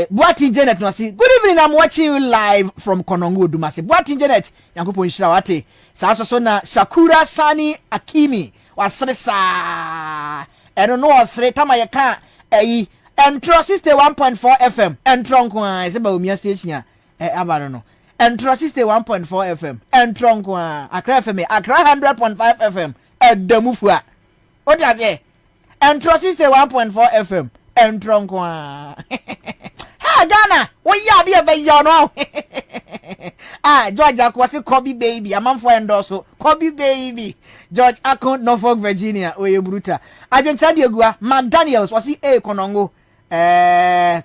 Boatin Janet no say good evening I'm watching you live from Konongo Dumase Boatin Janet yankopo nhira wate sa so na Shakura Sani Akimi wasresa eno no wasre tama ye ka Entro 61.4 FM entro nko se Baumia station abano no Entro 61.4 FM. Entro nkwa. Accra FM. Accra 100.5 FM. Edamufua. What does it? Entro 61.4 FM. Entro nkwa. Ha Ghana. We ya be be yo no. George Akwasi Kobe baby. Amanfo endoso. Kobe baby. George Akon Norfolk Virginia. Oye bruta. Adwen Sadiegua McDaniels wasi Konongo.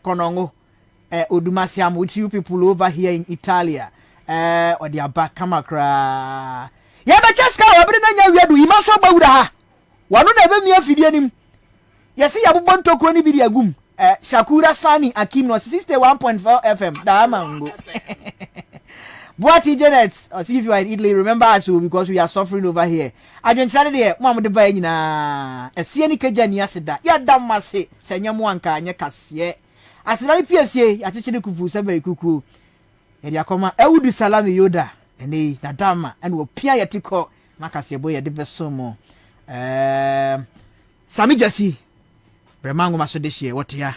Konongo. Odumasiam with you people over here in Italia. Or they are back kamakra. Ya ba cheska obi na nya wiadu imaso bawura ha. Wanu na be mi afidi anim. Yesi ya bubon tokro ni bi di agum. Shakura Sani Akim no 61.4 FM. Da mango. Boati Janet, or see if you are in Italy, remember us because we are suffering over here. I don't say there, Mamma de Bayina. A Sieni Kajani Asida. Ya damase, Senyamuanka, and Yakasie. As I PSA, I teach you Kufu Sabe Kuku. And Yakoma, I would do salami yoda, and they Nadama, and will Pia Yatiko, Makasia boy at the Besomo. Sami Jasi, Bremango Masodeshi, what ya?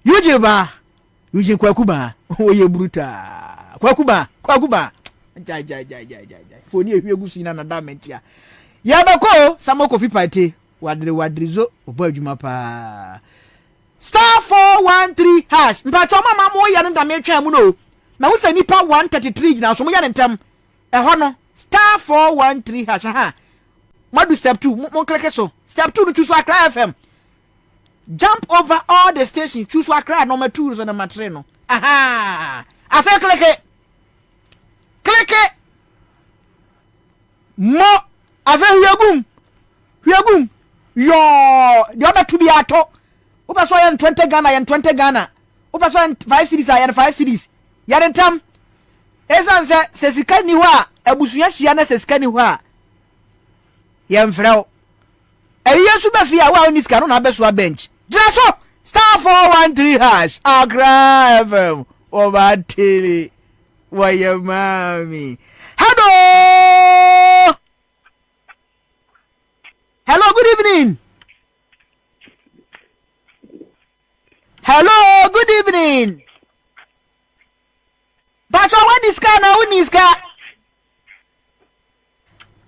Ujiba, Ujin Kwakuba, oh, ye bruta. Kwakuba. Jai. For near Yugusina and Damentia. Yabako, Samoko Fipate, Wadrizo, Obojumapa. Star 413 hash. Mpatoma mamo yan da mecha muno. Na wo sani pa 133 na so mo yan ntem. Hono star 413 hash ha. Madu step 2 mo click so. Step 2 no choose Accra FM. Jump over all the stations choose Accra number 2 so na matre no. Aha. Afa click it. Click it. Mo afa huyagum. Yo, the other to be ato. Upa so yan 20 Ghana. Upa so yan 5 cities yan 5 cities. Yan tam. Esan se sika ni wa abusuya hia na se sika ni wa. Yan frao. Yesu be fia wa oni sika no na beso bench. Draso star 413 hash. Accra FM. Over tele. Waya mami. Hello, good evening. Hello, good evening. But what is guy now?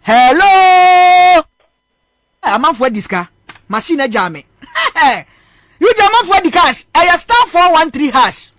Hello. I'm on for this car. Machine jam. You jam for the cash. I star 413 hash.